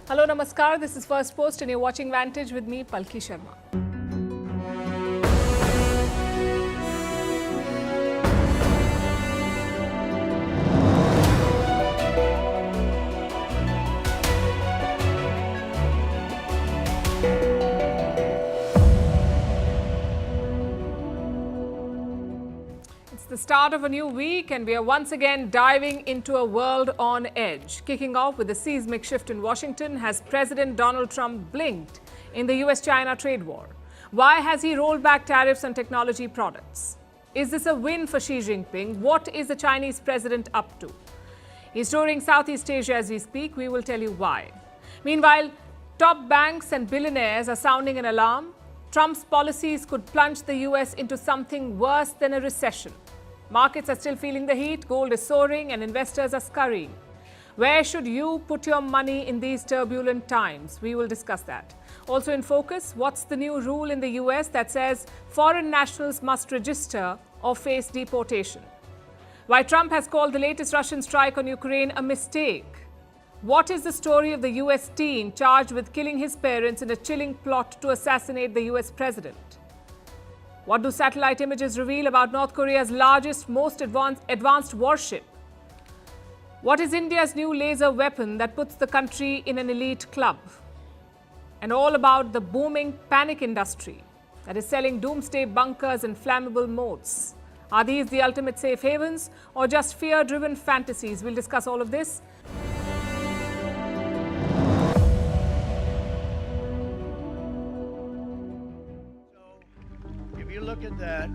Hello, namaskar. This is Firstpost and you're watching Vantage with me, Palki Sharma. The start of a new week and we are once again diving into a world on edge. Kicking off with a seismic shift in Washington, has President Donald Trump blinked in the US-China trade war? Why has he rolled back tariffs on technology products? Is this a win for Xi Jinping? What is the Chinese president up to? He's touring Southeast Asia as we speak. We will tell you why. Meanwhile, top banks and billionaires are sounding an alarm. Trump's policies could plunge the US into something worse than a recession. Markets are still feeling the heat, gold is soaring and investors are scurrying. Where should you put your money in these turbulent times? We will discuss that. Also in focus, what's the new rule in the US that says foreign nationals must register or face deportation? Why Trump has called the latest Russian strike on Ukraine a mistake? What is the story of the US teen charged with killing his parents in a chilling plot to assassinate the US president? What do satellite images reveal about North Korea's largest, most advanced warship? What is India's new laser weapon that puts the country in an elite club? And all about the booming panic industry that is selling doomsday bunkers and flammable moats. Are these the ultimate safe havens or just fear-driven fantasies? We'll discuss all of this. Look at that.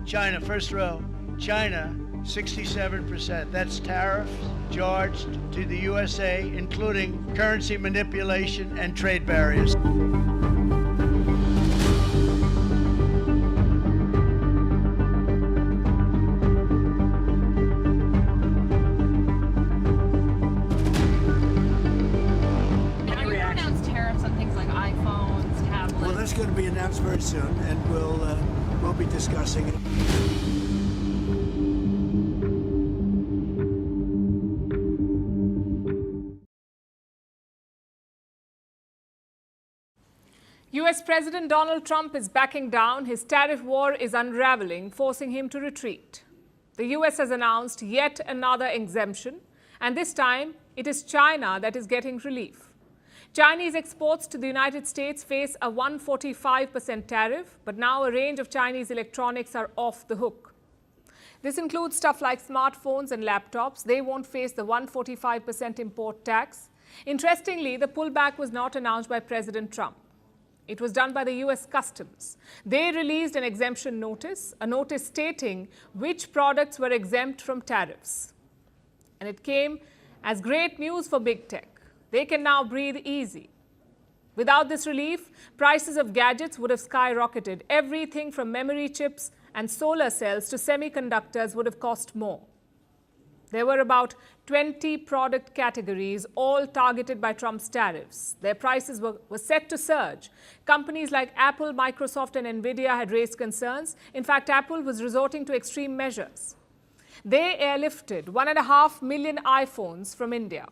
China, first row. China, 67%. That's tariffs charged to the USA, including currency manipulation and trade barriers. That's going to be announced very soon, and we'll be discussing it. US President Donald Trump is backing down. His tariff war is unraveling, forcing him to retreat. The US has announced yet another exemption, and this time it is China that is getting relief. Chinese exports to the United States face a 145% tariff, but now a range of Chinese electronics are off the hook. This includes stuff like smartphones and laptops. They won't face the 145% import tax. Interestingly, the pullback was not announced by President Trump. It was done by the US Customs. They released an exemption notice, a notice stating which products were exempt from tariffs. And it came as great news for big tech. They can now breathe easy. Without this relief, prices of gadgets would have skyrocketed. Everything from memory chips and solar cells to semiconductors would have cost more. There were about 20 product categories, all targeted by Trump's tariffs. Their prices were set to surge. Companies like Apple, Microsoft, and Nvidia had raised concerns. In fact, Apple was resorting to extreme measures. They airlifted 1.5 million iPhones from India.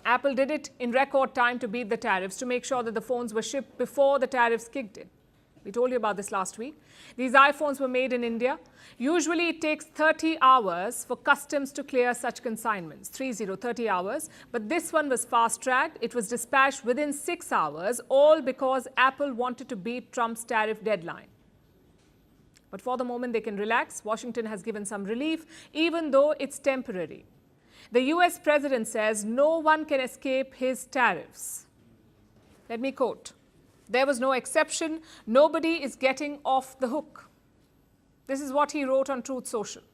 Apple did it in record time to beat the tariffs, to make sure that the phones were shipped before the tariffs kicked in. We told you about this last week. These iPhones were made in India. Usually it takes 30 hours for customs to clear such consignments, 30 hours. But this one was fast-tracked. It was dispatched within 6 hours, all because Apple wanted to beat Trump's tariff deadline. But for the moment, they can relax. Washington has given some relief, even though it's temporary. The US president says no one can escape his tariffs. Let me quote, "There was no exception. Nobody is getting off the hook." This is what he wrote on Truth Social.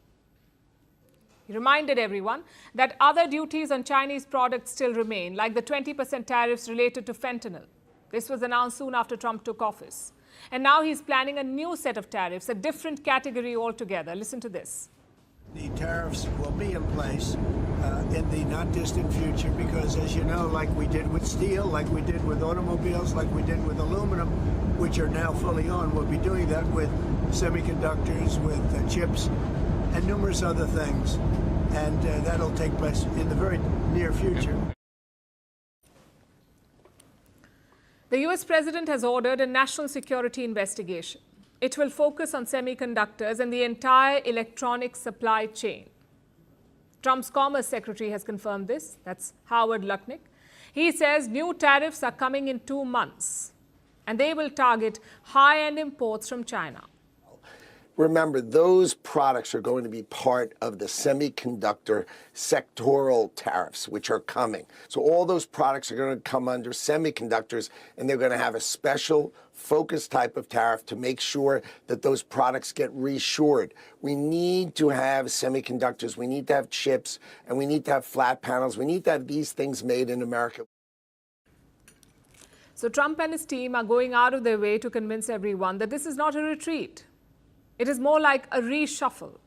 He reminded everyone that other duties on Chinese products still remain, like the 20% tariffs related to fentanyl. This was announced soon after Trump took office. And now he's planning a new set of tariffs, a different category altogether. Listen to this. The tariffs will be in place in the not-distant future because, as you know, like we did with steel, like we did with automobiles, like we did with aluminum, which are now fully on, we'll be doing that with semiconductors, with chips, and numerous other things. And that'll take place in the very near future. The US president has ordered a national security investigation. It will focus on semiconductors and the entire electronic supply chain. Trump's Commerce Secretary has confirmed this. That's Howard Lutnick. He says new tariffs are coming in 2 months, and they will target high-end imports from China. Remember, those products are going to be part of the semiconductor sectoral tariffs, which are coming. So all those products are going to come under semiconductors, and they're going to have a special focus type of tariff to make sure that those products get reshored. We need to have semiconductors, we need to have chips, and we need to have flat panels. We need to have these things made in America. So Trump and his team are going out of their way to convince everyone that this is not a retreat. It is more like a reshuffle,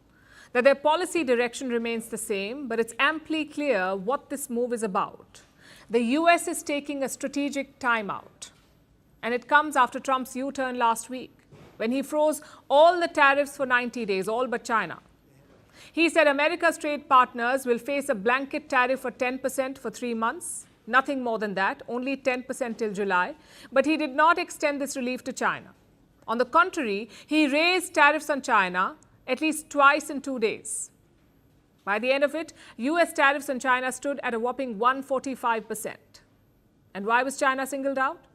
that their policy direction remains the same, but it's amply clear what this move is about. The US is taking a strategic timeout, and it comes after Trump's U-turn last week, when he froze all the tariffs for 90 days, all but China. He said America's trade partners will face a blanket tariff of 10% for 3 months, nothing more than that, only 10% till July, but he did not extend this relief to China. On the contrary, he raised tariffs on China at least twice in 2 days. By the end of it, US tariffs on China stood at a whopping 145%. And why was China singled out?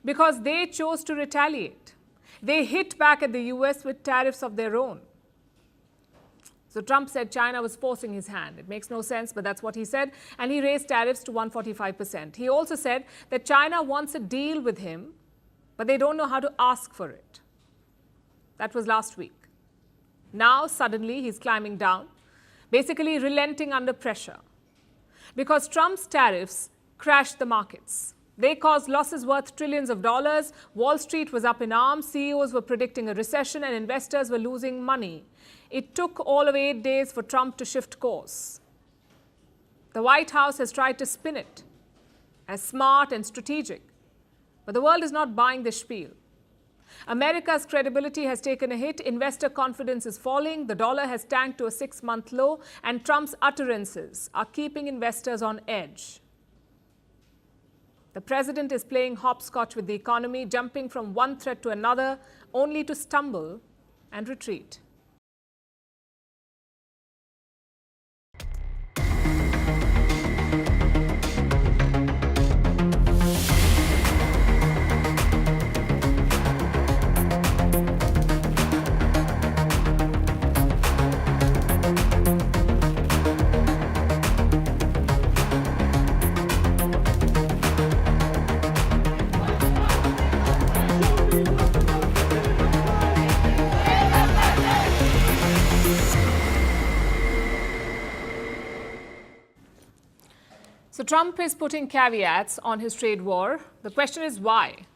Because they chose to retaliate. They hit back at the US with tariffs of their own. So Trump said China was forcing his hand. It makes no sense, but that's what he said. And he raised tariffs to 145%. He also said that China wants a deal with him, but they don't know how to ask for it. That was last week. Now, suddenly, he's climbing down, basically relenting under pressure. Because Trump's tariffs crashed the markets. They caused losses worth trillions of dollars. Wall Street was up in arms. CEOs were predicting a recession, and investors were losing money. It took all of 8 days for Trump to shift course. The White House has tried to spin it as smart and strategic. But the world is not buying this spiel. America's credibility has taken a hit, investor confidence is falling, the dollar has tanked to a 6-month low, and Trump's utterances are keeping investors on edge. The president is playing hopscotch with the economy, jumping from one threat to another, only to stumble and retreat. So Trump is putting caveats on his trade war. The question is why?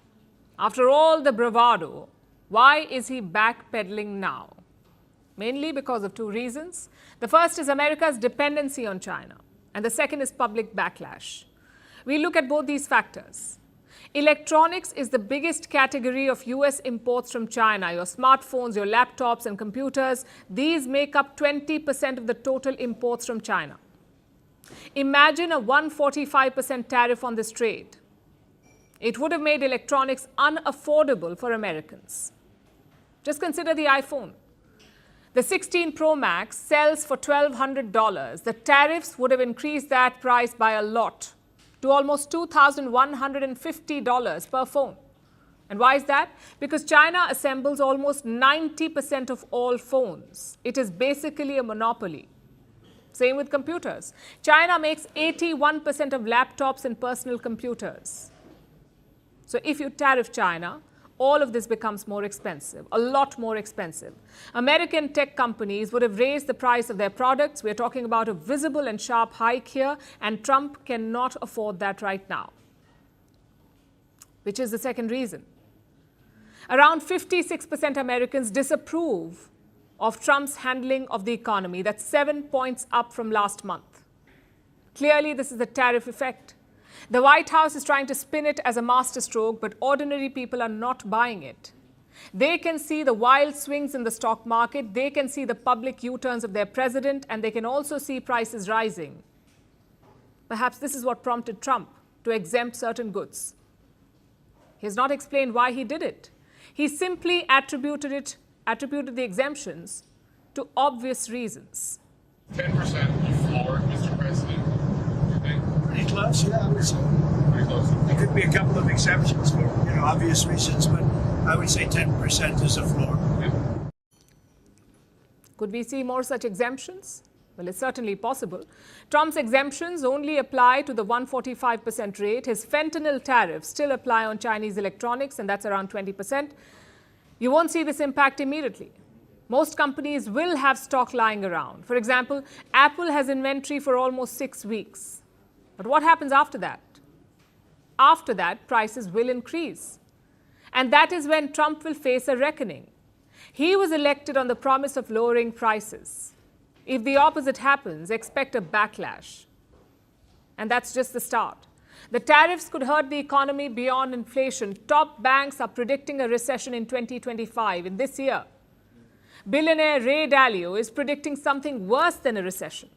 After all the bravado, why is he backpedaling now? Mainly because of 2 reasons. The first is America's dependency on China, and the second is public backlash. We look at both these factors. Electronics is the biggest category of US imports from China. Your smartphones, your laptops and computers, these make up 20% of the total imports from China. Imagine a 145% tariff on this trade. It would have made electronics unaffordable for Americans. Just consider the iPhone. The 16 Pro Max sells for $1,200. The tariffs would have increased that price by a lot, to almost $2,150 per phone. And why is that? Because China assembles almost 90% of all phones. It is basically a monopoly. Same with computers. China makes 81% of laptops and personal computers. So if you tariff China, all of this becomes more expensive, a lot more expensive. American tech companies would have raised the price of their products. We're talking about a visible and sharp hike here, and Trump cannot afford that right now. Which is the second reason. Around 56% Americans disapprove of Trump's handling of the economy. That's 7 points up from last month. Clearly, this is the tariff effect. The White House is trying to spin it as a masterstroke, but ordinary people are not buying it. They can see the wild swings in the stock market, they can see the public U-turns of their president, and they can also see prices rising. Perhaps this is what prompted Trump to exempt certain goods. He has not explained why he did it. He simply attributed the exemptions to obvious reasons. 10% floor, Mr. President, you think? Pretty close, yeah, I would say. Pretty close. There could be a couple of exceptions for, obvious reasons, but I would say 10% is a floor. Yeah. Could we see more such exemptions? Well, it's certainly possible. Trump's exemptions only apply to the 145% rate. His fentanyl tariffs still apply on Chinese electronics, and that's around 20%. You won't see this impact immediately. Most companies will have stock lying around. For example, Apple has inventory for almost 6 weeks. But what happens after that? After that, prices will increase. And that is when Trump will face a reckoning. He was elected on the promise of lowering prices. If the opposite happens, expect a backlash. And that's just the start. The tariffs could hurt the economy beyond inflation. Top banks are predicting a recession in 2025, in this year. Billionaire Ray Dalio is predicting something worse than a recession.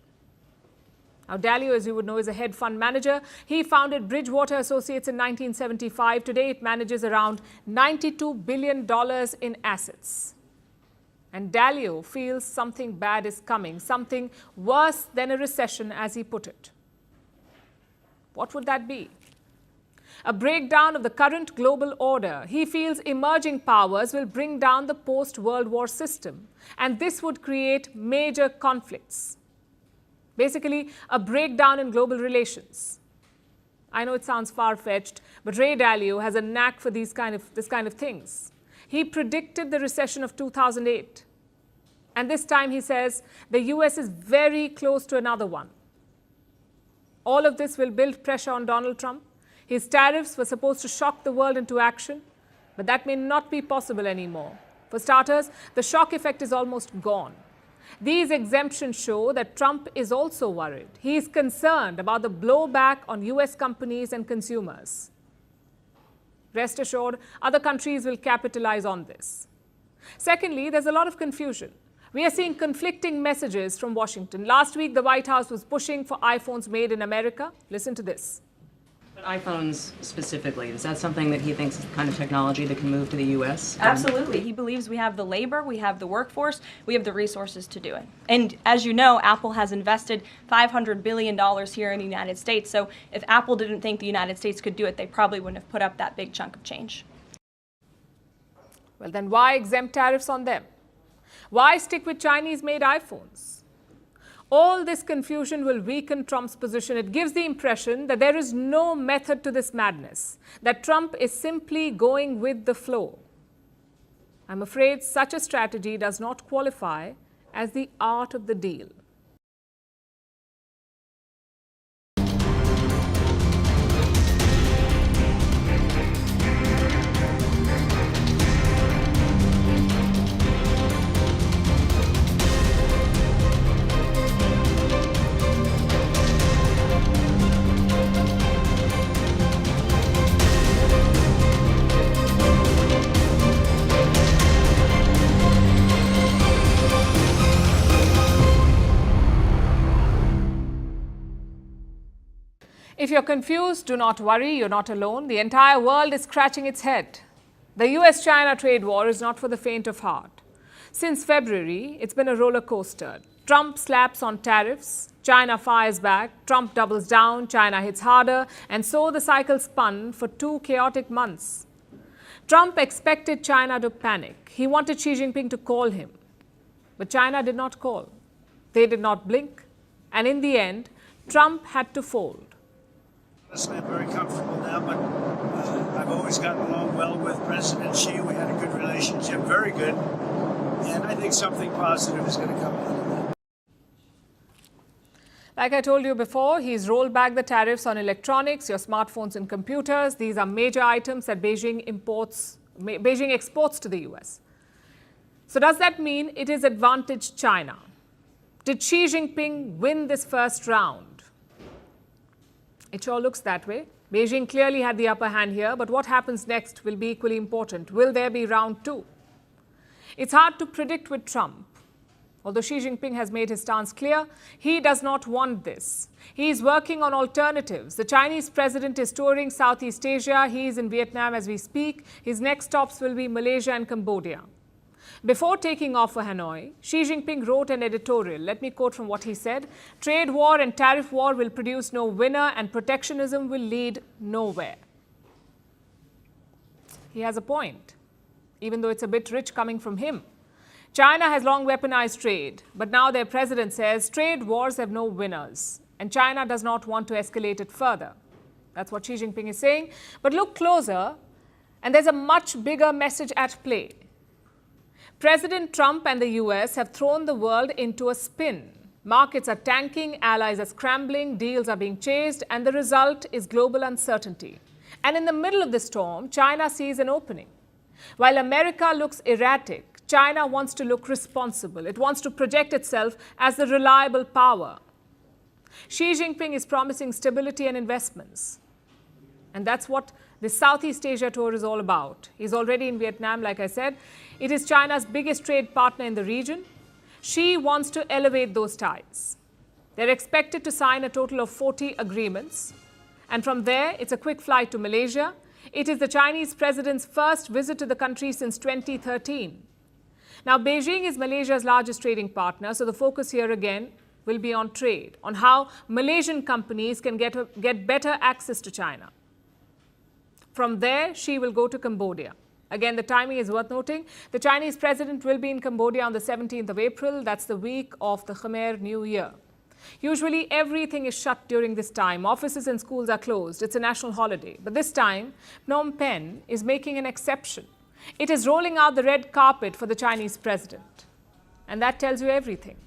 Now, Dalio, as you would know, is a hedge fund manager. He founded Bridgewater Associates in 1975. Today, it manages around $92 billion in assets. And Dalio feels something bad is coming, something worse than a recession, as he put it. What would that be? A breakdown of the current global order. He feels emerging powers will bring down the post-World War system, and this would create major conflicts. Basically, a breakdown in global relations. I know it sounds far-fetched, but Ray Dalio has a knack for this kind of things. He predicted the recession of 2008. And this time he says the US is very close to another one. All of this will build pressure on Donald Trump. His tariffs were supposed to shock the world into action, but that may not be possible anymore. For starters, the shock effect is almost gone. These exemptions show that Trump is also worried. He is concerned about the blowback on US companies and consumers. Rest assured, other countries will capitalize on this. Secondly, there's a lot of confusion. We are seeing conflicting messages from Washington. Last week, the White House was pushing for iPhones made in America. Listen to this. But iPhones specifically, is that something that he thinks is the kind of technology that can move to the U.S.? Absolutely. He believes we have the labor, we have the workforce, we have the resources to do it. And as you know, Apple has invested $500 billion here in the United States. So if Apple didn't think the United States could do it, they probably wouldn't have put up that big chunk of change. Well, then why exempt tariffs on them? Why stick with Chinese-made iPhones? All this confusion will weaken Trump's position. It gives the impression that there is no method to this madness, that Trump is simply going with the flow. I'm afraid such a strategy does not qualify as the art of the deal. If you're confused, do not worry, you're not alone. The entire world is scratching its head. The US-China trade war is not for the faint of heart. Since February, it's been a roller coaster. Trump slaps on tariffs, China fires back, Trump doubles down, China hits harder, and so the cycle spun for 2 chaotic months. Trump expected China to panic. He wanted Xi Jinping to call him. But China did not call. They did not blink. And in the end, Trump had to fold. Honestly, I'm very comfortable now, but I've always gotten along well with President Xi. We had a good relationship, very good. And I think something positive is going to come out of that. Like I told you before, he's rolled back the tariffs on electronics, your smartphones and computers. These are major items that Beijing exports to the US. So does that mean it is advantaged China? Did Xi Jinping win this first round? It sure looks that way. Beijing clearly had the upper hand here, but what happens next will be equally important. Will there be round 2? It's hard to predict with Trump. Although Xi Jinping has made his stance clear, he does not want this. He is working on alternatives. The Chinese president is touring Southeast Asia. He is in Vietnam as we speak. His next stops will be Malaysia and Cambodia. Before taking off for Hanoi, Xi Jinping wrote an editorial. Let me quote from what he said. "Trade war and tariff war will produce no winner, and protectionism will lead nowhere." He has a point, even though it's a bit rich coming from him. China has long weaponized trade, but now their president says trade wars have no winners, and China does not want to escalate it further. That's what Xi Jinping is saying. But look closer, and there's a much bigger message at play. President Trump and the US have thrown the world into a spin. Markets are tanking, allies are scrambling, deals are being chased, and the result is global uncertainty. And in the middle of the storm, China sees an opening. While America looks erratic, China wants to look responsible. It wants to project itself as the reliable power. Xi Jinping is promising stability and investments. And that's what the Southeast Asia tour is all about. He's already in Vietnam, like I said. It is China's biggest trade partner in the region. Xi wants to elevate those ties. They're expected to sign a total of 40 agreements. And from there, it's a quick flight to Malaysia. It is the Chinese president's first visit to the country since 2013. Now, Beijing is Malaysia's largest trading partner, so the focus here again will be on trade, on how Malaysian companies can get better access to China. From there, Xi will go to Cambodia. Again, the timing is worth noting. The Chinese president will be in Cambodia on the 17th of April. That's the week of the Khmer New Year. Usually, everything is shut during this time. Offices and schools are closed. It's a national holiday. But this time, Phnom Penh is making an exception. It is rolling out the red carpet for the Chinese president. And that tells you everything.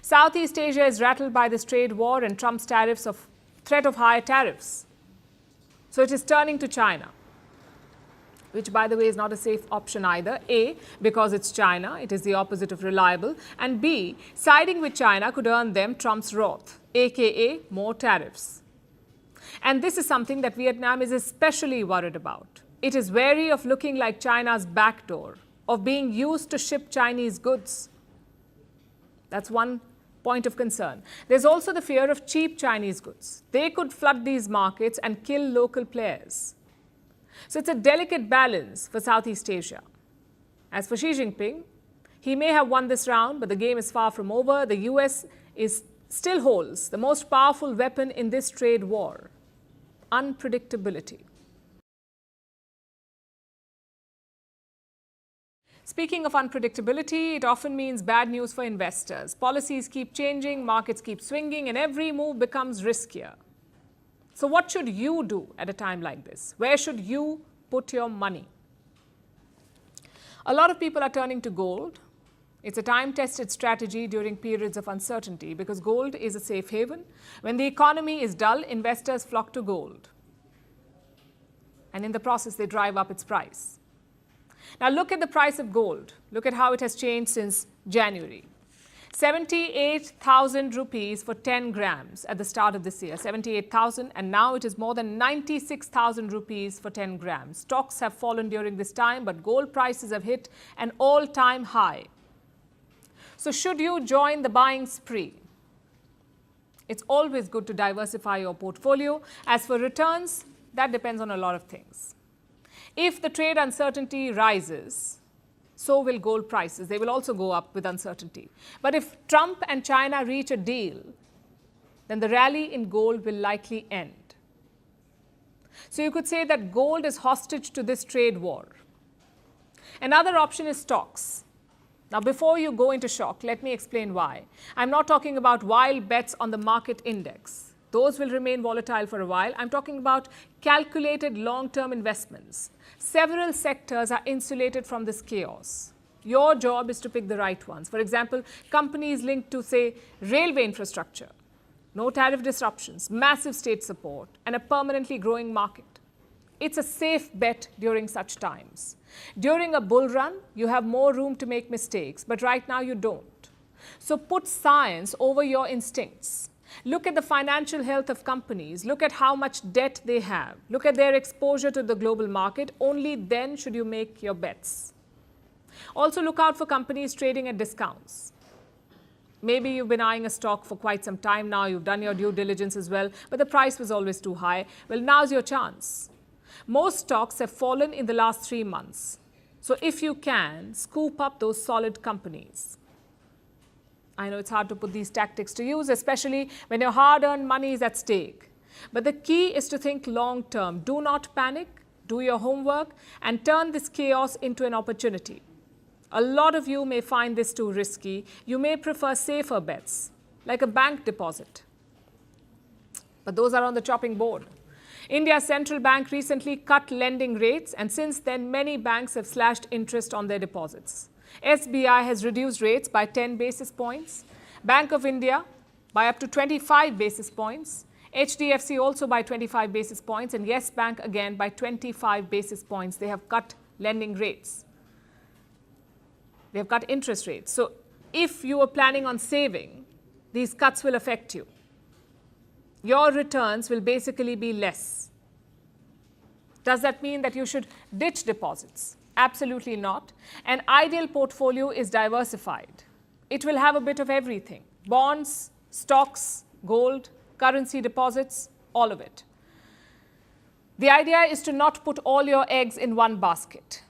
Southeast Asia is rattled by this trade war and Trump's threat of higher tariffs. So it is turning to China, which, by the way, is not a safe option either. A, because it's China, it is the opposite of reliable. And B, siding with China could earn them Trump's wrath, aka more tariffs. And this is something that Vietnam is especially worried about. It is wary of looking like China's backdoor, of being used to ship Chinese goods. That's one point of concern. There's also the fear of cheap Chinese goods. They could flood these markets and kill local players. So it's a delicate balance for Southeast Asia. As for Xi Jinping, he may have won this round, but the game is far from over. The US still holds the most powerful weapon in this trade war: unpredictability. Speaking of unpredictability, it often means bad news for investors. Policies keep changing, markets keep swinging, and every move becomes riskier. So what should you do at a time like this? Where should you put your money? A lot of people are turning to gold. It's a time-tested strategy during periods of uncertainty because gold is a safe haven. When the economy is dull, investors flock to gold. And in the process, they drive up its price. Now look at the price of gold. Look at how it has changed since January. 78,000 rupees for 10 grams at the start of this year, 78,000, and now it is more than 96,000 rupees for 10 grams. Stocks have fallen during this time, but gold prices have hit an all-time high. So should you join the buying spree? It's always good to diversify your portfolio. As for returns, that depends on a lot of things. If the trade uncertainty rises, so will gold prices. They will also go up with uncertainty. But if Trump and China reach a deal, then the rally in gold will likely end. So you could say that gold is hostage to this trade war. Another option is stocks. Now, before you go into shock, let me explain why. I'm not talking about wild bets on the market index. Those will remain volatile for a while. I'm talking about calculated long-term investments. Several sectors are insulated from this chaos. Your job is to pick the right ones. For example, companies linked to, say, railway infrastructure, no tariff disruptions, massive state support, and a permanently growing market. It's a safe bet during such times. During a bull run, you have more room to make mistakes, but right now you don't. So put science over your instincts. Look at the financial health of companies. Look at how much debt they have. Look at their exposure to the global market. Only then should you make your bets. Also, look out for companies trading at discounts. Maybe you've been eyeing a stock for quite some time now, you've done your due diligence as well, but the price was always too high. Well, now's your chance. Most stocks have fallen in the last 3 months. So if you can, scoop up those solid companies. I know it's hard to put these tactics to use, especially when your hard-earned money is at stake. But the key is to think long-term. Do not panic, do your homework, and turn this chaos into an opportunity. A lot of you may find this too risky. You may prefer safer bets, like a bank deposit. But those are on the chopping board. India's central bank recently cut lending rates, and since then, many banks have slashed interest on their deposits. SBI has reduced rates by 10 basis points, Bank of India by up to 25 basis points, HDFC also by 25 basis points, and Yes Bank again by 25 basis points. They have cut lending rates. They have cut interest rates. So if you are planning on saving, these cuts will affect you. Your returns will basically be less. Does that mean that you should ditch deposits? Absolutely not. An ideal portfolio is diversified. It will have a bit of everything: bonds, stocks, gold, currency deposits, all of it. The idea is to not put all your eggs in one basket.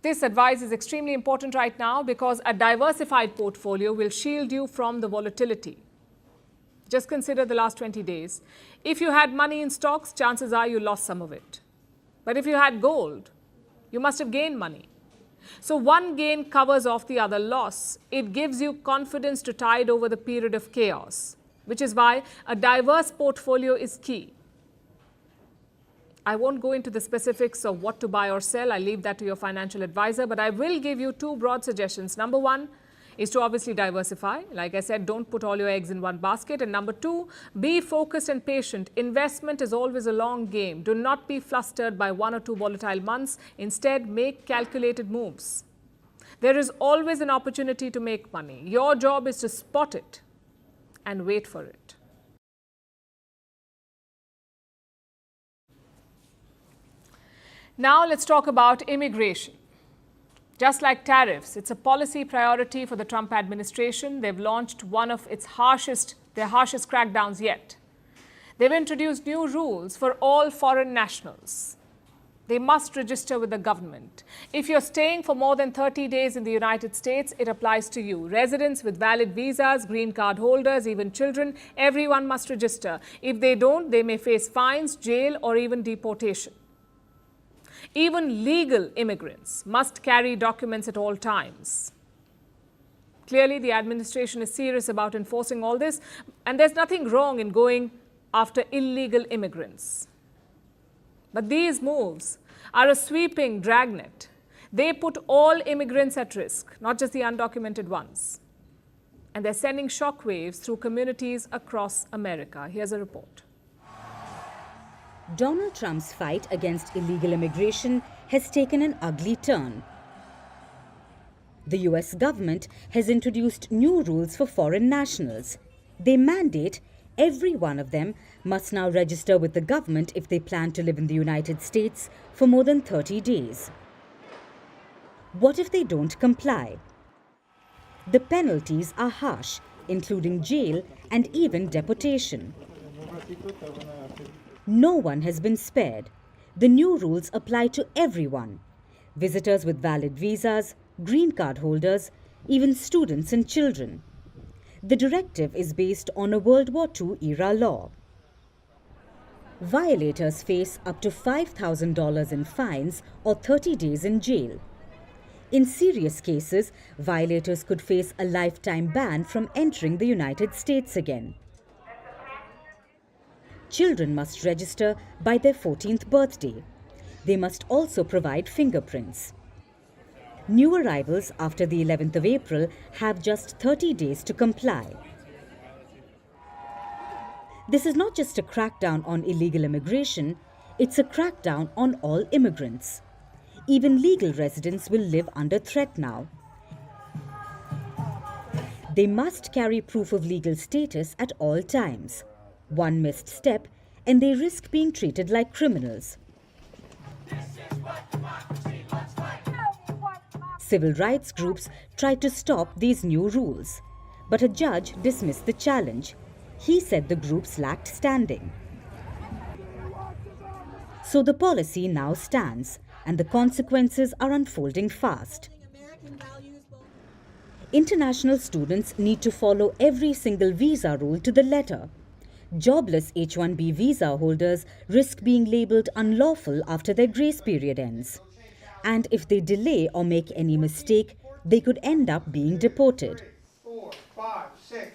This advice is extremely important right now because a diversified portfolio will shield you from the volatility. Just consider the last 20 days. If you had money in stocks, chances are you lost some of it. But if you had gold, you must have gained money. So one gain covers off the other loss. It gives you confidence to tide over the period of chaos, which is why a diverse portfolio is key. I won't go into the specifics of what to buy or sell. I'll leave that to your financial advisor, but I will give you 2 broad suggestions. Number 1 is to obviously diversify. Like I said, don't put all your eggs in one basket. And number 2, be focused and patient. Investment is always a long game. Do not be flustered by 1 or 2 volatile months. Instead, make calculated moves. There is always an opportunity to make money. Your job is to spot it and wait for it. Now let's talk about immigration. Just like tariffs, it's a policy priority for the Trump administration. They've launched one of their harshest crackdowns yet. They've introduced new rules for all foreign nationals. They must register with the government. If you're staying for more than 30 days in the United States, it applies to you. Residents with valid visas, green card holders, even children, everyone must register. If they don't, they may face fines, jail, or even deportation. Even legal immigrants must carry documents at all times. Clearly, the administration is serious about enforcing all this, and there's nothing wrong in going after illegal immigrants. But these moves are a sweeping dragnet. They put all immigrants at risk, not just the undocumented ones. And they're sending shockwaves through communities across America. Here's a report. Donald Trump's fight against illegal immigration has taken an ugly turn. The US government has introduced new rules for foreign nationals. They mandate every one of them must now register with the government if they plan to live in the United States for more than 30 days. What if they don't comply? The penalties are harsh, including jail and even deportation. No one has been spared. The new rules apply to everyone: visitors with valid visas, green card holders, even students and children. The directive is based on a World War II era law. Violators face up to $5,000 in fines or 30 days in jail. In serious cases, violators could face a lifetime ban from entering the United States again. Children must register by their 14th birthday. They must also provide fingerprints. New arrivals after the 11th of April have just 30 days to comply. This is not just a crackdown on illegal immigration, it's a crackdown on all immigrants. Even legal residents will live under threat now. They must carry proof of legal status at all times. One missed step and they risk being treated like criminals. Civil rights groups tried to stop these new rules, but a judge dismissed the challenge. He said the groups lacked standing. So the policy now stands, and the consequences are unfolding fast. International students need to follow every single visa rule to the letter. Jobless H-1B visa holders risk being labelled unlawful after their grace period ends. And if they delay or make any mistake, they could end up being deported. 4, 5, 6.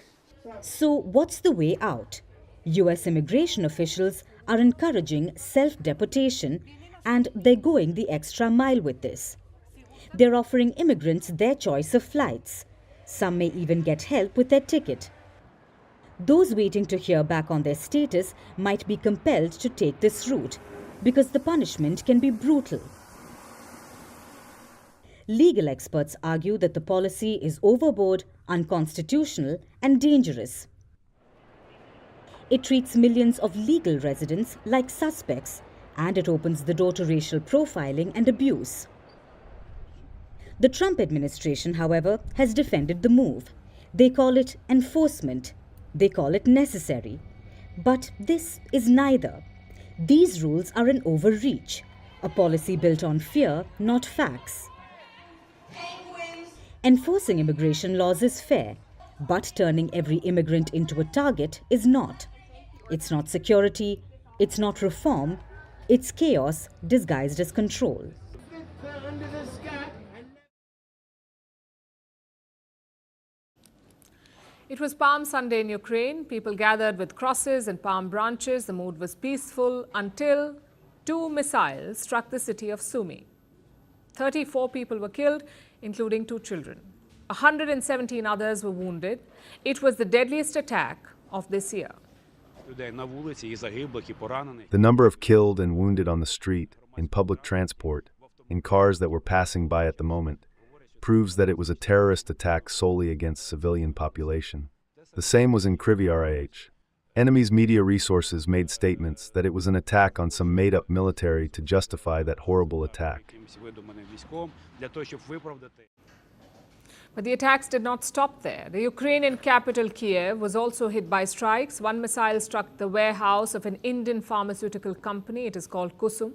So what's the way out? US immigration officials are encouraging self-deportation, and they're going the extra mile with this. They're offering immigrants their choice of flights. Some may even get help with their ticket. Those waiting to hear back on their status might be compelled to take this route because the punishment can be brutal. Legal experts argue that the policy is overboard, unconstitutional, and dangerous. It treats millions of legal residents like suspects, and it opens the door to racial profiling and abuse. The Trump administration, however, has defended the move. They call it enforcement. They call it necessary. But this is neither. These rules are an overreach, a policy built on fear, not facts. Enforcing immigration laws is fair, but turning every immigrant into a target is not. It's not security, it's not reform, it's chaos disguised as control. It was Palm Sunday in Ukraine. People gathered with crosses and palm branches. The mood was peaceful until 2 missiles struck the city of Sumy. 34 people were killed, including 2 children. 117 others were wounded. It was the deadliest attack of this year. The number of killed and wounded on the street, in public transport, in cars that were passing by at the moment, proves that it was a terrorist attack solely against civilian population. The same was in Kryvyi. Enemy's media resources made statements that it was an attack on some made-up military to justify that horrible attack. But the attacks did not stop there. The Ukrainian capital, Kiev, was also hit by strikes. 1 missile struck the warehouse of an Indian pharmaceutical company. It is called Kusum.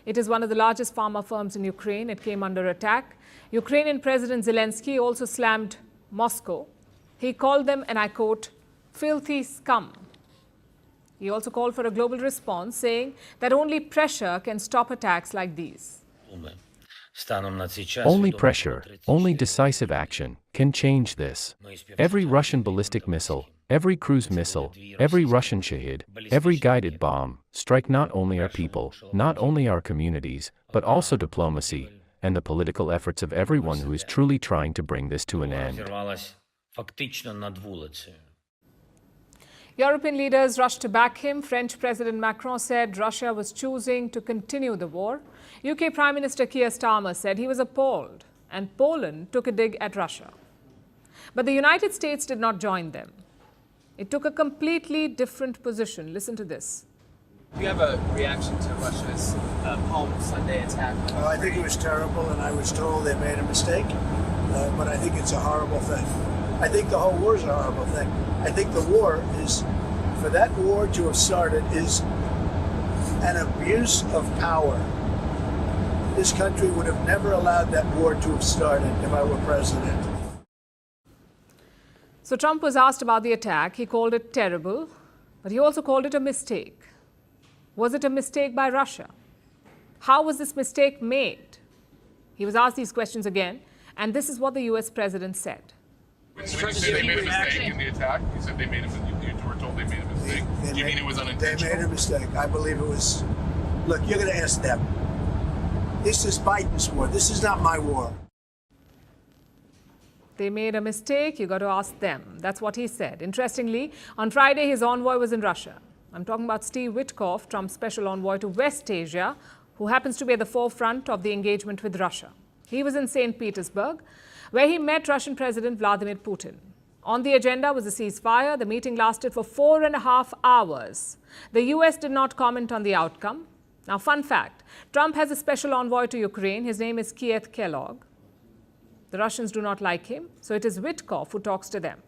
It is one of the largest pharma firms in Ukraine. It came under attack. Ukrainian President Zelensky also slammed Moscow. He called them, and I quote, filthy scum. He also called for a global response, saying that only pressure can stop attacks like these. Only pressure, only decisive action can change this. Every Russian ballistic missile, every cruise missile, every Russian Shahid, every guided bomb strike not only our people, not only our communities, but also diplomacy and the political efforts of everyone who is truly trying to bring this to an end. European leaders rushed to back him. French President Macron said Russia was choosing to continue the war. UK Prime Minister Keir Starmer said he was appalled, and Poland took a dig at Russia. But the United States did not join them. It took a completely different position. Listen to this. Do you have a reaction to Russia's Palm Sunday attack? I think it was terrible, and I was told they made a mistake, but I think it's a horrible thing. I think the whole war is a horrible thing. I think the war is, for that war to have started, is an abuse of power. This country would have never allowed that war to have started if I were president. So Trump was asked about the attack. He called it terrible, but he also called it a mistake. Was it a mistake by Russia? How was this mistake made? He was asked these questions again, and this is what the US president said. When you say they made a mistake in the attack, you said they made a mistake. You were told they made a mistake. Do you mean it was unintentional? They made a mistake. I believe it was. Look, you're going to ask them. This is Biden's war. This is not my war. They made a mistake. You got to ask them. That's what he said. Interestingly, on Friday, his envoy was in Russia. I'm talking about Steve Witkoff, Trump's special envoy to West Asia, who happens to be at the forefront of the engagement with Russia. He was in St. Petersburg, where he met Russian President Vladimir Putin. On the agenda was a ceasefire. The meeting lasted for 4.5 hours. The US did not comment on the outcome. Now, fun fact, Trump has a special envoy to Ukraine. His name is Keith Kellogg. The Russians do not like him, so it is Witkoff who talks to them.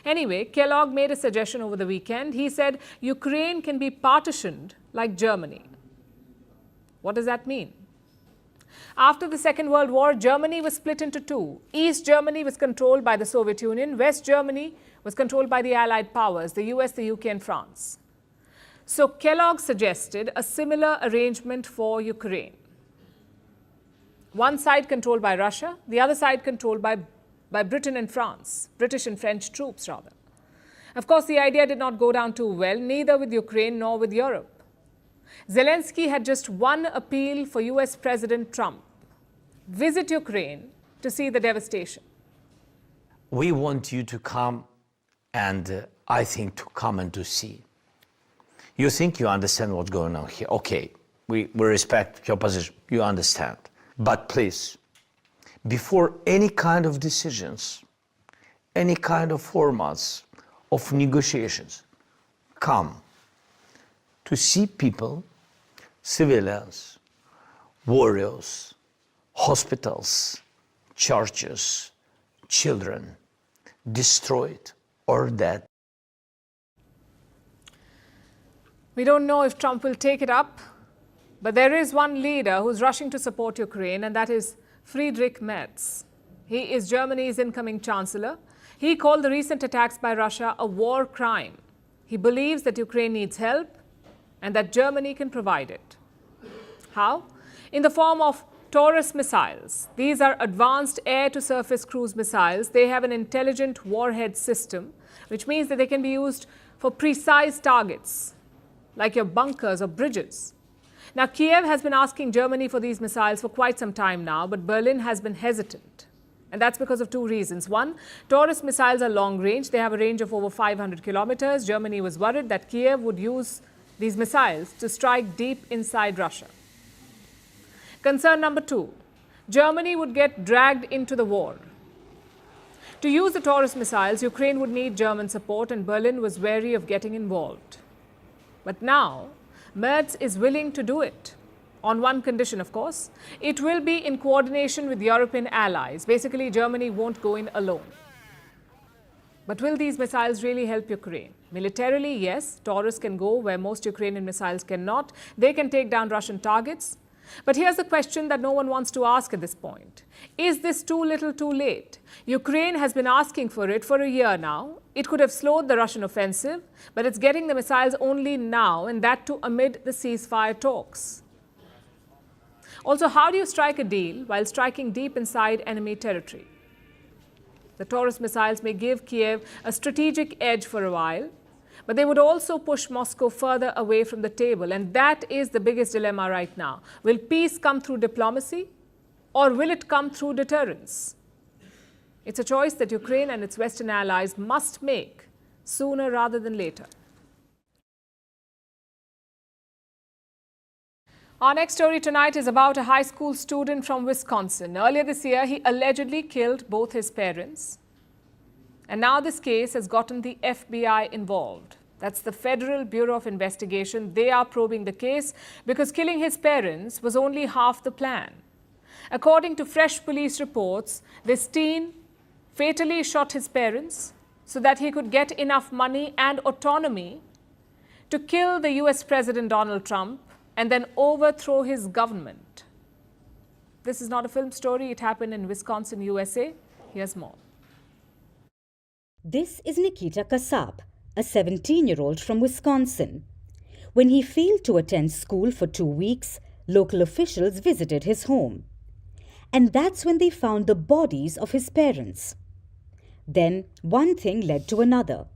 Anyway, Kellogg made a suggestion over the weekend. He said Ukraine can be partitioned like Germany. What does that mean? After the Second World War, Germany was split into two. East Germany was controlled by the Soviet Union. West Germany was controlled by the Allied powers, the US, the UK and France. So Kellogg suggested a similar arrangement for Ukraine. One side controlled by Russia, the other side controlled by Britain and France, British and French troops rather. Of course, the idea did not go down too well, neither with Ukraine nor with Europe. Zelensky had just one appeal for US President Trump: visit Ukraine to see the devastation. We want you to come, and I think to come and to see. You think you understand what's going on here. Okay, we respect your position, you understand. But please, before any kind of decisions, any kind of formats of negotiations, come to see people, civilians, warriors, hospitals, churches, children, destroyed or dead. We don't know if Trump will take it up, but there is one leader who's rushing to support Ukraine, and that is Friedrich Merz. He is Germany's incoming chancellor. He called the recent attacks by Russia a war crime. He believes that Ukraine needs help and that Germany can provide it. How? In the form of Taurus missiles. These are advanced air-to-surface cruise missiles. They have an intelligent warhead system, which means that they can be used for precise targets, like your bunkers or bridges. Now, Kiev has been asking Germany for these missiles for quite some time now, but Berlin has been hesitant. And that's because of two reasons. One, Taurus missiles are long range. They have a range of over 500 kilometers. Germany was worried that Kiev would use these missiles to strike deep inside Russia. Concern number two, Germany would get dragged into the war. To use the Taurus missiles, Ukraine would need German support, and Berlin was wary of getting involved. But now, Merz is willing to do it. On one condition, of course. It will be in coordination with European allies. Basically, Germany won't go in alone. But will these missiles really help Ukraine? Militarily, yes. Taurus can go where most Ukrainian missiles cannot. They can take down Russian targets. But here's the question that no one wants to ask at this point. Is this too little too late? Ukraine has been asking for it for a year now. It could have slowed the Russian offensive, but it's getting the missiles only now, and that too amid the ceasefire talks. Also, how do you strike a deal while striking deep inside enemy territory? The Taurus missiles may give Kiev a strategic edge for a while, but they would also push Moscow further away from the table. And that is the biggest dilemma right now. Will peace come through diplomacy, or will it come through deterrence? It's a choice that Ukraine and its Western allies must make sooner rather than later. Our next story tonight is about a high school student from Wisconsin. Earlier this year, he allegedly killed both his parents. And now this case has gotten the FBI involved. That's the Federal Bureau of Investigation. They are probing the case because killing his parents was only half the plan. According to fresh police reports, this teen fatally shot his parents so that he could get enough money and autonomy to kill the US President Donald Trump and then overthrow his government. This is not a film story. It happened in Wisconsin, USA. Here's more. This is Nikita Kasab, a 17-year-old from Wisconsin. When he failed to attend school for 2 weeks, local officials visited his home. And that's when they found the bodies of his parents. Then one thing led to another.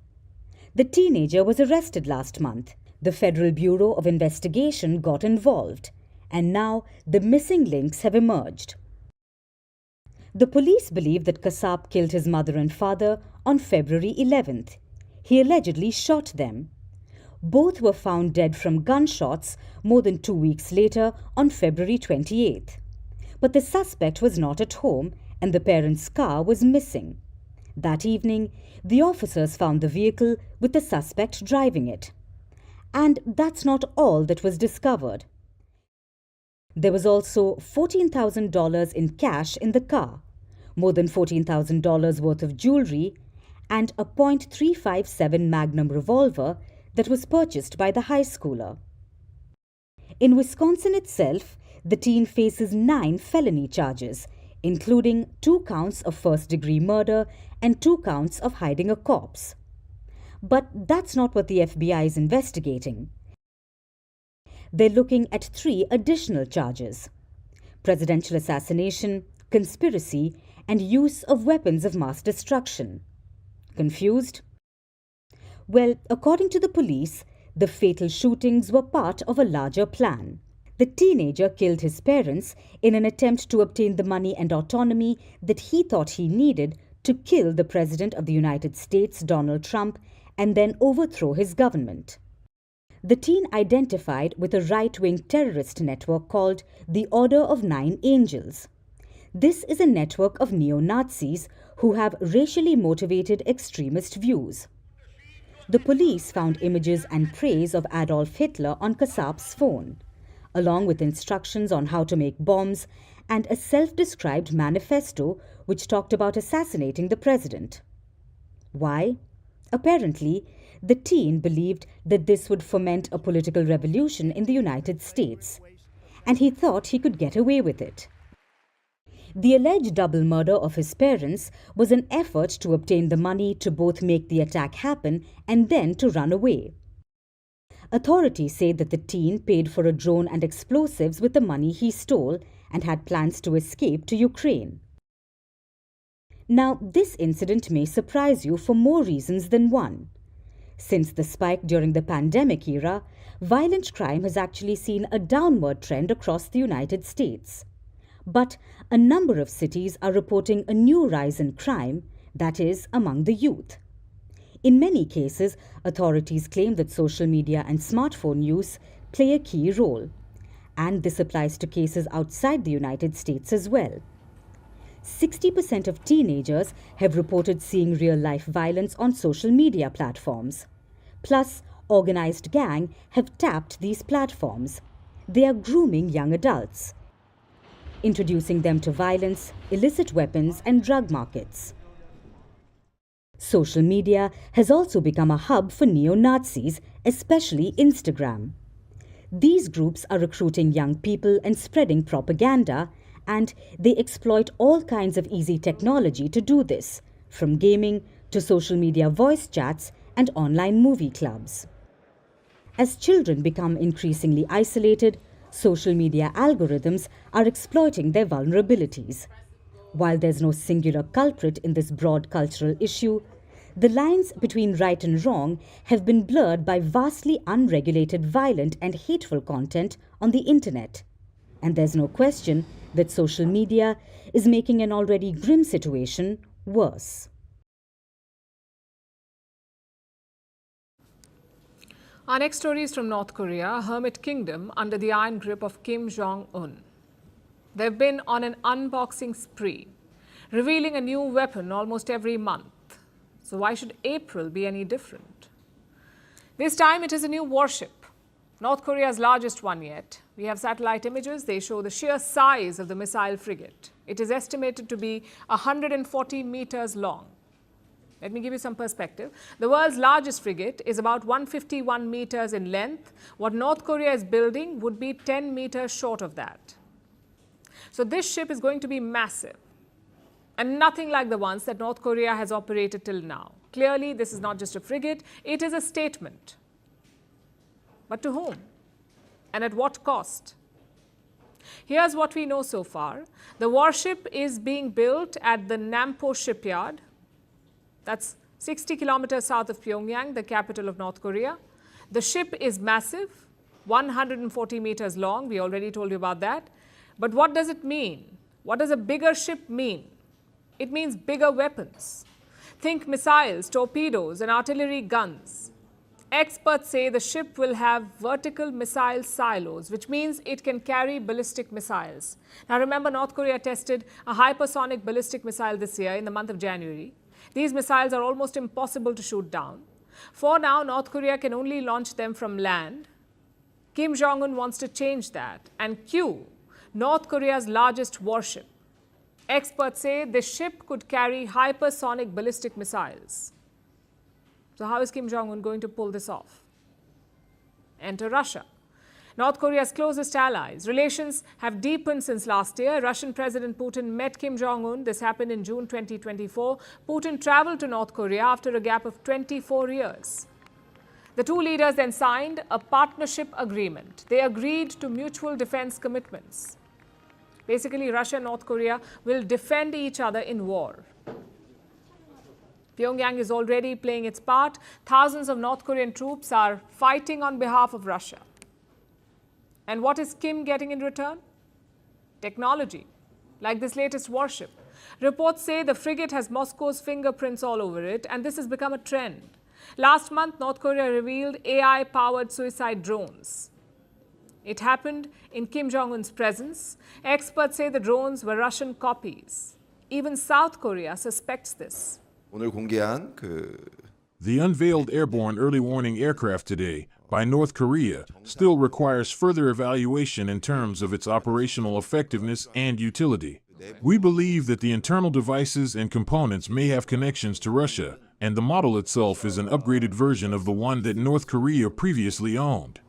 The teenager was arrested last month. The Federal Bureau of Investigation got involved, and now the missing links have emerged. The police believe that Kasab killed his mother and father on February 11th. He allegedly shot them. Both were found dead from gunshots more than 2 weeks later on February 28th. But the suspect was not at home and the parents' car was missing. That evening, the officers found the vehicle with the suspect driving it. And that's not all that was discovered. There was also $14,000 in cash in the car, more than $14,000 worth of jewelry, and a .357 Magnum revolver that was purchased by the high schooler. In Wisconsin itself, the teen faces 9 felony charges, including 2 counts of first-degree murder and 2 counts of hiding a corpse. But that's not what the FBI is investigating. They're looking at 3 additional charges: presidential assassination, conspiracy, and use of weapons of mass destruction. Confused? Well, according to the police, the fatal shootings were part of a larger plan. The teenager killed his parents in an attempt to obtain the money and autonomy that he thought he needed to kill the President of the United States, Donald Trump, and then overthrow his government. The teen identified with a right-wing terrorist network called the Order of 9 Angels. This is a network of neo-Nazis who have racially motivated extremist views. The police found images and praise of Adolf Hitler on Kassab's phone, along with instructions on how to make bombs and a self-described manifesto which talked about assassinating the president. Why? Apparently, the teen believed that this would foment a political revolution in the United States, and he thought he could get away with it. The alleged double murder of his parents was an effort to obtain the money to both make the attack happen and then to run away. Authorities say that the teen paid for a drone and explosives with the money he stole and had plans to escape to Ukraine. Now, this incident may surprise you for more reasons than one. Since the spike during the pandemic era, violent crime has actually seen a downward trend across the United States. But a number of cities are reporting a new rise in crime, that is, among the youth. In many cases, authorities claim that social media and smartphone use play a key role. And this applies to cases outside the United States as well. 60% of teenagers have reported seeing real-life violence on social media platforms. Plus, organized gangs have tapped these platforms. They are grooming young adults, introducing them to violence, illicit weapons, and drug markets. Social media has also become a hub for neo-Nazis, especially Instagram. These groups are recruiting young people and spreading propaganda, and they exploit all kinds of easy technology to do this, from gaming to social media voice chats and online movie clubs. As children become increasingly isolated, social media algorithms are exploiting their vulnerabilities. While there's no singular culprit in this broad cultural issue, the lines between right and wrong have been blurred by vastly unregulated violent and hateful content on the internet. And there's no question that social media is making an already grim situation worse. Our next story is from North Korea, a hermit kingdom under the iron grip of Kim Jong-un. They've been on an unboxing spree, revealing a new weapon almost every month. So why should April be any different? This time it is a new warship, North Korea's largest one yet. We have satellite images. They show the sheer size of the missile frigate. It is estimated to be 140 meters long. Let me give you some perspective. The world's largest frigate is about 151 meters in length. What North Korea is building would be 10 meters short of that. So this ship is going to be massive and nothing like the ones that North Korea has operated till now. Clearly, this is not just a frigate, it is a statement. But to whom? And at what cost? Here's what we know so far. The warship is being built at the Nampo shipyard. That's 60 kilometers south of Pyongyang, the capital of North Korea. The ship is massive, 140 meters long. We already told you about that. But what does it mean? What does a bigger ship mean? It means bigger weapons. Think missiles, torpedoes, and artillery guns. Experts say the ship will have vertical missile silos, which means it can carry ballistic missiles. Now remember, North Korea tested a hypersonic ballistic missile this year in the month of January. These missiles are almost impossible to shoot down. For now, North Korea can only launch them from land. Kim Jong-un wants to change that and cue North Korea's largest warship. Experts say this ship could carry hypersonic ballistic missiles. So how is Kim Jong-un going to pull this off? Enter Russia. North Korea's closest allies. Relations have deepened since last year. Russian President Putin met Kim Jong-un. This happened in June 2024. Putin traveled to North Korea after a gap of 24 years. The two leaders then signed a partnership agreement. They agreed to mutual defense commitments. Basically, Russia and North Korea will defend each other in war. Pyongyang is already playing its part. Thousands of North Korean troops are fighting on behalf of Russia. And what is Kim getting in return? Technology, like this latest warship. Reports say the frigate has Moscow's fingerprints all over it, and this has become a trend. Last month, North Korea revealed AI-powered suicide drones. It happened in Kim Jong-un's presence. Experts say the drones were Russian copies. Even South Korea suspects this. The unveiled airborne early warning aircraft today by North Korea still requires further evaluation in terms of its operational effectiveness and utility. We believe that the internal devices and components may have connections to Russia, and the model itself is an upgraded version of the one that North Korea previously owned.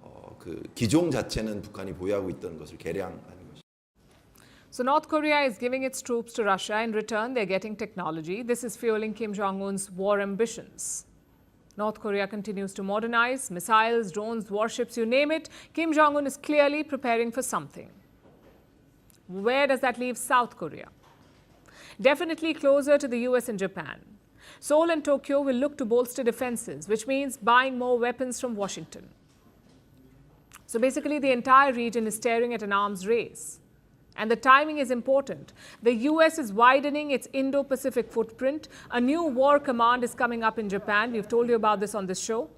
So North Korea is giving its troops to Russia. In return, they're getting technology. This is fueling Kim Jong-un's war ambitions. North Korea continues to modernize. Missiles, drones, warships, you name it. Kim Jong-un is clearly preparing for something. Where does that leave South Korea? Definitely closer to the US and Japan. Seoul and Tokyo will look to bolster defenses, which means buying more weapons from Washington. So basically, the entire region is staring at an arms race. And the timing is important. The US is widening its Indo-Pacific footprint. A new war command is coming up in Japan. We've told you about this on this show.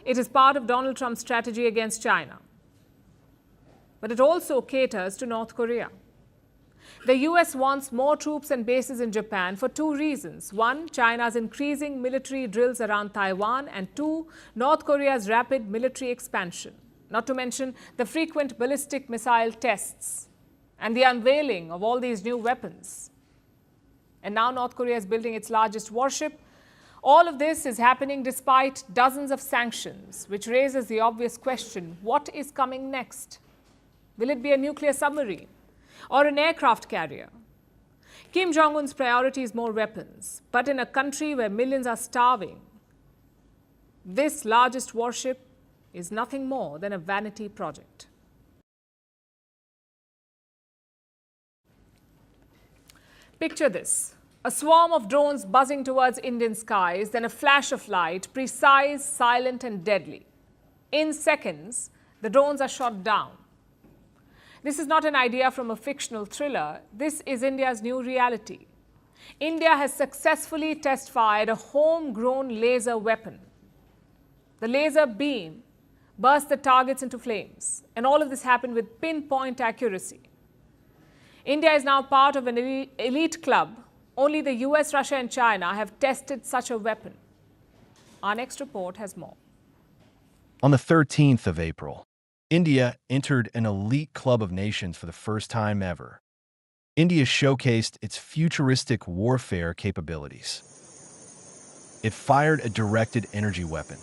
It is part of Donald Trump's strategy against China. But it also caters to North Korea. The US wants more troops and bases in Japan for two reasons. One, China's increasing military drills around Taiwan. And two, North Korea's rapid military expansion. Not to mention the frequent ballistic missile tests and the unveiling of all these new weapons. And now North Korea is building its largest warship. All of this is happening despite dozens of sanctions, which raises the obvious question, what is coming next? Will it be a nuclear submarine or an aircraft carrier? Kim Jong-un's priority is more weapons, but in a country where millions are starving, this largest warship is nothing more than a vanity project. Picture this, a swarm of drones buzzing towards Indian skies, then a flash of light, precise, silent and deadly. In seconds, the drones are shot down. This is not an idea from a fictional thriller. This is India's new reality. India has successfully test-fired a homegrown laser weapon. The laser beam burst the targets into flames, and all of this happened with pinpoint accuracy. India is now part of an elite club. Only the US, Russia and China have tested such a weapon. Our next report has more. On the 13th of April, India entered an elite club of nations for the first time ever. India showcased its futuristic warfare capabilities. It fired a directed energy weapon.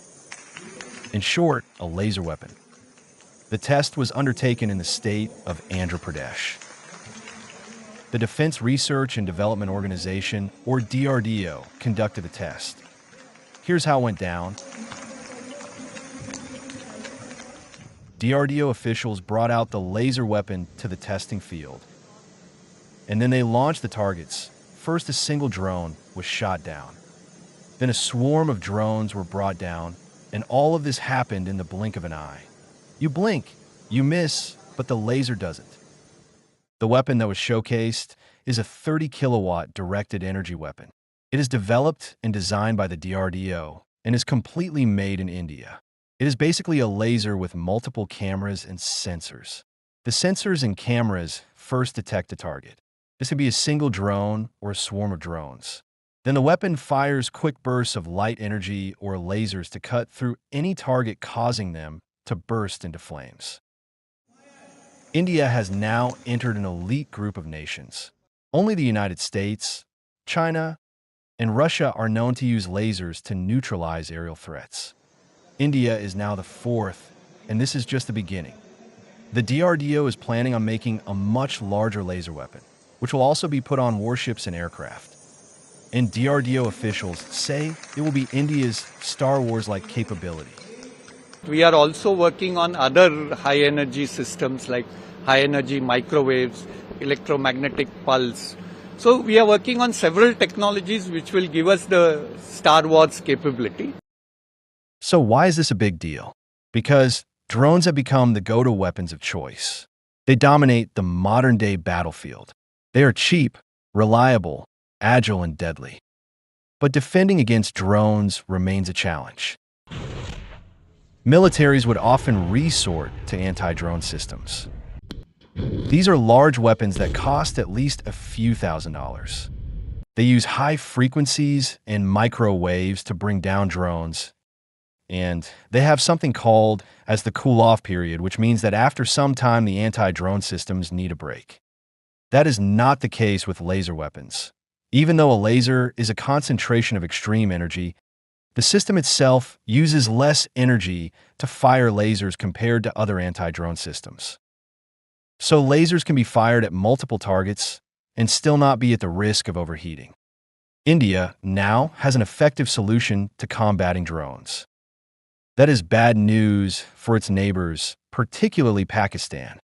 In short, a laser weapon. The test was undertaken in the state of Andhra Pradesh. The Defense Research and Development Organization, or DRDO, conducted the test. Here's how it went down. DRDO officials brought out the laser weapon to the testing field. And then they launched the targets. First, a single drone was shot down. Then a swarm of drones were brought down, and all of this happened in the blink of an eye. You blink, you miss, but the laser doesn't. The weapon that was showcased is a 30-kilowatt directed energy weapon. It is developed and designed by the DRDO and is completely made in India. It is basically a laser with multiple cameras and sensors. The sensors and cameras first detect a target. This can be a single drone or a swarm of drones. Then the weapon fires quick bursts of light energy or lasers to cut through any target, causing them to burst into flames. India has now entered an elite group of nations. Only the United States, China, and Russia are known to use lasers to neutralize aerial threats. India is now the fourth, and this is just the beginning. The DRDO is planning on making a much larger laser weapon, which will also be put on warships and aircraft. And DRDO officials say it will be India's Star Wars-like capability. We are also working on other high-energy systems like high-energy microwaves, electromagnetic pulse. So we are working on several technologies which will give us the Star Wars capability. So why is this a big deal? Because drones have become the go-to weapons of choice. They dominate the modern-day battlefield. They are cheap, reliable, agile, and deadly. But defending against drones remains a challenge. Militaries would often resort to anti-drone systems. These are large weapons that cost at least a few $1,000s. They use high frequencies and microwaves to bring down drones, and they have something called as the cool-off period, which means that after some time the anti-drone systems need a break. That is not the case with laser weapons. Even though a laser is a concentration of extreme energy, the system itself uses less energy to fire lasers compared to other anti-drone systems. So lasers can be fired at multiple targets and still not be at the risk of overheating. India now has an effective solution to combating drones. That is bad news for its neighbors, particularly Pakistan.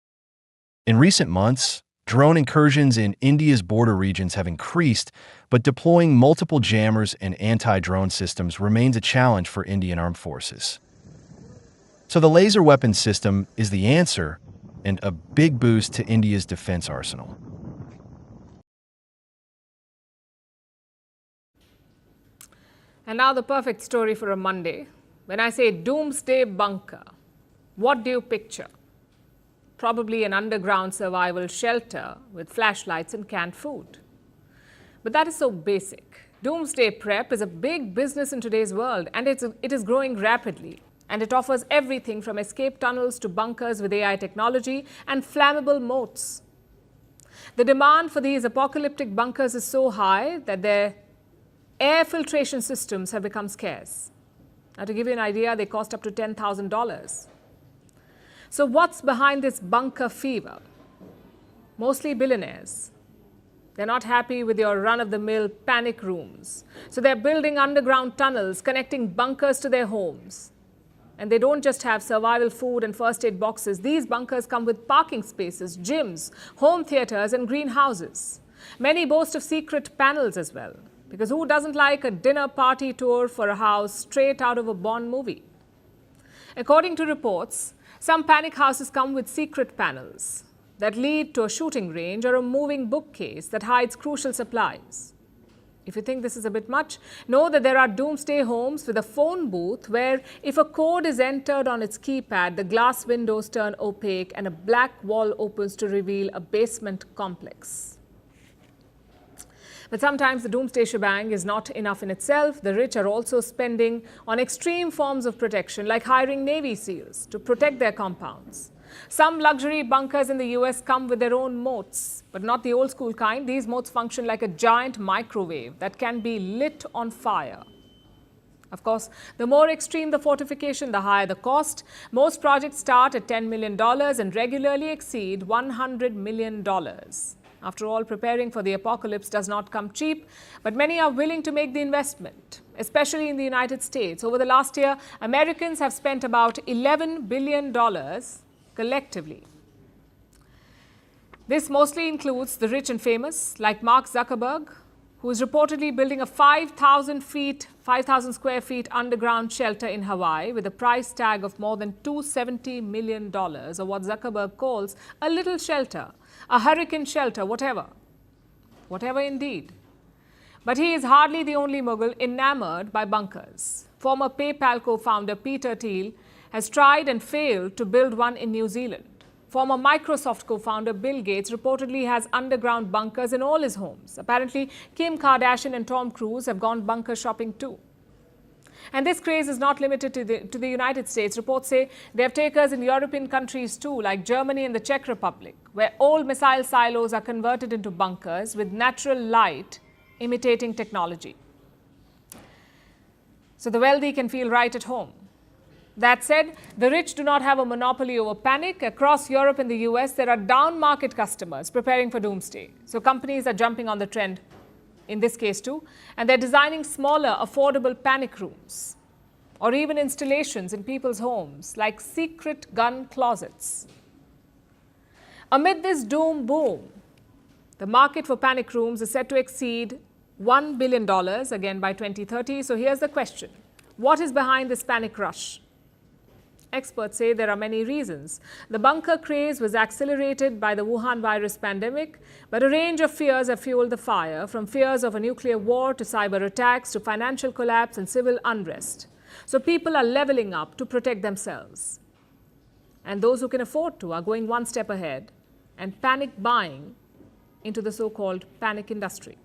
In recent months, drone incursions in India's border regions have increased, but deploying multiple jammers and anti-drone systems remains a challenge for Indian armed forces. So the laser weapon system is the answer and a big boost to India's defense arsenal. And now the perfect story for a Monday. When I say doomsday bunker, what do you picture? Probably an underground survival shelter with flashlights and canned food. But that is so basic. Doomsday prep is a big business in today's world, and it is growing rapidly. And it offers everything from escape tunnels to bunkers with AI technology and flammable moats. The demand for these apocalyptic bunkers is so high that their air filtration systems have become scarce. Now, to give you an idea, they cost up to $10,000. So what's behind this bunker fever? Mostly billionaires. They're not happy with your run-of-the-mill panic rooms. So they're building underground tunnels connecting bunkers to their homes. And they don't just have survival food and first aid boxes. These bunkers come with parking spaces, gyms, home theaters, and greenhouses. Many boast of secret panels as well. Because who doesn't like a dinner party tour for a house straight out of a Bond movie? According to reports, some panic houses come with secret panels that lead to a shooting range or a moving bookcase that hides crucial supplies. If you think this is a bit much, know that there are doomsday homes with a phone booth where if a code is entered on its keypad, the glass windows turn opaque and a black wall opens to reveal a basement complex. But sometimes the doomsday shebang is not enough in itself. The rich are also spending on extreme forms of protection, like hiring Navy SEALs to protect their compounds. Some luxury bunkers in the US come with their own moats, but not the old school kind. These moats function like a giant microwave that can be lit on fire. Of course, the more extreme the fortification, the higher the cost. Most projects start at $10 million and regularly exceed $100 million. After all, preparing for the apocalypse does not come cheap, but many are willing to make the investment, especially in the United States. Over the last year, Americans have spent about $11 billion collectively. This mostly includes the rich and famous, like Mark Zuckerberg, who is reportedly building a 5,000 square feet underground shelter in Hawaii with a price tag of more than $270 million, or what Zuckerberg calls a little shelter, a hurricane shelter, whatever. Whatever indeed. But he is hardly the only mogul enamored by bunkers. Former PayPal co-founder Peter Thiel has tried and failed to build one in New Zealand. Former Microsoft co-founder Bill Gates reportedly has underground bunkers in all his homes. Apparently, Kim Kardashian and Tom Cruise have gone bunker shopping too. And this craze is not limited to the United States. Reports say they have takers in European countries too, like Germany and the Czech Republic, where old missile silos are converted into bunkers with natural light imitating technology. so the wealthy can feel right at home. That said, the rich do not have a monopoly over panic. Across Europe and the US, there are down-market customers preparing for doomsday. So companies are jumping on the trend in this case too, and they're designing smaller, affordable panic rooms or even installations in people's homes like secret gun closets. Amid this doom boom, the market for panic rooms is set to exceed $1 billion again by 2030. So here's the question. What is behind this panic rush? Experts say there are many reasons. The bunker craze was accelerated by the Wuhan virus pandemic, but a range of fears have fueled the fire, from fears of a nuclear war to cyber attacks to financial collapse and civil unrest. So people are leveling up to protect themselves. And those who can afford to are going one step ahead and panic buying into the so-called panic industry.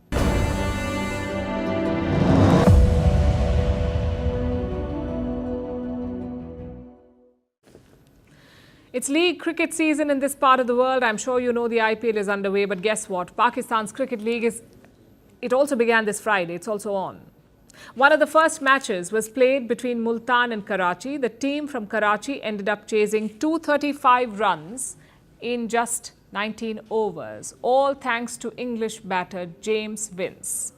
It's league cricket season in this part of the world. I'm sure you know the IPL is underway, but guess what? Pakistan's cricket league it also began this Friday. It's also on. One of the first matches was played between Multan and Karachi. The team from Karachi ended up chasing 235 runs in just 19 overs, all thanks to English batter James Vince.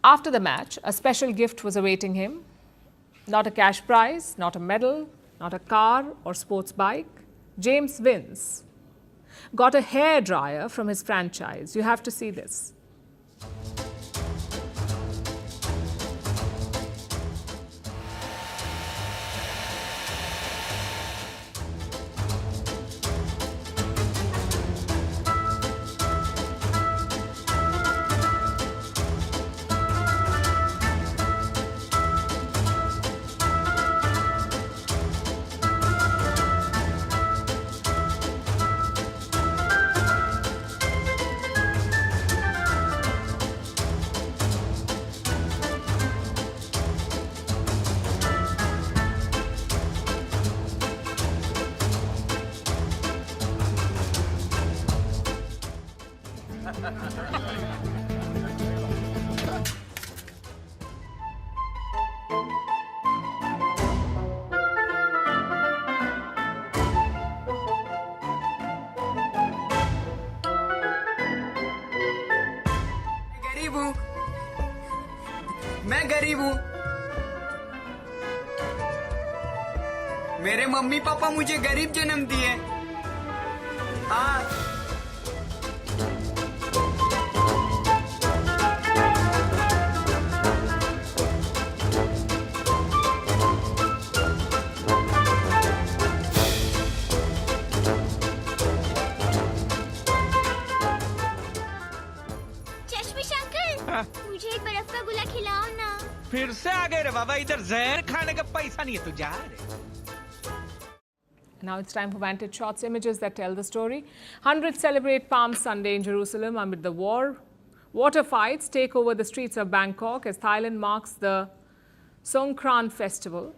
After the match, a special gift was awaiting him. Not a cash prize, not a medal, not a car or sports bike. James Vince got a hairdryer from his franchise. You have to see this. मैं गरीब हूँ। मेरे mummy papa मुझे गरीब जन्म दिए। हाँ। मुझे एक बर्फ का गोला खिलाओ ना। फिर से आ गए रे बाबा, इधर जहर खाने का पैसा नहीं है, तू जा रे। Now it's time for Vantage Shots, images that tell the story. Hundreds celebrate Palm Sunday in Jerusalem amid the war. Water fights take over the streets of Bangkok as Thailand marks the Songkran festival.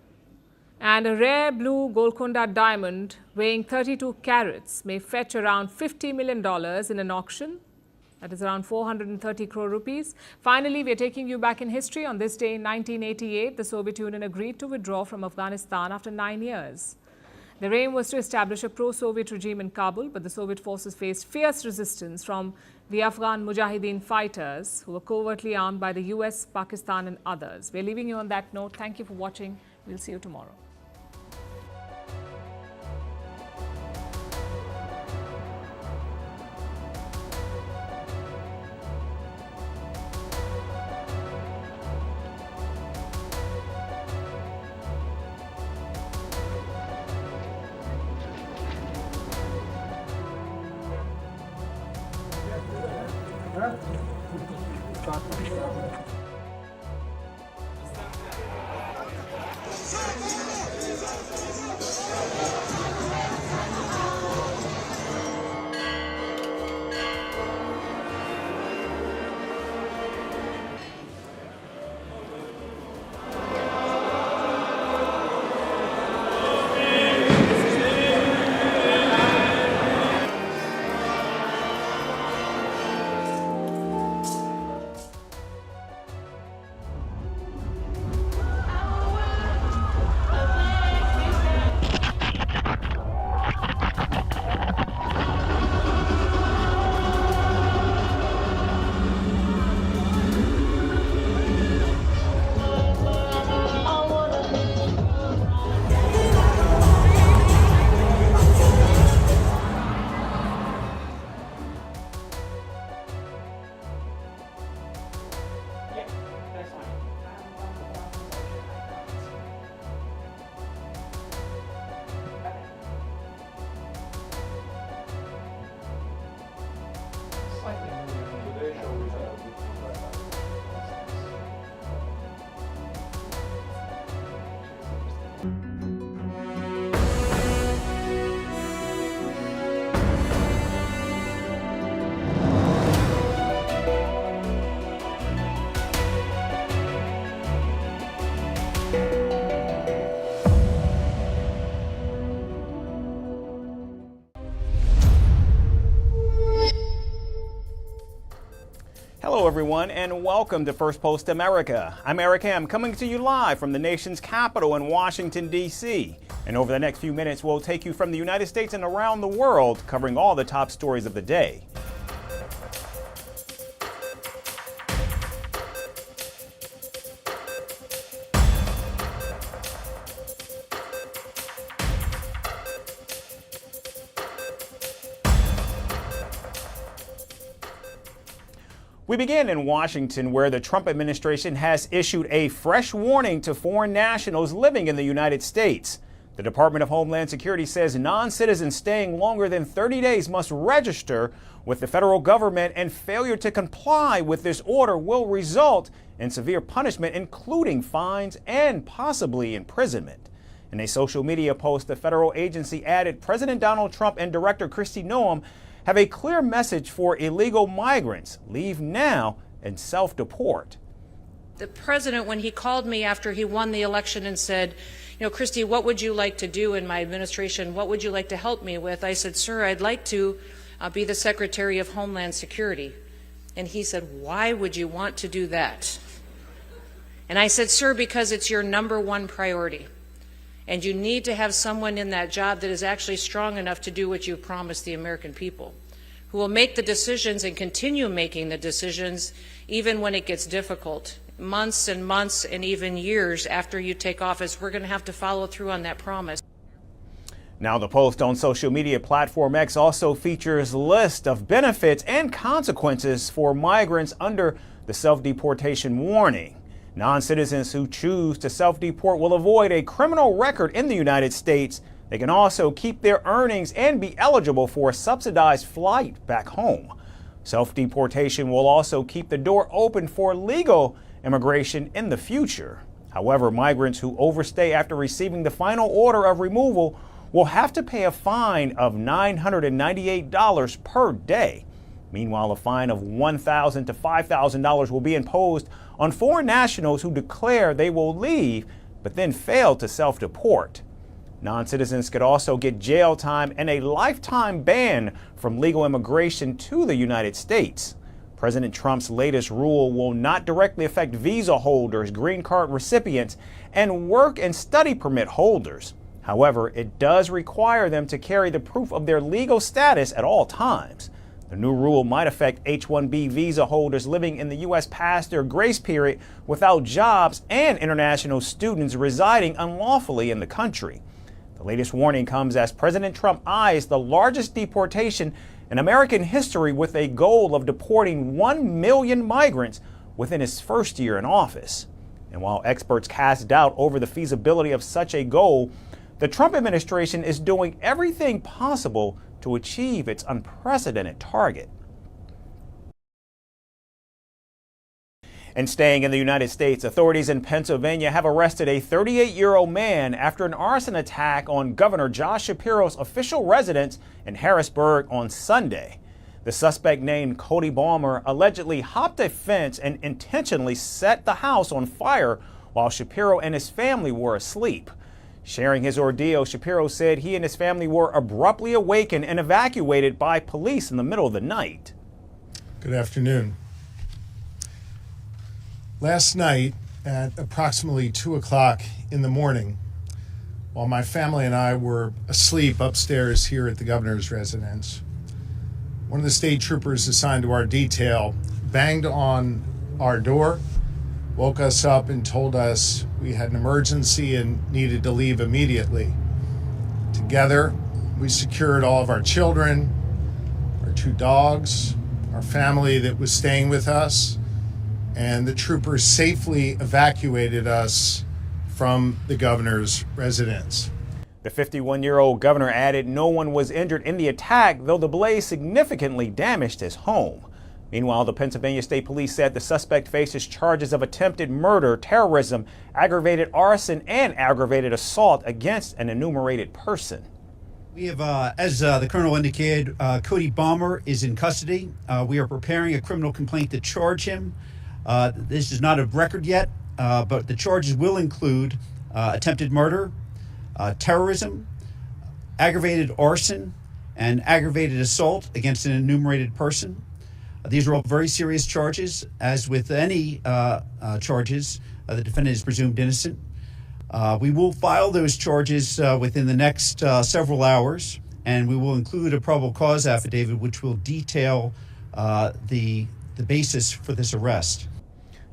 And a rare blue Golconda diamond weighing 32 carats may fetch around $50 million in an auction. That is around 430 crore rupees. Finally, we are taking you back in history. On this day in 1988, the Soviet Union agreed to withdraw from Afghanistan after 9 years. Their aim was to establish a pro-Soviet regime in Kabul, but the Soviet forces faced fierce resistance from the Afghan Mujahideen fighters who were covertly armed by the US, Pakistan and others. We're leaving you on that note. Thank you for watching. We'll see you tomorrow. everyone, and welcome to Firstpost America. I'm Eric Ham, coming to you live from the nation's capital in Washington, D.C. And over the next few minutes, we'll take you from the United States and around the world, covering all the top stories of the day. We begin in Washington, where the Trump administration has issued a fresh warning to foreign nationals living in the United States. The Department of Homeland Security says non-citizens staying longer than 30 days must register with the federal government, and failure to comply with this order will result in severe punishment, including fines and possibly imprisonment. In a social media post, the federal agency added President Donald Trump and Director Kristi Noem have a clear message for illegal migrants: leave now and self-deport. The president, when he called me after he won the election and said, you know, Kristi, what would you like to do in my administration? What would you like to help me with? I said, sir, I'd like to be the Secretary of Homeland Security. And he said, why would you want to do that? And I said, sir, because it's your #1 priority. And you need to have someone in that job that is actually strong enough to do what you promised the American people, who will make the decisions and continue making the decisions even when it gets difficult. Months and months and even years after you take office, we're going to have to follow through on that promise. Now, the post on social media platform X also features a list of benefits and consequences for migrants under the self-deportation warning. Non-citizens who choose to self-deport will avoid a criminal record in the United States. They can also keep their earnings and be eligible for a subsidized flight back home. Self-deportation will also keep the door open for legal immigration in the future. However, migrants who overstay after receiving the final order of removal will have to pay a fine of $998 per day. Meanwhile, a fine of $1,000 to $5,000 will be imposed on foreign nationals who declare they will leave but then fail to self-deport. Non-citizens could also get jail time and a lifetime ban from legal immigration to the United States. President Trump's latest rule will not directly affect visa holders, green card recipients, and work and study permit holders. However, it does require them to carry the proof of their legal status at all times. The new rule might affect H-1B visa holders living in the U.S. past their grace period without jobs, and international students residing unlawfully in the country. The latest warning comes as President Trump eyes the largest deportation in American history, with a goal of deporting 1 million migrants within his first year in office. And while experts cast doubt over the feasibility of such a goal, the Trump administration is doing everything possible to achieve its unprecedented target. And staying in the United States, authorities in Pennsylvania have arrested a 38-year-old man after an arson attack on Governor Josh Shapiro's official residence in Harrisburg on Sunday. The suspect, named Cody Balmer, allegedly hopped a fence and intentionally set the house on fire while Shapiro and his family were asleep. Sharing his ordeal, Shapiro said he and his family were abruptly awakened and evacuated by police in the middle of the night. Good afternoon. Last night at approximately 2 o'clock in the morning, while my family and I were asleep upstairs here at the governor's residence, one of the state troopers assigned to our detail banged on our door, woke us up, and told us we had an emergency and needed to leave immediately. Together, we secured all of our children, our 2 dogs, our family that was staying with us, and the troopers safely evacuated us from the governor's residence. The 51-year-old governor added no one was injured in the attack, though the blaze significantly damaged his home. Meanwhile, the Pennsylvania State Police said the suspect faces charges of attempted murder, terrorism, aggravated arson, and aggravated assault against an enumerated person. We have, as the colonel indicated, Cody Balmer is in custody. We are preparing a criminal complaint to charge him. This is not a record yet, but the charges will include attempted murder, terrorism, aggravated arson, and aggravated assault against an enumerated person. These are all very serious charges. As with any charges, the defendant is presumed innocent. We will file those charges within the next several hours, and we will include a probable cause affidavit which will detail the basis for this arrest.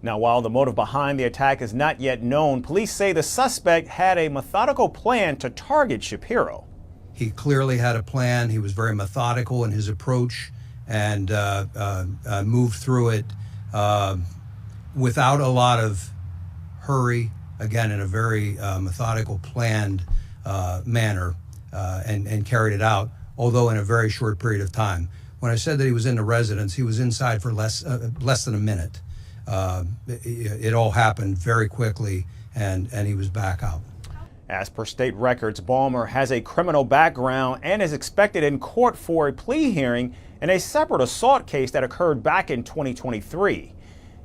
Now, while the motive behind the attack is not yet known, police say the suspect had a methodical plan to target Shapiro. He clearly had a plan. He was very methodical in his approach and moved through it without a lot of hurry, again, in a very methodical, planned manner, and carried it out, although in a very short period of time. When I said that he was in the residence, he was inside for less than a minute. It all happened very quickly, and he was back out. As per state records, Balmer has a criminal background and is expected in court for a plea hearing in a separate assault case that occurred back in 2023.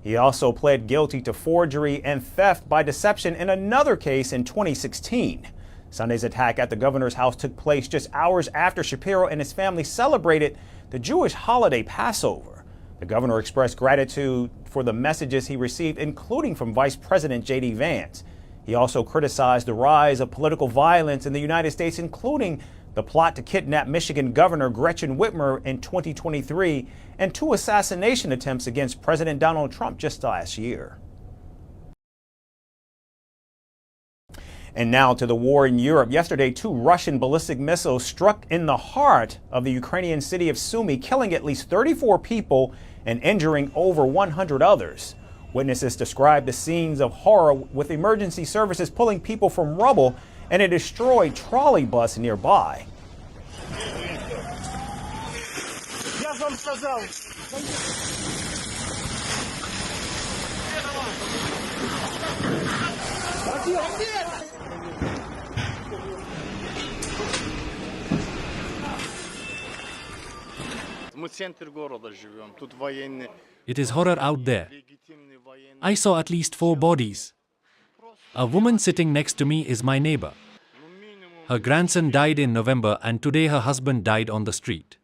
He also pled guilty to forgery and theft by deception in another case in 2016. Sunday's attack at the governor's house took place just hours after Shapiro and his family celebrated the Jewish holiday Passover. The governor expressed gratitude for the messages he received, including from Vice President J.D. Vance. He also criticized the rise of political violence in the United States, including the plot to kidnap Michigan Governor Gretchen Whitmer in 2023 and 2 assassination attempts against President Donald Trump just last year. And now to the war in Europe. Yesterday, 2 Russian ballistic missiles struck in the heart of the Ukrainian city of Sumy, killing at least 34 people and injuring over 100 others. Witnesses described the scenes of horror, with emergency services pulling people from rubble and a destroyed trolley bus nearby. It is horror out there. I saw at least 4 bodies. A woman sitting next to me is my neighbor. Her grandson died in November, and today her husband died on the street.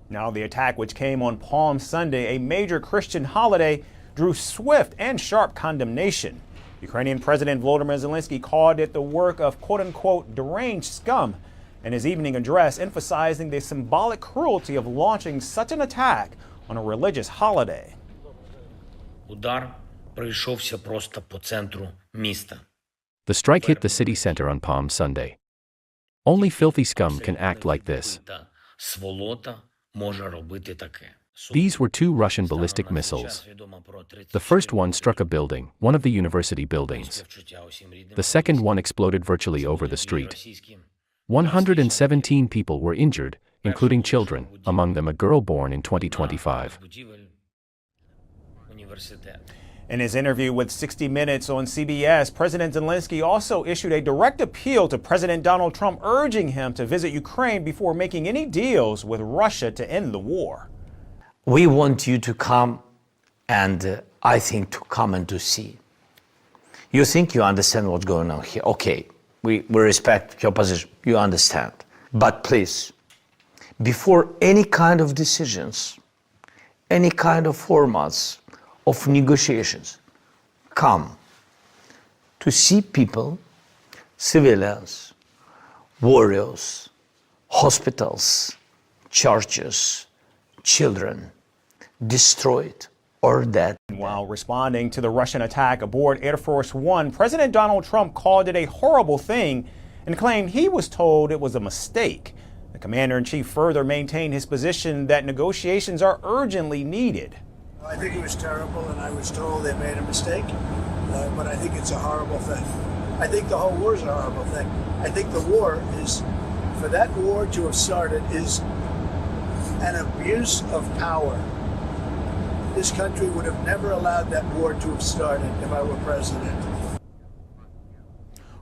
Now, the attack, which came on Palm Sunday, a major Christian holiday, drew swift and sharp condemnation. Ukrainian President Volodymyr Zelensky called it the work of quote-unquote deranged scum in his evening address, emphasizing the symbolic cruelty of launching such an attack on a religious holiday. Удар пройшовся просто по центру міста. The strike hit the city center on Palm Sunday. Only filthy scum can act like this. Сволота може робити таке. These were 2 Russian ballistic missiles. The first one struck a building, one of the university buildings. The second one exploded virtually over the street. 117 people were injured, including children, among them a girl born in 2025. In his interview with 60 Minutes on CBS, President Zelensky also issued a direct appeal to President Donald Trump, urging him to visit Ukraine before making any deals with Russia to end the war. We want you to come, and I think to come and to see. You think you understand what's going on here. Okay, we respect your position. You understand. But please, before any kind of decisions, any kind of formats of negotiations, come to see people, civilians, warriors, hospitals, churches, children destroyed or dead. While responding to the Russian attack aboard Air Force One, President Donald Trump called it a horrible thing and claimed he was told it was a mistake. The commander-in-chief further maintained his position that negotiations are urgently needed. I think it was terrible, and I was told they made a mistake, but I think it's a horrible thing. I think the whole war is a horrible thing. I think the war is, for that war to have started, is an abuse of power. This country would have never allowed that war to have started if I were president.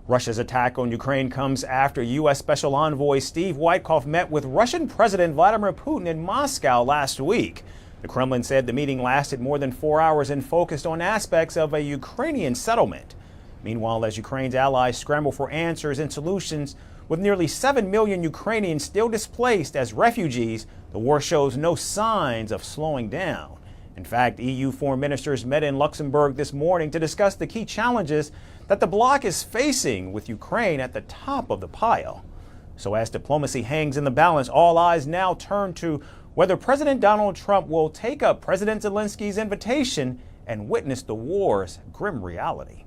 Russia's attack on Ukraine comes after U.S. Special Envoy Steve Witkoff met with Russian President Vladimir Putin in Moscow last week. The Kremlin said the meeting lasted more than 4 hours and focused on aspects of a Ukrainian settlement. Meanwhile, as Ukraine's allies scramble for answers and solutions, With nearly 7 million Ukrainians still displaced as refugees, the war shows no signs of slowing down. In fact, EU foreign ministers met in Luxembourg this morning to discuss the key challenges that the bloc is facing, with Ukraine at the top of the pile. So as diplomacy hangs in the balance, all eyes now turn to whether President Donald Trump will take up President Zelensky's invitation and witness the war's grim reality.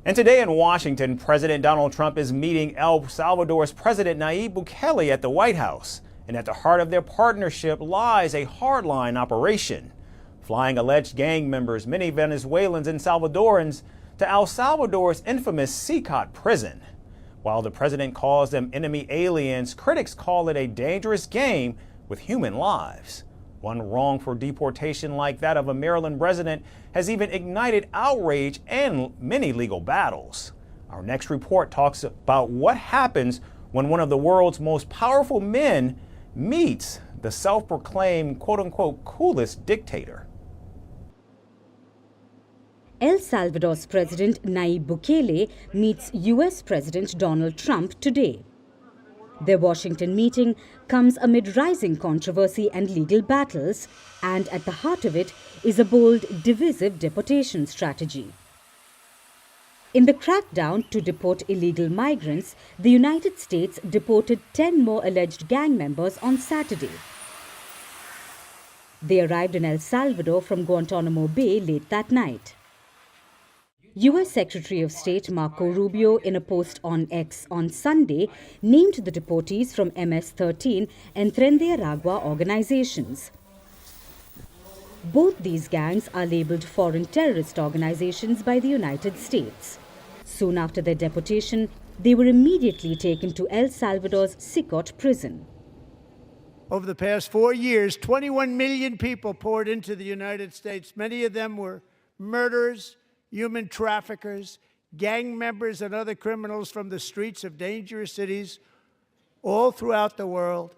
And today in Washington, President Donald Trump is meeting El Salvador's President Nayib Bukele at the White House. And at the heart of their partnership lies a hardline operation, flying alleged gang members, many Venezuelans and Salvadorans, to El Salvador's infamous CICOT prison. While the president calls them enemy aliens, critics call it a dangerous game with human lives. One wrongful deportation like that of a Maryland resident has even ignited outrage and many legal battles. Our next report talks about what happens when one of the world's most powerful men meets the self-proclaimed quote-unquote coolest dictator. El Salvador's President Nayib Bukele meets U.S. President Donald Trump today. Their Washington meeting comes amid rising controversy and legal battles, and at the heart of it is a bold, divisive deportation strategy. In the crackdown to deport illegal migrants, the United States deported 10 more alleged gang members on Saturday. They arrived in El Salvador from Guantanamo Bay late that night. U.S. Secretary of State Marco Rubio, in a post on X on Sunday, named the deportees from MS-13 and Tren de Aragua organizations. Both these gangs are labeled foreign terrorist organizations by the United States. Soon after their deportation, they were immediately taken to El Salvador's CICOT prison. Over the past 4 years, 21 million people poured into the United States. Many of them were murderers, human traffickers, gang members, and other criminals from the streets of dangerous cities all throughout the world.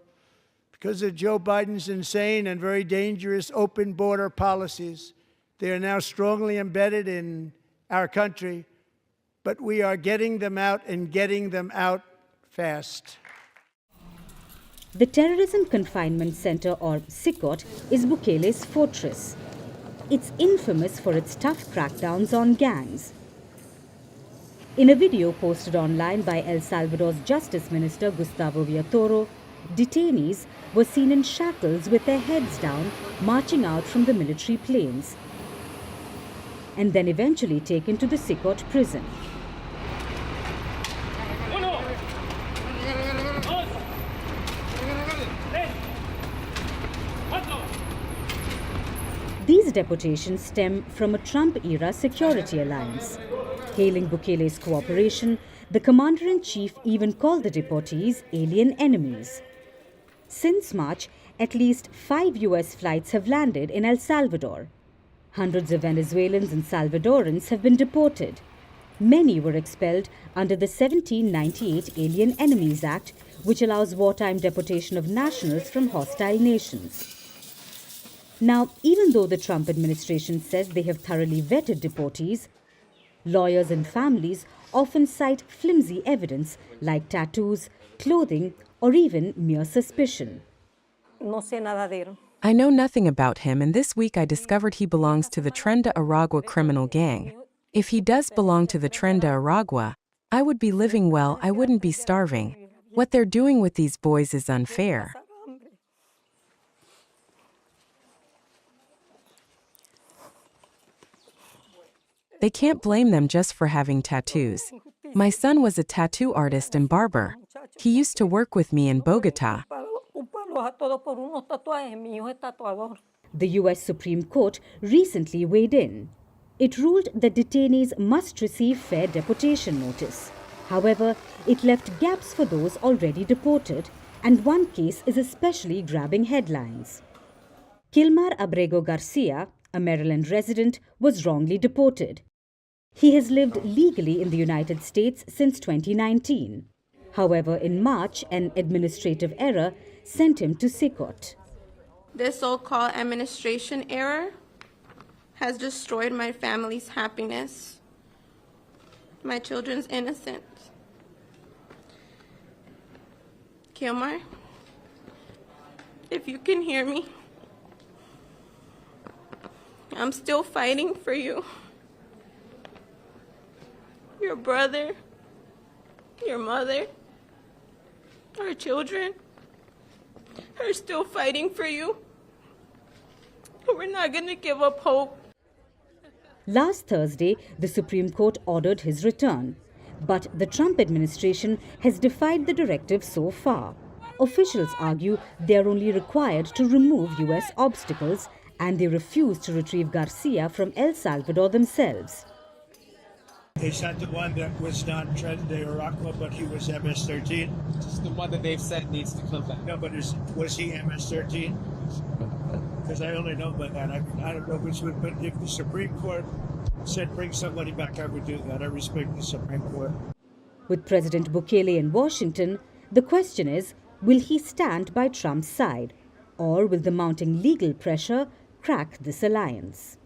Because of Joe Biden's insane and very dangerous open border policies, they are now strongly embedded in our country, but we are getting them out and getting them out fast. The Terrorism Confinement Center, or CICOT, is Bukele's fortress. It's infamous for its tough crackdowns on gangs. In a video posted online by El Salvador's Justice Minister Gustavo Villatoro, detainees were seen in shackles with their heads down, marching out from the military planes, and then eventually taken to the CICOT prison. These deportations stem from a Trump-era security alliance. Hailing Bukele's cooperation, the commander-in-chief even called the deportees alien enemies. Since March, at least 5 U.S. flights have landed in El Salvador. Hundreds of Venezuelans and Salvadorans have been deported. Many were expelled under the 1798 Alien Enemies Act, which allows wartime deportation of nationals from hostile nations. Now, even though the Trump administration says they have thoroughly vetted deportees, lawyers and families often cite flimsy evidence like tattoos, clothing, or even mere suspicion. I know nothing about him, and this week I discovered he belongs to the Tren de Aragua criminal gang. If he does belong to the Tren de Aragua, I would be living well, I wouldn't be starving. What they're doing with these boys is unfair. They can't blame them just for having tattoos. My son was a tattoo artist and barber. He used to work with me in Bogota. The U.S. Supreme Court recently weighed in. It ruled that detainees must receive fair deportation notice. However, it left gaps for those already deported, and one case is especially grabbing headlines. Kilmar Abrego Garcia, a Maryland resident, was wrongly deported. He has lived legally in the United States since 2019. However, in March, an administrative error sent him to CICOT. This so-called administration error has destroyed my family's happiness. my children's innocence. Kilmar, if you can hear me, I'm still fighting for you. Your brother, your mother, our children are still fighting for you. We're not going to give up hope. Last Thursday, the Supreme Court ordered his return. But the Trump administration has defied the directive so far. Officials argue they are only required to remove U.S. obstacles, and they refuse to retrieve Garcia from El Salvador themselves. Is that the one that was not Tren de Aragua, but he was MS-13? It's the one that they've said needs to come back. No, but was he MS-13? Because I only know about that. I don't know which one, but if the Supreme Court said bring somebody back, I would do that. I respect the Supreme Court. With President Bukele in Washington, the question is, will he stand by Trump's side? Or will the mounting legal pressure crack this alliance?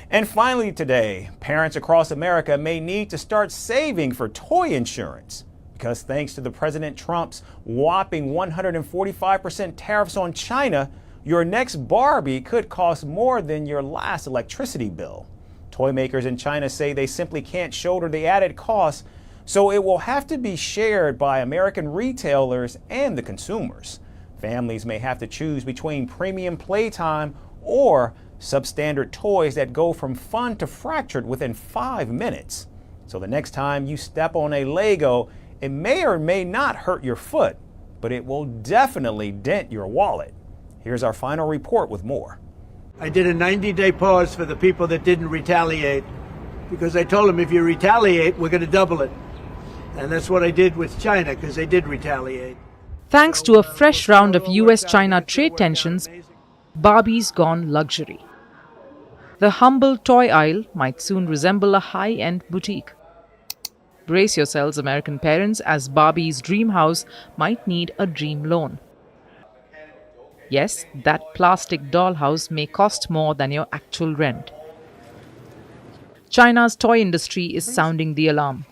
And finally today, parents across America may need to start saving for toy insurance. Because thanks to the President Trump's whopping 145% tariffs on China, your next Barbie could cost more than your last electricity bill. Toy makers in China say they simply can't shoulder the added costs, so it will have to be shared by American retailers and the consumers. Families may have to choose between premium playtime or substandard toys that go from fun to fractured within 5 minutes. So the next time you step on a Lego, it may or may not hurt your foot, but it will definitely dent your wallet. Here's our final report with more. I did a 90-day pause for the people that didn't retaliate, because I told them if you retaliate, we're going to double it. And that's what I did with China, because they did retaliate. Thanks to a fresh round of US-China trade tensions, Barbie's gone luxury. The humble toy aisle might soon resemble a high-end boutique. Brace yourselves, American parents, as Barbie's dream house might need a dream loan. Yes, that plastic dollhouse may cost more than your actual rent. China's toy industry is sounding the alarm.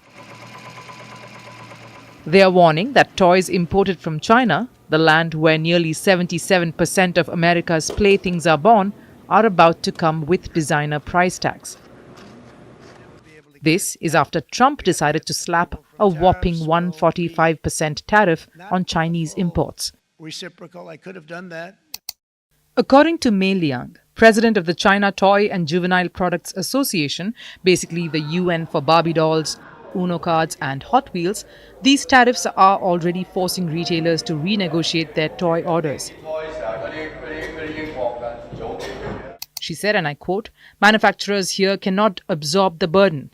They are warning that toys imported from China, the land where nearly 77% of America's playthings are born, are about to come with designer price tags. This is after Trump decided to slap a whopping 145% tariff on Chinese imports. Reciprocal, I could have done that. According to Mei Liang, president of the China Toy and Juvenile Products Association, basically the UN for Barbie dolls, Uno cards and Hot Wheels, these tariffs are already forcing retailers to renegotiate their toy orders. She said, and I quote, "Manufacturers here cannot absorb the burden."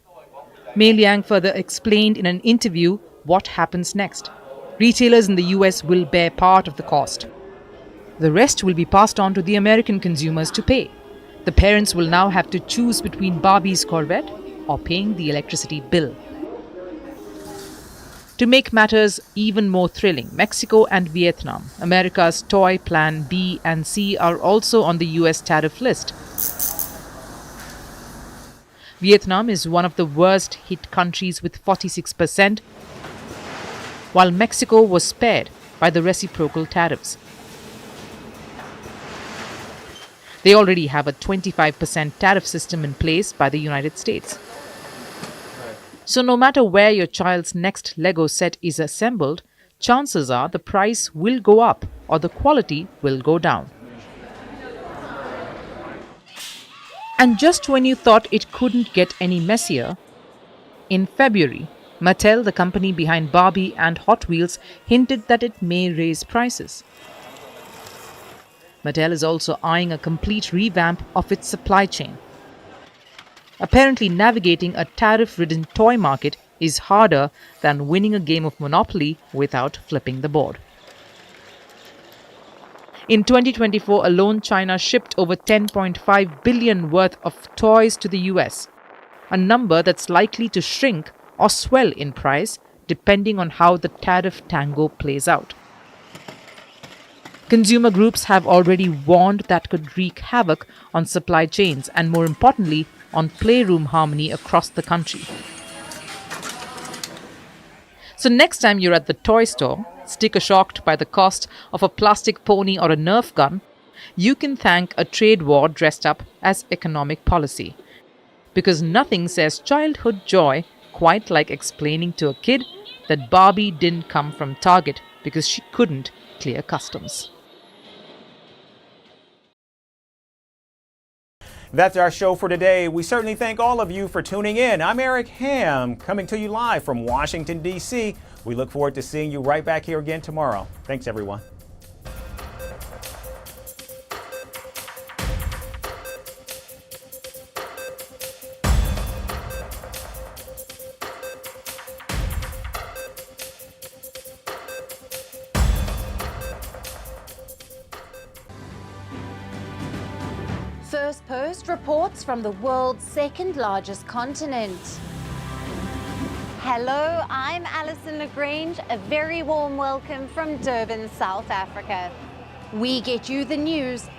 Mei Liang further explained in an interview what happens next. Retailers in the US will bear part of the cost. The rest will be passed on to the American consumers to pay. The parents will now have to choose between Barbie's Corvette or paying the electricity bill. To make matters even more thrilling, Mexico and Vietnam, America's toy plan B and C, are also on the US tariff list. Vietnam is one of the worst hit countries with 46%, while Mexico was spared by the reciprocal tariffs. They already have a 25% tariff system in place by the United States. So no matter where your child's next Lego set is assembled, chances are the price will go up or the quality will go down. And just when you thought it couldn't get any messier, in February, Mattel, the company behind Barbie and Hot Wheels, hinted that it may raise prices. Mattel is also eyeing a complete revamp of its supply chain. Apparently, navigating a tariff-ridden toy market is harder than winning a game of Monopoly without flipping the board. In 2024 alone, China shipped over $10.5 billion worth of toys to the US, a number that's likely to shrink or swell in price depending on how the tariff tango plays out. Consumer groups have already warned that could wreak havoc on supply chains and, more importantly, on playroom harmony across the country. So next time you're at the toy store, sticker shocked by the cost of a plastic pony or a Nerf gun, you can thank a trade war dressed up as economic policy. Because nothing says childhood joy quite like explaining to a kid that Barbie didn't come from Target because she couldn't clear customs. That's our show for today. We certainly thank all of you for tuning in. I'm Eric Ham, coming to you live from Washington, D.C. We look forward to seeing you right back here again tomorrow. Thanks, everyone. Firstpost reports from the world's second largest continent. Hello, I'm Alison Lagrange. A very warm welcome from Durban, South Africa. We get you the news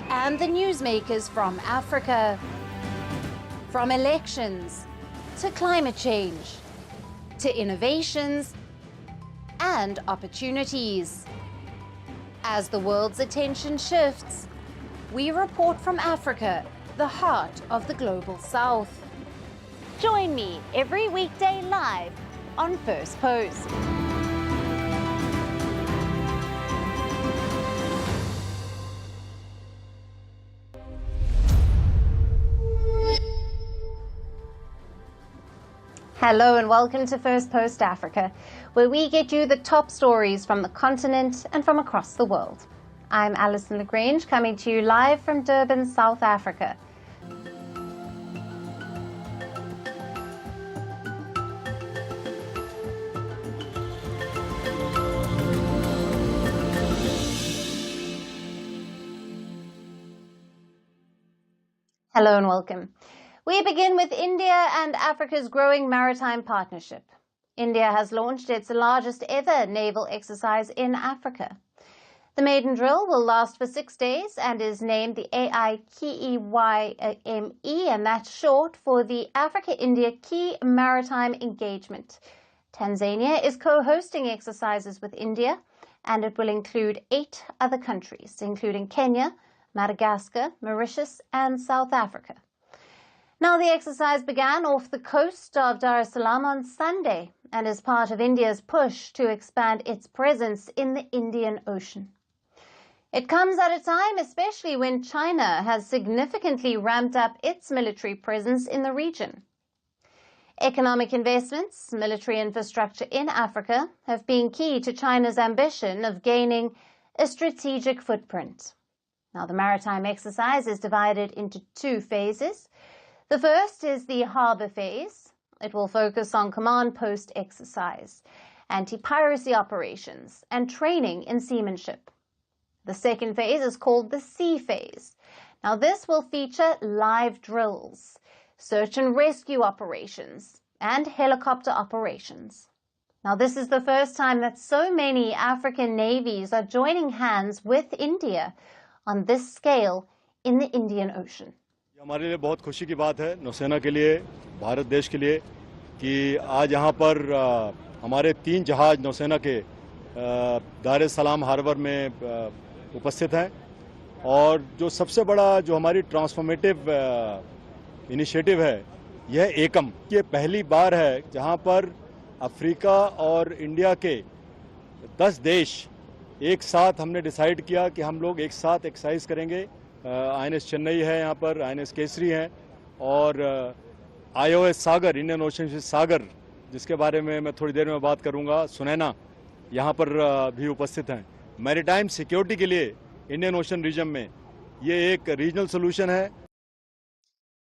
and the newsmakers from Africa. From elections to climate change to innovations and opportunities. As the world's attention shifts, we report from Africa, the heart of the global south. Join me every weekday live on Firstpost. Hello and welcome to Firstpost Africa, where we get you the top stories from the continent and from across the world. I'm Alison Lagrange, coming to you live from Durban, South Africa. Hello and welcome. We begin with India and Africa's growing maritime partnership. India has launched its largest ever naval exercise in Africa. The maiden drill will last for 6 days and is named the AIKEYME, and that's short for the Africa-India Key Maritime Engagement. Tanzania is co-hosting exercises with India, and it will include 8 other countries, including Kenya, Madagascar, Mauritius, and South Africa. Now, the exercise began off the coast of Dar es Salaam on Sunday and is part of India's push to expand its presence in the Indian Ocean. It comes at a time especially when China has significantly ramped up its military presence in the region. Economic investments, military infrastructure in Africa have been key to China's ambition of gaining a strategic footprint. Now, the maritime exercise is divided into 2 phases. The first is the harbour phase. It will focus on command post exercise, anti-piracy operations, and training in seamanship. The second phase is called the sea phase. Now, this will feature live drills, search and rescue operations, and helicopter operations. Now, this is the first time that so many African navies are joining hands with India on this scale in the Indian Ocean. हमारे लिए बहुत खुशी की बात है नौसेना के लिए, भारत देश के लिए, कि आज यहाँ पर हमारे 3 जहाज नौसेना के दार एस सलाम हार्बर में उपस्थित हैं, और जो सबसे बड़ा जो हमारी ट्रांसफॉर्मेटिव इनिशिएटिव है यह एकम। ये पहली बार है जहाँ पर अफ्रीका और इंडिया के 10 देश एक साथ हमने डिसाइड किया कि हम लोग एक साथ एक्सरसाइज करेंगे। INS चेन्नई है, यहाँ पर INS केसरी है, और IOS सागर, इंडियन ओशन सागर, जिसके बारे में मैं थोड़ी देर में बात करूँगा, सुनैना यहाँ पर भी उपस्थित हैं। मैरीटाइम सिक्योरिटी के लिए इंडियन ओशन रीजन में ये एक रीजनल सोल्यूशन है।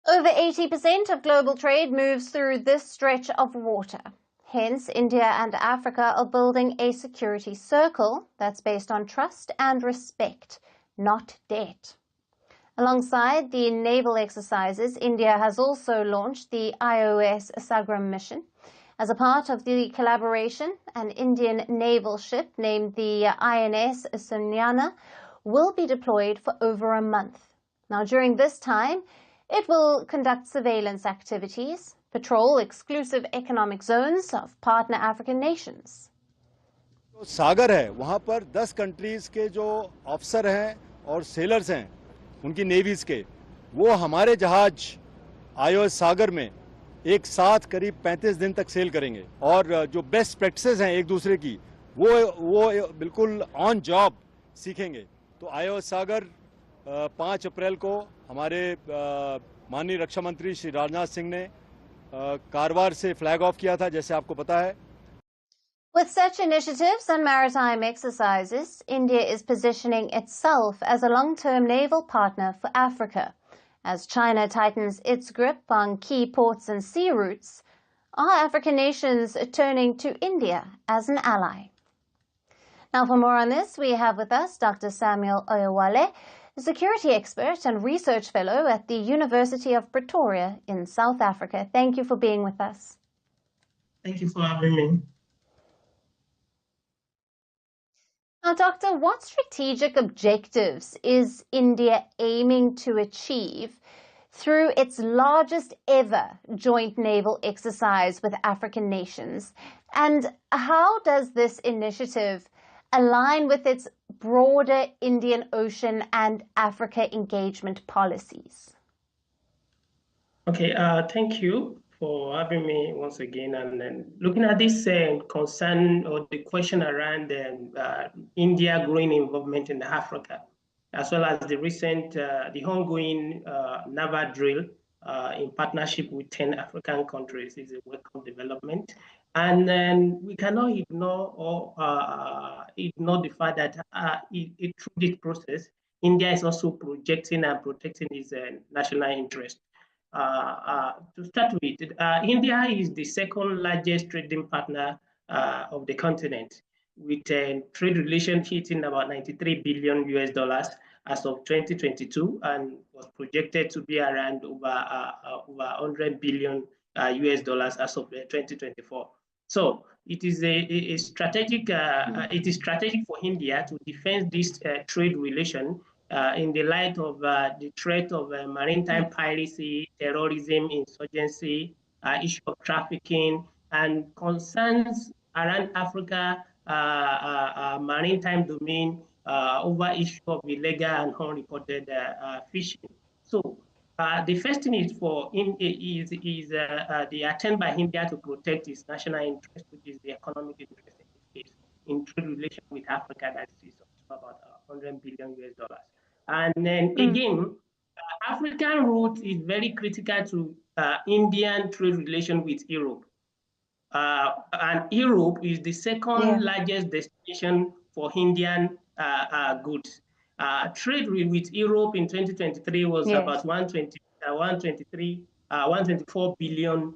Over 80% of global trade moves through this stretch of water. Hence, India and Africa are building a security circle that's based on trust and respect, not debt. Alongside the naval exercises, India has also launched the IOS Sagram mission, As a part of the collaboration, an Indian naval ship named the INS Sunyana will be deployed for over a month. Now, during this time, it will conduct surveillance activities, patrol exclusive economic zones of partner African nations. जो सागर है वहां पर 10 countries के जो officer हैं और sellers हैं उनकी नेवीज के वो हमारे जहाज आईओएस सागर में एक साथ करीब 35 दिन तक सेल करेंगे और जो बेस्ट प्रैक्टिसेस हैं एक दूसरे की वो बिल्कुल ऑन जॉब सीखेंगे। तो आईओएस सागर 5 अप्रैल को हमारे माननीय रक्षा मंत्री श्री राजनाथ सिंह ने कारवार से फ्लैग ऑफ किया था, जैसे आपको पता है। With such initiatives and maritime exercises, India is positioning itself as a long-term naval partner for Africa. As China tightens its grip on key ports and sea routes, are African nations turning to India as an ally? Now, for more on this, we have with us Dr. Samuel Oyewale, a security expert and research fellow at the University of Pretoria in South Africa. Thank you for being with us. Thank you for having me. Now, Doctor, what strategic objectives is India aiming to achieve through its largest ever joint naval exercise with African nations? And how does this initiative align with its broader Indian Ocean and Africa engagement policies? Okay, thank you for having me once again. And then looking at this concern or the question around India growing involvement in Africa, as well as the recent, the ongoing naval drill in partnership with 10 African countries is a welcome development. And then we cannot ignore the fact that through this process, India is also projecting and protecting its national interest. To start with, India is the second largest trading partner of the continent, with trade relations hitting about $93 billion as of 2022, and was projected to be around over $100 billion as of 2024. So it is a strategic. It is strategic for India to defend this trade relation in the light of the threat of maritime piracy, terrorism, insurgency, issue of trafficking, and concerns around Africa maritime domain over issue of illegal and unreported fishing. So the first thing is the attempt by India to protect its national interest, which is the economic interest in this case, in trade relation with Africa, that is about $100 billion. And then again, African route is very critical to Indian trade relation with Europe. And Europe is the second largest destination for Indian goods. Trade with Europe in 2023 was about $124 billion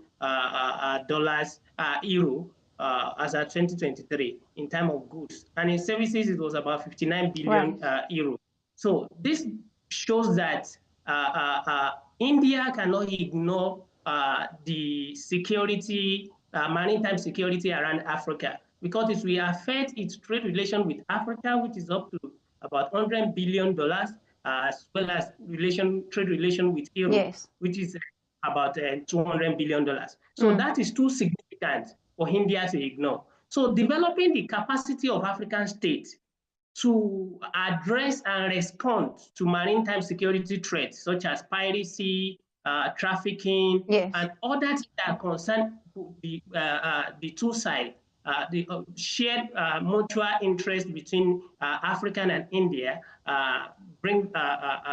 euro as at 2023 in terms of goods. And in services, it was about 59 billion euro. So this shows that India cannot ignore the security, maritime security around Africa, because it will affect its trade relation with Africa, which is up to about $100 billion, as well as trade relation with Europe, which is about $200 billion. So that is too significant for India to ignore. So developing the capacity of African states to address and respond to maritime security threats such as piracy, trafficking, and others that concern the two sides, the shared mutual interest between Africa and India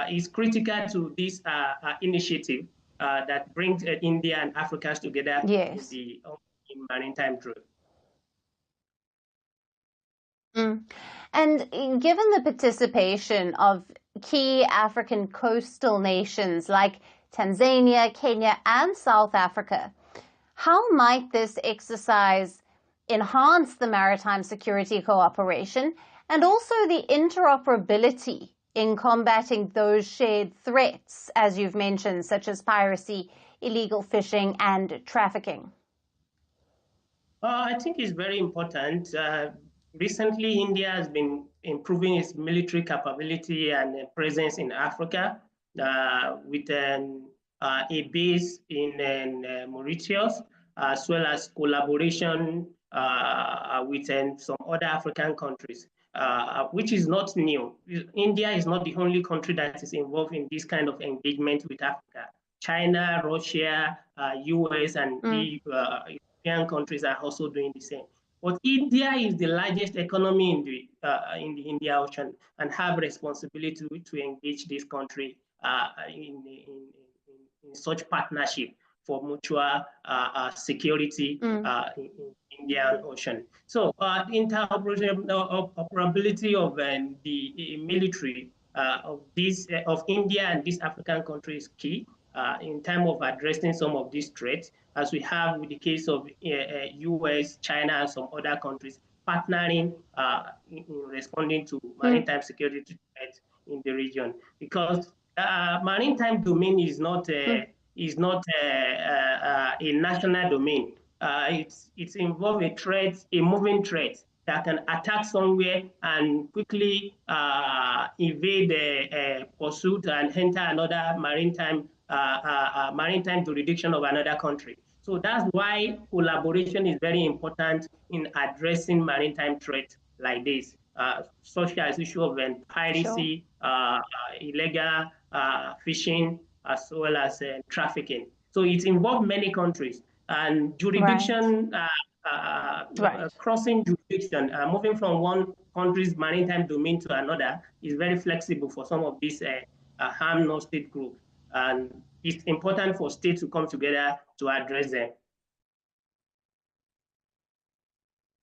is critical to this initiative that brings India and Africa together in the maritime trade. And given the participation of key African coastal nations like Tanzania, Kenya, and South Africa, how might this exercise enhance the maritime security cooperation and also the interoperability in combating those shared threats, as you've mentioned, such as piracy, illegal fishing, and trafficking? I think it's very important. Recently, India has been improving its military capability and presence in Africa with a base in Mauritius, as well as collaboration with some other African countries, which is not new. India is not the only country that is involved in this kind of engagement with Africa. China, Russia, US, and the European countries are also doing the same. But India is the largest economy in the Indian Ocean and have responsibility to engage this country in such partnership for mutual security in Indian Ocean. So interoperability of the military of India and these African countries is key in terms of addressing some of these threats, as we have with the case of US, China, and some other countries partnering in responding to maritime security threats in the region. Because maritime domain is not a national domain. It's involved a threat, a moving threat that can attack somewhere and quickly evade the pursuit and enter another maritime jurisdiction of another country. So that's why collaboration is very important in addressing maritime threats like this, such as issue of piracy, illegal fishing, as well as trafficking. So it involves many countries, and jurisdiction, crossing jurisdiction, moving from one country's maritime domain to another is very flexible for some of these harm non-state groups. And it's important for states to come together to address them.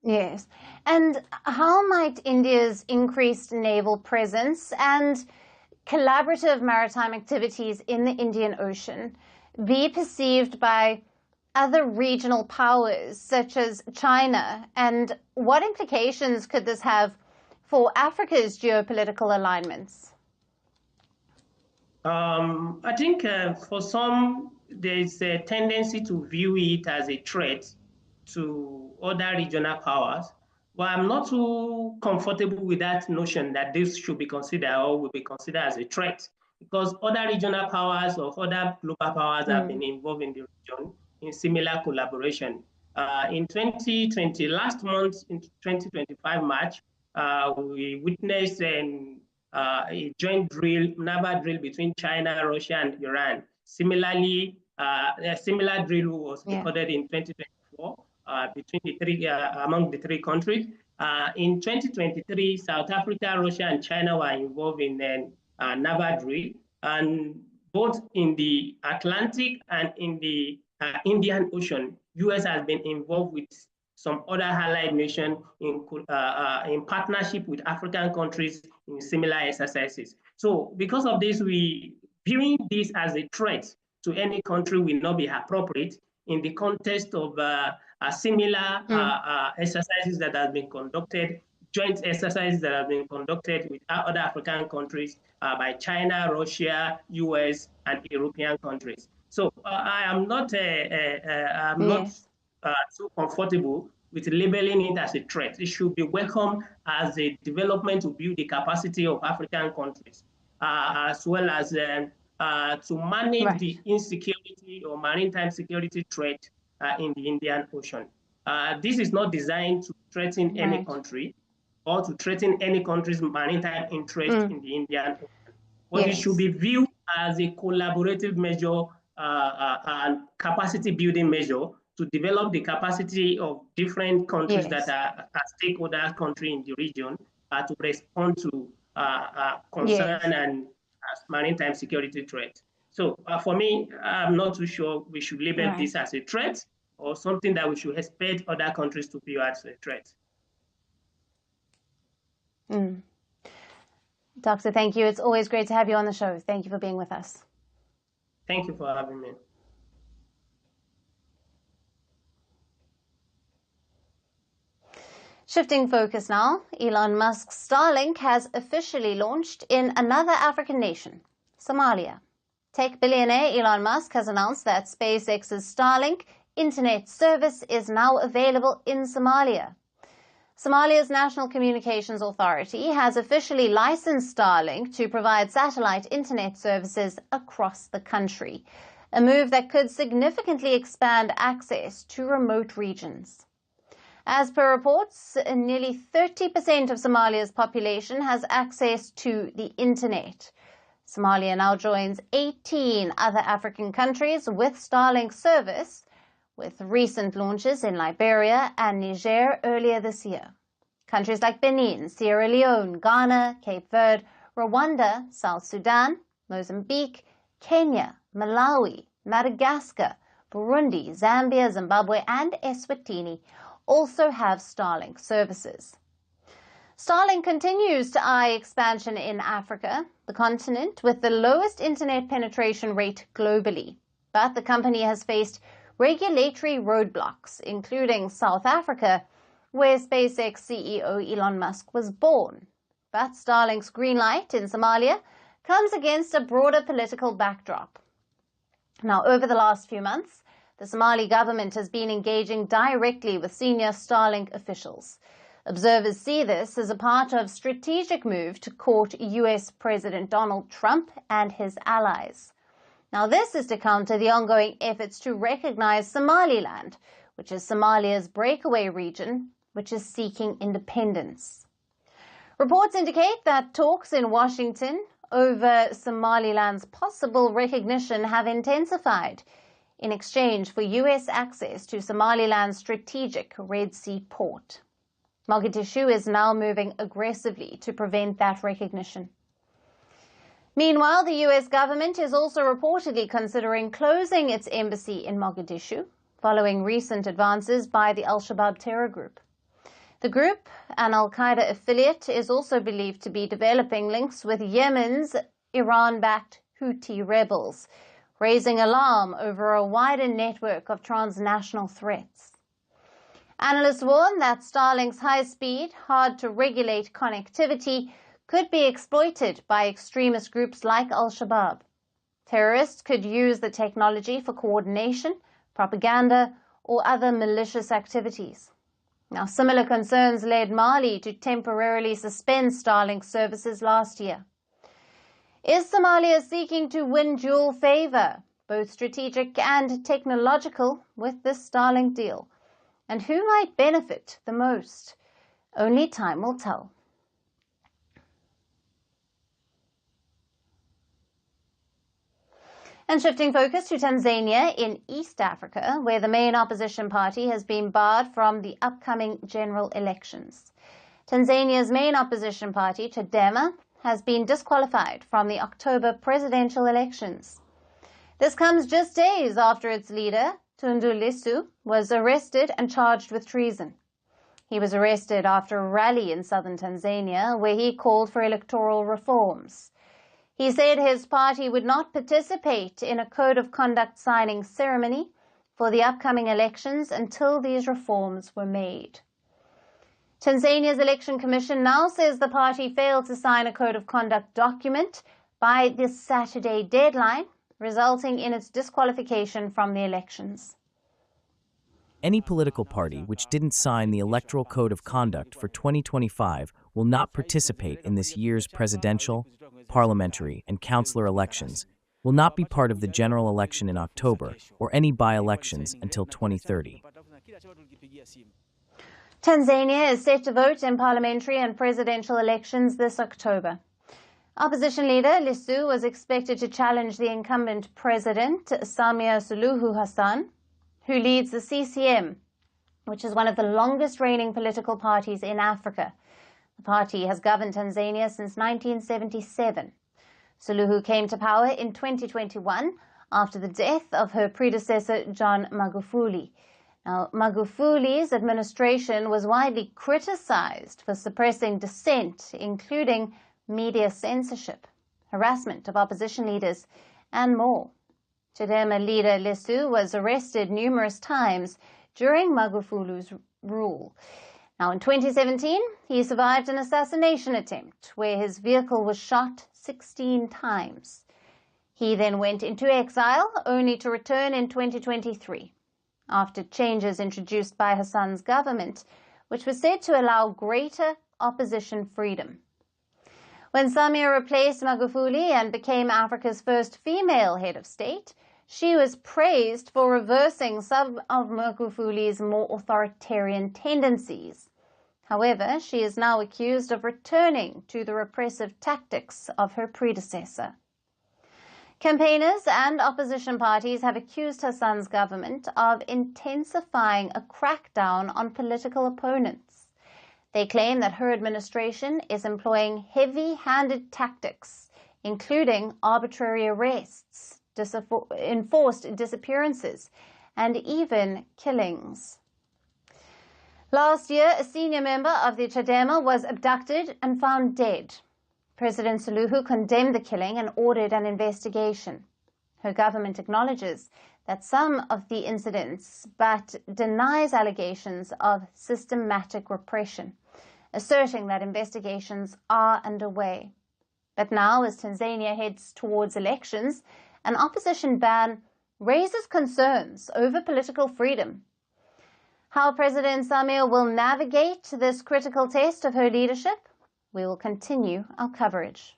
Yes. And how might India's increased naval presence and collaborative maritime activities in the Indian Ocean be perceived by other regional powers such as China? And what implications could this have for Africa's geopolitical alignments? I think for some, there's a tendency to view it as a threat to other regional powers. But I'm not too comfortable with that notion that this should be considered or will be considered as a threat, because other regional powers or other global powers have been involved in the region in similar collaboration. In 2020, last month, in 2025 March, we witnessed a joint naval drill between China, Russia, and Iran. Similarly, a similar drill was recorded in 2024 between the three, among the three countries. In 2023, South Africa, Russia, and China were involved in a naval drill, and both in the Atlantic and in the Indian Ocean, US has been involved with some other allied nations in partnership with African countries in similar exercises. So because of this, viewing this as a threat to any country will not be appropriate in the context of similar exercises that have been conducted, joint exercises that have been conducted with other African countries by China, Russia, US, and European countries. So I am not, not so comfortable with labeling it as a threat. It should be welcomed as a development to build the capacity of African countries, as well as to manage the insecurity or maritime security threat in the Indian Ocean. This is not designed to threaten any country or to threaten any country's maritime interest in the Indian Ocean. But it should be viewed as a collaborative measure and capacity building measure to develop the capacity of different countries that are stakeholder country in the region to respond to concern and maritime security threat. So for me, I'm not too sure we should label this as a threat or something that we should expect other countries to view as a threat. Doctor, thank you. It's always great to have you on the show. Thank you for being with us. Thank you for having me. Shifting focus now, Elon Musk's Starlink has officially launched in another African nation, Somalia. Tech billionaire Elon Musk has announced that SpaceX's Starlink internet service is now available in Somalia. Somalia's National Communications Authority has officially licensed Starlink to provide satellite internet services across the country, a move that could significantly expand access to remote regions. As per reports, nearly 30% of Somalia's population has access to the internet. Somalia now joins 18 other African countries with Starlink service, with recent launches in Liberia and Niger earlier this year. Countries like Benin, Sierra Leone, Ghana, Cape Verde, Rwanda, South Sudan, Mozambique, Kenya, Malawi, Madagascar, Burundi, Zambia, Zimbabwe, and Eswatini also have Starlink services. Starlink continues to eye expansion in Africa, the continent with the lowest internet penetration rate globally. But the company has faced regulatory roadblocks, including South Africa, where SpaceX CEO Elon Musk was born. But Starlink's green light in Somalia comes against a broader political backdrop. Now, over the last few months, the Somali government has been engaging directly with senior Starlink officials. Observers see this as a part of a strategic move to court US President Donald Trump and his allies. Now, this is to counter the ongoing efforts to recognize Somaliland, which is Somalia's breakaway region, which is seeking independence. Reports indicate that talks in Washington over Somaliland's possible recognition have intensified in exchange for US access to Somaliland's strategic Red Sea port. Mogadishu is now moving aggressively to prevent that recognition. Meanwhile, the US government is also reportedly considering closing its embassy in Mogadishu, following recent advances by the Al-Shabaab terror group. The group, an al-Qaeda affiliate, is also believed to be developing links with Yemen's Iran-backed Houthi rebels, raising alarm over a wider network of transnational threats. Analysts warn that Starlink's high-speed, hard-to-regulate connectivity could be exploited by extremist groups like Al-Shabaab. Terrorists could use the technology for coordination, propaganda, or other malicious activities. Now, similar concerns led Mali to temporarily suspend Starlink services last year. Is Somalia seeking to win dual favor, both strategic and technological, with this Starlink deal? And who might benefit the most? Only time will tell. And shifting focus to Tanzania in East Africa, where the main opposition party has been barred from the upcoming general elections. Tanzania's main opposition party, Chadema, has been disqualified from the October presidential elections. This comes just days after its leader, Tundu Lissu, was arrested and charged with treason. He was arrested after a rally in southern Tanzania where he called for electoral reforms. He said his party would not participate in a code of conduct signing ceremony for the upcoming elections until these reforms were made. Tanzania's Election Commission now says the party failed to sign a code of conduct document by this Saturday deadline, resulting in its disqualification from the elections. Any political party which didn't sign the Electoral Code of Conduct for 2025 will not participate in this year's presidential, parliamentary, and councillor elections, will not be part of the general election in October or any by-elections until 2030. Tanzania is set to vote in parliamentary and presidential elections this October. Opposition leader Lissu was expected to challenge the incumbent president, Samia Suluhu Hassan, who leads the CCM, which is one of the longest-reigning political parties in Africa. The party has governed Tanzania since 1977. Suluhu came to power in 2021 after the death of her predecessor, John Magufuli. Now, Magufuli's administration was widely criticized for suppressing dissent, including media censorship, harassment of opposition leaders, and more. Chadema leader Lissu was arrested numerous times during Magufuli's rule. Now, in 2017, he survived an assassination attempt where his vehicle was shot 16 times. He then went into exile, only to return in 2023. after changes introduced by Hassan's government, which was said to allow greater opposition freedom. When Samia replaced Magufuli and became Africa's first female head of state, she was praised for reversing some of Magufuli's more authoritarian tendencies. However, she is now accused of returning to the repressive tactics of her predecessor. Campaigners and opposition parties have accused Hassan's government of intensifying a crackdown on political opponents. They claim that her administration is employing heavy-handed tactics, including arbitrary arrests, enforced disappearances, and even killings. Last year, a senior member of the Chadema was abducted and found dead. President Suluhu condemned the killing and ordered an investigation. Her government acknowledges that some of the incidents, but denies allegations of systematic repression, asserting that investigations are underway. But now, as Tanzania heads towards elections, an opposition ban raises concerns over political freedom. How President Samia will navigate this critical test of her leadership? We will continue our coverage.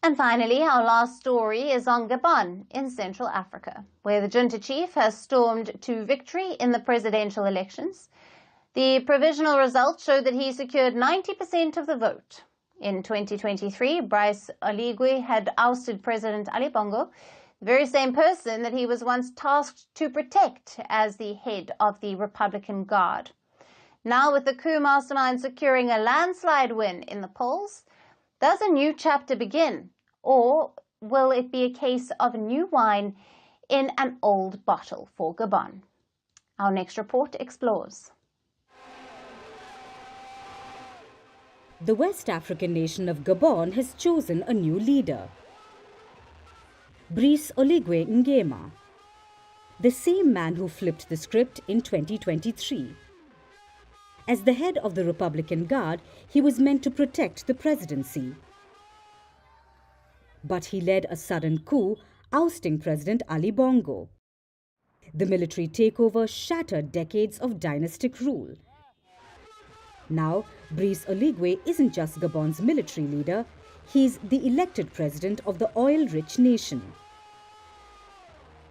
And finally, our last story is on Gabon in Central Africa, where the junta chief has stormed to victory in the presidential elections. The provisional results showed that he secured 90% of the vote. In 2023, Brice Oligui had ousted President Ali Bongo, the very same person that he was once tasked to protect as the head of the Republican Guard. Now, with the coup mastermind securing a landslide win in the polls, does a new chapter begin, or will it be a case of new wine in an old bottle for Gabon? Our next report explores. The West African nation of Gabon has chosen a new leader, Brice Oligui Nguema, the same man who flipped the script in 2023. As the head of the Republican Guard, he was meant to protect the presidency. But he led a sudden coup, ousting President Ali Bongo. The military takeover shattered decades of dynastic rule. Now, Brice Oligui isn't just Gabon's military leader, he's the elected president of the oil-rich nation.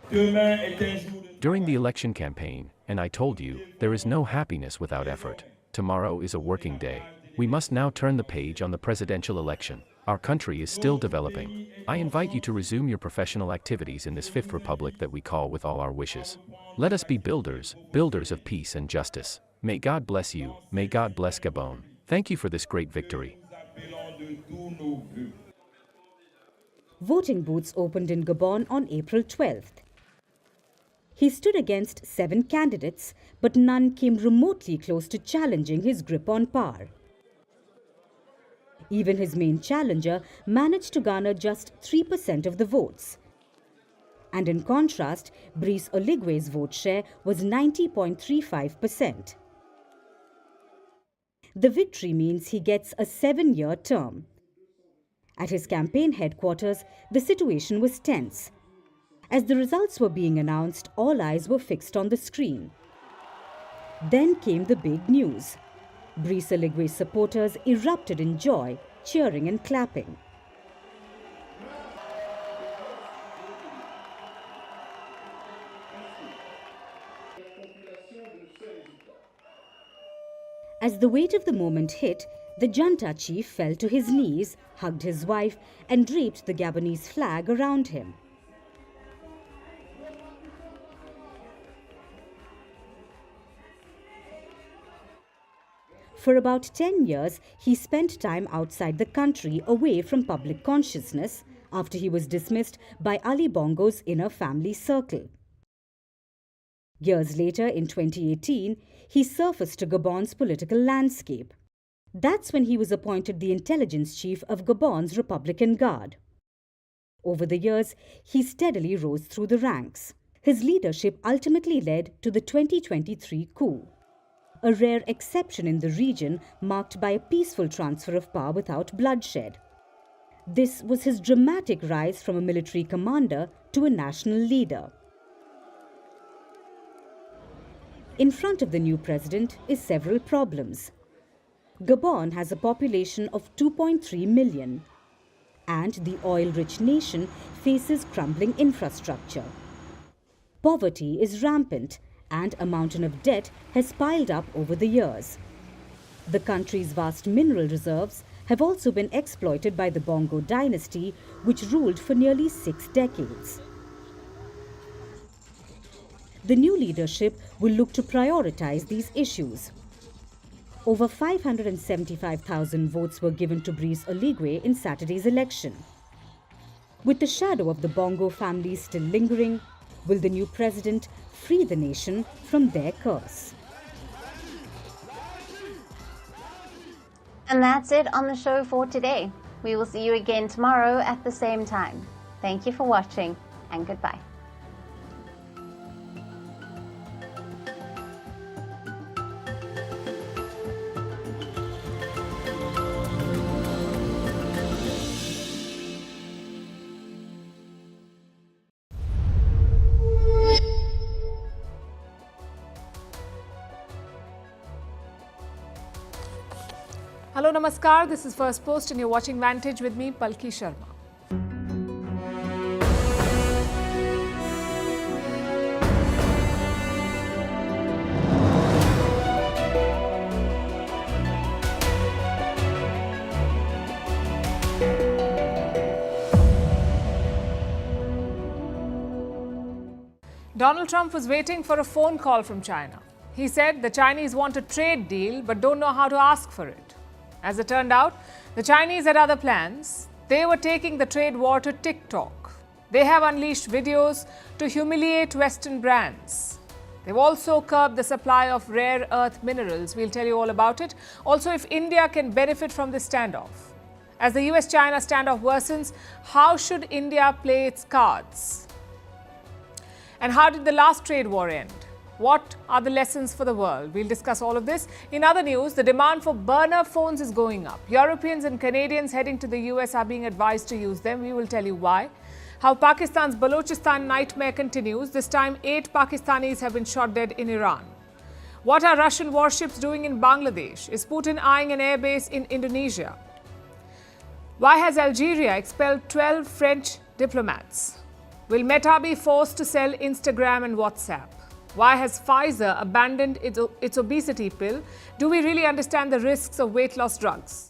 During the election campaign, and I told you, there is no happiness without effort. Tomorrow is a working day. We must now turn the page on the presidential election. Our country is still developing. I invite you to resume your professional activities in this fifth republic that we call with all our wishes. Let us be builders, builders of peace and justice. May God bless you. May God bless Gabon. Thank you for this great victory. Voting booths opened in Gabon on April 12th. He stood against 7 candidates, but none came remotely close to challenging his grip on power. Even his main challenger managed to garner just 3% of the votes. And in contrast, Brice Oligui's vote share was 90.35%. The victory means he gets a 7-year term. At his campaign headquarters, the situation was tense. As the results were being announced, all eyes were fixed on the screen. Then came the big news. Brice Oligui's supporters erupted in joy, cheering and clapping. As the weight of the moment hit, the junta chief fell to his knees, hugged his wife, and draped the Gabonese flag around him. For about 10 years, he spent time outside the country, away from public consciousness, after he was dismissed by Ali Bongo's inner family circle. Years later, in 2018, he surfaced to Gabon's political landscape. That's when he was appointed the intelligence chief of Gabon's Republican Guard. Over the years, he steadily rose through the ranks. His leadership ultimately led to the 2023 coup, a rare exception in the region marked by a peaceful transfer of power without bloodshed. This was his dramatic rise from a military commander to a national leader. In front of the new president is several problems. Gabon has a population of 2.3 million, and the oil-rich nation faces crumbling infrastructure. Poverty is rampant, and a mountain of debt has piled up over the years. The country's vast mineral reserves have also been exploited by the Bongo dynasty, which ruled for nearly 6 decades. The new leadership will look to prioritize these issues. Over 575,000 votes were given to Brice Oligui in Saturday's election. With the shadow of the Bongo family still lingering, will the new president free the nation from their curse? And that's it on the show for today. We will see you again tomorrow at the same time. Thank you for watching, and goodbye. Hello, Namaskar. This is Firstpost and you're watching Vantage with me, Palki Sharma. Donald Trump was waiting for a phone call from China. He said the Chinese want a trade deal but don't know how to ask for it. As it turned out, the Chinese had other plans. They were taking the trade war to TikTok. They have unleashed videos to humiliate Western brands. They've also curbed the supply of rare earth minerals. We'll tell you all about it. Also, if India can benefit from this standoff. As the US-China standoff worsens, how should India play its cards? And how did the last trade war end? What are the lessons for the world? We'll discuss all of this. In other news, the demand for burner phones is going up. Europeans and Canadians heading to the US are being advised to use them. We will tell you why. How Pakistan's Balochistan nightmare continues. This time, 8 Pakistanis have been shot dead in Iran. What are Russian warships doing in Bangladesh? Is Putin eyeing an airbase in Indonesia? Why has Algeria expelled 12 French diplomats? Will Meta be forced to sell Instagram and WhatsApp? Why has Pfizer abandoned its obesity pill? Do we really understand the risks of weight loss drugs?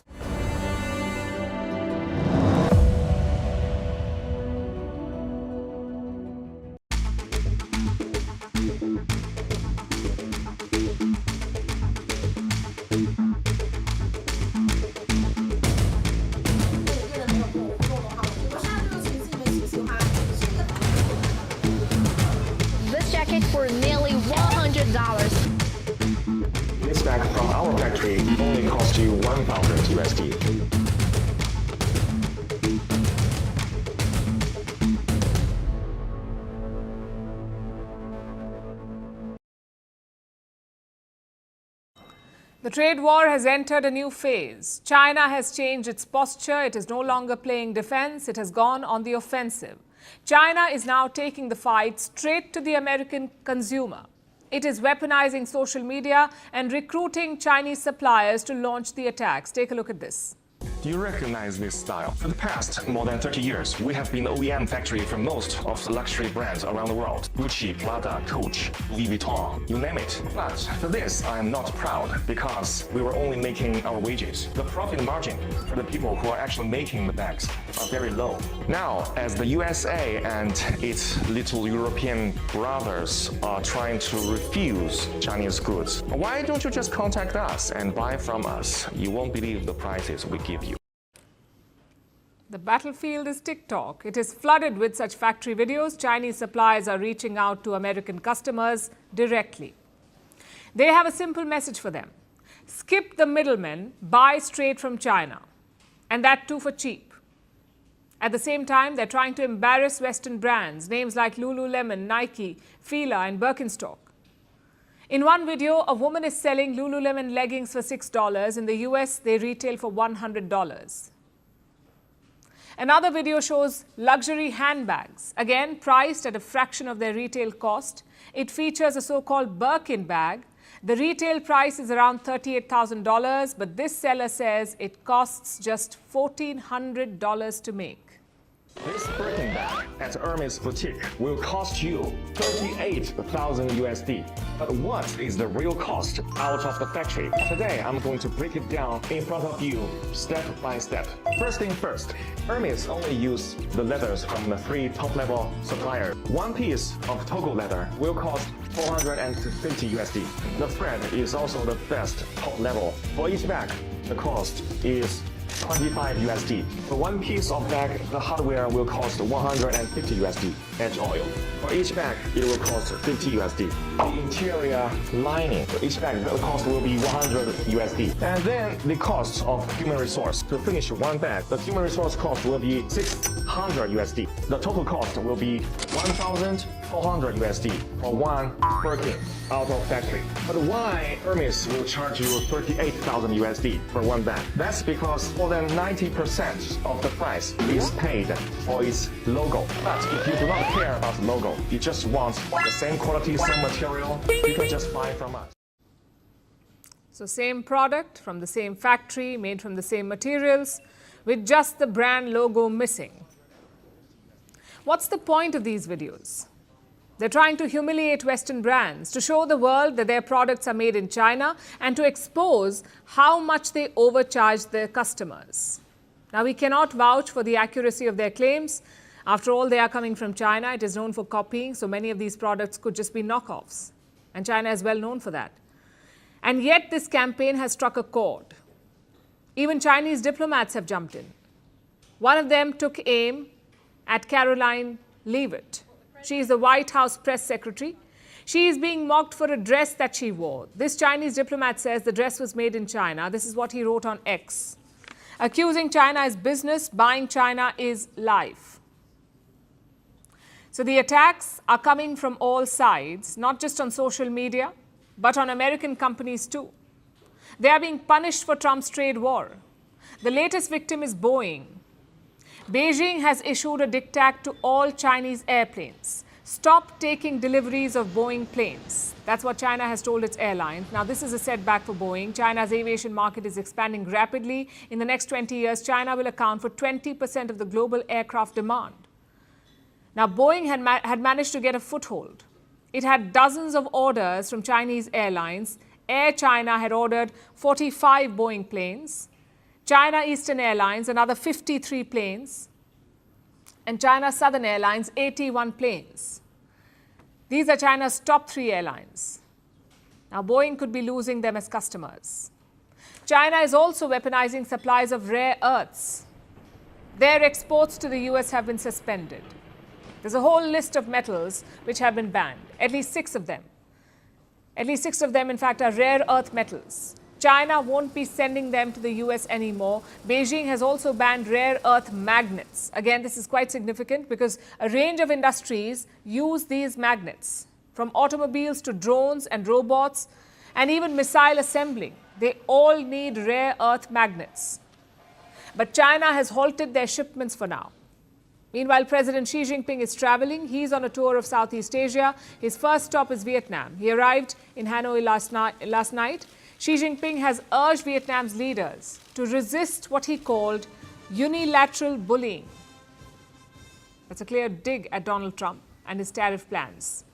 For nearly $100. This bag from our factory only cost you $1,000 USD. The trade war has entered a new phase. China has changed its posture. It is no longer playing defense. It has gone on the offensive. China is now taking the fight straight to the American consumer. It is weaponizing social media and recruiting Chinese suppliers to launch the attacks. Take a look at this. Do you recognize this style? For the past more than 30 years, we have been the OEM factory for most of the luxury brands around the world. Gucci, Prada, Coach, Louis Vuitton, you name it. But for this, I am not proud because we were only making our wages. The profit margin for the people who are actually making the bags are very low. Now, as the USA and its little European brothers are trying to refuse Chinese goods, why don't you just contact us and buy from us? You won't believe the prices we give you. The battlefield is TikTok. It is flooded with such factory videos. Chinese suppliers are reaching out to American customers directly. They have a simple message for them. Skip the middlemen, buy straight from China. And that too for cheap. At the same time, they're trying to embarrass Western brands, names like Lululemon, Nike, Fila and Birkenstock. In one video, a woman is selling Lululemon leggings for $6. In the US, they retail for $100. Another video shows luxury handbags, again priced at a fraction of their retail cost. It features a so-called Birkin bag. The retail price is around $38,000, but this seller says it costs just $1,400 to make. This Birkin bag at Hermes boutique will cost you 38,000 USD. But what is the real cost out of the factory? Today, I'm going to break it down in front of you step by step. First thing first, Hermes only use the leathers from the 3 top-level suppliers. One piece of Togo leather will cost 450 USD. The thread is also the best top level. For each bag, the cost is 25 USD. For one piece of bag, the hardware will cost 150 USD. Edge oil. For each bag, it will cost 50 USD. The interior lining for each bag, the cost will be 100 USD. And then the cost of human resource. To finish one bag, the human resource cost will be 600 USD. The total cost will be 1,400 USD for one Birkin out of factory. But why Hermes will charge you 38,000 USD for one bag? That's because more than 90% of the price is paid for its logo. But if you do not care about the logo, you just want the same quality, same material, you can just buy from us. So same product from the same factory, made from the same materials, with just the brand logo missing. What's the point of these videos? They're trying to humiliate Western brands, to show the world that their products are made in China and to expose how much they overcharge their customers. Now, we cannot vouch for the accuracy of their claims. After all, they are coming from China. It is known for copying, so many of these products could just be knockoffs. And China is well known for that. And yet, this campaign has struck a chord. Even Chinese diplomats have jumped in. One of them took aim at Caroline Leavitt. She is the White House press secretary. She is being mocked for a dress that she wore. This Chinese diplomat says the dress was made in China. This is what he wrote on X. Accusing China is business, buying China is life. So the attacks are coming from all sides, not just on social media, but on American companies too. They are being punished for Trump's trade war. The latest victim is Boeing. Beijing has issued a diktat to all Chinese airplanes. Stop taking deliveries of Boeing planes. That's what China has told its airlines. Now, this is a setback for Boeing. China's aviation market is expanding rapidly. In the next 20 years, China will account for 20% of the global aircraft demand. Now, Boeing had managed to get a foothold. It had dozens of orders from Chinese airlines. Air China had ordered 45 Boeing planes. China Eastern Airlines, another 53 planes, and China Southern Airlines, 81 planes. These are China's top 3 airlines. Now, Boeing could be losing them as customers. China is also weaponizing supplies of rare earths. Their exports to the US have been suspended. There's a whole list of metals which have been banned, at least 6 of them. At least 6 of them, in fact, are rare earth metals. China won't be sending them to the US anymore. Beijing has also banned rare earth magnets. Again, this is quite significant because a range of industries use these magnets, from automobiles to drones and robots, and even missile assembling. They all need rare earth magnets. But China has halted their shipments for now. Meanwhile, President Xi Jinping is traveling. He's on a tour of Southeast Asia. His first stop is Vietnam. He arrived in Hanoi last night. Xi Jinping has urged Vietnam's leaders to resist what he called unilateral bullying. That's a clear dig at Donald Trump and his tariff plans.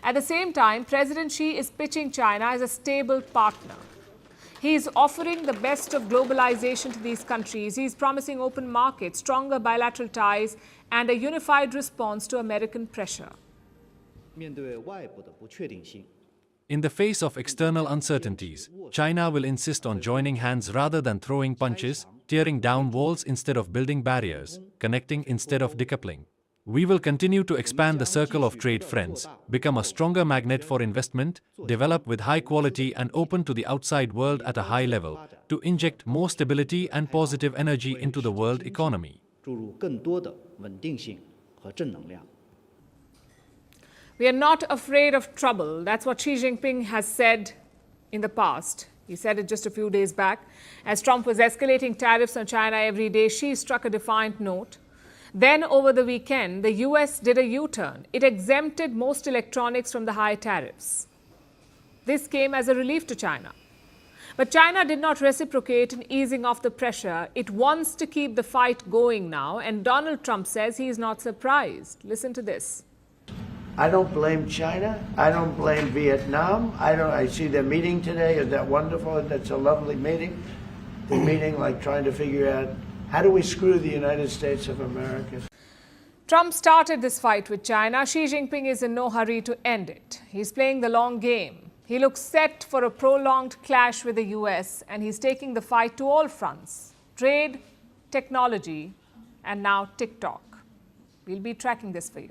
At the same time, President Xi is pitching China as a stable partner. He is offering the best of globalization to these countries. He is promising open markets, stronger bilateral ties, and a unified response to American pressure. In the face of external uncertainties, China will insist on joining hands rather than throwing punches, tearing down walls instead of building barriers, connecting instead of decoupling. We will continue to expand the circle of trade friends, become a stronger magnet for investment, develop with high quality and open to the outside world at a high level, to inject more stability and positive energy into the world economy. We are not afraid of trouble. That's what Xi Jinping has said in the past. He said it just a few days back. As Trump was escalating tariffs on China every day, Xi struck a defiant note. Then, over the weekend, the US did a U-turn. It exempted most electronics from the high tariffs. This came as a relief to China. But China did not reciprocate in easing off the pressure. It wants to keep the fight going now, and Donald Trump says he is not surprised. Listen to this. I don't blame China. I don't blame Vietnam. I see their meeting today. Is that wonderful? That's a lovely meeting. They're meeting, like, trying to figure out how do we screw the United States of America. Trump started this fight with China. Xi Jinping is in no hurry to end it. He's playing the long game. He looks set for a prolonged clash with the US, and he's taking the fight to all fronts: trade, technology, and now TikTok. We'll be tracking this for you.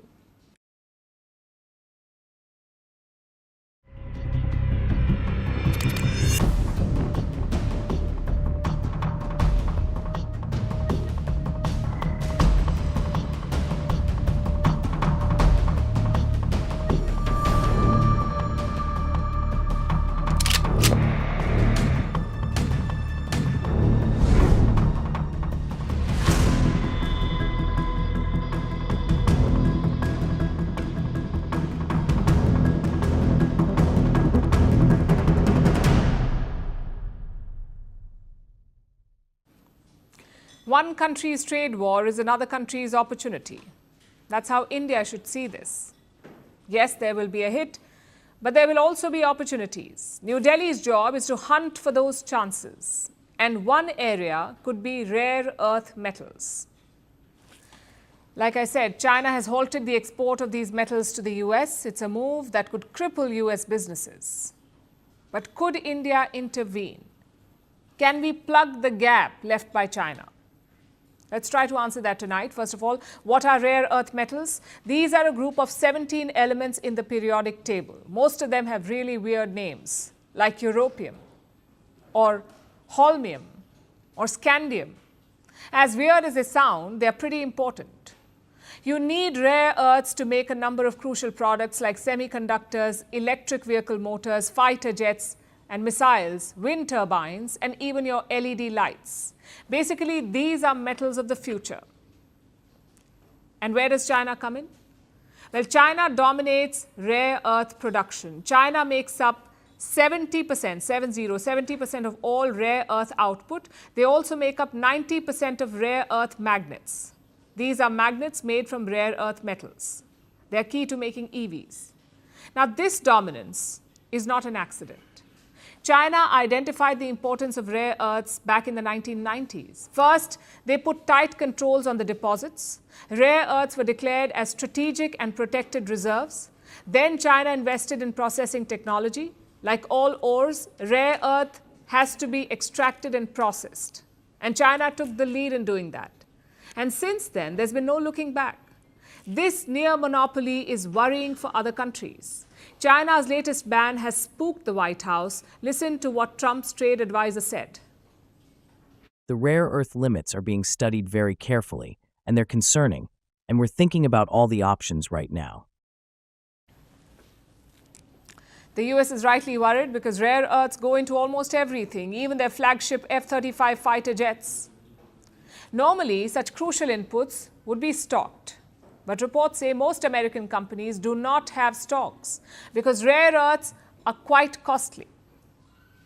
One country's trade war is another country's opportunity. That's how India should see this. Yes, there will be a hit, but there will also be opportunities. New Delhi's job is to hunt for those chances. And one area could be rare earth metals. Like I said, China has halted the export of these metals to the US. It's a move that could cripple US businesses. But could India intervene? Can we plug the gap left by China? Let's try to answer that tonight. First of all, what are rare earth metals? These are a group of 17 elements in the periodic table. Most of them have really weird names, like europium, or holmium, or scandium. As weird as they sound, they're pretty important. You need rare earths to make a number of crucial products like semiconductors, electric vehicle motors, fighter jets and missiles, wind turbines, and even your LED lights. Basically, these are metals of the future. And where does China come in? Well, China dominates rare earth production. China makes up 70% of all rare earth output. They also make up 90% of rare earth magnets. These are magnets made from rare earth metals. They're key to making EVs. Now, this dominance is not an accident. China identified the importance of rare earths back in the 1990s. First, they put tight controls on the deposits. Rare earths were declared as strategic and protected reserves. Then China invested in processing technology. Like all ores, rare earth has to be extracted and processed. And China took the lead in doing that. And since then, there's been no looking back. This near monopoly is worrying for other countries. China's latest ban has spooked the White House. Listen to what Trump's trade advisor said. The rare earth limits are being studied very carefully, and they're concerning, and we're thinking about all the options right now. The US is rightly worried because rare earths go into almost everything, even their flagship F-35 fighter jets. Normally, such crucial inputs would be stocked. But reports say most American companies do not have stocks because rare earths are quite costly.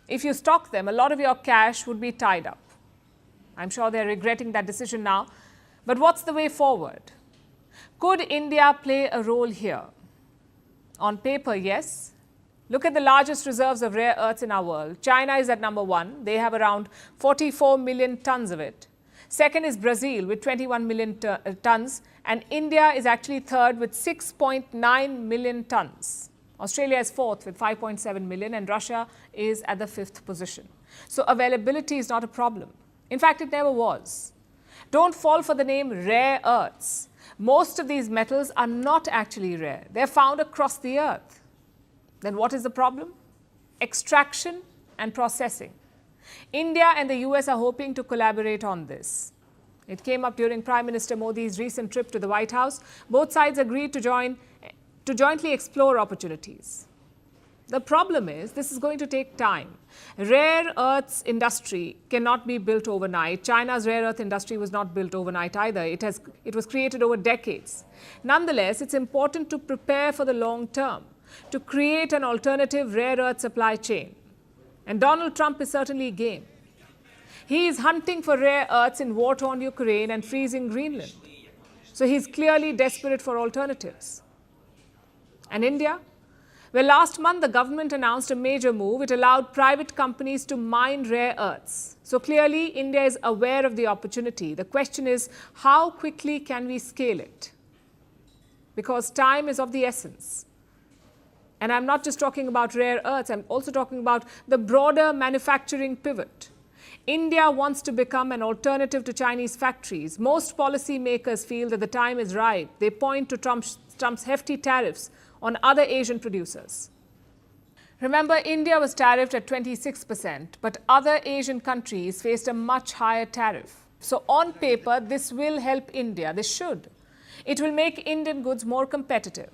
If you stock them, a lot of your cash would be tied up. I'm sure they're regretting that decision now. But what's the way forward? Could India play a role here? On paper, yes. Look at the largest reserves of rare earths in our world. China is at number 1. They have around 44 million tons of it. Second is Brazil with 21 million tons. And India is actually third with 6.9 million tons. Australia is fourth with 5.7 million, and Russia is at the 5th position. So availability is not a problem. In fact, it never was. Don't fall for the name rare earths. Most of these metals are not actually rare. They're found across the earth. Then what is the problem? Extraction and processing. India and the US are hoping to collaborate on this. It came up during Prime Minister Modi's recent trip to the White House. Both sides agreed to jointly explore opportunities. The problem is this is going to take time. Rare earths industry cannot be built overnight. China's rare earth industry was not built overnight either. It was created over decades. Nonetheless, it's important to prepare for the long term, to create an alternative rare earth supply chain. And Donald Trump is certainly game. He is hunting for rare earths in war-torn Ukraine and freezing Greenland. So he's clearly desperate for alternatives. And India? Well, last month, the government announced a major move. It allowed private companies to mine rare earths. So clearly, India is aware of the opportunity. The question is, how quickly can we scale it? Because time is of the essence. And I'm not just talking about rare earths, I'm also talking about the broader manufacturing pivot. India wants to become an alternative to Chinese factories. Most policymakers feel that the time is right. They point to Trump's hefty tariffs on other Asian producers. Remember, India was tariffed at 26%, but other Asian countries faced a much higher tariff. So on paper, this will help India. This should. It will make Indian goods more competitive.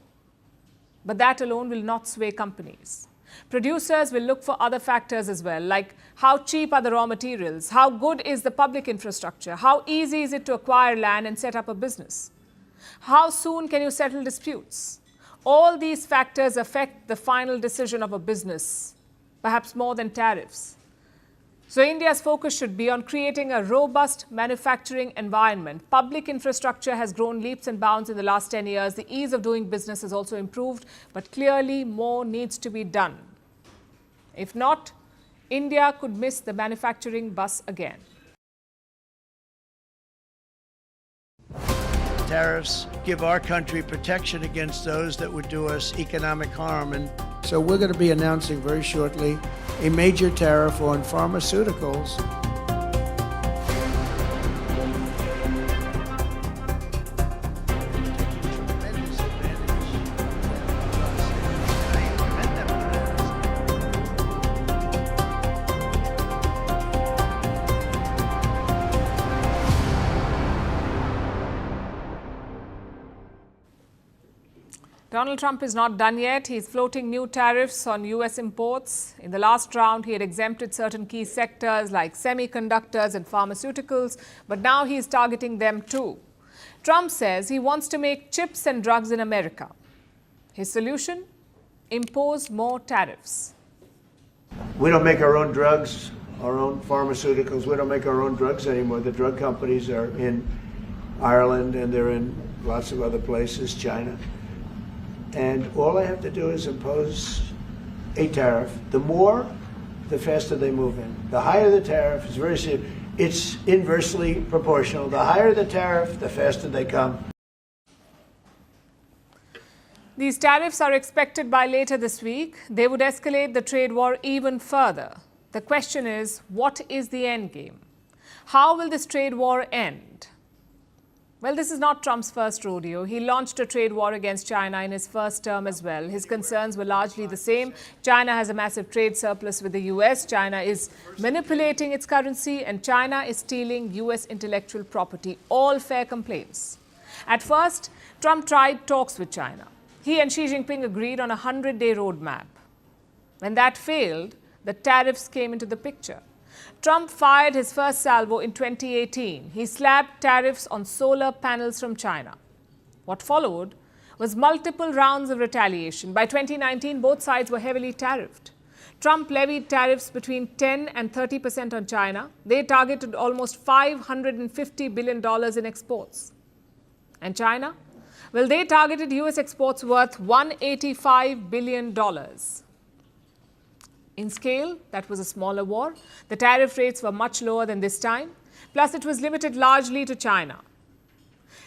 But that alone will not sway companies. Producers will look for other factors as well, like how cheap are the raw materials, how good is the public infrastructure, how easy is it to acquire land and set up a business, how soon can you settle disputes. All these factors affect the final decision of a business, perhaps more than tariffs. So India's focus should be on creating a robust manufacturing environment. Public infrastructure has grown leaps and bounds in the last 10 years. The ease of doing business has also improved, but clearly more needs to be done. If not, India could miss the manufacturing bus again. Tariffs give our country protection against those that would do us economic harm. And so we're going to be announcing very shortly a major tariff on pharmaceuticals. Donald Trump is not done yet. He's floating new tariffs on U.S. imports. In the last round, he had exempted certain key sectors like semiconductors and pharmaceuticals, but now he's targeting them too. Trump says he wants to make chips and drugs in America. His solution? Impose more tariffs. We don't make our own drugs, our own pharmaceuticals. We don't make our own drugs anymore. The drug companies are in Ireland and they're in lots of other places, China. And all I have to do is impose a tariff. The more, the faster they move in. The higher the tariff, it's very simple. It's inversely proportional. The higher the tariff, the faster they come. These tariffs are expected by later this week. They would escalate the trade war even further. The question is, what is the end game? How will this trade war end? Well, this is not Trump's first rodeo. He launched a trade war against China in his first term as well. His concerns were largely the same. China has a massive trade surplus with the U.S. China is manipulating its currency, and China is stealing U.S. intellectual property. All fair complaints. At first, Trump tried talks with China. He and Xi Jinping agreed on a 100-day roadmap. When that failed, the tariffs came into the picture. Trump fired his first salvo in 2018. He slapped tariffs on solar panels from China. What followed was multiple rounds of retaliation. By 2019, both sides were heavily tariffed. Trump levied tariffs between 10 and 30% on China. They targeted almost $550 billion in exports. And China? Well, they targeted U.S. exports worth $185 billion. In scale, that was a smaller war. The tariff rates were much lower than this time. Plus, it was limited largely to China.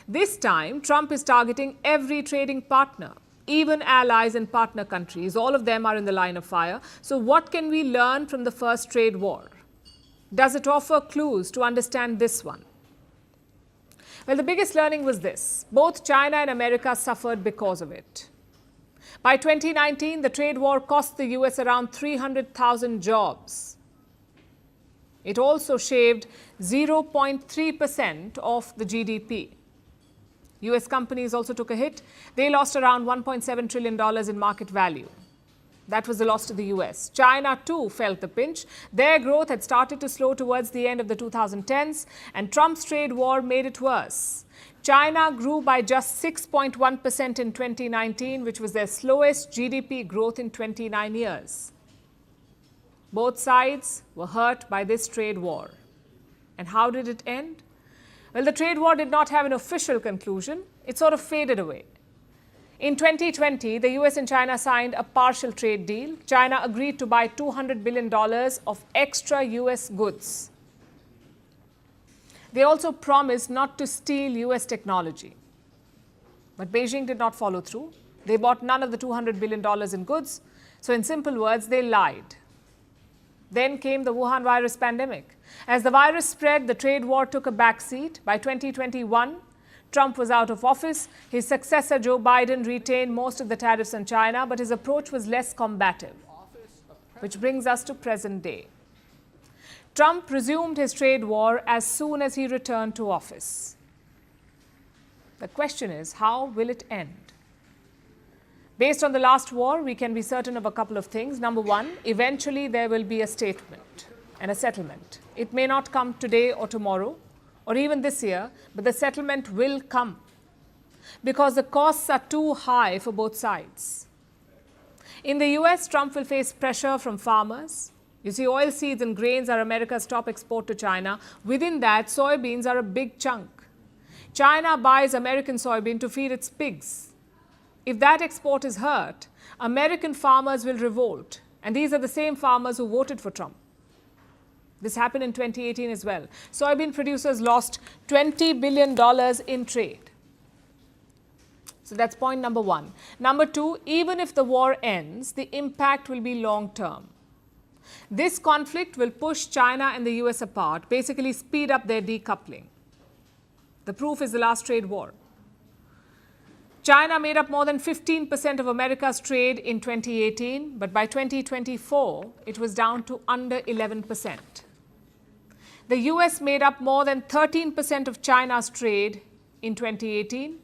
This time, Trump is targeting every trading partner, even allies and partner countries. All of them are in the line of fire. So what can we learn from the first trade war? Does it offer clues to understand this one? Well, the biggest learning was this. Both China and America suffered because of it. By 2019, the trade war cost the U.S. around 300,000 jobs. It also shaved 0.3% of the GDP. U.S. companies also took a hit. They lost around $1.7 trillion in market value. That was the loss to the US. China too felt the pinch. Their growth had started to slow towards the end of the 2010s, and Trump's trade war made it worse. China grew by just 6.1% in 2019, which was their slowest GDP growth in 29 years. Both sides were hurt by this trade war. And how did it end? Well, the trade war did not have an official conclusion. It sort of faded away. In 2020, the US and China signed a partial trade deal. China agreed to buy $200 billion of extra US goods. They also promised not to steal US technology. But Beijing did not follow through. They bought none of the $200 billion in goods. So in simple words, they lied. Then came the Wuhan virus pandemic. As the virus spread, the trade war took a backseat. By 2021, Trump was out of office. His successor, Joe Biden, retained most of the tariffs on China, but his approach was less combative. Which brings us to present day. Trump resumed his trade war as soon as he returned to office. The question is, how will it end? Based on the last war, we can be certain of a couple of things. Number one, eventually there will be a statement and a settlement. It may not come today or tomorrow, or even this year, but the settlement will come because the costs are too high for both sides. In the US, Trump will face pressure from farmers. You see, oilseeds and grains are America's top export to China. Within that, soybeans are a big chunk. China buys American soybean to feed its pigs. If that export is hurt, American farmers will revolt. And these are the same farmers who voted for Trump. This happened in 2018 as well. Soybean producers lost $20 billion in trade. So that's point number one. Number two, even if the war ends, the impact will be long-term. This conflict will push China and the US apart, basically speed up their decoupling. The proof is the last trade war. China made up more than 15% of America's trade in 2018, but by 2024, it was down to under 11%. The US made up more than 13% of China's trade in 2018,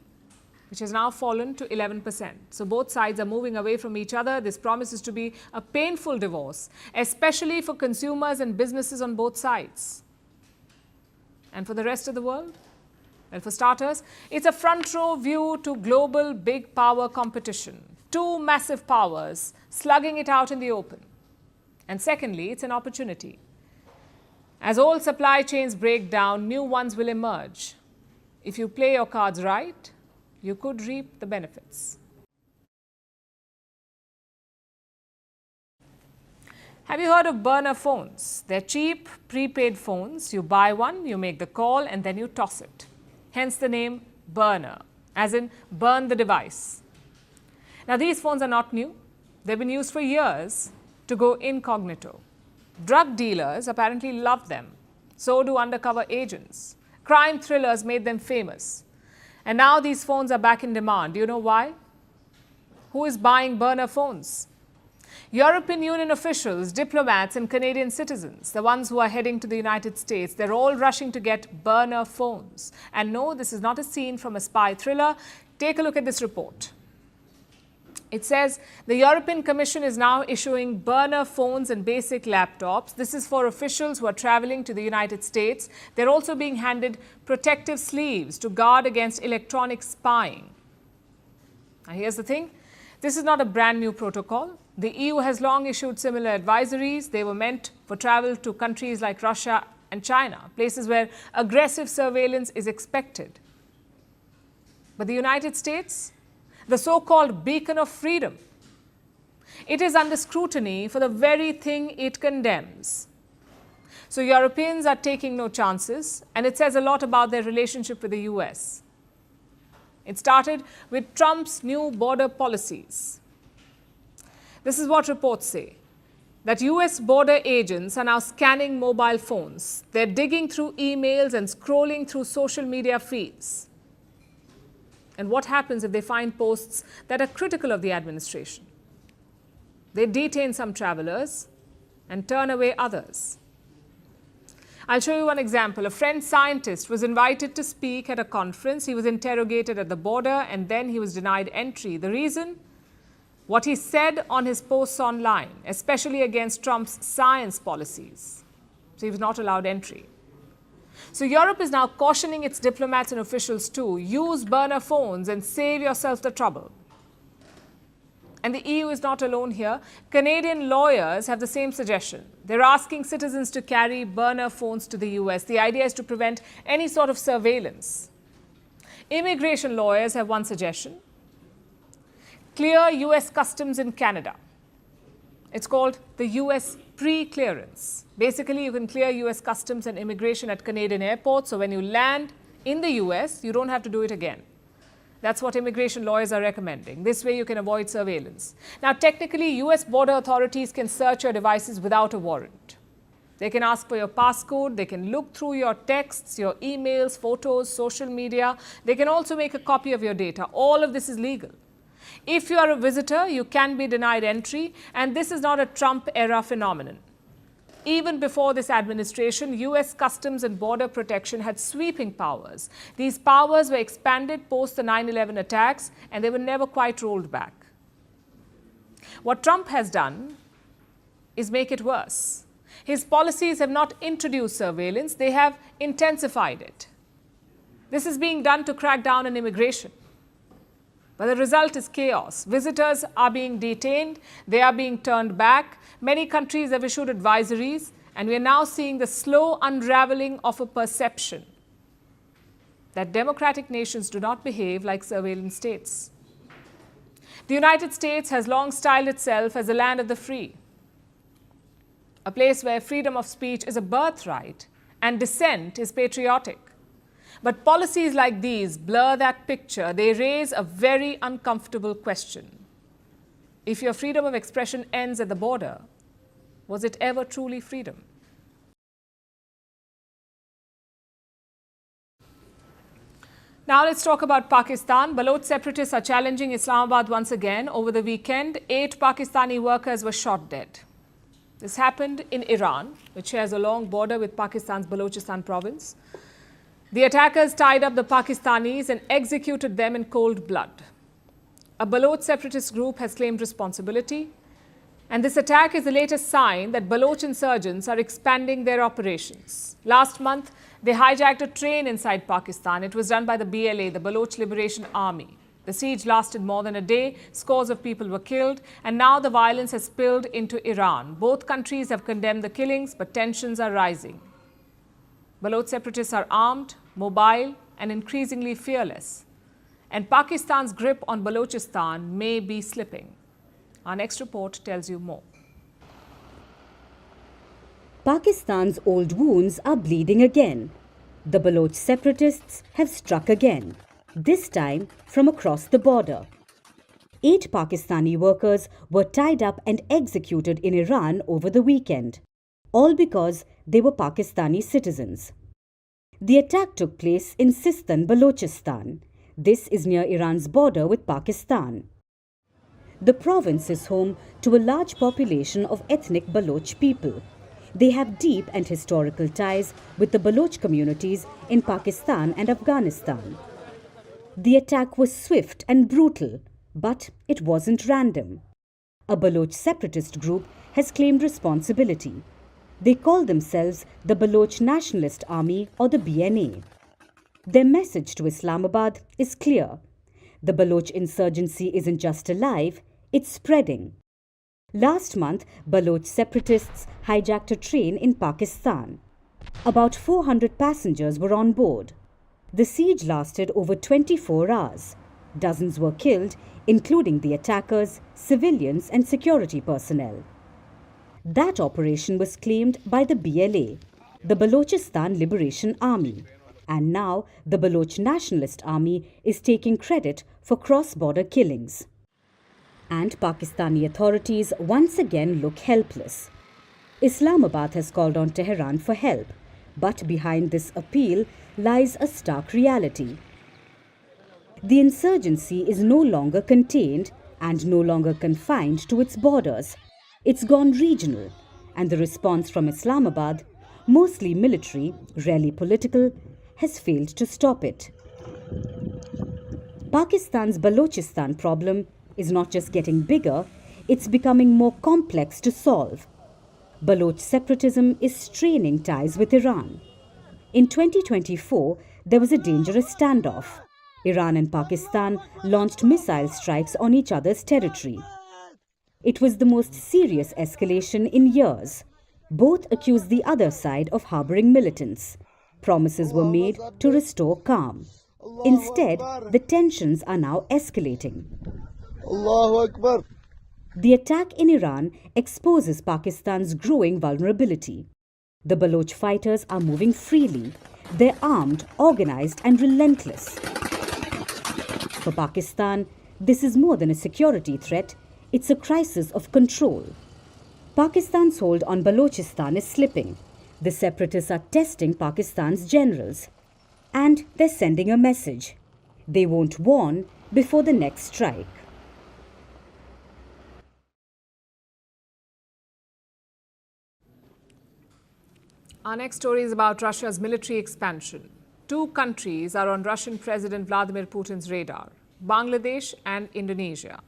which has now fallen to 11%. So both sides are moving away from each other. This promises to be a painful divorce, especially for consumers and businesses on both sides. And for the rest of the world? Well, for starters, it's a front row view to global big power competition. Two massive powers slugging it out in the open. And secondly, it's an opportunity. As old supply chains break down, new ones will emerge. If you play your cards right, you could reap the benefits. Have you heard of burner phones? They're cheap, prepaid phones. You buy one, you make the call, and then you toss it. Hence the name burner, as in burn the device. Now these phones are not new. They've been used for years to go incognito. Drug dealers apparently love them. So do undercover agents. Crime thrillers made them famous. And now these phones are back in demand. Do you know why? Who is buying burner phones? European Union officials, diplomats and Canadian citizens, the ones who are heading to the United States, they're all rushing to get burner phones. And no, this is not a scene from a spy thriller. Take a look at this report. It says the European Commission is now issuing burner phones and basic laptops. This is for officials who are traveling to the United States. They're also being handed protective sleeves to guard against electronic spying. Now here's the thing. This is not a brand new protocol. The EU has long issued similar advisories. They were meant for travel to countries like Russia and China, places where aggressive surveillance is expected. But the United States, the so-called beacon of freedom, it is under scrutiny for the very thing it condemns. So Europeans are taking no chances, and it says a lot about their relationship with the US. It started with Trump's new border policies. This is what reports say, that US border agents are now scanning mobile phones. They're digging through emails and scrolling through social media feeds. And what happens if they find posts that are critical of the administration? They detain some travelers and turn away others. I'll show you one example. A French scientist was invited to speak at a conference. He was interrogated at the border and then he was denied entry. The reason? what he said on his posts online, especially against Trump's science policies. So he was not allowed entry. So Europe is now cautioning its diplomats and officials to use burner phones and save yourself the trouble. And the EU is not alone here. Canadian lawyers have the same suggestion. They're asking citizens to carry burner phones to the US. The idea is to prevent any sort of surveillance. Immigration lawyers have one suggestion: clear US customs in Canada. It's called the US pre-clearance. Basically, you can clear US customs and immigration at Canadian airports, so when you land in the US, you don't have to do it again. That's what immigration lawyers are recommending. This way you can avoid surveillance. Now, technically, US border authorities can search your devices without a warrant. They can ask for your passcode, they can look through your texts, your emails, photos, social media. They can also make a copy of your data. All of this is legal. If you are a visitor, you can be denied entry, and this is not a Trump-era phenomenon. Even before this administration, US Customs and Border Protection had sweeping powers. These powers were expanded post the 9/11 attacks, and they were never quite rolled back. What Trump has done is make it worse. His policies have not introduced surveillance, they have intensified it. This is being done to crack down on immigration. But the result is chaos. Visitors are being detained, they are being turned back. Many countries have issued advisories, and we are now seeing the slow unraveling of a perception that democratic nations do not behave like surveillance states. The United States has long styled itself as a land of the free, a place where freedom of speech is a birthright and dissent is patriotic. But policies like these blur that picture. They raise a very uncomfortable question. If your freedom of expression ends at the border, was it ever truly freedom? Now let's talk about Pakistan. Baloch separatists are challenging Islamabad once again. Over the weekend, 8 Pakistani workers were shot dead. This happened in Iran, which shares a long border with Pakistan's Balochistan province. The attackers tied up the Pakistanis and executed them in cold blood. A Baloch separatist group has claimed responsibility, and this attack is the latest sign that Baloch insurgents are expanding their operations. Last month, they hijacked a train inside Pakistan. It was done by the BLA, the Baloch Liberation Army. The siege lasted more than a day, scores of people were killed, and now the violence has spilled into Iran. Both countries have condemned the killings, but tensions are rising. Baloch separatists are armed, mobile, and increasingly fearless. And Pakistan's grip on Balochistan may be slipping. Our next report tells you more. Pakistan's old wounds are bleeding again. The Baloch separatists have struck again, this time from across the border. 8 Pakistani workers were tied up and executed in Iran over the weekend, all because they were Pakistani citizens. The attack took place in Sistan, Balochistan. This is near Iran's border with Pakistan. The province is home to a large population of ethnic Baloch people. They have deep and historical ties with the Baloch communities in Pakistan and Afghanistan. The attack was swift and brutal, but it wasn't random. A Baloch separatist group has claimed responsibility. They call themselves the Baloch Nationalist Army or the BNA. Their message to Islamabad is clear. The Baloch insurgency isn't just alive, it's spreading. Last month, Baloch separatists hijacked a train in Pakistan. About 400 passengers were on board. The siege lasted over 24 hours. Dozens were killed, including the attackers, civilians and security personnel. That operation was claimed by the BLA, the Balochistan Liberation Army, and now the Baloch Nationalist Army is taking credit for cross-border killings. And Pakistani authorities once again look helpless. Islamabad has called on Tehran for help, but behind this appeal lies a stark reality. The insurgency is no longer contained and no longer confined to its borders. It's gone regional, and the response from Islamabad, mostly military, rarely political, has failed to stop it. Pakistan's Balochistan problem is not just getting bigger, it's becoming more complex to solve. Baloch separatism is straining ties with Iran. In 2024, there was a dangerous standoff. Iran and Pakistan launched missile strikes on each other's territory. It was the most serious escalation in years. Both accused the other side of harboring militants. Promises were made to restore calm. Instead, the tensions are now escalating. Allahu Akbar. The attack in Iran exposes Pakistan's growing vulnerability. The Baloch fighters are moving freely. They're armed, organized, and relentless. For Pakistan, this is more than a security threat, it's a crisis of control. Pakistan's hold on Balochistan is slipping. The separatists are testing Pakistan's generals. And they're sending a message. They won't warn before the next strike. Our next story is about Russia's military expansion. Two countries are on Russian President Vladimir Putin's radar, Bangladesh and Indonesia.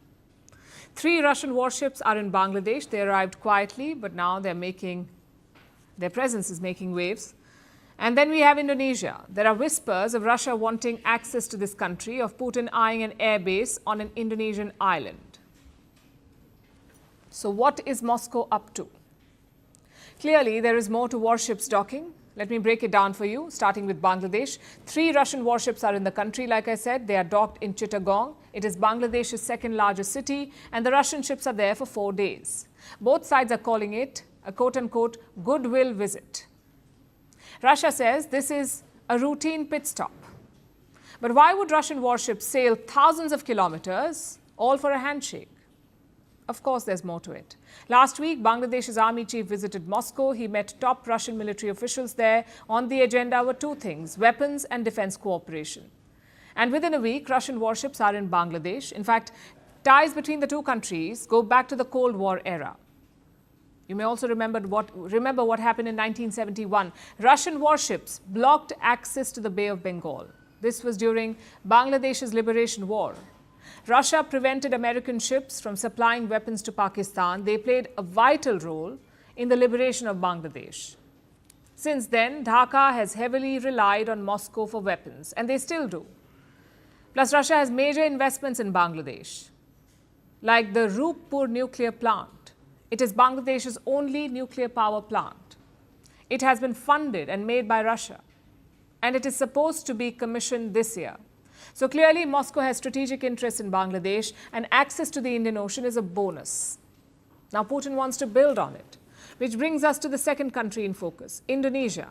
3 Russian warships are in Bangladesh. They arrived quietly, but now their presence is making waves. And then we have Indonesia. There are whispers of Russia wanting access to this country, of Putin eyeing an airbase on an Indonesian island. So what is Moscow up to? Clearly, there is more to warships docking. Let me break it down for you, starting with Bangladesh. 3 Russian warships are in the country, like I said. They are docked in Chittagong. It is Bangladesh's second largest city, and the Russian ships are there for 4 days. Both sides are calling it a quote-unquote goodwill visit. Russia says this is a routine pit stop. But why would Russian warships sail thousands of kilometers, all for a handshake? Of course, there's more to it. Last week, Bangladesh's army chief visited Moscow. He met top Russian military officials there. On the agenda were 2 things, weapons and defense cooperation. And within a week, Russian warships are in Bangladesh. In fact, ties between the 2 countries go back to the Cold War era. You may also remember what happened in 1971. Russian warships blocked access to the Bay of Bengal. This was during Bangladesh's liberation war. Russia prevented American ships from supplying weapons to Pakistan. They played a vital role in the liberation of Bangladesh. Since then, Dhaka has heavily relied on Moscow for weapons, and they still do. Plus, Russia has major investments in Bangladesh, like the Rupur nuclear plant. It is Bangladesh's only nuclear power plant. It has been funded and made by Russia, and it is supposed to be commissioned this year. So clearly, Moscow has strategic interests in Bangladesh, and access to the Indian Ocean is a bonus. Now, Putin wants to build on it, which brings us to the second country in focus, Indonesia.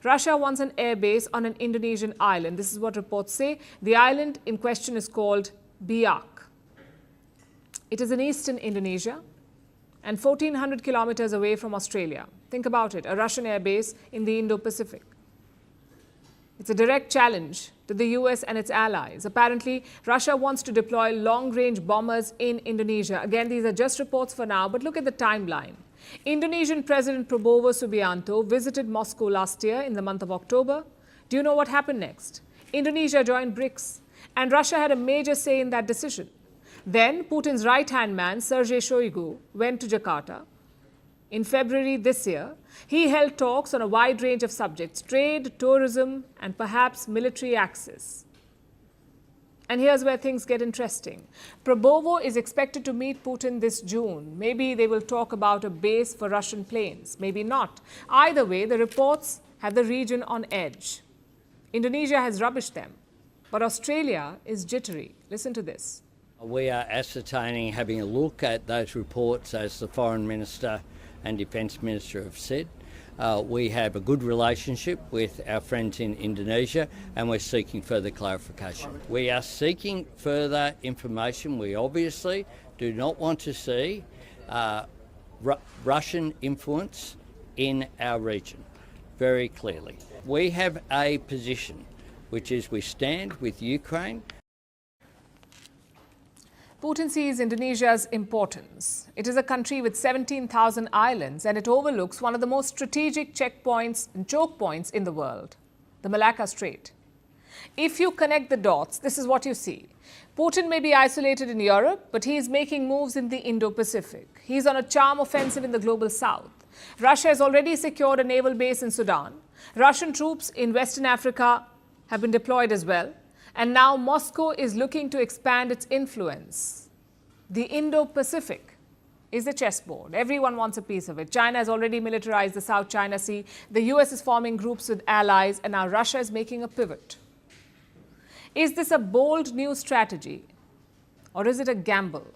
Russia wants an airbase on an Indonesian island. This is what reports say. The island in question is called Biak. It is in eastern Indonesia and 1,400 kilometers away from Australia. Think about it, a Russian airbase in the Indo-Pacific. It's a direct challenge to the US and its allies. Apparently, Russia wants to deploy long-range bombers in Indonesia. Again, these are just reports for now, but look at the timeline. Indonesian President Prabowo Subianto visited Moscow last year in the month of October. Do you know what happened next? Indonesia joined BRICS, and Russia had a major say in that decision. Then, Putin's right-hand man, Sergei Shoigu, went to Jakarta. In February this year, he held talks on a wide range of subjects, trade, tourism, and perhaps military access. And here's where things get interesting. Prabowo is expected to meet Putin this June. Maybe they will talk about a base for Russian planes, maybe not. Either way, the reports have the region on edge. Indonesia has rubbished them, but Australia is jittery. Listen to this. We are ascertaining, having a look at those reports, as the Foreign Minister and Defence Minister have said. We have a good relationship with our friends in Indonesia, and we're seeking further clarification. We are seeking further information. We obviously do not want to see Russian influence in our region, very clearly. We have a position, which is we stand with Ukraine. Putin sees Indonesia's importance. It is a country with 17,000 islands, and it overlooks one of the most strategic checkpoints and choke points in the world, the Malacca Strait. If you connect the dots, this is what you see. Putin may be isolated in Europe, but he is making moves in the Indo-Pacific. He's on a charm offensive in the global south. Russia has already secured a naval base in Sudan. Russian troops in Western Africa have been deployed as well. And now Moscow is looking to expand its influence. The Indo-Pacific is the chessboard. Everyone wants a piece of it. China has already militarized the South China Sea. The US is forming groups with allies, and now Russia is making a pivot. Is this a bold new strategy, or is it a gamble?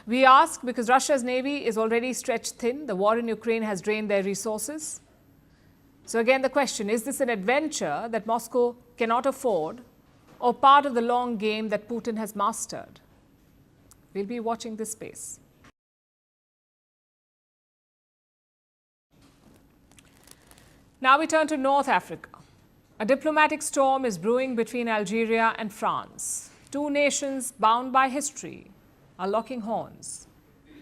We ask because Russia's navy is already stretched thin. The war in Ukraine has drained their resources. So again, the question, is this an adventure that Moscow cannot afford, or part of the long game that Putin has mastered? We'll be watching this space. Now we turn to North Africa. A diplomatic storm is brewing between Algeria and France. Two nations bound by history are locking horns.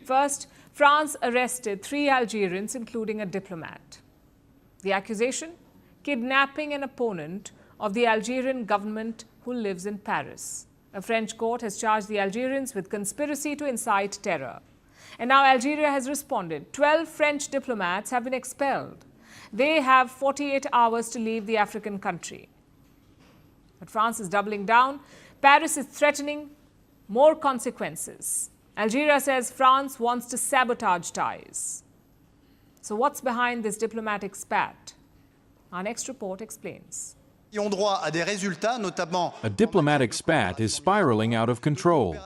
First, France arrested 3 Algerians, including a diplomat. The accusation? Kidnapping an opponent of the Algerian government who lives in Paris. A French court has charged the Algerians with conspiracy to incite terror. And now Algeria has responded. 12 French diplomats have been expelled. They have 48 hours to leave the African country. But France is doubling down. Paris is threatening more consequences. Algeria says France wants to sabotage ties. So what's behind this diplomatic spat? Our next report explains. A diplomatic spat is spiraling out of control.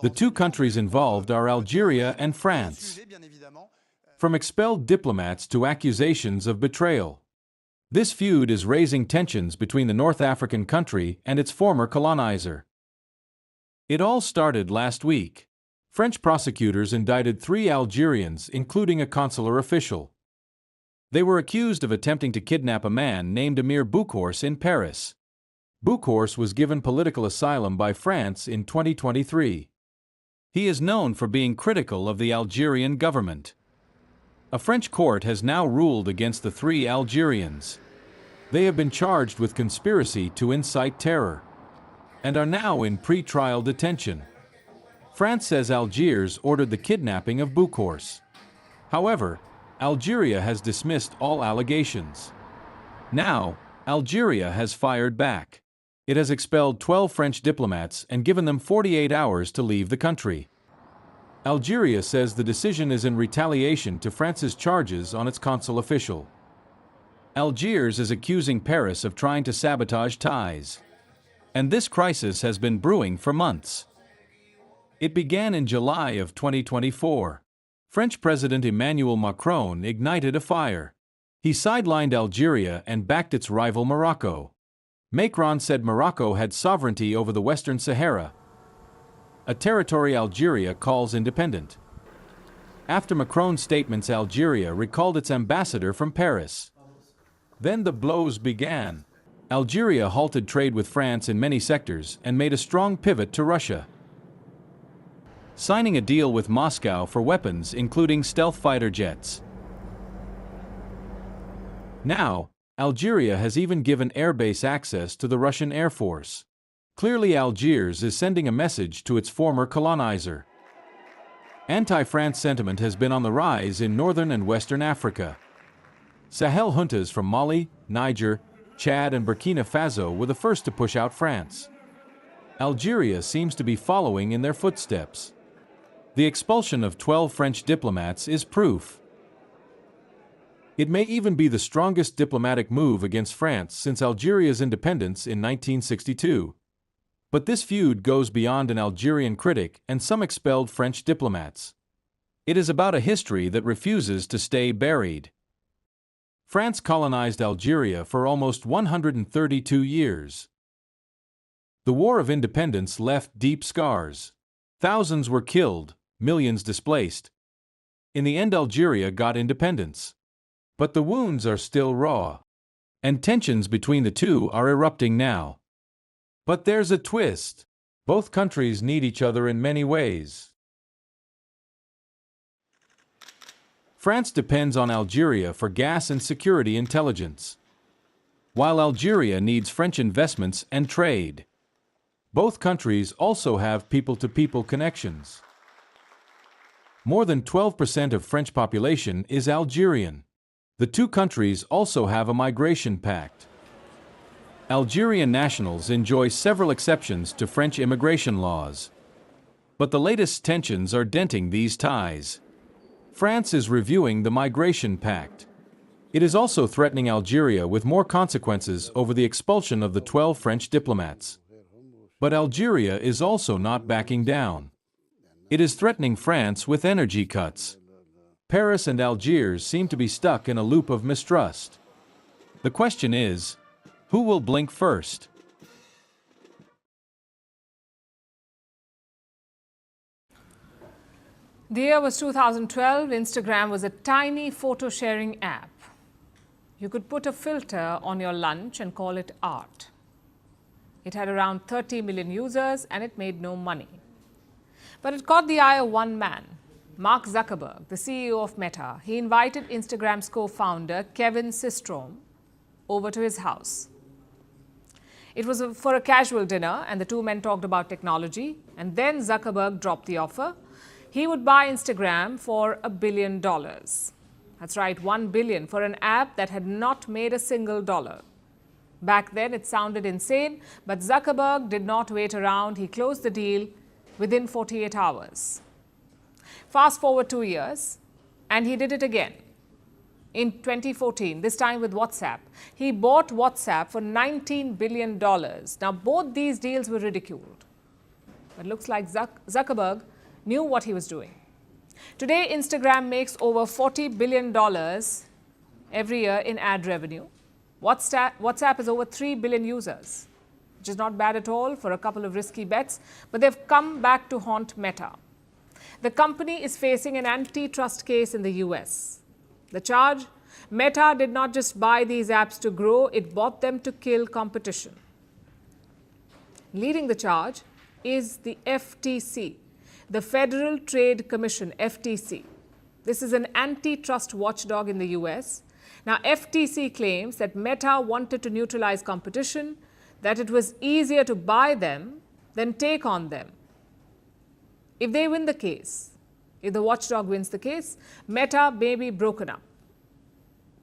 The two countries involved are Algeria and France. From expelled diplomats to accusations of betrayal. This feud is raising tensions between the North African country and its former colonizer. It all started last week. French prosecutors indicted 3 Algerians, including a consular official. They were accused of attempting to kidnap a man named Emir Boucourse in Paris. Boucourse was given political asylum by France in 2023. He is known for being critical of the Algerian government. A French court has now ruled against the 3 Algerians. They have been charged with conspiracy to incite terror and are now in pre-trial detention. France says Algiers ordered the kidnapping of Boucourse. However, Algeria has dismissed all allegations. Now, Algeria has fired back. It has expelled 12 French diplomats and given them 48 hours to leave the country. Algeria says the decision is in retaliation to France's charges on its consul official. Algiers is accusing Paris of trying to sabotage ties. And this crisis has been brewing for months. It began in July of 2024. French President Emmanuel Macron ignited a fire. He sidelined Algeria and backed its rival Morocco. Macron said Morocco had sovereignty over the Western Sahara, a territory Algeria calls independent. After Macron's statements, Algeria recalled its ambassador from Paris. Then the blows began. Algeria halted trade with France in many sectors and made a strong pivot to Russia, signing a deal with Moscow for weapons including stealth fighter jets. Now, Algeria has even given airbase access to the Russian Air Force. Clearly, Algiers is sending a message to its former colonizer. Anti-France sentiment has been on the rise in northern and western Africa. Sahel juntas from Mali, Niger, Chad and Burkina Faso were the first to push out France. Algeria seems to be following in their footsteps. The expulsion of 12 French diplomats is proof. It may even be the strongest diplomatic move against France since Algeria's independence in 1962. But this feud goes beyond an Algerian critic and some expelled French diplomats. It is about a history that refuses to stay buried. France colonized Algeria for almost 132 years. The War of Independence left deep scars. Thousands were killed, millions displaced. In the end, Algeria got independence. But the wounds are still raw, and tensions between the two are erupting now. But there's a twist. Both countries need each other in many ways. France depends on Algeria for gas and security intelligence. while Algeria needs French investments and trade. Both countries also have people-to-people connections. More than 12% of French population is Algerian. The two countries also have a migration pact. Algerian nationals enjoy several exceptions to French immigration laws. But the latest tensions are denting these ties. France is reviewing the migration pact. It is also threatening Algeria with more consequences over the expulsion of the 12 French diplomats. But Algeria is also not backing down. It is threatening France with energy cuts. Paris and Algiers seem to be stuck in a loop of mistrust. The question is, who will blink first? The year was 2012. Instagram was a tiny photo-sharing app. You could put a filter on your lunch and call it art. It had around 30 million users and it made no money. But it caught the eye of one man, Mark Zuckerberg, the CEO of Meta. He invited Instagram's co-founder, Kevin Systrom, over to his house. It was for a casual dinner and the two men talked about technology, and then Zuckerberg dropped the offer. He would buy Instagram for $1 billion. That's right, $1 billion for an app that had not made a single dollar. Back then, it sounded insane, but Zuckerberg did not wait around. He closed the deal within 48 hours. Fast forward 2 years, and he did it again. In 2014, this time with WhatsApp. He bought WhatsApp for $19 billion. Now, both these deals were ridiculed. But it looks like Zuckerberg knew what he was doing. Today, Instagram makes over $40 billion every year in ad revenue. WhatsApp has over 3 billion users, which is not bad at all for a couple of risky bets, but they've come back to haunt Meta. The company is facing an antitrust case in the US. The charge? Meta did not just buy these apps to grow, it bought them to kill competition. Leading the charge is the FTC, the Federal Trade Commission, FTC. This is an antitrust watchdog in the US. Now, FTC claims that Meta wanted to neutralize competition, that it was easier to buy them than take on them. If they win the case, if the watchdog wins the case, Meta may be broken up.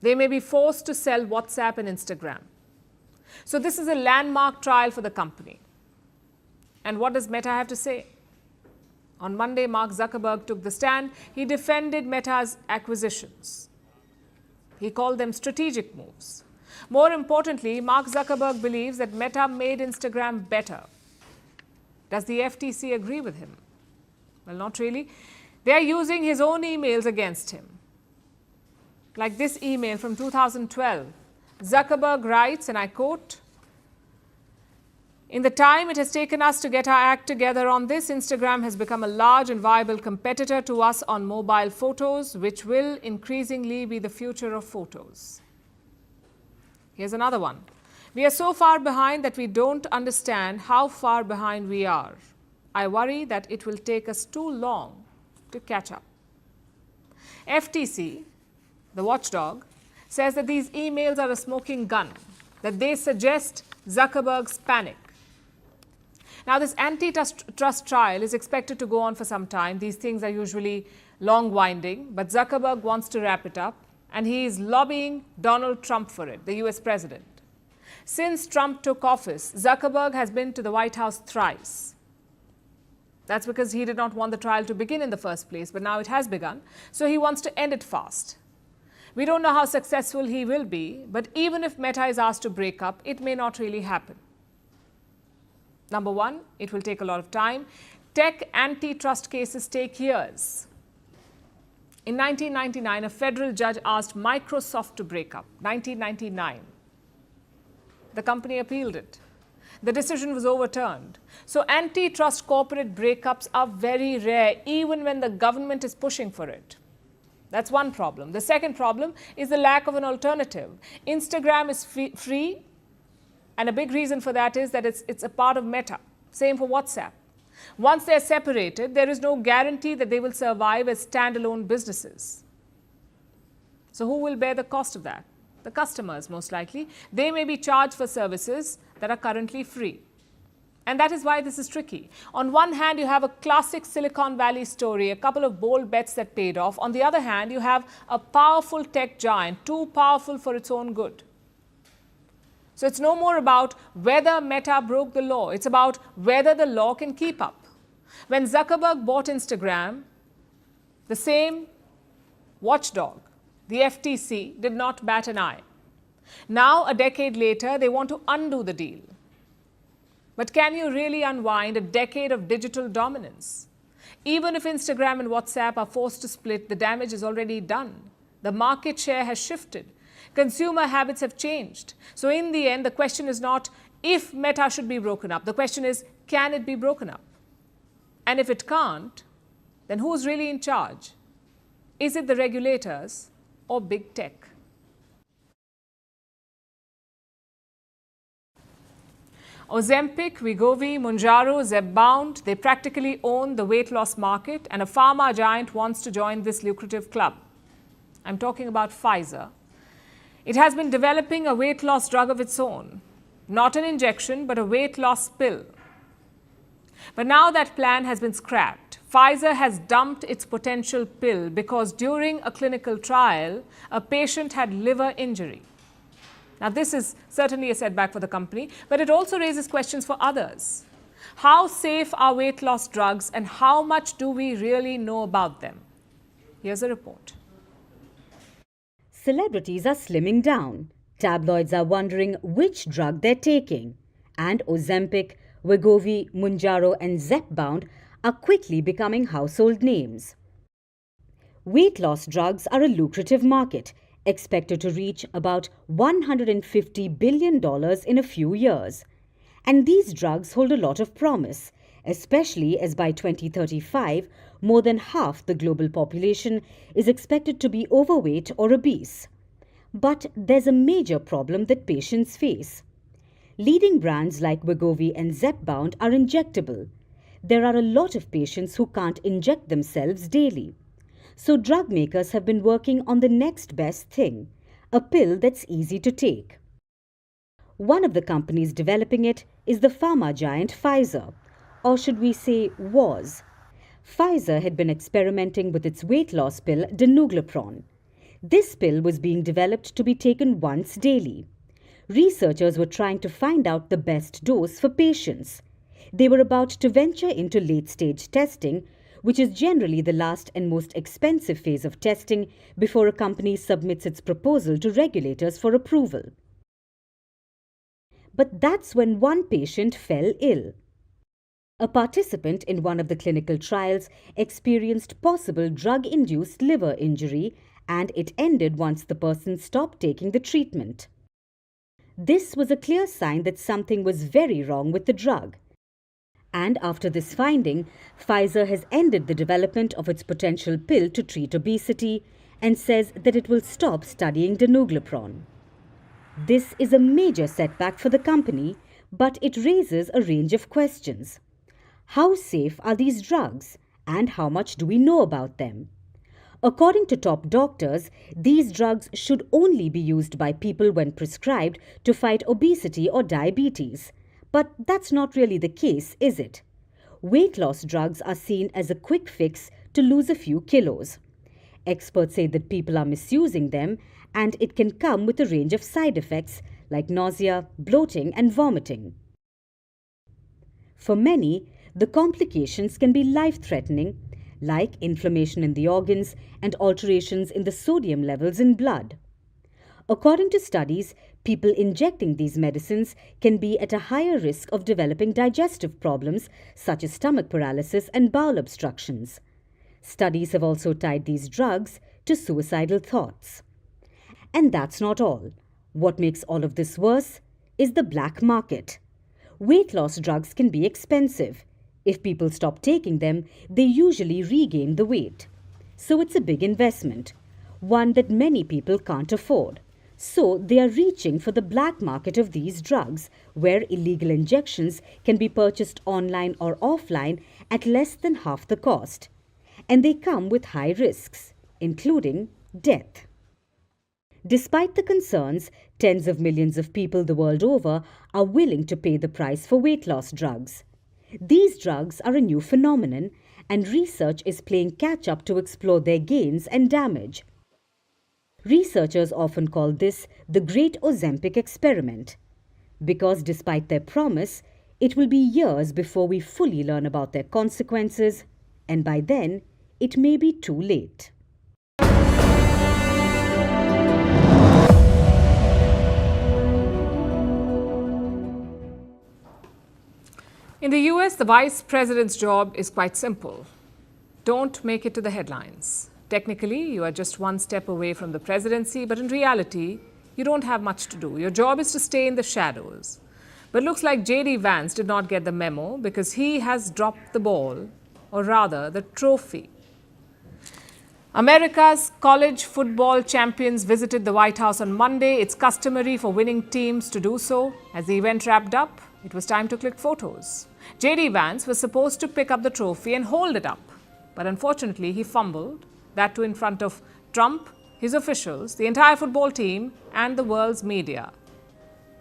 They may be forced to sell WhatsApp and Instagram. So this is a landmark trial for the company. And what does Meta have to say? On Monday, Mark Zuckerberg took the stand. He defended Meta's acquisitions. He called them strategic moves. More importantly, Mark Zuckerberg believes that Meta made Instagram better. Does the FTC agree with him? Well, not really. They are using his own emails against him. Like this email from 2012. Zuckerberg writes, and I quote, "In the time it has taken us to get our act together on this, Instagram has become a large and viable competitor to us on mobile photos, which will increasingly be the future of photos." Here's another one. "We are so far behind that we don't understand how far behind we are. I worry that it will take us too long to catch up." FTC, the watchdog, says that these emails are a smoking gun, that they suggest Zuckerberg's panic. Now, this antitrust trial is expected to go on for some time. These things are usually long-winding, but Zuckerberg wants to wrap it up, and he is lobbying Donald Trump for it, the US president. Since Trump took office, Zuckerberg has been to the White House thrice. That's because he did not want the trial to begin in the first place, but now it has begun, so he wants to end it fast. We don't know how successful he will be, but even if Meta is asked to break up, it may not really happen. Number one, it will take a lot of time. Tech antitrust cases take years. In 1999, a federal judge asked Microsoft to break up. 1999. The company appealed it. The decision was overturned. So antitrust corporate breakups are very rare, even when the government is pushing for it. That's one problem. The second problem is the lack of an alternative. Instagram is free, and a big reason for that is that it's a part of Meta. Same for WhatsApp. Once they're separated, there is no guarantee that they will survive as standalone businesses. So who will bear the cost of that? The customers, most likely. They may be charged for services that are currently free. And that is why this is tricky. On one hand, you have a classic Silicon Valley story, a couple of bold bets that paid off. On the other hand, you have a powerful tech giant, too powerful for its own good. So it's no more about whether Meta broke the law. It's about whether the law can keep up. When Zuckerberg bought Instagram, the same watchdog, the FTC, did not bat an eye. Now, a decade later, they want to undo the deal. But can you really unwind a decade of digital dominance? Even if Instagram and WhatsApp are forced to split, the damage is already done. The market share has shifted. Consumer habits have changed. So in the end, the question is not if Meta should be broken up. The question is, can it be broken up? And if it can't, then who's really in charge? Is it the regulators or big tech? Ozempic, Wegovy, Mounjaro, Zepbound, they practically own the weight loss market, and a pharma giant wants to join this lucrative club. I'm talking about Pfizer. It has been developing a weight loss drug of its own. Not an injection, but a weight loss pill. But now that plan has been scrapped. Pfizer has dumped its potential pill because during a clinical trial, a patient had liver injury. Now, this is certainly a setback for the company, but it also raises questions for others. How safe are weight loss drugs and how much do we really know about them? Here's a report. Celebrities are slimming down. Tabloids are wondering which drug they're taking. And Ozempic, Wegovy, Mounjaro and Zepbound are quickly becoming household names. Weight loss drugs are a lucrative market, expected to reach about $150 billion in a few years. And these drugs hold a lot of promise, especially as by 2035, more than half the global population is expected to be overweight or obese. But there's a major problem that patients face. Leading brands like Wegovy and Zepbound are injectable. There are a lot of patients who can't inject themselves daily. So drug makers have been working on the next best thing, a pill that's easy to take. One of the companies developing it is the pharma giant Pfizer, or should we say was. Pfizer had been experimenting with its weight loss pill danuglipron. This pill was being developed to be taken once daily. Researchers were trying to find out the best dose for patients. They were about to venture into late-stage testing, which is generally the last and most expensive phase of testing before a company submits its proposal to regulators for approval. But that's when one patient fell ill. A participant in one of the clinical trials experienced possible drug-induced liver injury, and it ended once the person stopped taking the treatment. This was a clear sign that something was very wrong with the drug. And after this finding, Pfizer has ended the development of its potential pill to treat obesity and says that it will stop studying danuglipron. This is a major setback for the company, but it raises a range of questions. How safe are these drugs, and how much do we know about them? According to top doctors, these drugs should only be used by people when prescribed to fight obesity or diabetes. But that's not really the case, is it? Weight loss drugs are seen as a quick fix to lose a few kilos. Experts say that people are misusing them, and it can come with a range of side effects like nausea, bloating, and vomiting. For many, the complications can be life-threatening, like inflammation in the organs and alterations in the sodium levels in blood. According to studies, people injecting these medicines can be at a higher risk of developing digestive problems such as stomach paralysis and bowel obstructions. Studies have also tied these drugs to suicidal thoughts. And that's not all. What makes all of this worse is the black market. Weight loss drugs can be expensive. If people stop taking them, they usually regain the weight. So it's a big investment, one that many people can't afford. So they are reaching for the black market of these drugs, where illegal injections can be purchased online or offline at less than half the cost. And they come with high risks, including death. Despite the concerns, tens of millions of people the world over are willing to pay the price for weight loss drugs. These drugs are a new phenomenon, and research is playing catch-up to explore their gains and damage. Researchers often call this the Great Ozempic Experiment, because despite their promise, it will be years before we fully learn about their consequences, and by then, it may be too late. In the US, the vice president's job is quite simple. Don't make it to the headlines. Technically, you are just one step away from the presidency, but in reality, you don't have much to do. Your job is to stay in the shadows. But looks like J.D. Vance did not get the memo because he has dropped the ball, or rather, the trophy. America's college football champions visited the White House on Monday. It's customary for winning teams to do so. As the event wrapped up, it was time to click photos. J.D. Vance was supposed to pick up the trophy and hold it up. But unfortunately, he fumbled, that too in front of Trump, his officials, the entire football team, and the world's media.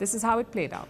This is how it played out.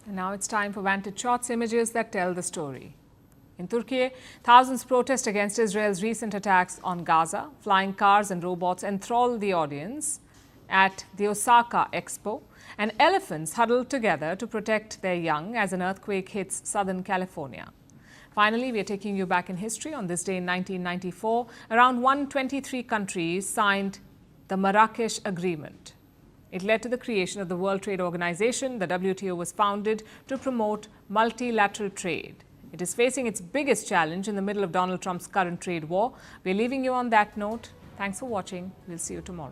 Now it's time for Vantage Shots, images that tell the story. In Turkey, thousands protest against Israel's recent attacks on Gaza. Flying cars and robots enthrall the audience at the Osaka Expo, and elephants huddle together to protect their young as an earthquake hits Southern California. Finally, we are taking you back in history. On this day in 1994, around 123 countries signed the Marrakesh Agreement. It led to the creation of the World Trade Organization. The WTO was founded to promote multilateral trade. It is facing its biggest challenge in the middle of Donald Trump's current trade war. We're leaving you on that note. Thanks for watching. We'll see you tomorrow.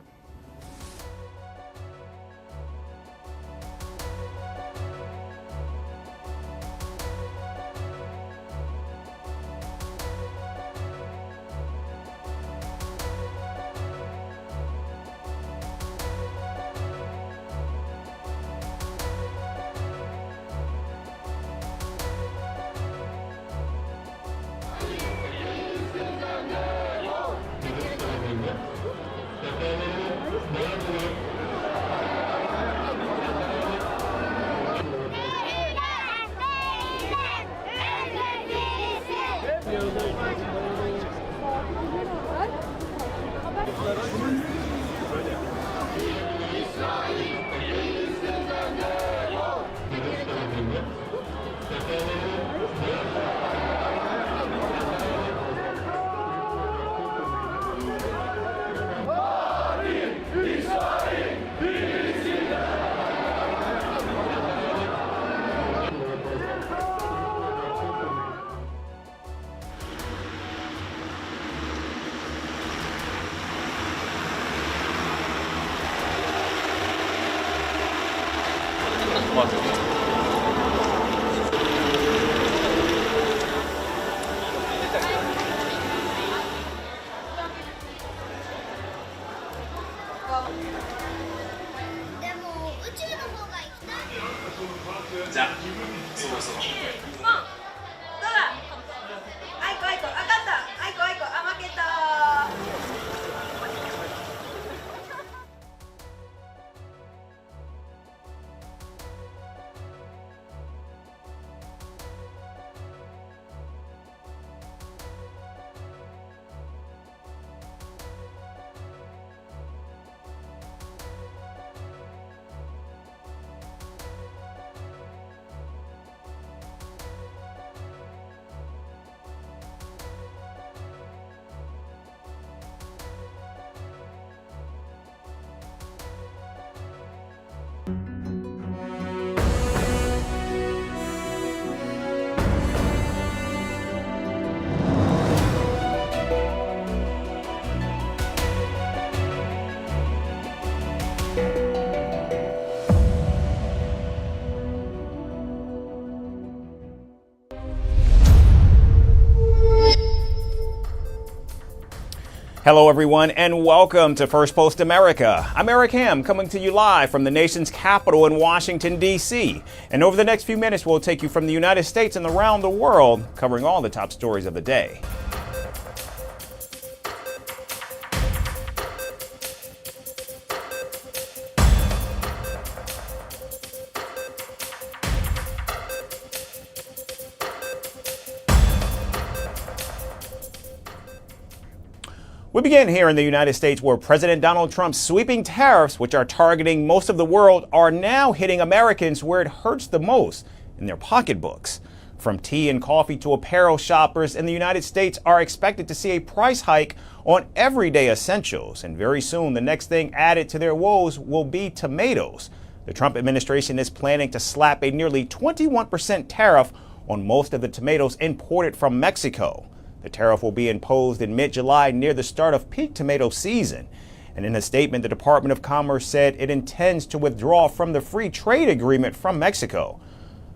じゃあ、そうそう。Hello, everyone, and welcome to Firstpost America. I'm Eric Ham, coming to you live from the nation's capital in Washington, D.C. And over the next few minutes, we'll take you from the United States and around the world, covering all the top stories of the day. We begin here in the United States, where President Donald Trump's sweeping tariffs, which are targeting most of the world, are now hitting Americans where it hurts the most, in their pocketbooks. From tea and coffee to apparel, shoppers in the United States are expected to see a price hike on everyday essentials. And very soon, the next thing added to their woes will be tomatoes. The Trump administration is planning to slap a nearly 21% tariff on most of the tomatoes imported from Mexico. The tariff will be imposed in mid-July, near the start of peak tomato season. And in a statement, the Department of Commerce said it intends to withdraw from the free trade agreement from Mexico.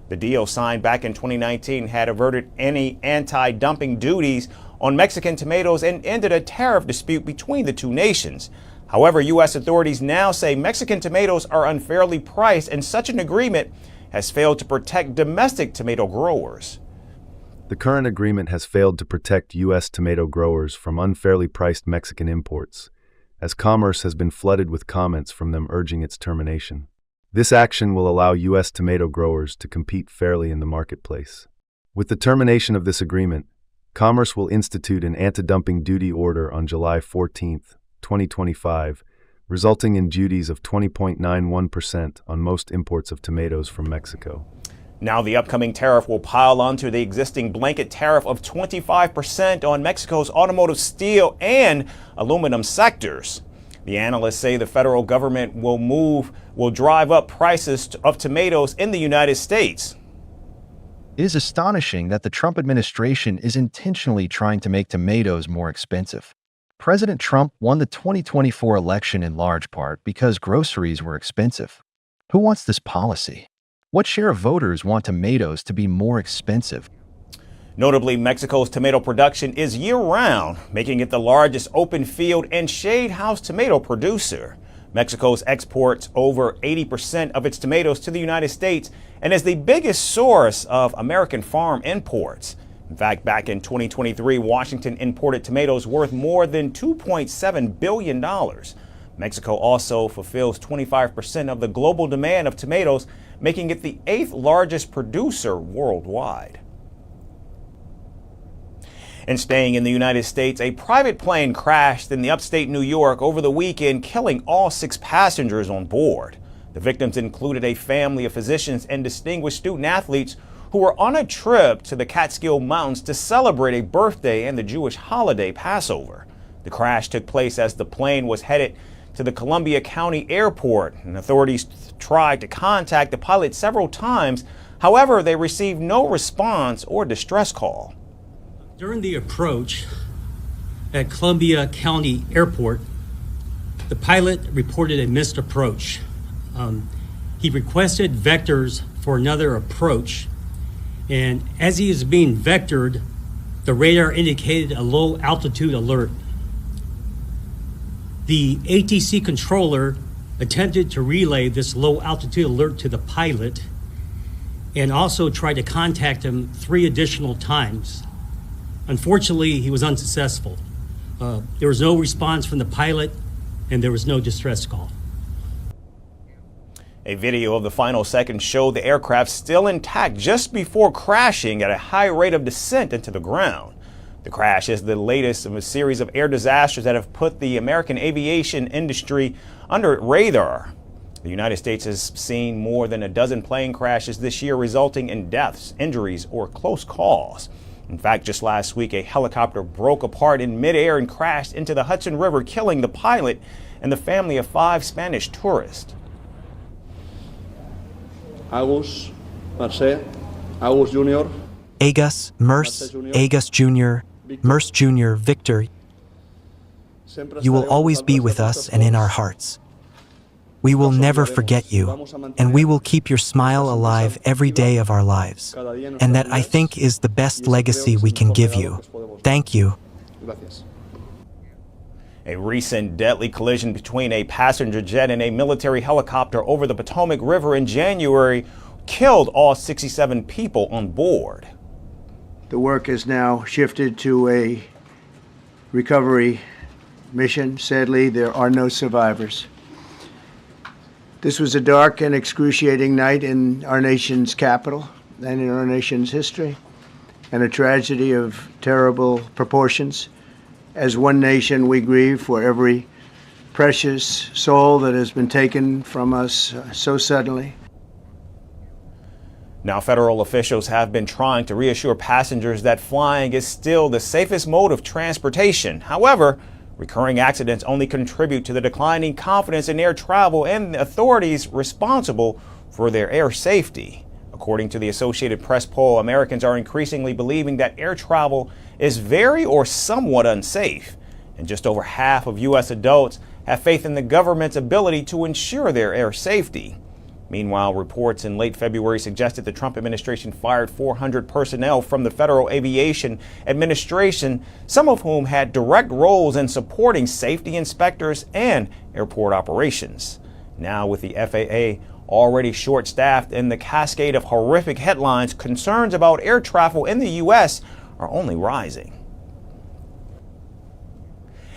The deal, signed back in 2019, had averted any anti-dumping duties on Mexican tomatoes and ended a tariff dispute between the two nations. However, U.S. authorities now say Mexican tomatoes are unfairly priced, and such an agreement has failed to protect domestic tomato growers. The current agreement has failed to protect U.S. tomato growers from unfairly priced Mexican imports, as commerce has been flooded with comments from them urging its termination. This action will allow U.S. tomato growers to compete fairly in the marketplace. With the termination of this agreement, Commerce will institute an anti-dumping duty order on July 14, 2025, resulting in duties of 20.91% on most imports of tomatoes from Mexico. Now the upcoming tariff will pile onto the existing blanket tariff of 25% on Mexico's automotive, steel, and aluminum sectors. The analysts say the federal government will drive up prices of tomatoes in the United States. It is astonishing that the Trump administration is intentionally trying to make tomatoes more expensive. President Trump won the 2024 election in large part because groceries were expensive. Who wants this policy? What share of voters want tomatoes to be more expensive? Notably, Mexico's tomato production is year-round, making it the largest open field and shade house tomato producer. Mexico's exports over 80% of its tomatoes to the United States and is the biggest source of American farm imports. In fact, back in 2023, Washington imported tomatoes worth more than $2.7 billion. Mexico also fulfills 25% of the global demand of tomatoes, making it the 8th largest producer worldwide. And staying in the United States, a private plane crashed in the upstate New York over the weekend, killing all 6 passengers on board. The victims included a family of physicians and distinguished student athletes who were on a trip to the Catskill Mountains to celebrate a birthday and the Jewish holiday Passover. The crash took place as the plane was headed to the Columbia County Airport, and authorities tried to contact the pilot several times. However, they received no response or distress call. During the approach at Columbia County Airport, the pilot reported a missed approach. He requested vectors for another approach, and as he is being vectored, the radar indicated a low altitude alert. The ATC controller attempted to relay this low altitude alert to the pilot, and also tried to contact him 3 additional times. Unfortunately, he was unsuccessful. There was no response from the pilot, and there was no distress call. A video of the final seconds showed the aircraft still intact just before crashing at a high rate of descent into the ground. The crash is the latest of a series of air disasters that have put the American aviation industry under radar. The United States has seen more than a dozen plane crashes this year, resulting in deaths, injuries, or close calls. In fact, just last week, a helicopter broke apart in midair and crashed into the Hudson River, killing the pilot and the family of 5 Spanish tourists. Agus, Marce, Agus Jr. Agus, Merce, Agus Jr., Merce Jr., Victor, you will always be with us and in our hearts. We will never forget you, and we will keep your smile alive every day of our lives. And that, I think, is the best legacy we can give you. Thank you. A recent deadly collision between a passenger jet and a military helicopter over the Potomac River in January killed all 67 people on board. The work has now shifted to a recovery mission. Sadly, there are no survivors. This was a dark and excruciating night in our nation's capital and in our nation's history, and a tragedy of terrible proportions. As one nation, we grieve for every precious soul that has been taken from us so suddenly. Now, federal officials have been trying to reassure passengers that flying is still the safest mode of transportation. However, recurring accidents only contribute to the declining confidence in air travel and the authorities responsible for their air safety. According to the Associated Press poll, Americans are increasingly believing that air travel is very or somewhat unsafe, and just over half of U.S. adults have faith in the government's ability to ensure their air safety. Meanwhile, reports in late February suggested the Trump administration fired 400 personnel from the Federal Aviation Administration, some of whom had direct roles in supporting safety inspectors and airport operations. Now, with the FAA already short-staffed and the cascade of horrific headlines, concerns about air travel in the U.S. are only rising.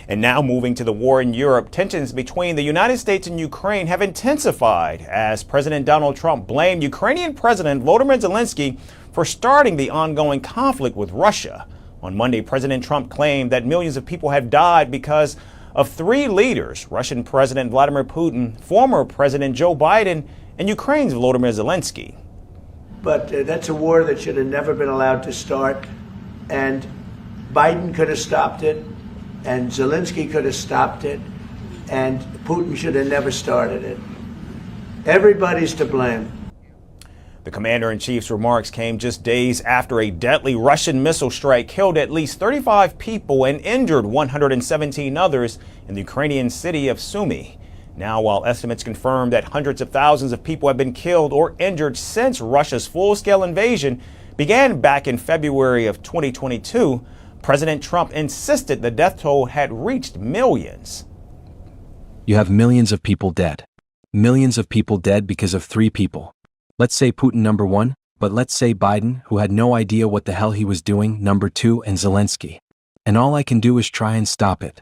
And now moving to the war in Europe, tensions between the United States and Ukraine have intensified as President Donald Trump blamed Ukrainian President Volodymyr Zelensky for starting the ongoing conflict with Russia. On Monday, President Trump claimed that millions of people have died because of 3 leaders, Russian President Vladimir Putin, former President Joe Biden, and Ukraine's Volodymyr Zelensky. But that's a war that should have never been allowed to start, and Biden could have stopped it, and Zelensky could have stopped it, and Putin should have never started it. Everybody's to blame. The commander-in-chief's remarks came just days after a deadly Russian missile strike killed at least 35 people and injured 117 others in the Ukrainian city of Sumy. Now, while estimates confirm that hundreds of thousands of people have been killed or injured since Russia's full-scale invasion began back in February of 2022, President Trump insisted the death toll had reached millions. You have millions of people dead. Millions of people dead because of 3 people. Let's say Putin number 1, but let's say Biden, who had no idea what the hell he was doing, number 2, and Zelensky. And all I can do is try and stop it.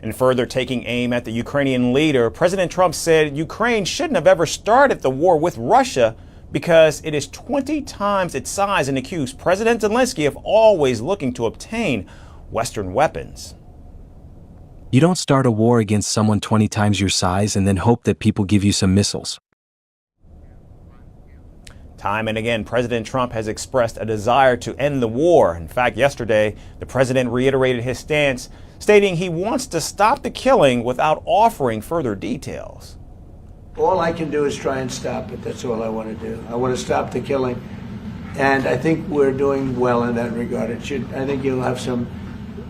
And further taking aim at the Ukrainian leader, President Trump said Ukraine shouldn't have ever started the war with Russia because it is 20 times its size, and accused President Zelensky of always looking to obtain Western weapons. You don't start a war against someone 20 times your size and then hope that people give you some missiles. Time and again, President Trump has expressed a desire to end the war. In fact, yesterday, the president reiterated his stance, stating he wants to stop the killing without offering further details. All I can do is try and stop it. That's all I want to do. I want to stop the killing. And I think we're doing well in that regard. I think you'll have some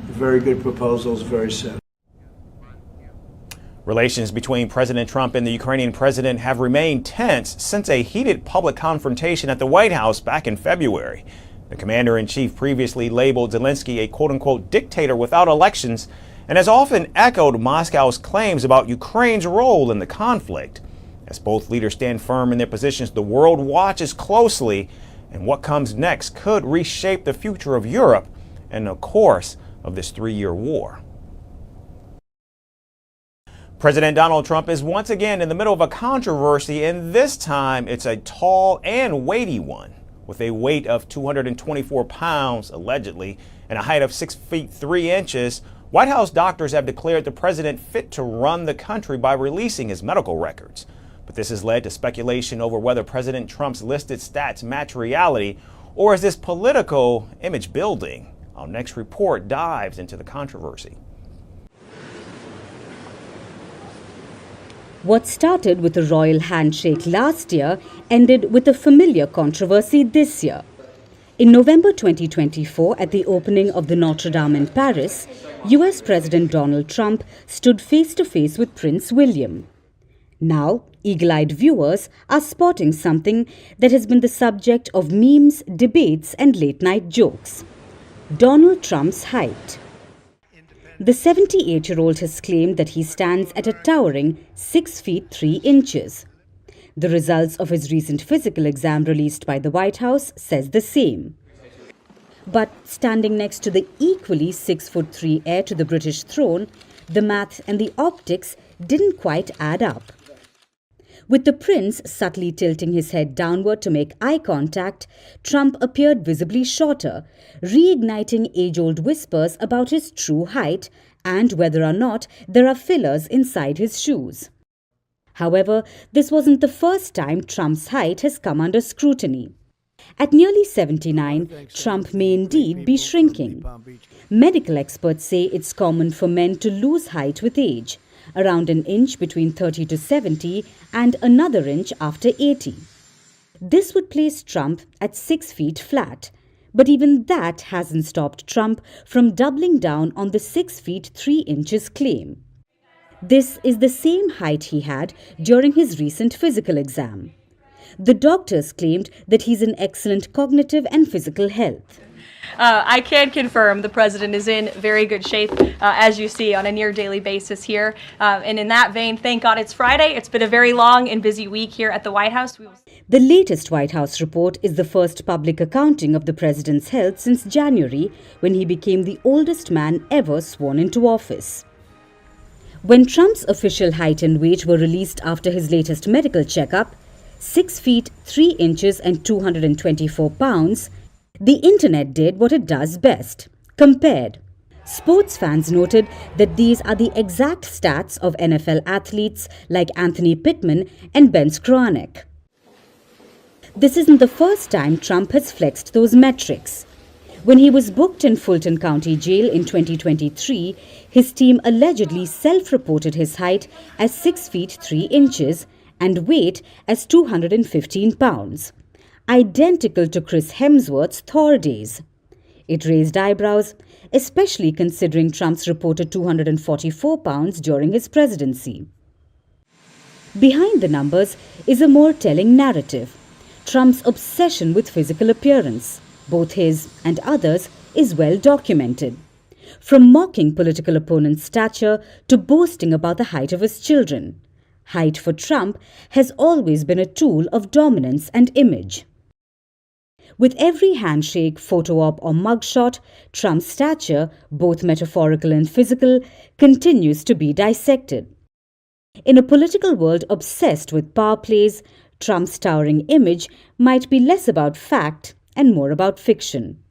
very good proposals very soon. Relations between President Trump and the Ukrainian president have remained tense since a heated public confrontation at the White House back in February. The commander-in-chief previously labeled Zelensky a quote-unquote dictator without elections and has often echoed Moscow's claims about Ukraine's role in the conflict. As both leaders stand firm in their positions, the world watches closely, and what comes next could reshape the future of Europe and the course of this 3-year war. President Donald Trump is once again in the middle of a controversy, and this time it's a tall and weighty one. With a weight of 224 pounds, allegedly, and a height of 6 feet 3 inches, White House doctors have declared the president fit to run the country by releasing his medical records. But this has led to speculation over whether President Trump's listed stats match reality, or is this political image building? Our next report dives into the controversy. What started with a royal handshake last year ended with a familiar controversy this year. In November 2024, at the opening of the Notre Dame in Paris, US President Donald Trump stood face to face with Prince William. Now, eagle-eyed viewers are spotting something that has been the subject of memes, debates, and late-night jokes: Donald Trump's height. The 78-year-old has claimed that he stands at a towering 6 feet 3 inches. The results of his recent physical exam released by the White House says the same. But standing next to the equally 6'3" heir to the British throne, the math and the optics didn't quite add up. With the prince subtly tilting his head downward to make eye contact, Trump appeared visibly shorter, reigniting age-old whispers about his true height and whether or not there are fillers inside his shoes. However, this wasn't the first time Trump's height has come under scrutiny. At nearly 79, Trump may indeed be shrinking. Medical experts say it's common for men to lose height with age, around an inch between 30 to 70 and another inch after 80. This would place Trump at 6 feet flat, but even that hasn't stopped Trump from doubling down on the 6 feet 3 inches claim. This is the same height he had during his recent physical exam. The doctors claimed that he's in excellent cognitive and physical health. I can confirm the president is in very good shape, as you see, on a near daily basis here. And in that vein, thank God it's Friday. It's been a very long and busy week here at the White House. The latest White House report is the first public accounting of the president's health since January, when he became the oldest man ever sworn into office. When Trump's official height and weight were released after his latest medical checkup, 6 feet 3 inches and 224 pounds, the internet did what it does best: compared. Sports fans noted that these are the exact stats of NFL athletes like Anthony Pittman and Ben Skronek. This isn't the first time Trump has flexed those metrics. When he was booked in Fulton County Jail in 2023, his team allegedly self-reported his height as 6 feet 3 inches and weight as 215 pounds. Identical to Chris Hemsworth's Thor days. It raised eyebrows, especially considering Trump's reported 244 pounds during his presidency. Behind the numbers is a more telling narrative. Trump's obsession with physical appearance, both his and others, is well documented. From mocking political opponents' stature to boasting about the height of his children, height for Trump has always been a tool of dominance and image. With every handshake, photo op or mugshot, Trump's stature, both metaphorical and physical, continues to be dissected. In a political world obsessed with power plays, Trump's towering image might be less about fact and more about fiction.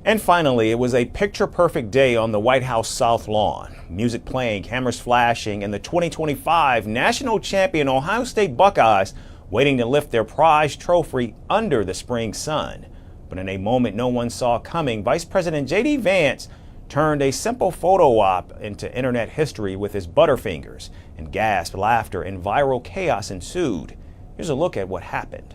And finally, it was a picture-perfect day on the White House South Lawn. Music playing, cameras flashing, and the 2025 national champion Ohio State Buckeyes waiting to lift their prize trophy under the spring sun. But in a moment no one saw coming, Vice President J.D. Vance turned a simple photo op into internet history with his butterfingers, and gasp, laughter, and viral chaos ensued. Here's a look at what happened.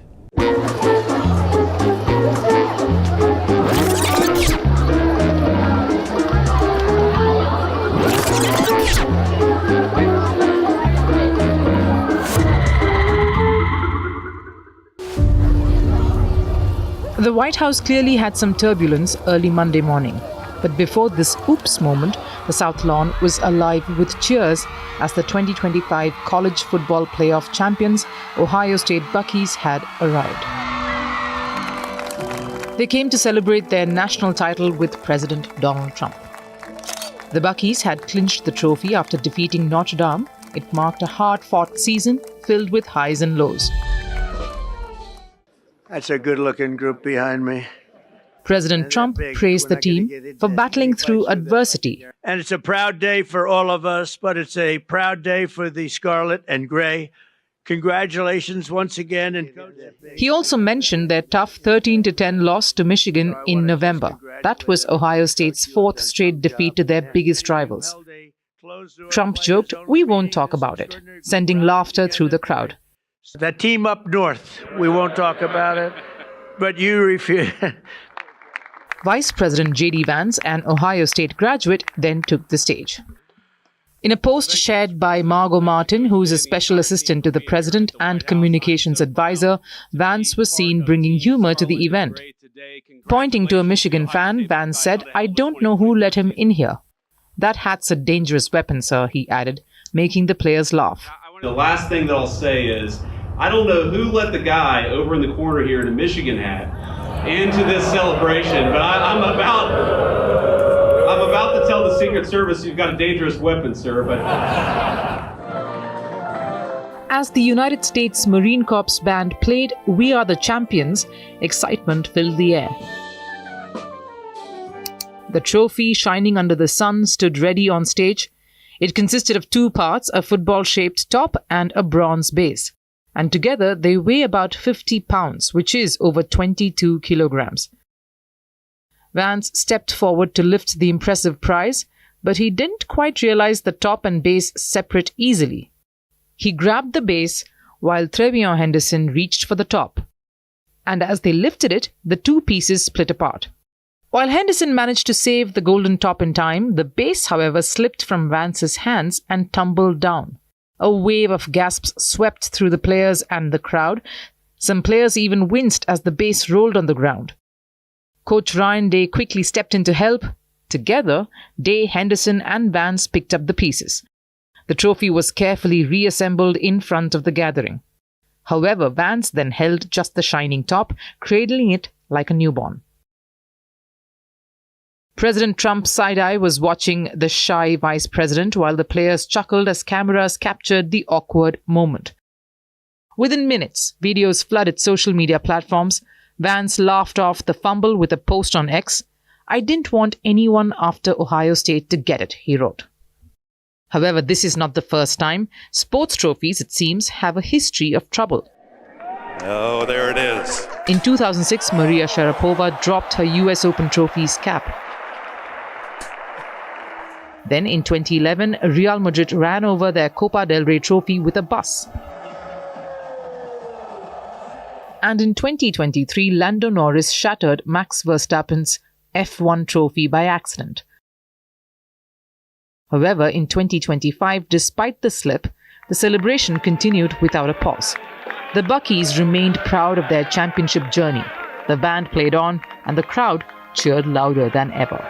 The White House clearly had some turbulence early Monday morning. But before this oops moment, the South Lawn was alive with cheers as the 2025 college football playoff champions, Ohio State Buckeyes, had arrived. They came to celebrate their national title with President Donald Trump. The Buckeyes had clinched the trophy after defeating Notre Dame. It marked a hard-fought season filled with highs and lows. That's a good-looking group behind me. President Trump praised the team for battling through adversity. And it's a proud day for all of us, but it's a proud day for the Scarlet and Gray. Congratulations once again. And he also mentioned their tough 13-10 loss to Michigan in November. That was Ohio State's fourth straight defeat to their biggest rivals. Trump joked, "We won't talk about it," sending laughter through the crowd. That team up north, we won't talk about it, but you refuse. Vice President J.D. Vance, an Ohio State graduate, then took the stage. In a post shared by Margot Martin, who is a special assistant to the president and communications advisor, Vance was seen bringing humor to the event. Pointing to a Michigan fan, Vance said, "I don't know who let him in here." "That hat's a dangerous weapon, sir," he added, making the players laugh. The last thing that I'll say is, I don't know who let the guy over in the corner here in a Michigan hat into this celebration, but I'm about to tell the Secret Service you've got a dangerous weapon, sir. But as the United States Marine Corps band played "We Are the Champions," excitement filled the air. The trophy, shining under the sun, stood ready on stage. It consisted of two parts, a football-shaped top and a bronze base. And together they weigh about 50 pounds, which is over 22 kilograms. Vance stepped forward to lift the impressive prize, but he didn't quite realize the top and base separate easily. He grabbed the base while Trevion Henderson reached for the top. And as they lifted it, the two pieces split apart. While Henderson managed to save the golden top in time, the base, however, slipped from Vance's hands and tumbled down. A wave of gasps swept through the players and the crowd. Some players even winced as the base rolled on the ground. Coach Ryan Day quickly stepped in to help. Together, Day, Henderson, and Vance picked up the pieces. The trophy was carefully reassembled in front of the gathering. However, Vance then held just the shining top, cradling it like a newborn. President Trump's side-eye was watching the shy vice president while the players chuckled as cameras captured the awkward moment. Within minutes, videos flooded social media platforms. Vance laughed off the fumble with a post on X. "I didn't want anyone after Ohio State to get it," he wrote. However, this is not the first time. Sports trophies, it seems, have a history of trouble. Oh, there it is. In 2006, Maria Sharapova dropped her US Open trophy's cap. Then in 2011, Real Madrid ran over their Copa del Rey trophy with a bus. And in 2023, Lando Norris shattered Max Verstappen's F1 trophy by accident. However, in 2025, despite the slip, the celebration continued without a pause. The Buckeyes remained proud of their championship journey. The band played on, and the crowd cheered louder than ever.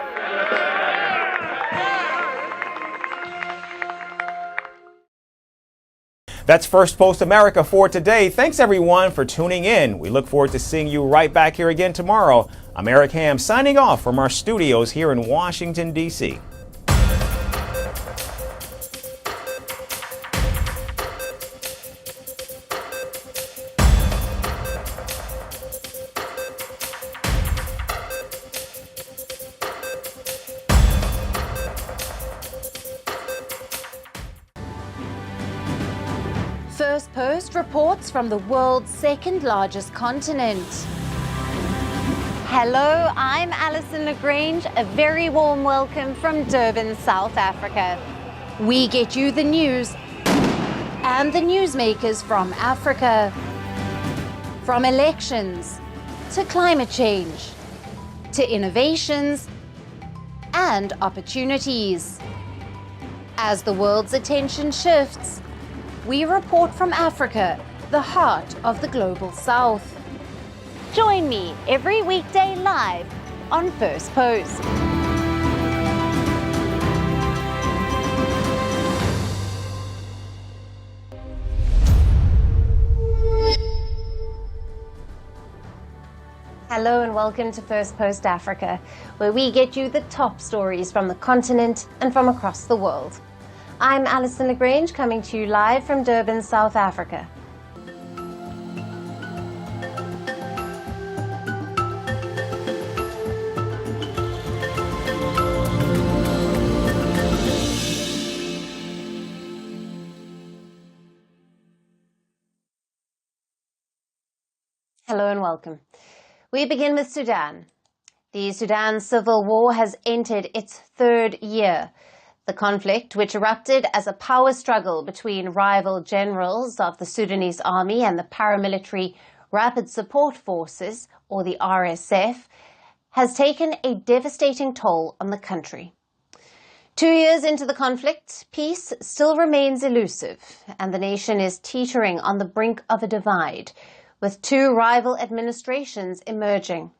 That's First Post America for today. Thanks everyone for tuning in. We look forward to seeing you right back here again tomorrow. I'm Eric Ham signing off from our studios here in Washington, D.C. Firstpost reports from the world's second largest continent. Hello, I'm Alison Lagrange. A very warm welcome from Durban, South Africa. We get you the news and the newsmakers from Africa. From elections to climate change to innovations and opportunities. As the world's attention shifts, we report from Africa, the heart of the global south. Join me every weekday live on First Post. Hello and welcome to Firstpost Africa, where we get you the top stories from the continent and from across the world. I'm Alison Lagrange, coming to you live from Durban, South Africa. Hello and welcome. We begin with Sudan. The Sudan civil war has entered its third year. The conflict, which erupted as a power struggle between rival generals of the Sudanese army and the paramilitary Rapid Support Forces, or the RSF, has taken a devastating toll on the country. 2 years into the conflict, peace still remains elusive, and the nation is teetering on the brink of a divide, with two rival administrations emerging.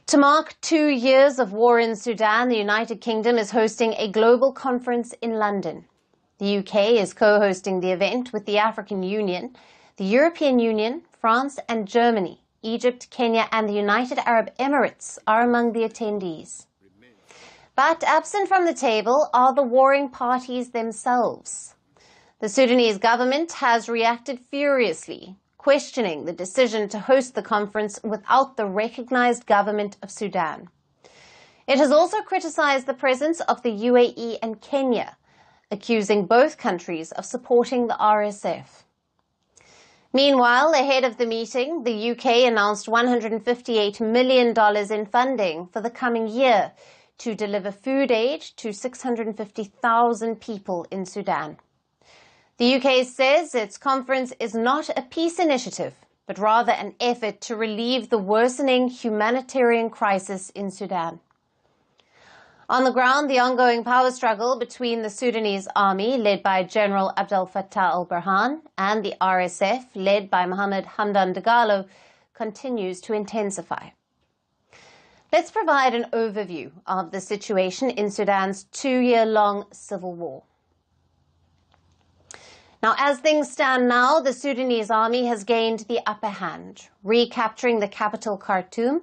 To mark 2 years of war in Sudan, the United Kingdom is hosting a global conference in London. The UK is co-hosting the event with the African Union, the European Union, France and Germany. Egypt, Kenya and the United Arab Emirates are among the attendees. But absent from the table are the warring parties themselves. The Sudanese government has reacted furiously, questioning the decision to host the conference without the recognized government of Sudan. It has also criticized the presence of the UAE and Kenya, accusing both countries of supporting the RSF. Meanwhile, ahead of the meeting, the UK announced $158 million in funding for the coming year to deliver food aid to 650,000 people in Sudan. The UK says its conference is not a peace initiative, but rather an effort to relieve the worsening humanitarian crisis in Sudan. On the ground, the ongoing power struggle between the Sudanese army, led by General Abdel Fattah al-Burhan, and the RSF, led by Mohammed Hamdan Dagalo, continues to intensify. Let's provide an overview of the situation in Sudan's 2-year-long civil war. Now, as things stand now, the Sudanese army has gained the upper hand, recapturing the capital Khartoum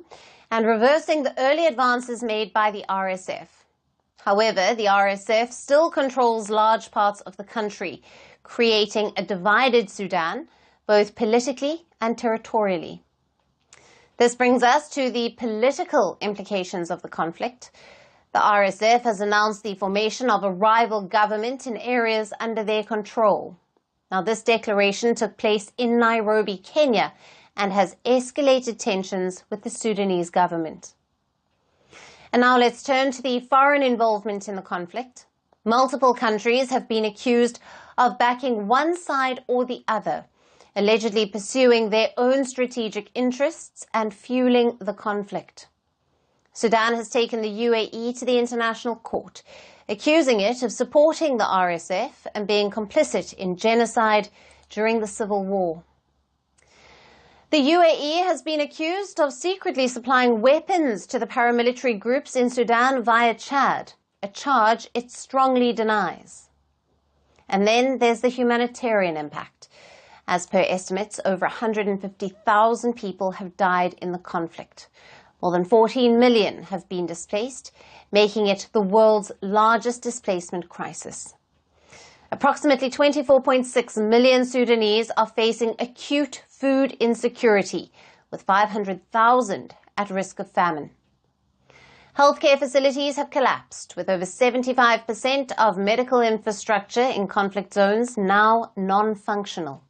and reversing the early advances made by the RSF. However, the RSF still controls large parts of the country, creating a divided Sudan, both politically and territorially. This brings us to the political implications of the conflict. The RSF has announced the formation of a rival government in areas under their control. Now, this declaration took place in Nairobi, Kenya, and has escalated tensions with the Sudanese government. And now let's turn to the foreign involvement in the conflict. Multiple countries have been accused of backing one side or the other, allegedly pursuing their own strategic interests and fueling the conflict. Sudan has taken the UAE to the International Court, accusing it of supporting the RSF and being complicit in genocide during the civil war. The UAE has been accused of secretly supplying weapons to the paramilitary groups in Sudan via Chad, a charge it strongly denies. And then there's the humanitarian impact. As per estimates, over 150,000 people have died in the conflict. More than 14 million have been displaced, making it the world's largest displacement crisis. Approximately 24.6 million Sudanese are facing acute food insecurity, with 500,000 at risk of famine. Healthcare facilities have collapsed, with over 75% of medical infrastructure in conflict zones now non-functional.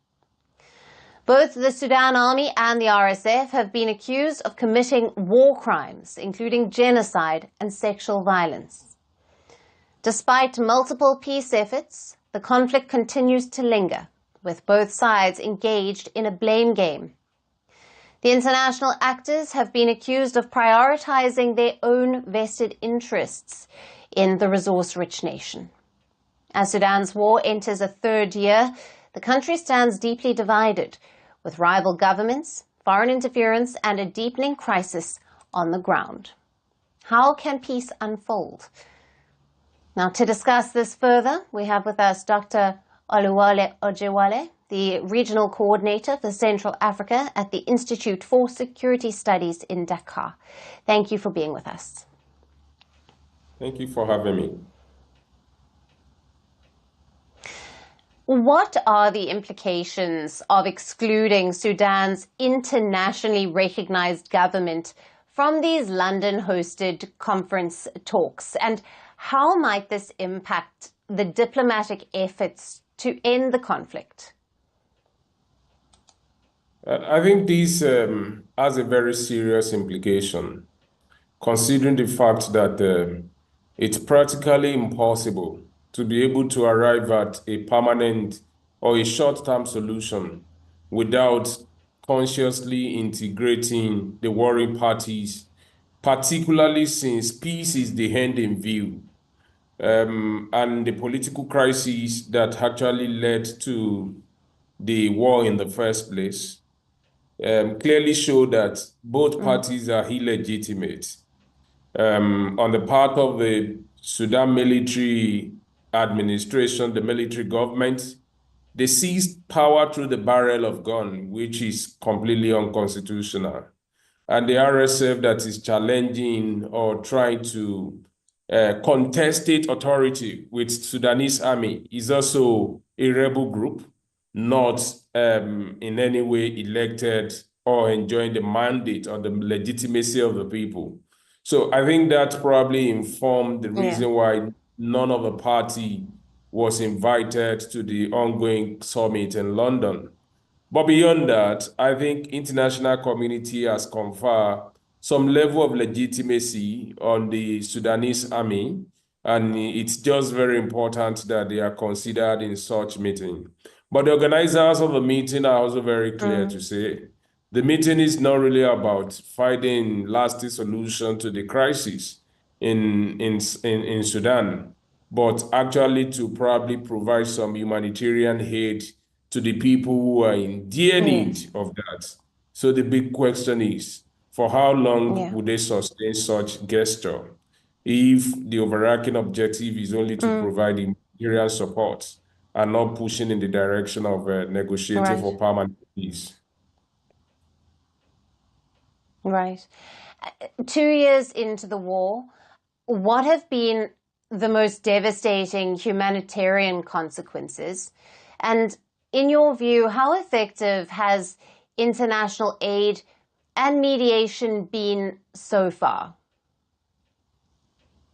Both the Sudan Army and the RSF have been accused of committing war crimes, including genocide and sexual violence. Despite multiple peace efforts, the conflict continues to linger, with both sides engaged in a blame game. The international actors have been accused of prioritizing their own vested interests in the resource-rich nation. As Sudan's war enters a third year, the country stands deeply divided, with rival governments, foreign interference, and a deepening crisis on the ground. How can peace unfold? Now, to discuss this further, we have with us Dr. Oluwole Ojewale, the regional coordinator for Central Africa at the Institute for Security Studies in Dakar. Thank you for being with us. Thank you for having me. What are the implications of excluding Sudan's internationally recognized government from these London-hosted conference talks? And how might this impact the diplomatic efforts to end the conflict? I think this has a very serious implication, considering the fact that it's practically impossible to be able to arrive at a permanent or a short-term solution without consciously integrating the warring parties, particularly since peace is the end in view. And the political crisis that actually led to the war in the first place clearly show that both parties are illegitimate. On the part of the Sudan military administration, the military government, they seized power through the barrel of gun, which is completely unconstitutional. And the RSF that is challenging or trying to contest state authority with Sudanese army is also a rebel group, not in any way elected or enjoying the mandate or the legitimacy of the people. So I think that probably informed the reason why none of the party was invited to the ongoing summit in London. But beyond that, I think international community has conferred some level of legitimacy on the Sudanese army, and it's just very important that they are considered in such meeting. But the organizers of the meeting are also very clear to say the meeting is not really about finding lasting solution to the crisis in Sudan, but actually to probably provide some humanitarian aid to the people who are in dear need of that. So the big question is, for how long would they sustain such gesture if the overarching objective is only to provide humanitarian support and not pushing in the direction of negotiating for permanent peace? Right. 2 years into the war, what have been the most devastating humanitarian consequences? And in your view, how effective has international aid and mediation been so far?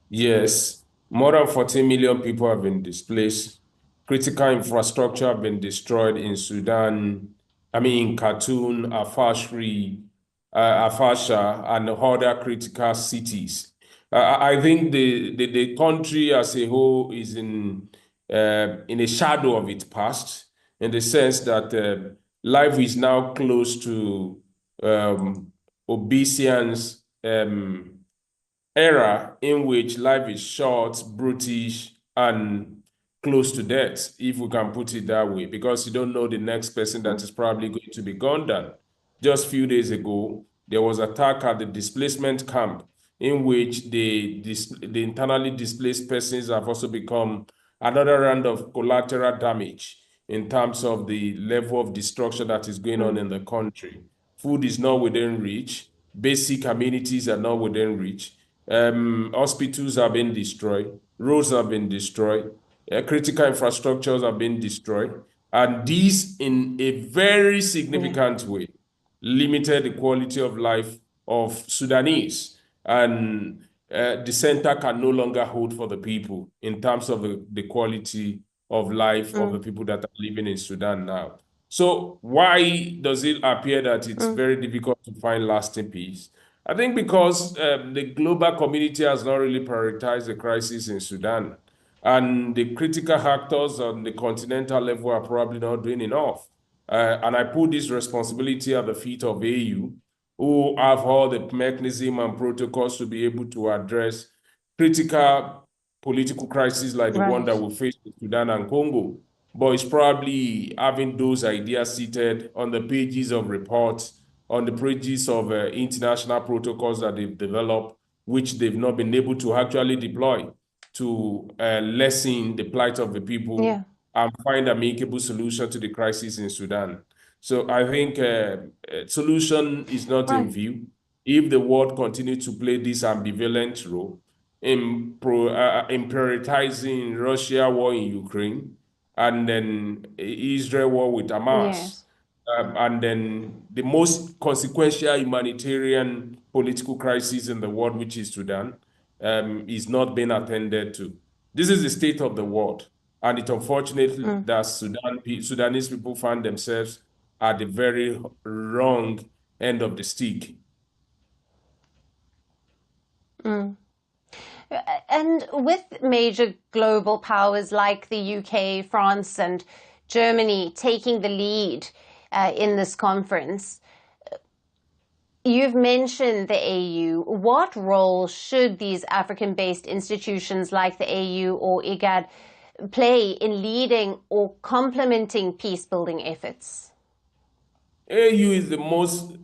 Yes, more than 14 million people have been displaced. Critical infrastructure have been destroyed in Sudan, in Khartoum, Afasha, and other critical cities. I think the country as a whole is in a shadow of its past, in the sense that life is now close to obeisance era, in which life is short, brutish, and close to death, if we can put it that way, because you don't know the next person that is probably going to be gunned down. Just a few days ago, there was an attack at the displacement camp, in which the internally displaced persons have also become another round of collateral damage in terms of the level of destruction that is going on in the country. Food is not within reach. Basic amenities are not within reach. Hospitals have been destroyed. Roads have been destroyed. Critical infrastructures have been destroyed. And these, in a very significant way, limited the quality of life of Sudanese. And the center can no longer hold for the people in terms of the quality of life of the people that are living in Sudan now. So why does it appear that it's very difficult to find lasting peace? I think because the global community has not really prioritized the crisis in Sudan. And the critical actors on the continental level are probably not doing enough. And I put this responsibility at the feet of AU, who have all the mechanism and protocols to be able to address critical political crises like the one that we face in Sudan and Congo. But it's probably having those ideas seated on the pages of reports, on the pages of international protocols that they've developed, which they've not been able to actually deploy to lessen the plight of the people and find amicable solution to the crisis in Sudan. So I think solution is not in view. If the world continues to play this ambivalent role in prioritizing Russia war in Ukraine and then Israel war with Hamas, Yes. and then the most consequential humanitarian political crisis in the world, which is Sudan, is not being attended to. This is the state of the world. And it's unfortunate that Sudanese people find themselves at the very wrong end of the stick. And with major global powers like the UK, France, and Germany taking the lead in this conference, you've mentioned the AU. What role should these African-based institutions like the AU or IGAD play in leading or complementing peace-building efforts? AU is the most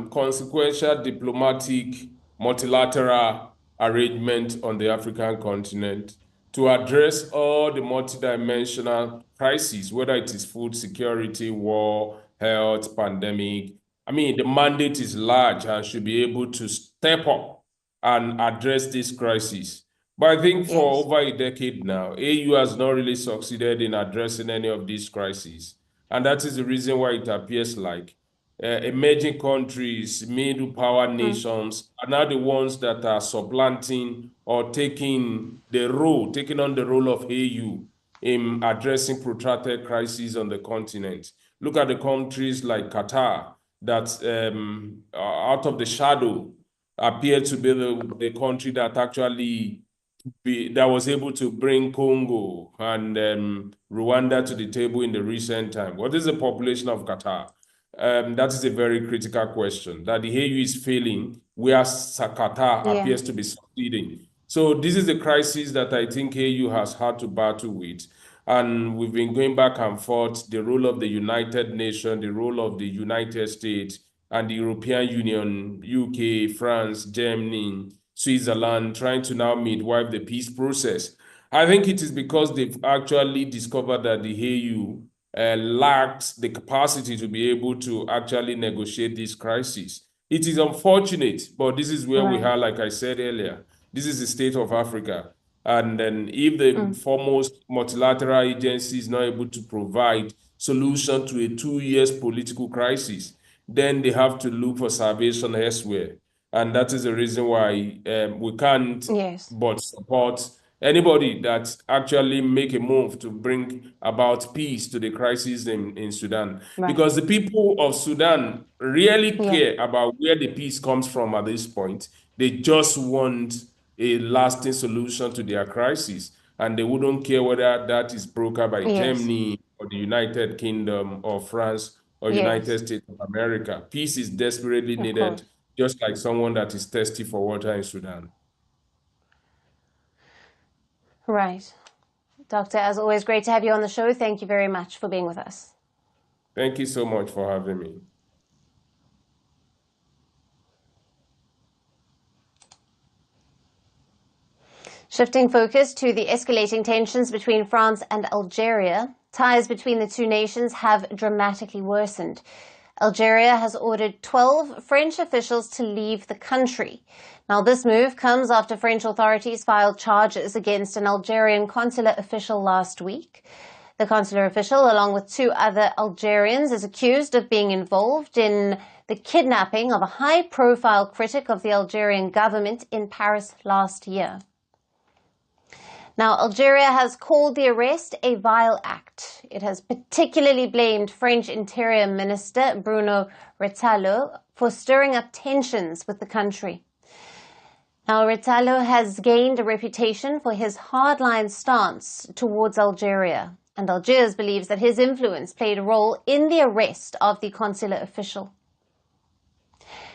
consequential diplomatic multilateral arrangement on the African continent to address all the multidimensional crises, whether it is food security, war, health, pandemic. I mean, the mandate is large and should be able to step up and address this crisis. But I think for over a decade now, AU has not really succeeded in addressing any of these crises. And that is the reason why it appears like emerging countries, middle power nations are now the ones that are supplanting or taking on the role of AU in addressing protracted crises on the continent. Look at the countries like Qatar that out of the shadow appear to be the country that actually that was able to bring Congo and Rwanda to the table in the recent time. What is the population of Qatar? That is a very critical question. That the AU is failing, where Qatar appears to be succeeding. So this is a crisis that I think AU has had to battle with. And we've been going back and forth, the role of the United Nations, the role of the United States, and the European Union, UK, France, Germany, Switzerland, trying to now midwife the peace process. I think it is because they've actually discovered that the AU lacks the capacity to be able to actually negotiate this crisis. It is unfortunate, but this is where we are, like I said earlier. This is the state of Africa. And then if the foremost multilateral agency is not able to provide solution to a 2 years political crisis, then they have to look for salvation elsewhere. And that is the reason why we can't but support anybody that actually make a move to bring about peace to the crisis in Sudan. Because the people of Sudan really care about where the peace comes from at this point. They just want a lasting solution to their crisis. And they wouldn't care whether that is brokered by Germany or the United Kingdom or France or United States of America. Peace is desperately needed, just like someone that is thirsty for water in Sudan. Right. Doctor, as always, great to have you on the show. Thank you very much for being with us. Thank you so much for having me. Shifting focus to the escalating tensions between France and Algeria, ties between the two nations have dramatically worsened. Algeria has ordered 12 French officials to leave the country. Now, this move comes after French authorities filed charges against an Algerian consular official last week. The consular official, along with 2 other Algerians, is accused of being involved in the kidnapping of a high-profile critic of the Algerian government in Paris last year. Now, Algeria has called the arrest a vile act. It has particularly blamed French Interior Minister Bruno Retailleau for stirring up tensions with the country. Now, Retailleau has gained a reputation for his hardline stance towards Algeria, and Algiers believes that his influence played a role in the arrest of the consular official.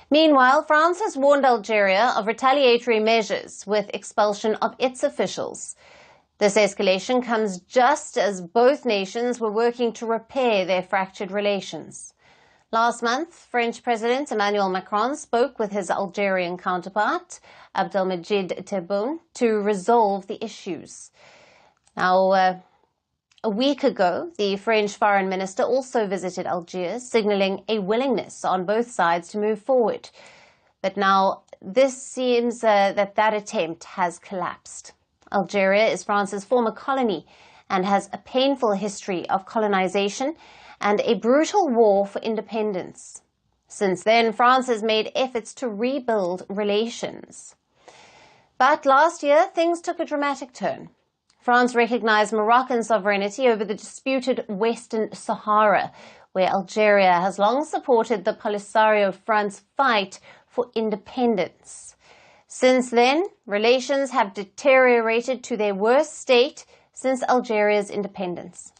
Meanwhile, France has warned Algeria of retaliatory measures with expulsion of its officials. This escalation comes just as both nations were working to repair their fractured relations. Last month, French President Emmanuel Macron spoke with his Algerian counterpart, Abdelmajid Tebboune, to resolve the issues. Now, A week ago, the French foreign minister also visited Algiers, signaling a willingness on both sides to move forward. But now this seems that attempt has collapsed. Algeria is France's former colony and has a painful history of colonization and a brutal war for independence. Since then, France has made efforts to rebuild relations. But last year, things took a dramatic turn. France recognized Moroccan sovereignty over the disputed Western Sahara, where Algeria has long supported the Polisario Front's fight for independence. Since then, relations have deteriorated to their worst state since Algeria's independence.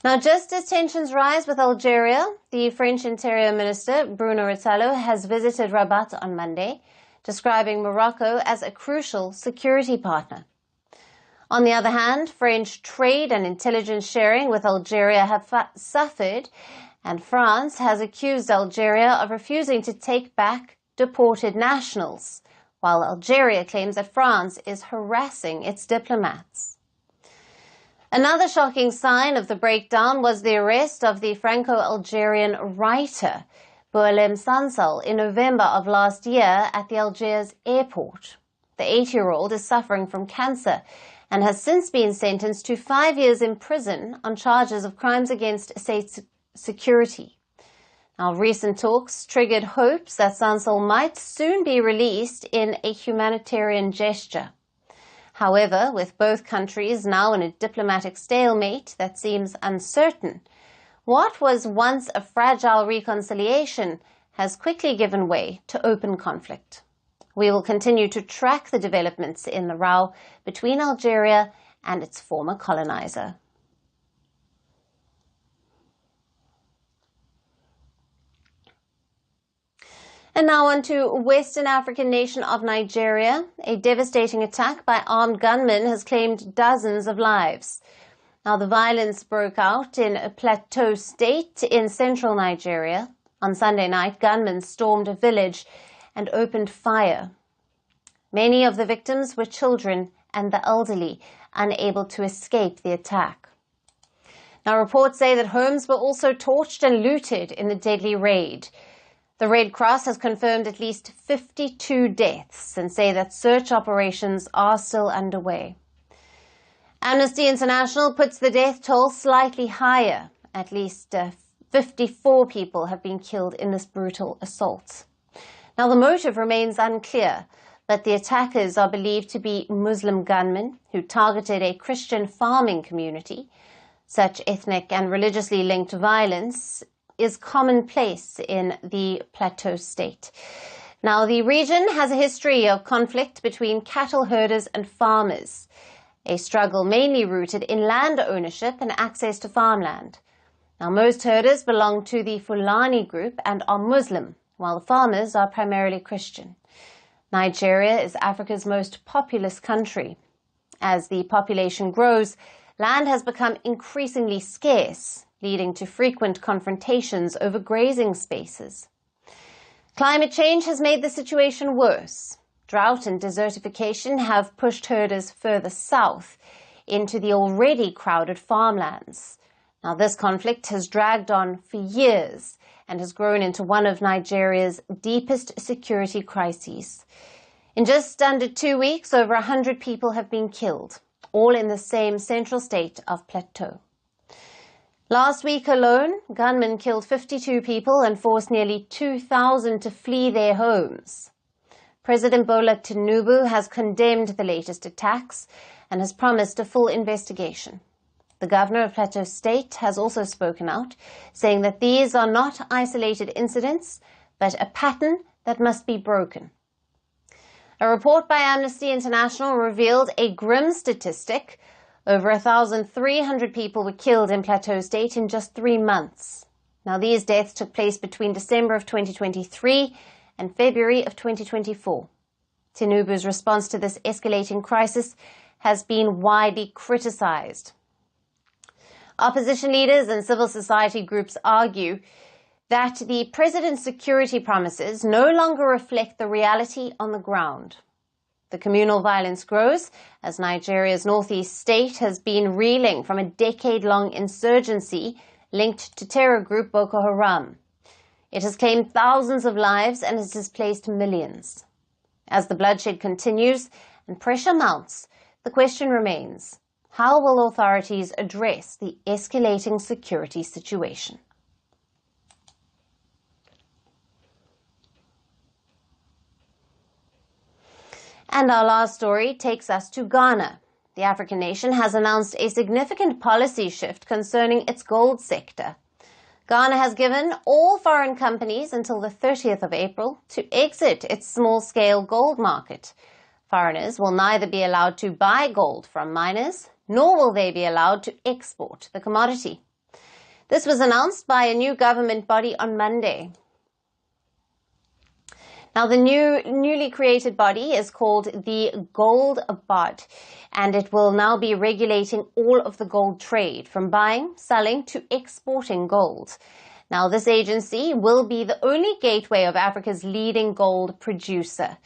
Now, just as tensions rise with Algeria, the French Interior Minister, Bruno Retailleau, has visited Rabat on Monday, describing Morocco as a crucial security partner. On the other hand, French trade and intelligence sharing with Algeria have suffered, and France has accused Algeria of refusing to take back deported nationals, while Algeria claims that France is harassing its diplomats. Another shocking sign of the breakdown was the arrest of the Franco-Algerian writer, Boualem Sansal, in November of last year at the Algiers airport. The 8-year-old is suffering from cancer and has since been sentenced to 5 years in prison on charges of crimes against state security. Now, recent talks triggered hopes that Sansal might soon be released in a humanitarian gesture. However, with both countries now in a diplomatic stalemate that seems uncertain, what was once a fragile reconciliation has quickly given way to open conflict. We will continue to track the developments in the row between Algeria and its former colonizer. And now on to Western African nation of Nigeria. A devastating attack by armed gunmen has claimed dozens of lives. Now, the violence broke out in a Plateau state in central Nigeria. On Sunday night, gunmen stormed a village and opened fire. Many of the victims were children and the elderly, unable to escape the attack. Now, reports say that homes were also torched and looted in the deadly raid. The Red Cross has confirmed at least 52 deaths and say that search operations are still underway. Amnesty International puts the death toll slightly higher. At least 54 people have been killed in this brutal assault. Now, the motive remains unclear, but the attackers are believed to be Muslim gunmen who targeted a Christian farming community. Such ethnic and religiously linked violence is commonplace in the Plateau state. Now, the region has a history of conflict between cattle herders and farmers, a struggle mainly rooted in land ownership and access to farmland. Now, most herders belong to the Fulani group and are Muslim, while the farmers are primarily Christian. Nigeria is Africa's most populous country. As the population grows, land has become increasingly scarce, leading to frequent confrontations over grazing spaces. Climate change has made the situation worse. Drought and desertification have pushed herders further south into the already crowded farmlands. Now, this conflict has dragged on for years and has grown into one of Nigeria's deepest security crises. In just under 2 weeks, over 100 people have been killed, all in the same central state of Plateau. Last week alone, gunmen killed 52 people and forced nearly 2,000 to flee their homes. President Bola Tinubu has condemned the latest attacks and has promised a full investigation. The governor of Plateau State has also spoken out, saying that these are not isolated incidents, but a pattern that must be broken. A report by Amnesty International revealed a grim statistic. Over 1,300 people were killed in Plateau State in just 3 months. Now, these deaths took place between December of 2023 and February of 2024. Tinubu's response to this escalating crisis has been widely criticized. Opposition leaders and civil society groups argue that the president's security promises no longer reflect the reality on the ground. The communal violence grows as Nigeria's northeast state has been reeling from a decade-long insurgency linked to terror group Boko Haram. It has claimed thousands of lives and has displaced millions. As the bloodshed continues and pressure mounts, the question remains, how will authorities address the escalating security situation? And our last story takes us to Ghana. The African nation has announced a significant policy shift concerning its gold sector. Ghana has given all foreign companies until the 30th of April to exit its small-scale gold market. Foreigners will neither be allowed to buy gold from miners, nor will they be allowed to export the commodity. This was announced by a new government body on Monday. Now, the newly created body is called the Gold Board, and it will now be regulating all of the gold trade, from buying, selling to exporting gold. Now, this agency will be the only gateway of Africa's leading gold producer.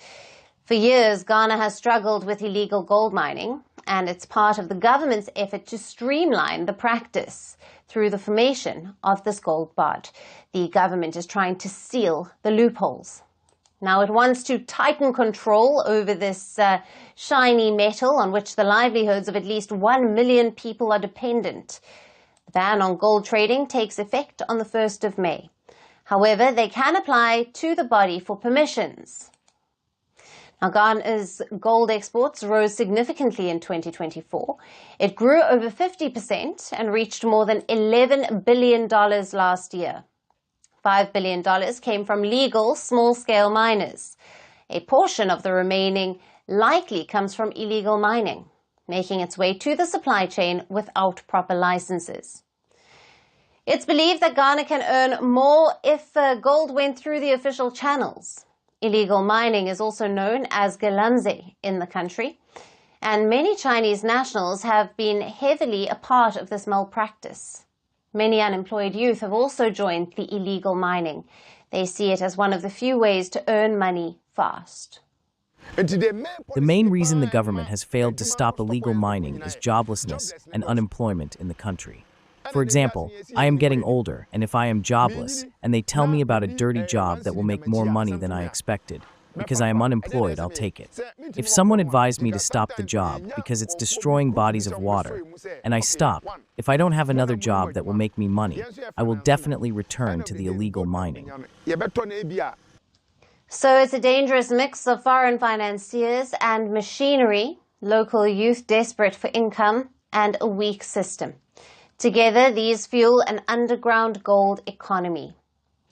For years, Ghana has struggled with illegal gold mining, and it's part of the government's effort to streamline the practice through the formation of this Gold Board. The government is trying to seal the loopholes. Now, it wants to tighten control over this shiny metal on which the livelihoods of at least 1 million people are dependent. The ban on gold trading takes effect on the 1st of May. However, they can apply to the body for permissions. Now, Ghana's gold exports rose significantly in 2024. It grew over 50% and reached more than $11 billion last year. $5 billion came from legal small-scale miners. A portion of the remaining likely comes from illegal mining, making its way to the supply chain without proper licenses. It's believed that Ghana can earn more if gold went through the official channels. Illegal mining is also known as galamsey in the country, and many Chinese nationals have been heavily a part of this malpractice. Many unemployed youth have also joined the illegal mining. They see it as one of the few ways to earn money fast. The main reason the government has failed to stop illegal mining is joblessness and unemployment in the country. For example, I am getting older, and if I am jobless, and they tell me about a dirty job that will make more money than I expected, because I am unemployed, I'll take it. If someone advised me to stop the job because it's destroying bodies of water, and I stop, if I don't have another job that will make me money, I will definitely return to the illegal mining. So it's a dangerous mix of foreign financiers and machinery, local youth desperate for income, and a weak system. Together, these fuel an underground gold economy.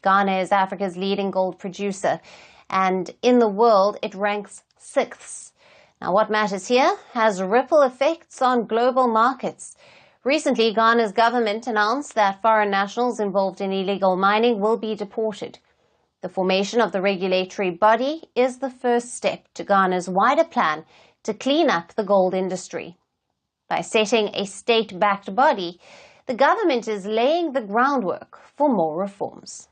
Ghana is Africa's leading gold producer, and in the world, it ranks 6th. Now, what matters here has ripple effects on global markets. Recently, Ghana's government announced that foreign nationals involved in illegal mining will be deported. The formation of the regulatory body is the first step to Ghana's wider plan to clean up the gold industry. By setting a state-backed body, the government is laying the groundwork for more reforms.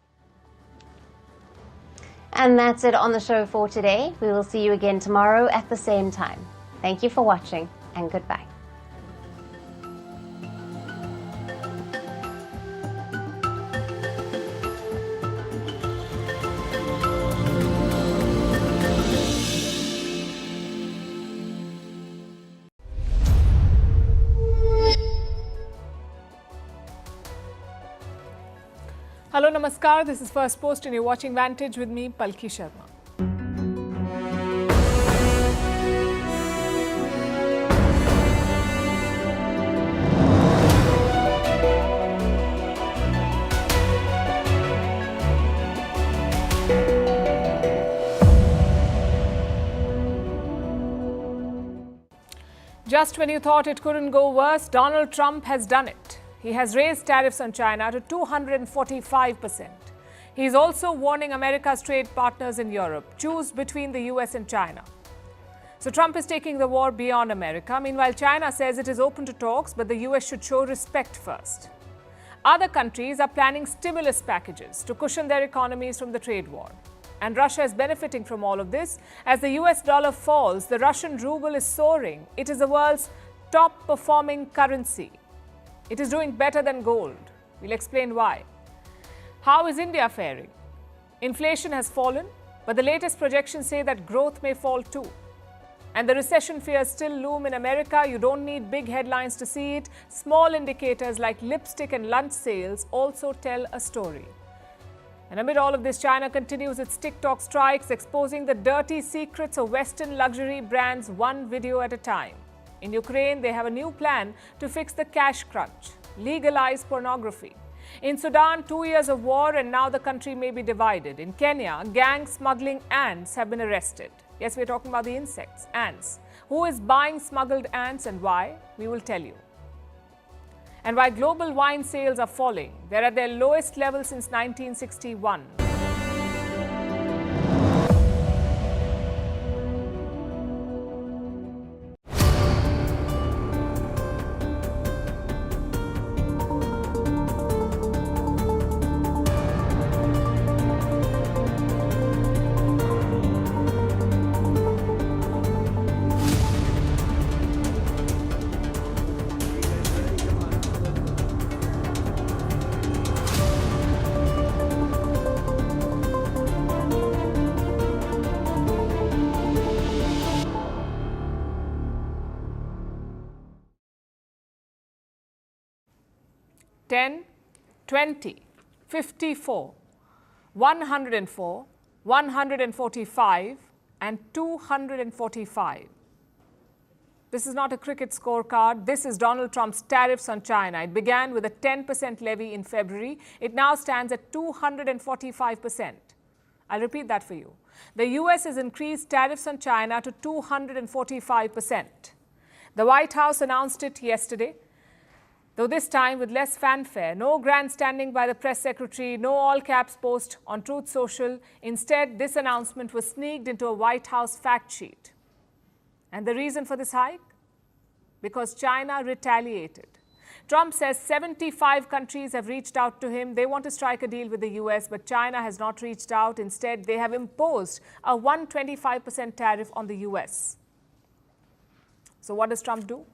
And that's it on the show for today. We will see you again tomorrow at the same time. Thank you for watching, and goodbye. Hello, namaskar. This is Firstpost and you're watching Vantage with me, Palki Sharma. Just when you thought it couldn't go worse, Donald Trump has done it. He has raised tariffs on China to 245%. He is also warning America's trade partners in Europe, choose between the US and China. So Trump is taking the war beyond America. Meanwhile, China says it is open to talks, but the US should show respect first. Other countries are planning stimulus packages to cushion their economies from the trade war. And Russia is benefiting from all of this. As the US dollar falls, the Russian ruble is soaring. It is the world's top performing currency. It is doing better than gold. We'll explain why. How is India faring? Inflation has fallen, but the latest projections say that growth may fall too. And the recession fears still loom in America. You don't need big headlines to see it. Small indicators like lipstick and lunch sales also tell a story. And amid all of this, China continues its TikTok strikes, exposing the dirty secrets of Western luxury brands one video at a time. In Ukraine, they have a new plan to fix the cash crunch, legalize pornography. In Sudan, 2 years of war and now the country may be divided. In Kenya, gang smuggling ants have been arrested. Yes, we're talking about the insects, ants. Who is buying smuggled ants and why? We will tell you. And why global wine sales are falling. They're at their lowest level since 1961. $10, $20, $54, $104, $145, and $245. This is not a cricket scorecard. This is Donald Trump's tariffs on China. It began with a 10% levy in February. It now stands at 245%. I'll repeat that for you. The US has increased tariffs on China to 245%. The White House announced it yesterday, though this time with less fanfare. No grandstanding by the press secretary, no all-caps post on Truth Social. Instead, this announcement was sneaked into a White House fact sheet. And the reason for this hike? Because China retaliated. Trump says 75 countries have reached out to him. They want to strike a deal with the US, but China has not reached out. Instead, they have imposed a 125% tariff on the US. So what does Trump do?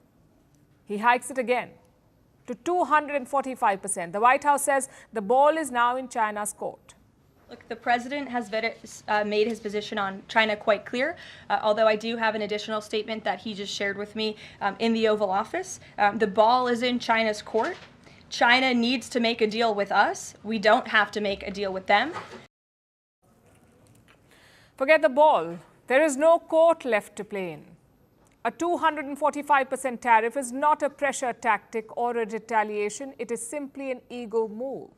He hikes it again to 245%. The White House says the ball is now in China's court. Look, the president has made his position on China quite clear, although I do have an additional statement that he just shared with me in the Oval Office. The ball is in China's court. China needs to make a deal with us. We don't have to make a deal with them. Forget the ball. There is no court left to play in. A 245% tariff is not a pressure tactic or a retaliation. It is simply an ego move.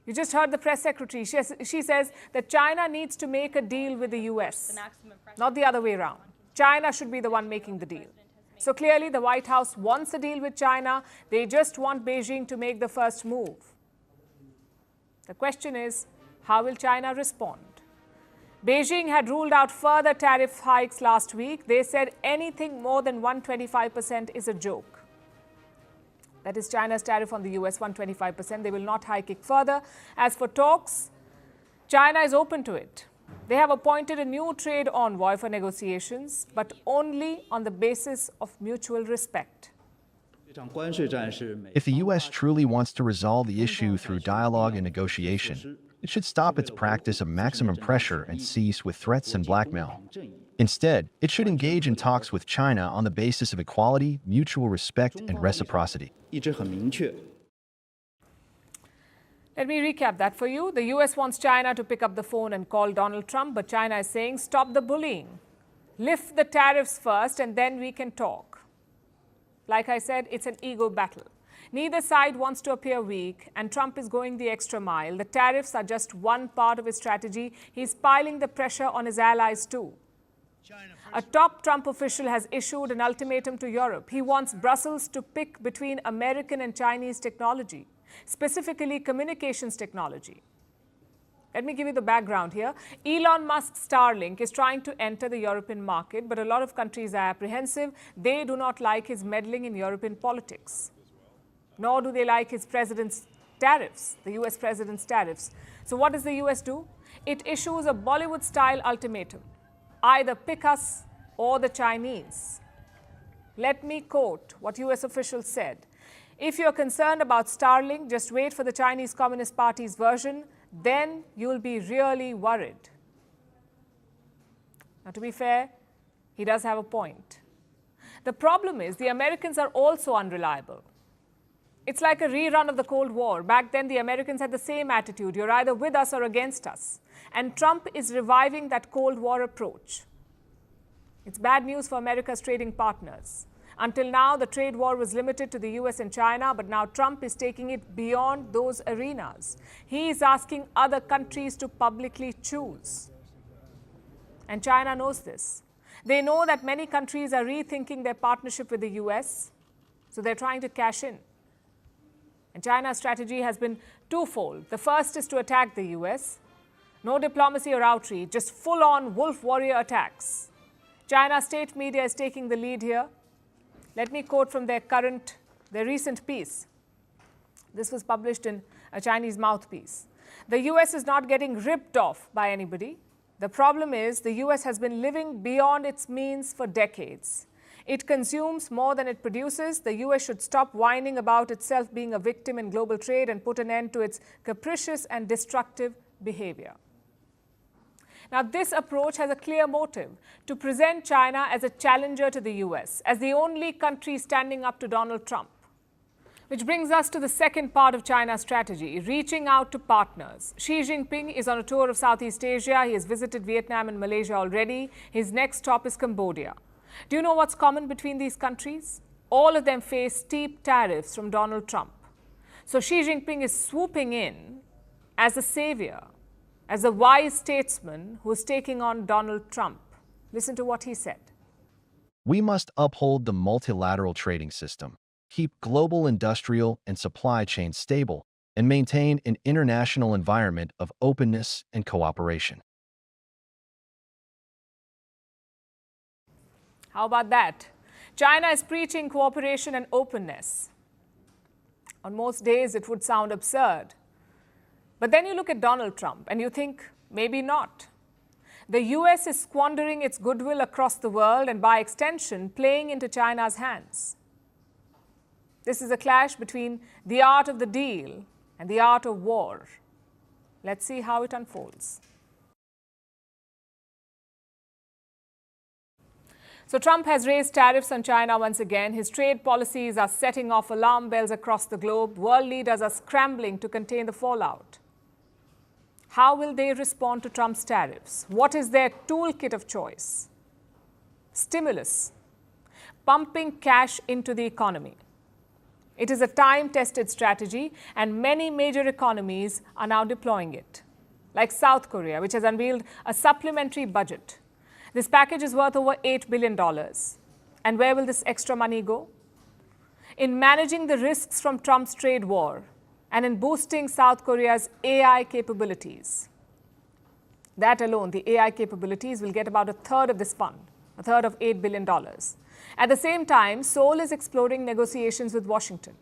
You just heard the press secretary. She says that China needs to make a deal with the US, not the other way around. China should be the one making the deal. So clearly the White House wants a deal with China. They just want Beijing to make the first move. The question is, how will China respond? Beijing had ruled out further tariff hikes last week. They said anything more than 125% is a joke. That is China's tariff on the US, 125%. They will not hike it further. As for talks, China is open to it. They have appointed a new trade envoy for negotiations, but only on the basis of mutual respect. If the U.S. truly wants to resolve the issue through dialogue and negotiation, it should stop its practice of maximum pressure and cease with threats and blackmail. Instead, it should engage in talks with China on the basis of equality, mutual respect, and reciprocity. Let me recap that for you. The US wants China to pick up the phone and call Donald Trump, but China is saying, stop the bullying. Lift the tariffs first and then we can talk. Like I said, it's an ego battle. Neither side wants to appear weak, and Trump is going the extra mile. The tariffs are just one part of his strategy. He's piling the pressure on his allies too. A top Trump official has issued an ultimatum to Europe. He wants Brussels to pick between American and Chinese technology, specifically communications technology. Let me give you the background here. Elon Musk's Starlink is trying to enter the European market, but a lot of countries are apprehensive. They do not like his meddling in European politics, nor do they like his president's tariffs, the US president's tariffs. So what does the US do? It issues a Bollywood-style ultimatum. Either pick us or the Chinese. Let me quote what US officials said. If you're concerned about Starlink, just wait for the Chinese Communist Party's version, then you'll be really worried. Now, to be fair, he does have a point. The problem is the Americans are also unreliable. It's like a rerun of the Cold War. Back then, the Americans had the same attitude. You're either with us or against us. And Trump is reviving that Cold War approach. It's bad news for America's trading partners. Until now, the trade war was limited to the US and China, but now Trump is taking it beyond those arenas. He is asking other countries to publicly choose. And China knows this. They know that many countries are rethinking their partnership with the US, so they're trying to cash in. And China's strategy has been twofold. The first is to attack the US. No diplomacy or outreach, just full-on wolf warrior attacks. China's state media is taking the lead here. Let me quote from their recent piece. This was published in a Chinese mouthpiece. The US is not getting ripped off by anybody. The problem is the US has been living beyond its means for decades. It consumes more than it produces. The US should stop whining about itself being a victim in global trade and put an end to its capricious and destructive behavior. Now, this approach has a clear motive: to present China as a challenger to the US, as the only country standing up to Donald Trump. Which brings us to the second part of China's strategy, reaching out to partners. Xi Jinping is on a tour of Southeast Asia. He has visited Vietnam and Malaysia already. His next stop is Cambodia. Do you know what's common between these countries? All of them face steep tariffs from Donald Trump. So Xi Jinping is swooping in as a savior, as a wise statesman who's taking on Donald Trump. Listen to what he said. We must uphold the multilateral trading system, keep global industrial and supply chains stable, and maintain an international environment of openness and cooperation. How about that? China is preaching cooperation and openness. On most days, it would sound absurd. But then you look at Donald Trump and you think, maybe not. The US is squandering its goodwill across the world and by extension, playing into China's hands. This is a clash between the art of the deal and the art of war. Let's see how it unfolds. So Trump has raised tariffs on China once again. His trade policies are setting off alarm bells across the globe. World leaders are scrambling to contain the fallout. How will they respond to Trump's tariffs? What is their toolkit of choice? Stimulus, pumping cash into the economy. It is a time-tested strategy, and many major economies are now deploying it, like South Korea, which has unveiled a supplementary budget. This package is worth over $8 billion. And where will this extra money go? In managing the risks from Trump's trade war and in boosting South Korea's AI capabilities. That alone, the AI capabilities, will get about a third of this fund, a third of $8 billion. At the same time, Seoul is exploring negotiations with Washington.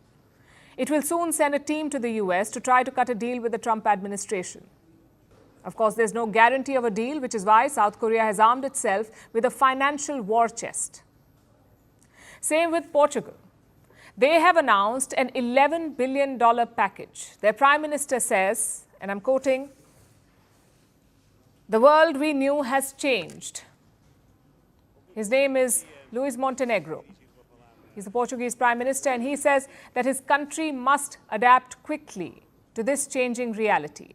It will soon send a team to the US to try to cut a deal with the Trump administration. Of course, there's no guarantee of a deal, which is why South Korea has armed itself with a financial war chest. Same with Portugal. They have announced an $11 billion package. Their prime minister says, and I'm quoting, "The world we knew has changed." His name is Luis Montenegro. He's the Portuguese prime minister, and he says that his country must adapt quickly to this changing reality.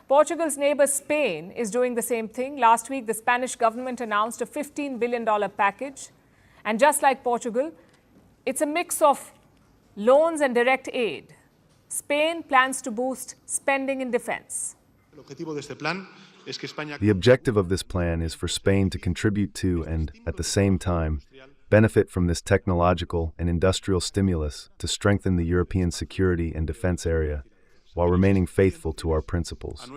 Portugal's neighbor Spain is doing the same thing. Last week, the Spanish government announced a $15 billion package. And just like Portugal, it's a mix of loans and direct aid. Spain plans to boost spending in defense. The objective of this plan is for Spain to contribute to and, at the same time, benefit from this technological and industrial stimulus to strengthen the European security and defense area, while remaining faithful to our principles.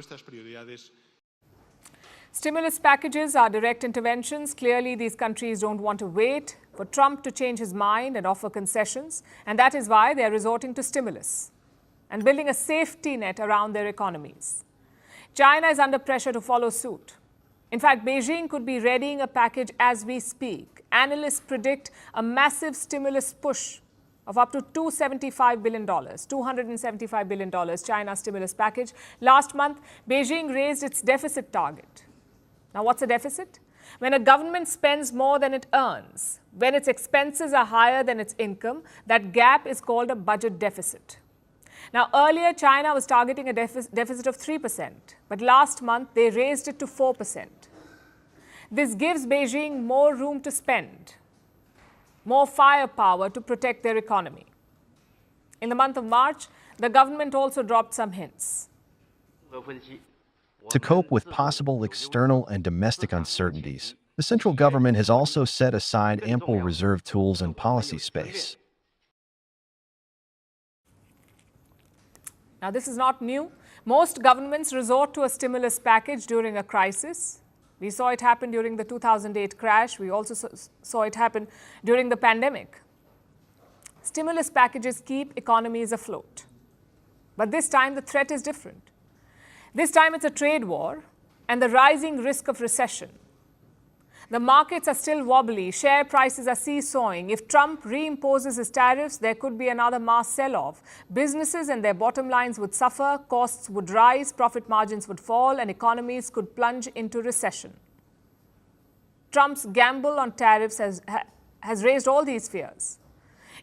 Stimulus packages are direct interventions. Clearly, these countries don't want to wait for Trump to change his mind and offer concessions, and that is why they are resorting to stimulus. and building a safety net around their economies. China is under pressure to follow suit. In fact, Beijing could be readying a package as we speak. Analysts predict a massive stimulus push of up to $275 billion, $275 billion China stimulus package. Last month, Beijing raised its deficit target. Now, what's a deficit? When a government spends more than it earns, when its expenses are higher than its income, that gap is called a budget deficit. Now, earlier, China was targeting a deficit of 3%, but last month, they raised it to 4%. This gives Beijing more room to spend, more firepower to protect their economy. In the month of March, the government also dropped some hints. To cope with possible external and domestic uncertainties, the central government has also set aside ample reserve tools and policy space. Now, this is not new. Most governments resort to a stimulus package during a crisis. We saw it happen during the 2008 crash. We also saw it happen during the pandemic. Stimulus packages keep economies afloat. But this time, the threat is different. This time, it's a trade war and the rising risk of recession. The markets are still wobbly. Share prices are seesawing. If Trump reimposes his tariffs, there could be another mass sell-off. Businesses and their bottom lines would suffer, costs would rise, profit margins would fall, and economies could plunge into recession. Trump's gamble on tariffs has raised all these fears.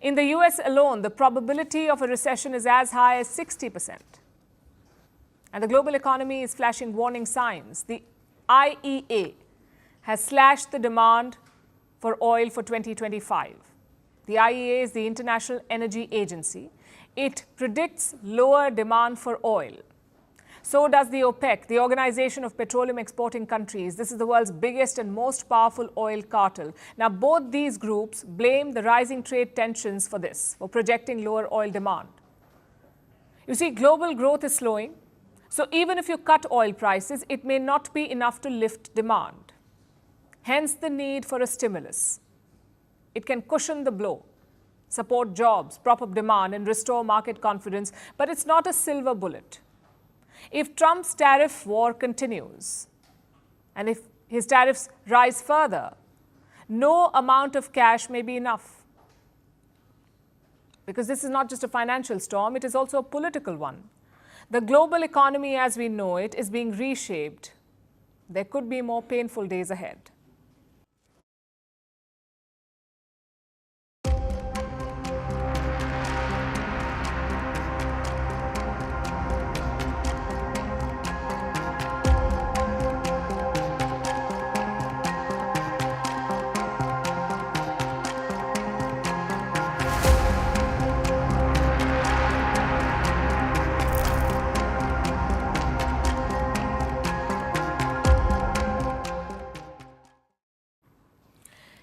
In the US alone, the probability of a recession is as high as 60%. And the global economy is flashing warning signs. The IEA has slashed the demand for oil for 2025. The IEA is the International Energy Agency. It predicts lower demand for oil. So does the OPEC, the Organization of Petroleum Exporting Countries. This is the world's biggest and most powerful oil cartel. Now, both these groups blame the rising trade tensions for this, for projecting lower oil demand. You see, global growth is slowing. So even if you cut oil prices, it may not be enough to lift demand. Hence the need for a stimulus. It can cushion the blow, support jobs, prop up demand, and restore market confidence, but it's not a silver bullet. If Trump's tariff war continues, and if his tariffs rise further, no amount of cash may be enough. Because this is not just a financial storm, it is also a political one. The global economy as we know it is being reshaped. There could be more painful days ahead.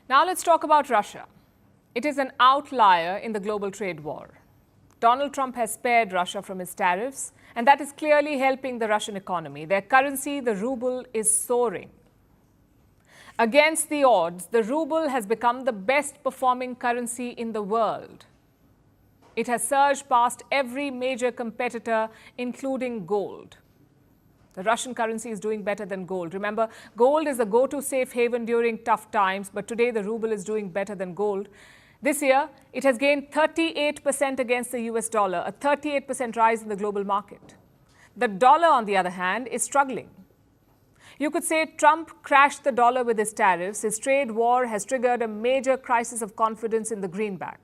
Now let's talk about Russia. It is an outlier in the global trade war. Donald Trump has spared Russia from his tariffs, and that is clearly helping the Russian economy. Their currency, the ruble, is soaring. Against the odds, the ruble has become the best performing currency in the world. It has surged past every major competitor, including gold. The Russian currency is doing better than gold. Remember, gold is the go-to safe haven during tough times, but today the ruble is doing better than gold. This year, it has gained 38% against the US dollar, a 38% rise in the global market. The dollar, on the other hand, is struggling. You could say Trump crashed the dollar with his tariffs. His trade war has triggered a major crisis of confidence in the greenback.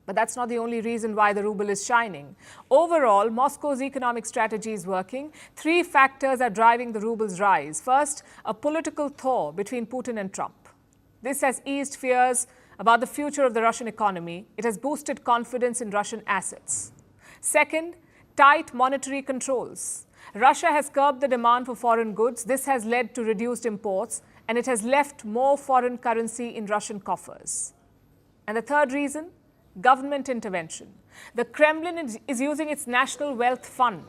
But that's not the only reason why the ruble is shining. Overall, Moscow's economic strategy is working. Three factors are driving the ruble's rise. First, a political thaw between Putin and Trump. This has eased fears about the future of the Russian economy. It has boosted confidence in Russian assets. Second, tight monetary controls. Russia has curbed the demand for foreign goods. This has led to reduced imports, and it has left more foreign currency in Russian coffers. And the third reason, government intervention. The Kremlin is using its national wealth fund.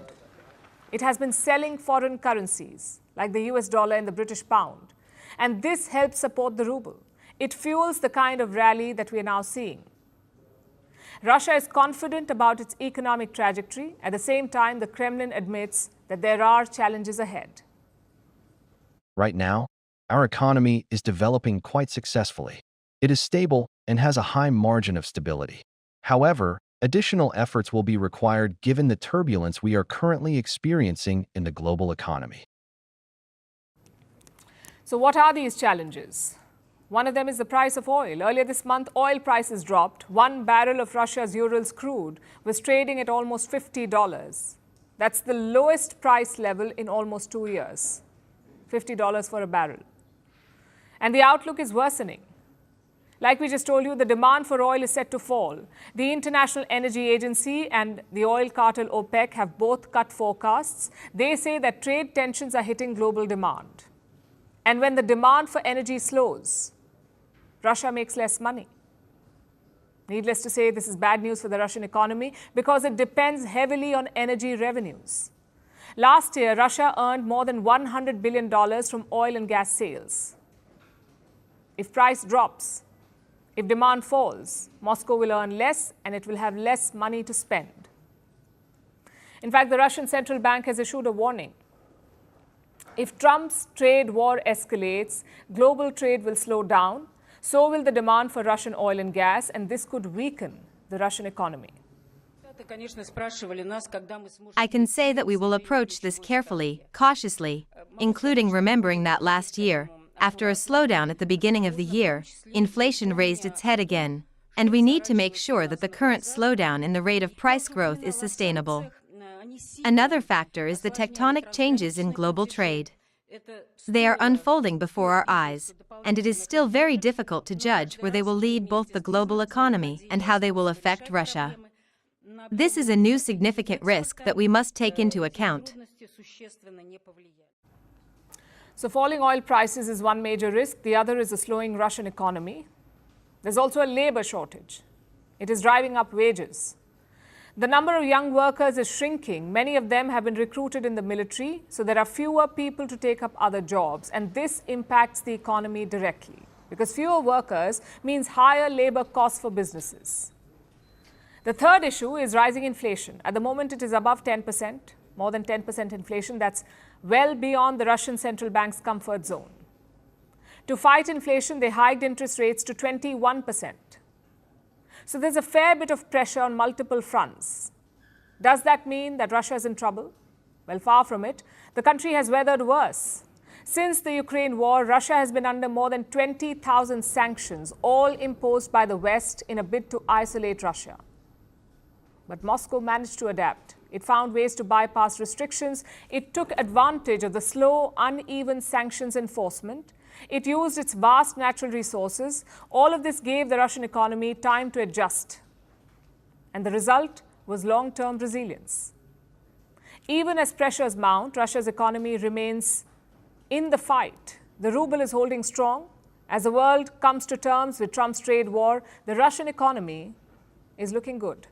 It has been selling foreign currencies, like the US dollar and the British pound. And this helps support the ruble. It fuels the kind of rally that we are now seeing. Russia is confident about its economic trajectory. At the same time, the Kremlin admits that there are challenges ahead. Right now, our economy is developing quite successfully. It is stable and has a high margin of stability. However, additional efforts will be required given the turbulence we are currently experiencing in the global economy. So what are these challenges? One of them is the price of oil. Earlier this month, oil prices dropped. 1 barrel of Russia's Urals crude was trading at almost $50. That's the lowest price level in almost 2 years. $50 for a barrel. And the outlook is worsening. Like we just told you, the demand for oil is set to fall. The International Energy Agency and the oil cartel OPEC have both cut forecasts. They say that trade tensions are hitting global demand. And when the demand for energy slows, Russia makes less money. Needless to say, this is bad news for the Russian economy because it depends heavily on energy revenues. Last year, Russia earned more than $100 billion from oil and gas sales. If price drops, if demand falls, Moscow will earn less and it will have less money to spend. In fact, the Russian central bank has issued a warning. If Trump's trade war escalates, global trade will slow down. So will the demand for Russian oil and gas, and this could weaken the Russian economy. I can say that we will approach this carefully, cautiously, including remembering that last year, after a slowdown at the beginning of the year, inflation raised its head again, and we need to make sure that the current slowdown in the rate of price growth is sustainable. Another factor is the tectonic changes in global trade. They are unfolding before our eyes, and it is still very difficult to judge where they will lead both the global economy and how they will affect Russia. This is a new significant risk that we must take into account. So falling oil prices is one major risk. The other is a slowing Russian economy. There's also a labor shortage. It is driving up wages. The number of young workers is shrinking. Many of them have been recruited in the military, so there are fewer people to take up other jobs. And this impacts the economy directly, because fewer workers means higher labor costs for businesses. The third issue is rising inflation. At the moment, it is above 10%, more than 10% inflation. That's well beyond the Russian central bank's comfort zone. To fight inflation, they hiked interest rates to 21%. So there's a fair bit of pressure on multiple fronts. Does that mean that Russia is in trouble? Well, far from it. The country has weathered worse. Since the Ukraine war, Russia has been under more than 20,000 sanctions, all imposed by the West in a bid to isolate Russia. But Moscow managed to adapt. It found ways to bypass restrictions. It took advantage of the slow, uneven sanctions enforcement. It used its vast natural resources. All of this gave the Russian economy time to adjust. And the result was long-term resilience. Even as pressures mount, Russia's economy remains in the fight. The ruble is holding strong. As the world comes to terms with Trump's trade war, the Russian economy is looking good.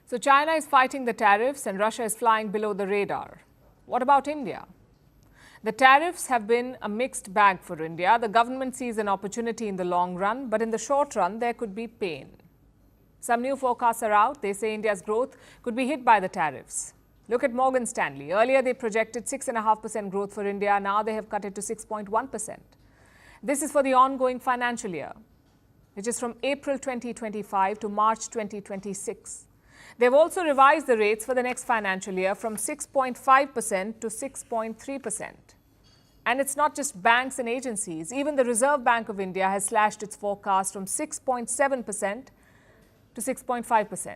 So China is fighting the tariffs and Russia is flying below the radar. What about India? The tariffs have been a mixed bag for India. The government sees an opportunity in the long run, but in the short run, there could be pain. Some new forecasts are out. They say India's growth could be hit by the tariffs. Look at Morgan Stanley. Earlier, they projected 6.5% growth for India. Now they have cut it to 6.1%. This is for the ongoing financial year, which is from April 2025 to March 2026. They've also revised the rates for the next financial year from 6.5% to 6.3%. And it's not just banks and agencies. Even the Reserve Bank of India has slashed its forecast from 6.7% to 6.5%.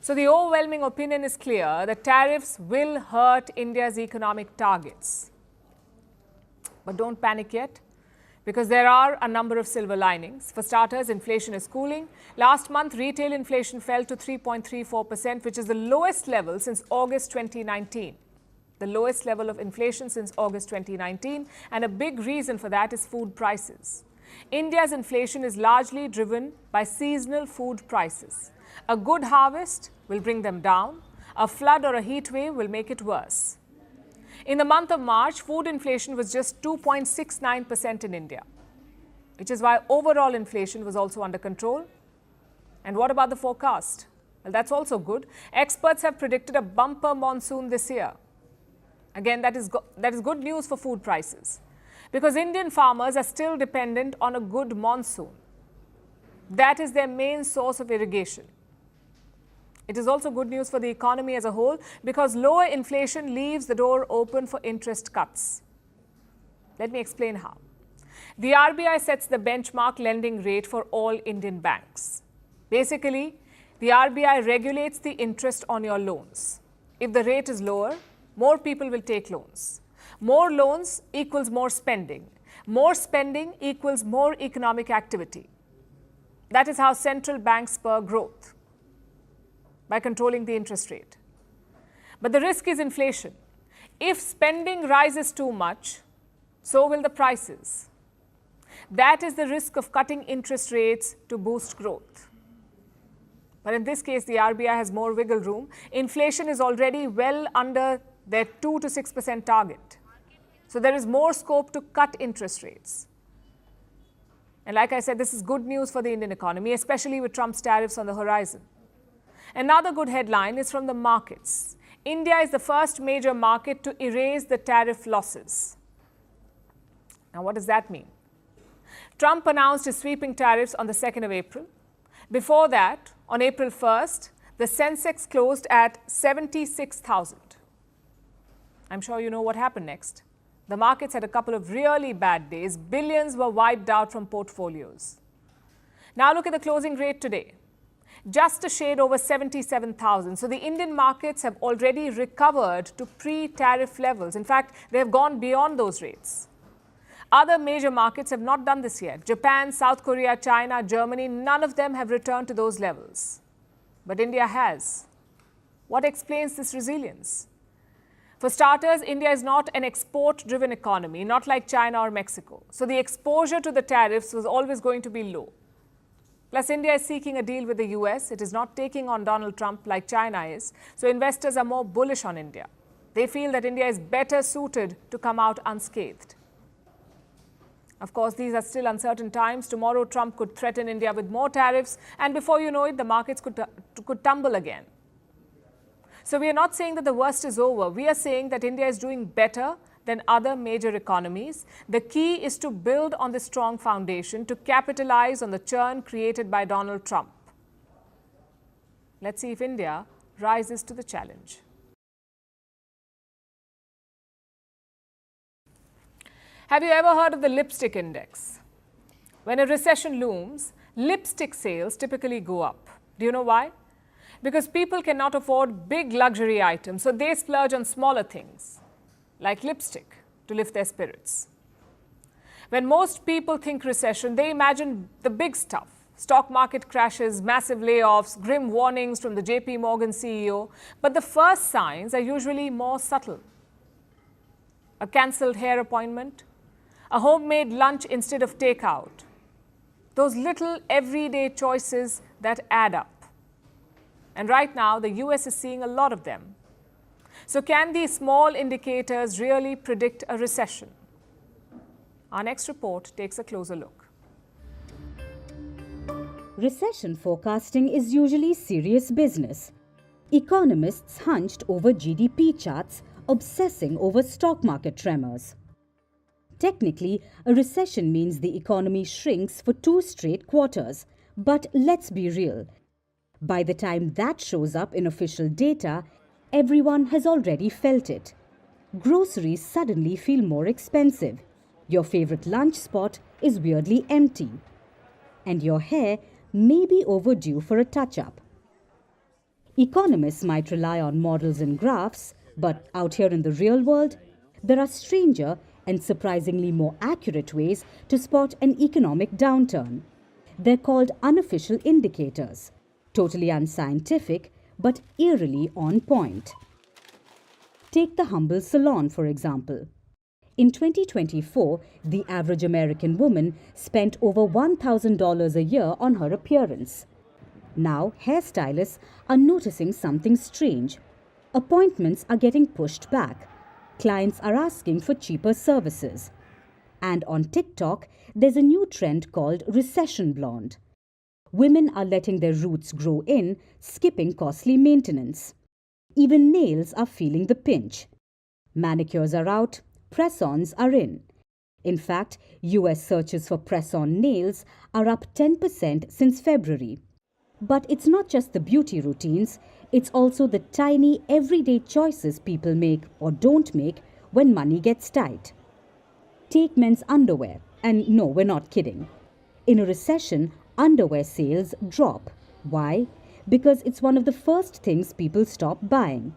So the overwhelming opinion is clear that tariffs will hurt India's economic targets. But don't panic yet, because there are a number of silver linings. For starters, inflation is cooling. Last month, retail inflation fell to 3.34%, which is the lowest level since August 2019. The lowest level of inflation since August 2019. And a big reason for that is food prices. India's inflation is largely driven by seasonal food prices. A good harvest will bring them down. A flood or a heat wave will make it worse. In the month of March, food inflation was just 2.69% in India, which is why overall inflation was also under control. And what about the forecast? Well, that's also good. Experts have predicted a bumper monsoon this year. Again, that is good news for food prices, because Indian farmers are still dependent on a good monsoon. That is their main source of irrigation. It is also good news for the economy as a whole, because lower inflation leaves the door open for interest cuts. Let me explain how. The RBI sets the benchmark lending rate for all Indian banks. Basically, the RBI regulates the interest on your loans. If the rate is lower, more people will take loans. More loans equals more spending. More spending equals more economic activity. That is how central banks spur growth, by controlling the interest rate. But the risk is inflation. If spending rises too much, so will the prices. That is the risk of cutting interest rates to boost growth. But in this case, the RBI has more wiggle room. Inflation is already well under their 2 to 6% target. So there is more scope to cut interest rates. And like I said, this is good news for the Indian economy, especially with Trump's tariffs on the horizon. Another good headline is from the markets. India is the first major market to erase the tariff losses. Now, what does that mean? Trump announced his sweeping tariffs on the 2nd of April. Before that, on April 1st, the Sensex closed at 76,000. I'm sure you know what happened next. The markets had a couple of really bad days. Billions were wiped out from portfolios. Now look at the closing rate today. Just a shade over 77,000. So the Indian markets have already recovered to pre-tariff levels. In fact, they have gone beyond those rates. Other major markets have not done this yet. Japan, South Korea, China, Germany, none of them have returned to those levels. But India has. What explains this resilience? For starters, India is not an export-driven economy, not like China or Mexico. So the exposure to the tariffs was always going to be low. Plus, India is seeking a deal with the US. It is not taking on Donald Trump like China is. So investors are more bullish on India. They feel that India is better suited to come out unscathed. Of course, these are still uncertain times. Tomorrow, Trump could threaten India with more tariffs. And before you know it, the markets could tumble again. So we are not saying that the worst is over. We are saying that India is doing better than other major economies. The key is to build on this strong foundation to capitalize on the churn created by Donald Trump. Let's see if India rises to the challenge. Have you ever heard of the lipstick index? When a recession looms, lipstick sales typically go up. Do you know why? Because people cannot afford big luxury items, so they splurge on smaller things, like lipstick, to lift their spirits. When most people think recession, they imagine the big stuff. Stock market crashes, massive layoffs, grim warnings from the JP Morgan CEO. But the first signs are usually more subtle. A cancelled hair appointment, a homemade lunch instead of takeout. Those little everyday choices that add up. And right now, the US is seeing a lot of them. So can these small indicators really predict a recession? Our next report takes a closer look. Recession forecasting is usually serious business. Economists hunched over GDP charts, obsessing over stock market tremors. Technically, a recession means the economy shrinks for 2 straight quarters. But let's be real. By the time that shows up in official data, everyone has already felt it. Groceries suddenly feel more expensive. Your favorite lunch spot is weirdly empty. And your hair may be overdue for a touch-up. Economists might rely on models and graphs, but out here in the real world, there are stranger and surprisingly more accurate ways to spot an economic downturn. They're called unofficial indicators, totally unscientific, but eerily on point. Take the humble salon, for example. In 2024, the average American woman spent over $1,000 a year on her appearance. Now, hairstylists are noticing something strange. Appointments are getting pushed back. Clients are asking for cheaper services. And on TikTok, there's a new trend called recession blonde. Women are letting their roots grow in, skipping costly maintenance. Even nails are feeling the pinch. Manicures are out, press-ons are in. In fact, US searches for press-on nails are up 10% since February. But it's not just the beauty routines, it's also the tiny everyday choices people make or don't make when money gets tight. Take men's underwear, and no, we're not kidding. In a recession, underwear sales drop. Why? Because it's one of the first things people stop buying.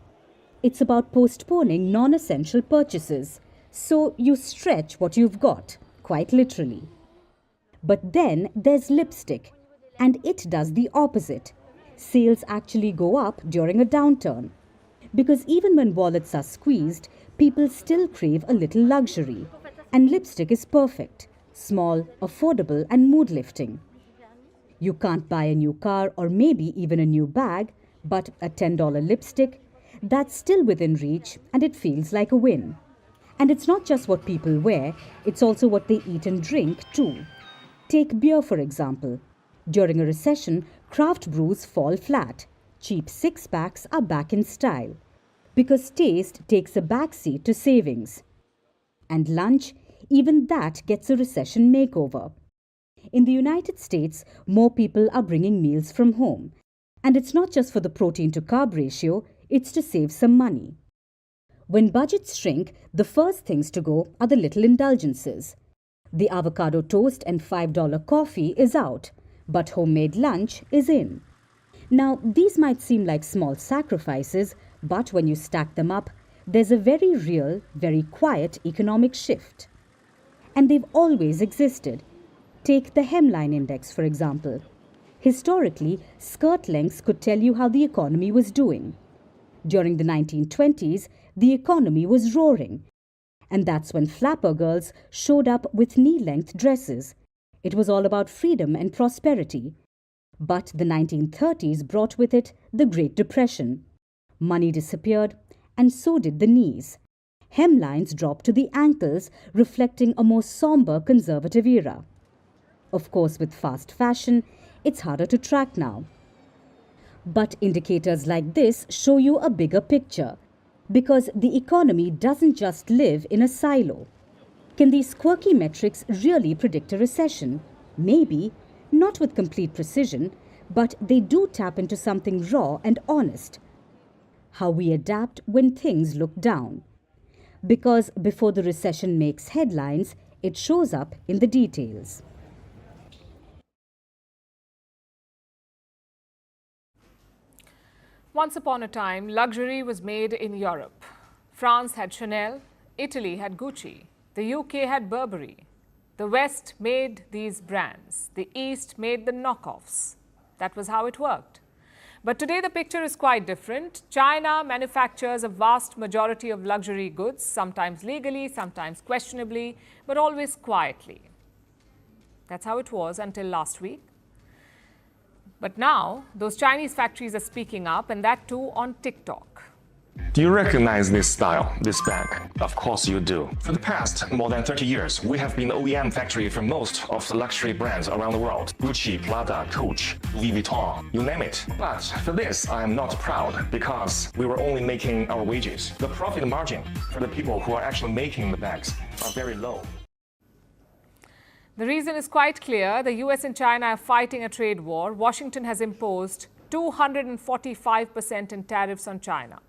It's about postponing non-essential purchases, so you stretch what you've got, quite literally. But then there's lipstick, and it does the opposite. Sales actually go up during a downturn. Because even when wallets are squeezed, people still crave a little luxury. And lipstick is perfect, small, affordable, and mood-lifting. You can't buy a new car or maybe even a new bag, but a $10 lipstick, that's still within reach and it feels like a win. And it's not just what people wear, it's also what they eat and drink too. Take beer, for example. During a recession, craft brews fall flat. Cheap six-packs are back in style. Because taste takes a backseat to savings. And lunch, even that gets a recession makeover. In the United States, more people are bringing meals from home. And it's not just for the protein to carb ratio, it's to save some money. When budgets shrink, the first things to go are the little indulgences. The avocado toast and $5 coffee is out, but homemade lunch is in. Now, these might seem like small sacrifices, but when you stack them up, there's a very real, very quiet economic shift. And they've always existed. Take the hemline index, for example. Historically, skirt lengths could tell you how the economy was doing. During the 1920s, the economy was roaring. And that's when flapper girls showed up with knee-length dresses. It was all about freedom and prosperity. But the 1930s brought with it the Great Depression. Money disappeared, and so did the knees. Hemlines dropped to the ankles, reflecting a more somber conservative era. Of course, with fast fashion, it's harder to track now. But indicators like this show you a bigger picture, because the economy doesn't just live in a silo. Can these quirky metrics really predict a recession? Maybe, not with complete precision, but they do tap into something raw and honest. How we adapt when things look down. Because before the recession makes headlines, it shows up in the details. Once upon a time, luxury was made in Europe. France had Chanel, Italy had Gucci, the UK had Burberry. The West made these brands. The East made the knockoffs. That was how it worked. But today the picture is quite different. China manufactures a vast majority of luxury goods, sometimes legally, sometimes questionably, but always quietly. That's how it was until last week. But now, those Chinese factories are speaking up, and that too on TikTok. Do you recognize this style, this bag? Of course you do. For the past more than 30 years, we have been the OEM factory for most of the luxury brands around the world. Gucci, Prada, Coach, Louis Vuitton, you name it. But for this, I am not proud because we were only making our wages. The profit margin for the people who are actually making the bags are very low. The reason is quite clear. The US and China are fighting a trade war. Washington has imposed 245% in tariffs on China.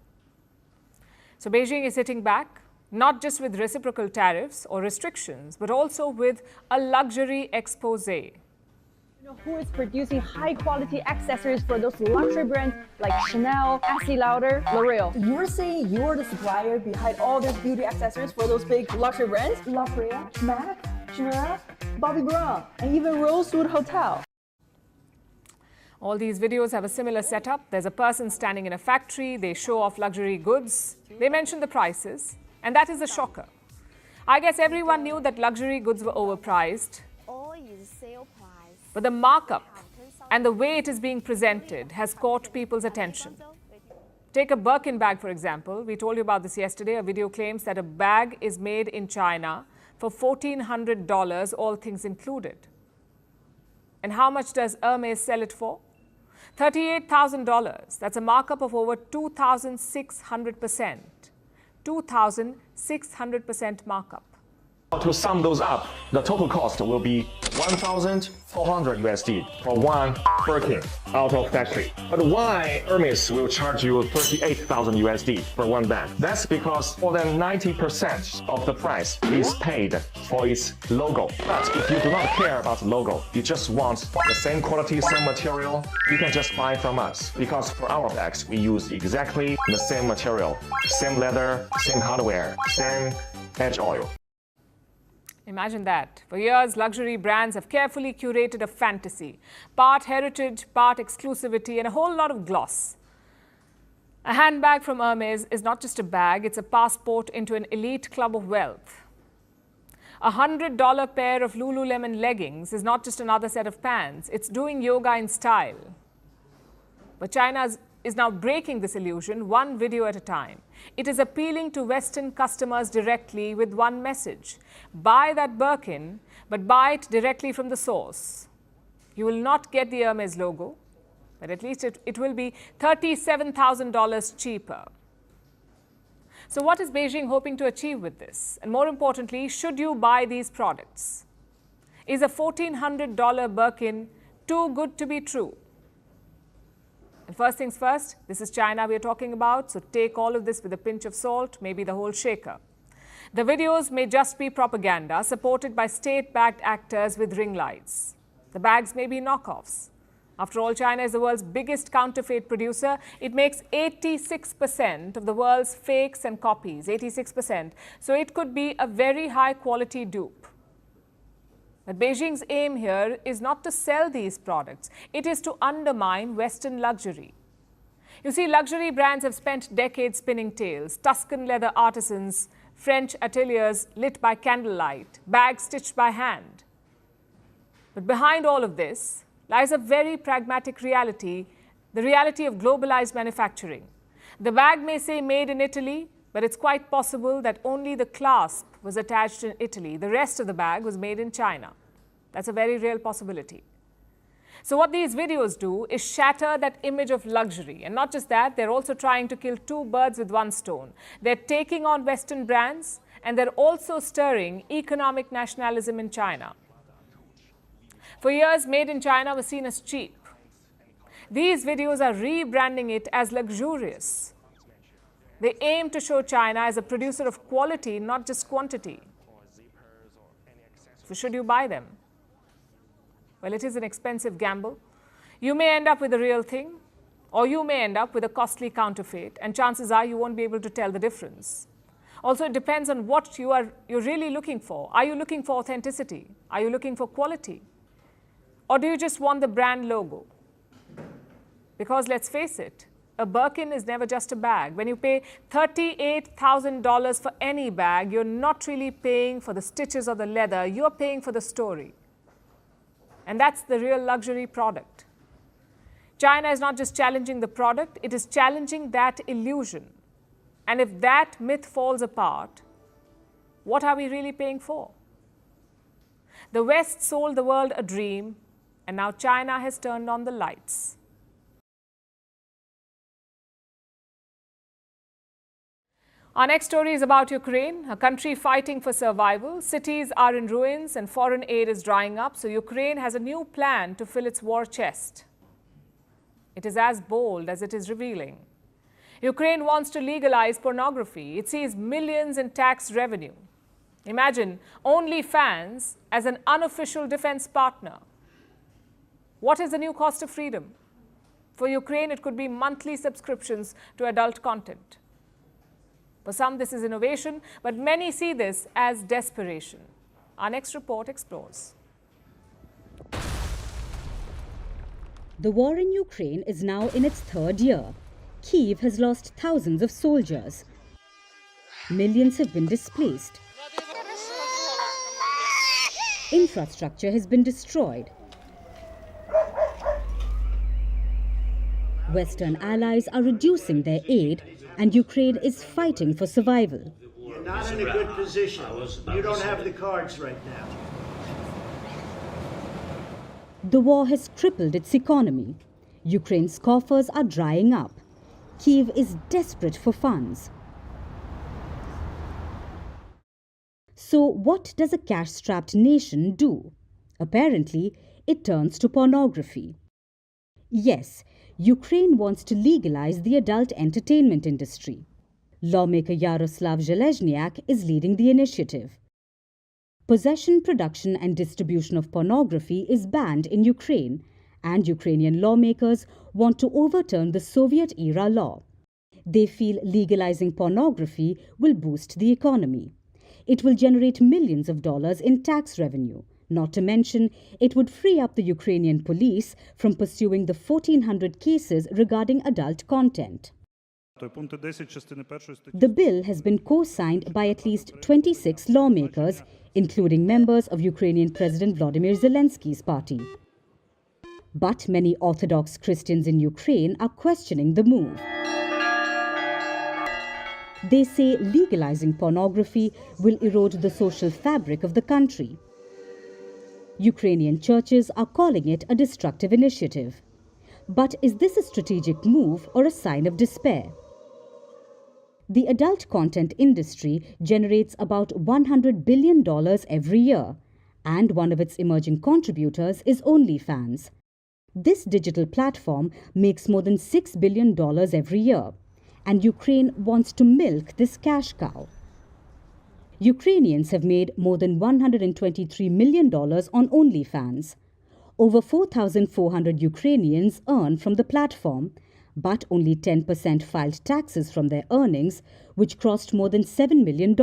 So Beijing is sitting back, not just with reciprocal tariffs or restrictions, but also with a luxury expose. Who is producing high-quality accessories for those luxury brands like Chanel, Estee Lauder, L'Oreal? You're saying you're the supplier behind all these beauty accessories for those big luxury brands? La Brea, MAC, Chanel, Bobbi Brown, and even Rosewood Hotel. All these videos have a similar setup. There's a person standing in a factory. They show off luxury goods. They mention the prices. And that is a shocker. I guess everyone knew that luxury goods were overpriced. But the markup and the way it is being presented has caught people's attention. Take a Birkin bag, for example. We told you about this yesterday. A video claims that a bag is made in China for $1,400, all things included. And how much does Hermes sell it for? $38,000. That's a markup of over 2,600%. 2,600% markup. To sum those up, the total cost will be $1,400 USD for one Birkin out of factory. But why Hermes will charge you 38,000 USD for one bag? That's because more than 90% of the price is paid for its logo. But if you do not care about the logo, you just want the same quality, same material, you can just buy from us. Because for our bags, we use exactly the same material, same leather, same hardware, same edge oil. Imagine that. For years, luxury brands have carefully curated a fantasy. Part heritage, part exclusivity, and a whole lot of gloss. A handbag from Hermes is not just a bag, it's a passport into an elite club of wealth. A $100 pair of Lululemon leggings is not just another set of pants, it's doing yoga in style. But China is now breaking this illusion one video at a time. It is appealing to Western customers directly with one message. Buy that Birkin, but buy it directly from the source. You will not get the Hermes logo, but at least it will be $37,000 cheaper. So what is Beijing hoping to achieve with this? And more importantly, should you buy these products? Is a $1,400 Birkin too good to be true? And first things first, this is China we are talking about, so take all of this with a pinch of salt, maybe the whole shaker. The videos may just be propaganda supported by state-backed actors with ring lights. The bags may be knockoffs. After all, China is the world's biggest counterfeit producer. It makes 86% of the world's fakes and copies, 86%. So it could be a very high-quality dupe. But Beijing's aim here is not to sell these products. It is to undermine Western luxury. You see, luxury brands have spent decades spinning tales. Tuscan leather artisans, French ateliers lit by candlelight, bags stitched by hand. But behind all of this lies a very pragmatic reality, the reality of globalized manufacturing. The bag may say made in Italy, but it's quite possible that only the clasp was attached in Italy. The rest of the bag was made in China. That's a very real possibility. So what these videos do is shatter that image of luxury. And not just that, they're also trying to kill two birds with one stone. They're taking on Western brands, and they're also stirring economic nationalism in China. For years, made in China was seen as cheap. These videos are rebranding it as luxurious. They aim to show China as a producer of quality, not just quantity. So should you buy them? Well, it is an expensive gamble. You may end up with the real thing, or you may end up with a costly counterfeit, and chances are you won't be able to tell the difference. Also, it depends on what you're really looking for. Are you looking for authenticity? Are you looking for quality? Or do you just want the brand logo? Because let's face it, a Birkin is never just a bag. When you pay $38,000 for any bag, you're not really paying for the stitches or the leather, you're paying for the story. And that's the real luxury product. China is not just challenging the product, it is challenging that illusion. And if that myth falls apart, what are we really paying for? The West sold the world a dream, and now China has turned on the lights. Our next story is about Ukraine, a country fighting for survival. Cities are in ruins and foreign aid is drying up, so Ukraine has a new plan to fill its war chest. It is as bold as it is revealing. Ukraine wants to legalize pornography. It sees millions in tax revenue. Imagine OnlyFans as an unofficial defense partner. What is the new cost of freedom? For Ukraine, it could be monthly subscriptions to adult content. For some, this is innovation, but many see this as desperation. Our next report explores. The war in Ukraine is now in its third year. Kyiv has lost thousands of soldiers. Millions have been displaced. Infrastructure has been destroyed. Western allies are reducing their aid, and Ukraine is fighting for survival. You're not in a good position. You don't have the cards right now. The war has crippled its economy. Ukraine's coffers are drying up. Kyiv is desperate for funds. So what does a cash-strapped nation do? Apparently, it turns to pornography. Yes, Ukraine wants to legalize the adult entertainment industry. Lawmaker Yaroslav Zhelezniak is leading the initiative. Possession, production and distribution of pornography is banned in Ukraine, and Ukrainian lawmakers want to overturn the Soviet-era law. They feel legalizing pornography will boost the economy. It will generate millions of dollars in tax revenue. Not to mention, it would free up the Ukrainian police from pursuing the 1,400 cases regarding adult content. The bill has been co-signed by at least 26 lawmakers, including members of Ukrainian President Volodymyr Zelensky's party. But many Orthodox Christians in Ukraine are questioning the move. They say legalizing pornography will erode the social fabric of the country. Ukrainian churches are calling it a destructive initiative. But is this a strategic move or a sign of despair? The adult content industry generates about $100 billion every year, and one of its emerging contributors is OnlyFans. This digital platform makes more than $6 billion every year, and Ukraine wants to milk this cash cow. Ukrainians have made more than $123 million on OnlyFans. Over 4,400 Ukrainians earn from the platform, but only 10% filed taxes from their earnings, which crossed more than $7 million.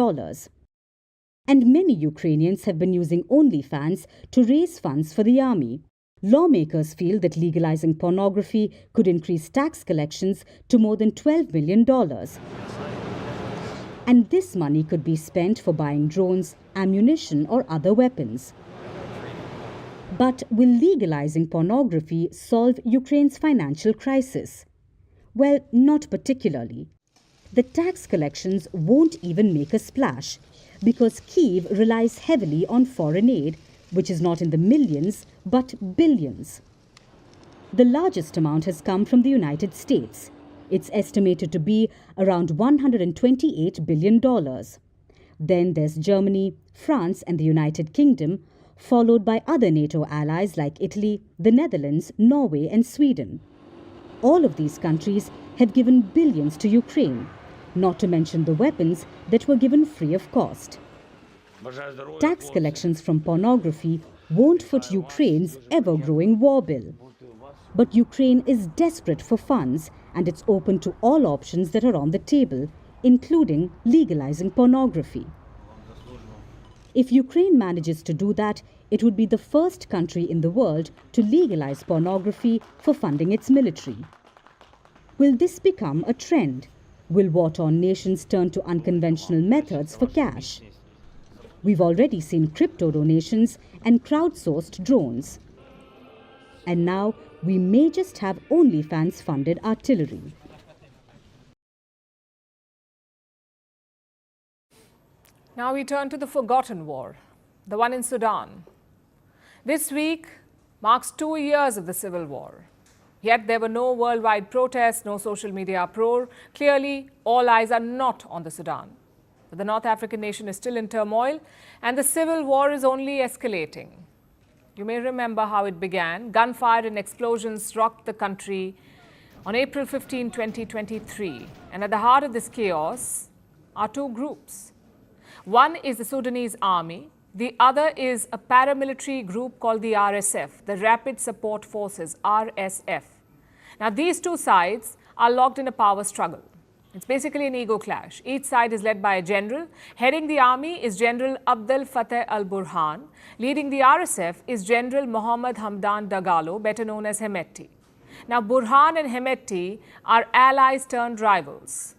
And many Ukrainians have been using OnlyFans to raise funds for the army. Lawmakers feel that legalizing pornography could increase tax collections to more than $12 million. And this money could be spent for buying drones, ammunition, or other weapons. But will legalizing pornography solve Ukraine's financial crisis? Well, not particularly. The tax collections won't even make a splash, because Kyiv relies heavily on foreign aid, which is not in the millions, but billions. The largest amount has come from the United States. It's estimated to be around $128 billion. Then there's Germany, France, and the United Kingdom, followed by other NATO allies like Italy, the Netherlands, Norway, and Sweden. All of these countries have given billions to Ukraine, not to mention the weapons that were given free of cost. Tax collections from pornography won't foot Ukraine's ever-growing war bill. But Ukraine is desperate for funds, and it's open to all options that are on the table, including legalizing pornography. If Ukraine manages to do that, it would be the first country in the world to legalize pornography for funding its military. Will this become a trend? Will war-torn nations turn to unconventional methods for cash? We've already seen crypto donations and crowdsourced drones. And now we may just have OnlyFans-funded artillery. Now we turn to the forgotten war, the one in Sudan. This week marks 2 years of the civil war. Yet there were no worldwide protests, no social media uproar. Clearly, all eyes are not on the Sudan. But the North African nation is still in turmoil, and the civil war is only escalating. You may remember how it began. Gunfire and explosions rocked the country on April 15, 2023. And at the heart of this chaos are two groups. One is the Sudanese army, The other is a paramilitary group called the RSF, the Rapid Support Forces, RSF. Now, these two sides are locked in a power struggle. It's basically an ego clash. Each side is led by a general. Heading the army is General Abdel Fattah al-Burhan. Leading the RSF is General Mohammed Hamdan Dagalo, better known as Hemeti. Now, Burhan and Hemeti are allies turned rivals.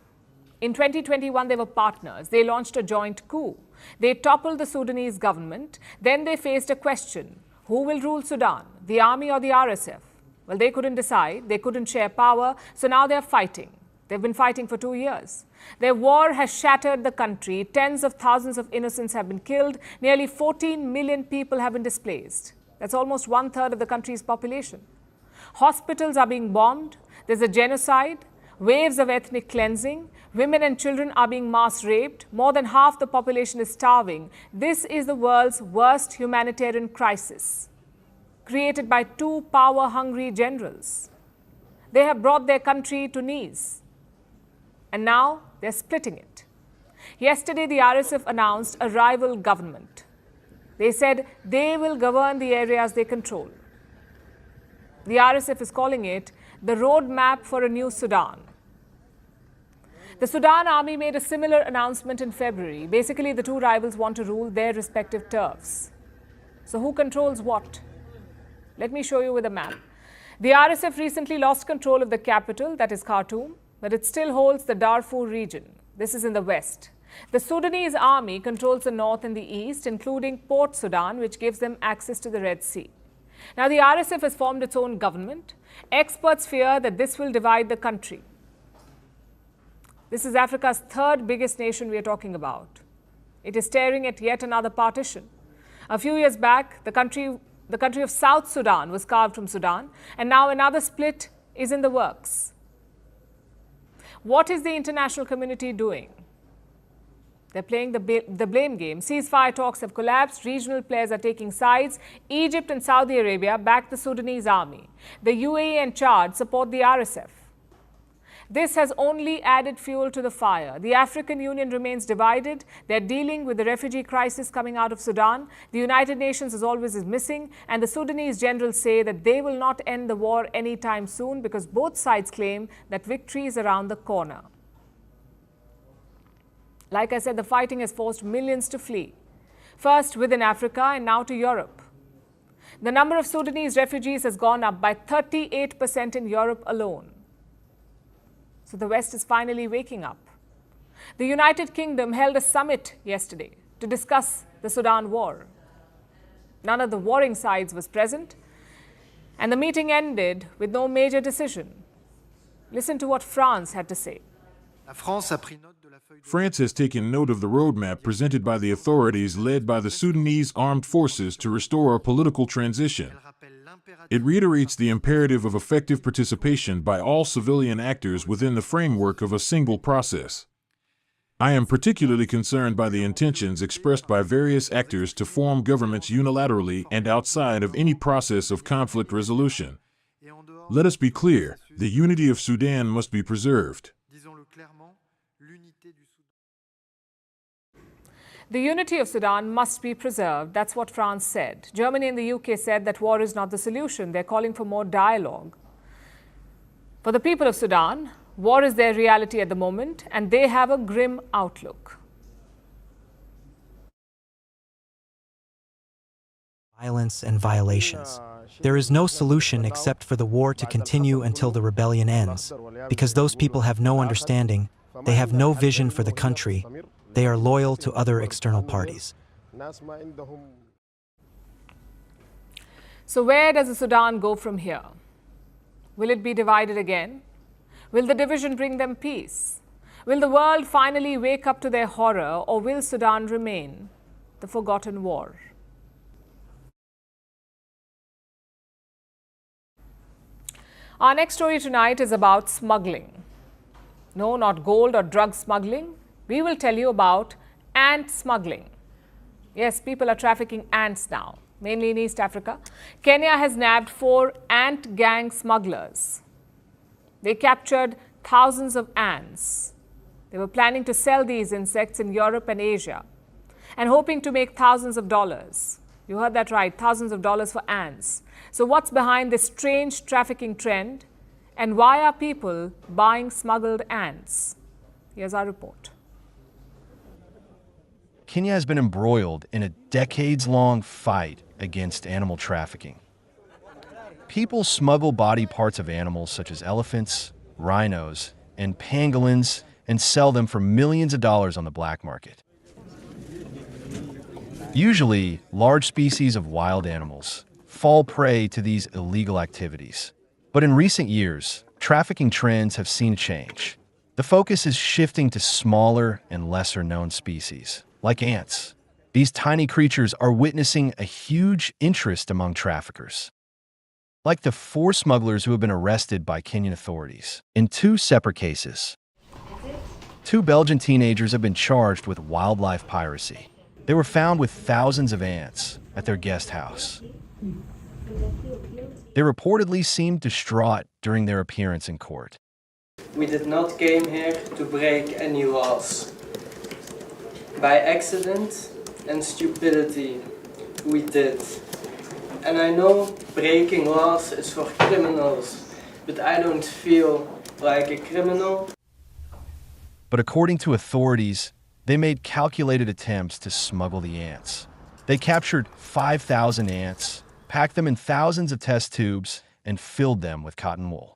In 2021, they were partners. They launched a joint coup. They toppled the Sudanese government. Then they faced a question: who will rule Sudan, the army or the RSF? Well, they couldn't decide. They couldn't share power. So now they're fighting. They've been fighting for 2 years. Their war has shattered the country. Tens of thousands of innocents have been killed. Nearly 14 million people have been displaced. That's almost 1/3 of the country's population. Hospitals are being bombed. There's a genocide, waves of ethnic cleansing. Women and children are being mass raped. More than half the population is starving. This is the world's worst humanitarian crisis, created by two power-hungry generals. They have brought their country to knees. And now they're splitting it. Yesterday, the RSF announced a rival government. They said they will govern the areas they control. The RSF is calling it the roadmap for a new Sudan. The Sudan army made a similar announcement in February. Basically, the two rivals want to rule their respective turfs. So who controls what? Let me show you with a map. The RSF recently lost control of the capital, that is Khartoum, but it still holds the Darfur region. This is in the west. The Sudanese army controls the north and the east, including Port Sudan, which gives them access to the Red Sea. Now, the RSF has formed its own government. Experts fear that this will divide the country. This is Africa's third biggest nation we are talking about. It is staring at yet another partition. A few years back, the country of South Sudan was carved from Sudan, and now another split is in the works. What is the international community doing? They're playing the blame game. Ceasefire talks have collapsed. Regional players are taking sides. Egypt and Saudi Arabia back the Sudanese army. The UAE and Chad support the RSF. This has only added fuel to the fire. The African Union remains divided. They're dealing with the refugee crisis coming out of Sudan. The United Nations, as always, is missing. And the Sudanese generals say that they will not end the war anytime soon because both sides claim that victory is around the corner. Like I said, the fighting has forced millions to flee. First within Africa and now to Europe. The number of Sudanese refugees has gone up by 38% in Europe alone. So the West is finally waking up. The United Kingdom held a summit yesterday to discuss the Sudan war. None of the warring sides was present, and the meeting ended with no major decision. Listen to what France had to say. France has taken note of the roadmap presented by the authorities led by the Sudanese armed forces to restore a political transition. It reiterates the imperative of effective participation by all civilian actors within the framework of a single process. I am particularly concerned by the intentions expressed by various actors to form governments unilaterally and outside of any process of conflict resolution. Let us be clear, the unity of Sudan must be preserved. The unity of Sudan must be preserved. That's what France said. Germany and the UK said that war is not the solution. They're calling for more dialogue. For the people of Sudan, war is their reality at the moment, and they have a grim outlook. Violence and violations. There is no solution except for the war to continue until the rebellion ends, because those people have no understanding, they have no vision for the country, they are loyal to other external parties. So where does the Sudan go from here? Will it be divided again? Will the division bring them peace? Will the world finally wake up to their horror, or will Sudan remain the forgotten war? Our next story tonight is about smuggling. No, not gold or drug smuggling. We will tell you about ant smuggling. Yes, people are trafficking ants now, mainly in East Africa. Kenya has nabbed 4 ant gang smugglers. They captured thousands of ants. They were planning to sell these insects in Europe and Asia. and hoping to make thousands of dollars. You heard that right, thousands of dollars for ants. So what's behind this strange trafficking trend, and why are people buying smuggled ants? Here's our report. Kenya has been embroiled in a decades-long fight against animal trafficking. People smuggle body parts of animals such as elephants, rhinos, and pangolins and sell them for millions of dollars on the black market. Usually, large species of wild animals fall prey to these illegal activities. But in recent years, trafficking trends have seen a change. The focus is shifting to smaller and lesser-known species, like ants. These tiny creatures are witnessing a huge interest among traffickers. Like the 4 smugglers who have been arrested by Kenyan authorities in 2 separate cases. 2 Belgian teenagers have been charged with wildlife piracy. They were found with thousands of ants at their guest house. They reportedly seemed distraught during their appearance in court. We did not came here to break any laws. By accident and stupidity, we did. And I know breaking laws is for criminals, but I don't feel like a criminal. But according to authorities, they made calculated attempts to smuggle the ants. They captured 5,000 ants, packed them in thousands of test tubes, and filled them with cotton wool.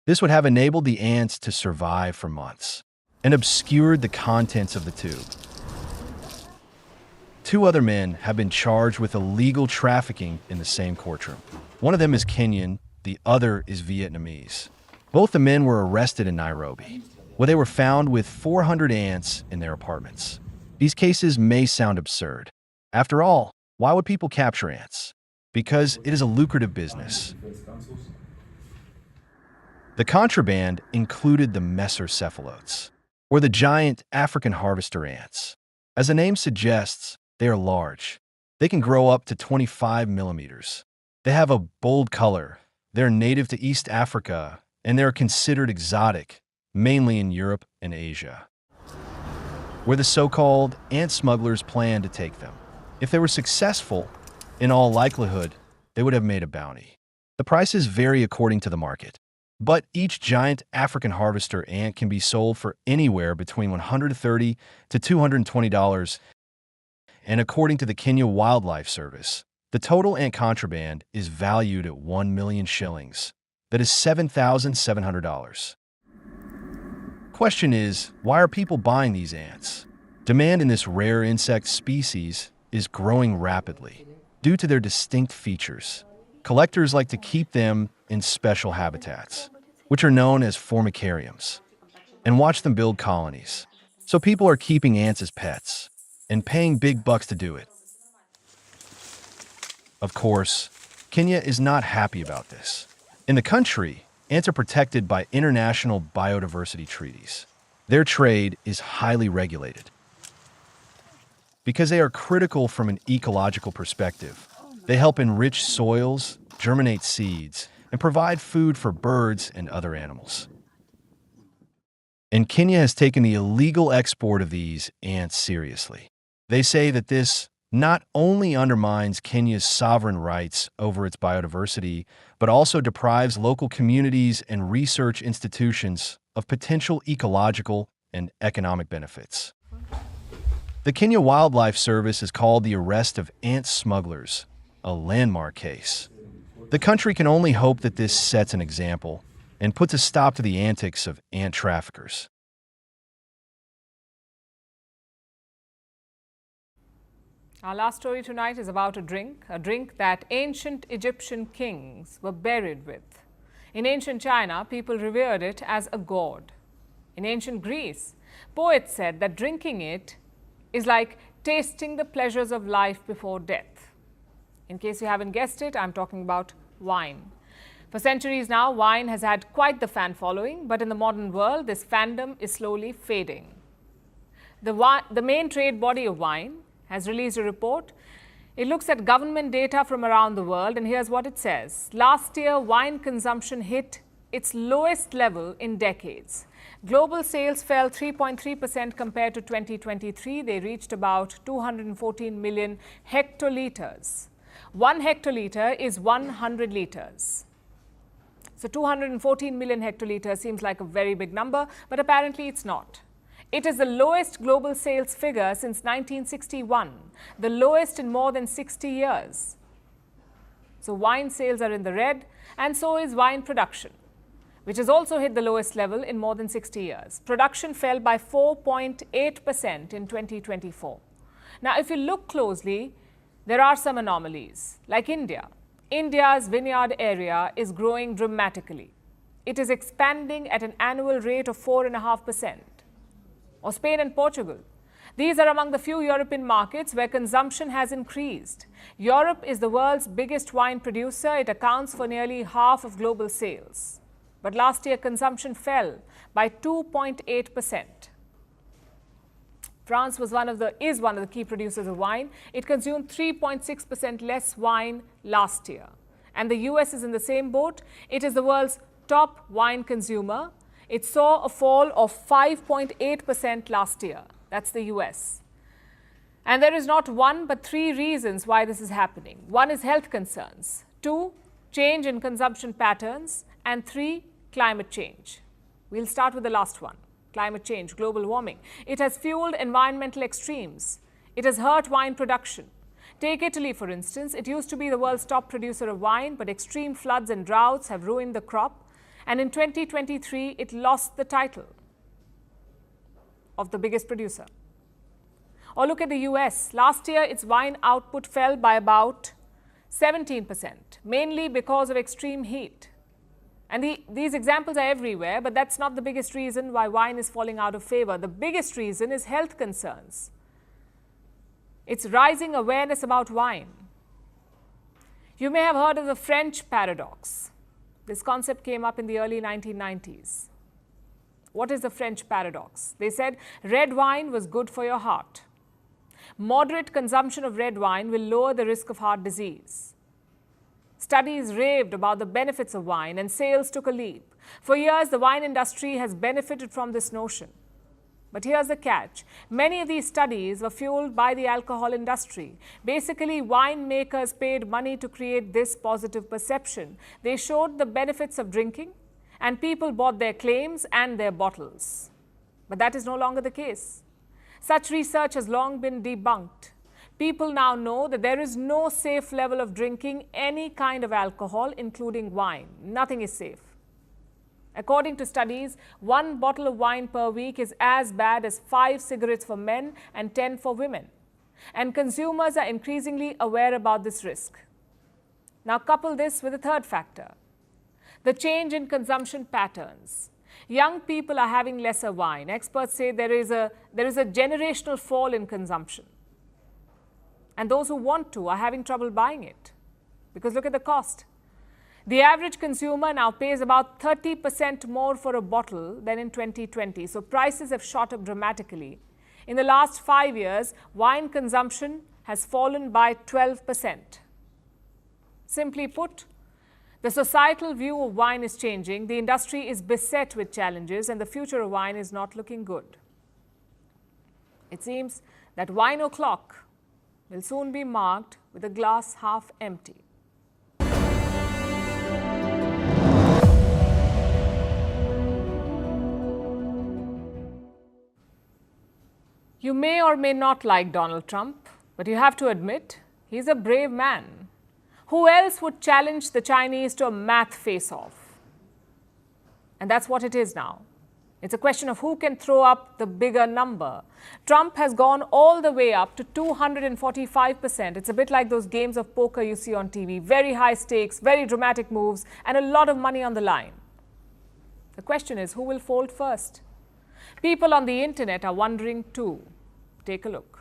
This would have enabled the ants to survive for months and obscured the contents of the tube. 2 other men have been charged with illegal trafficking in the same courtroom. One of them is Kenyan, the other is Vietnamese. Both the men were arrested in Nairobi, where they were found with 400 ants in their apartments. These cases may sound absurd. After all, why would people capture ants? Because it is a lucrative business. The contraband included the mesocephalotes, or the giant African harvester ants. As the name suggests, they are large. They can grow up to 25 millimeters. They have a bold color. They're native to East Africa, and they're considered exotic, mainly in Europe and Asia, where the so-called ant smugglers plan to take them. If they were successful, in all likelihood, they would have made a bounty. The prices vary according to the market, but each giant African harvester ant can be sold for anywhere between $130 to $220, and according to the Kenya Wildlife Service, the total ant contraband is valued at 1 million shillings. That is $7,700. Question is, why are people buying these ants? Demand in this rare insect species is growing rapidly due to their distinct features. Collectors like to keep them in special habitats, which are known as formicariums, and watch them build colonies. So people are keeping ants as pets and paying big bucks to do it. Of course, Kenya is not happy about this. In the country, ants are protected by international biodiversity treaties. Their trade is highly regulated. Because they are critical from an ecological perspective, they help enrich soils, germinate seeds, and provide food for birds and other animals. And Kenya has taken the illegal export of these ants seriously. They say that this not only undermines Kenya's sovereign rights over its biodiversity, but also deprives local communities and research institutions of potential ecological and economic benefits. The Kenya Wildlife Service has called the arrest of ant smugglers a landmark case. The country can only hope that this sets an example and puts a stop to the antics of ant traffickers. Our last story tonight is about a drink that ancient Egyptian kings were buried with. In ancient China, people revered it as a god. In ancient Greece, poets said that drinking it is like tasting the pleasures of life before death. In case you haven't guessed it, I'm talking about wine. For centuries now, wine has had quite the fan following, but in the modern world, this fandom is slowly fading. The main trade body of wine has released a report. It looks at government data from around the world, and here's what it says. Last year, wine consumption hit its lowest level in decades. Global sales fell 3.3% compared to 2023. They reached about 214 million hectoliters. 1 hectoliter is 100 liters. So 214 million hectoliters seems like a very big number, but apparently it's not. It is the lowest global sales figure since 1961, the lowest in more than 60 years. So wine sales are in the red, and so is wine production, which has also hit the lowest level in more than 60 years. Production fell by 4.8% in 2024. Now, if you look closely, there are some anomalies, like India. India's vineyard area is growing dramatically. It is expanding at an annual rate of 4.5%. Or Spain and Portugal. These are among the few European markets where consumption has increased. Europe is the world's biggest wine producer. It accounts for nearly half of global sales. But last year, consumption fell by 2.8%. France is one of the key producers of wine. It consumed 3.6% less wine last year. And the US is in the same boat. It is the world's top wine consumer. It saw a fall of 5.8% last year. That's the US. And there is not one but 3 reasons why this is happening. 1 is health concerns. 2, change in consumption patterns. And 3, climate change. We'll start with the last one, climate change, global warming. It has fueled environmental extremes. It has hurt wine production. Take Italy, for instance. It used to be the world's top producer of wine, but extreme floods and droughts have ruined the crop. And in 2023, it lost the title of the biggest producer. Or look at the US. Last year, its wine output fell by about 17%, mainly because of extreme heat. And these examples are everywhere, but that's not the biggest reason why wine is falling out of favor. The biggest reason is health concerns. It's rising awareness about wine. You may have heard of the French paradox. This concept came up in the early 1990s. What is the French paradox? They said red wine was good for your heart. Moderate consumption of red wine will lower the risk of heart disease. Studies raved about the benefits of wine and sales took a leap. For years, the wine industry has benefited from this notion. But here's the catch. Many of these studies were fueled by the alcohol industry. Basically, winemakers paid money to create this positive perception. They showed the benefits of drinking, and people bought their claims and their bottles. But that is no longer the case. Such research has long been debunked. People now know that there is no safe level of drinking any kind of alcohol, including wine. Nothing is safe. According to studies, 1 bottle of wine per week is as bad as 5 cigarettes for men and 10 for women. And consumers are increasingly aware about this risk. Now couple this with a third factor, the change in consumption patterns. Young people are having lesser wine. Experts say there is a generational fall in consumption. And those who want to are having trouble buying it. Because look at the cost. The average consumer now pays about 30% more for a bottle than in 2020. So prices have shot up dramatically. In the last 5 years, wine consumption has fallen by 12%. Simply put, the societal view of wine is changing. The industry is beset with challenges, and the future of wine is not looking good. It seems that wine o'clock will soon be marked with a glass half empty. You may or may not like Donald Trump, but you have to admit he's a brave man. Who else would challenge the Chinese to a math face-off? And that's what it is now. It's a question of who can throw up the bigger number. Trump has gone all the way up to 245%. It's a bit like those games of poker you see on TV. Very high stakes, very dramatic moves, and a lot of money on the line. The question is, who will fold first? People on the internet are wondering too. Take a look.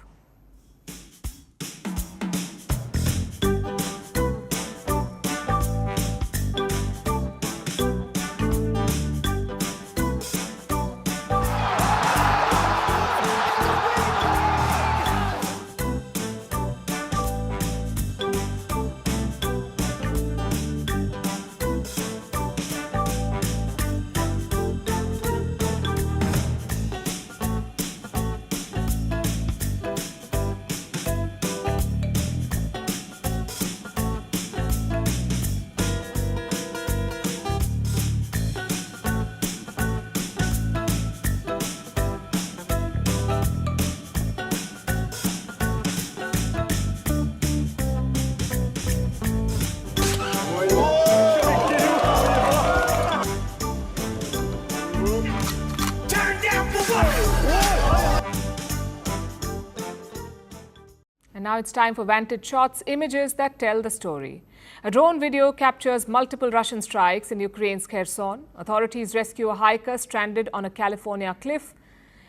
Now it's time for Vantage Shots, images that tell the story. A drone video captures multiple Russian strikes in Ukraine's Kherson. Authorities rescue a hiker stranded on a California cliff.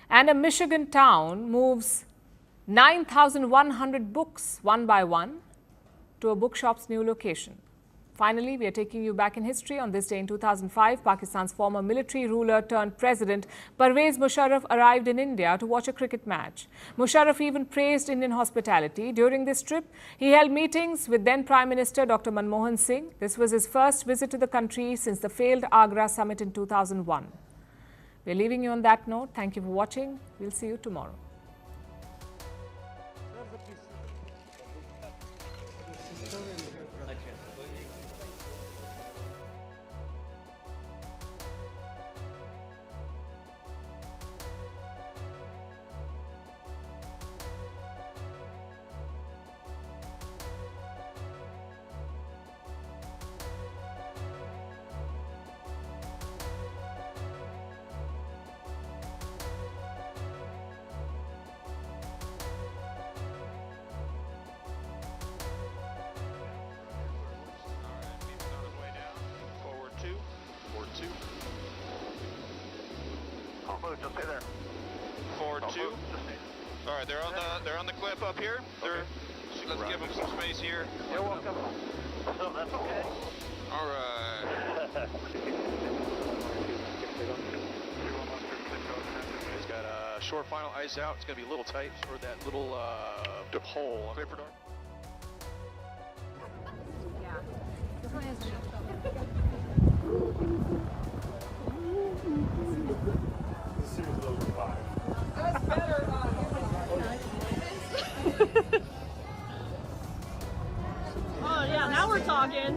And a Michigan town moves 9,100 books one by one to a bookshop's new location. Finally, we are taking you back in history. On this day in 2005, Pakistan's former military ruler turned president Pervez Musharraf arrived in India to watch a cricket match. Musharraf even praised Indian hospitality. During this trip, he held meetings with then Prime Minister Dr. Manmohan Singh. This was his first visit to the country since the failed Agra summit in 2001. We're leaving you on that note. Thank you for watching. We'll see you tomorrow. Just stay there. Forward 2. All right, they're on the cliff up here. Let's give them some space here. You're welcome. No, that's okay. All right. It's got a short final ice out. It's gonna be a little tight for that little hole. Clear for dark. That's better. Oh yeah, now we're talking.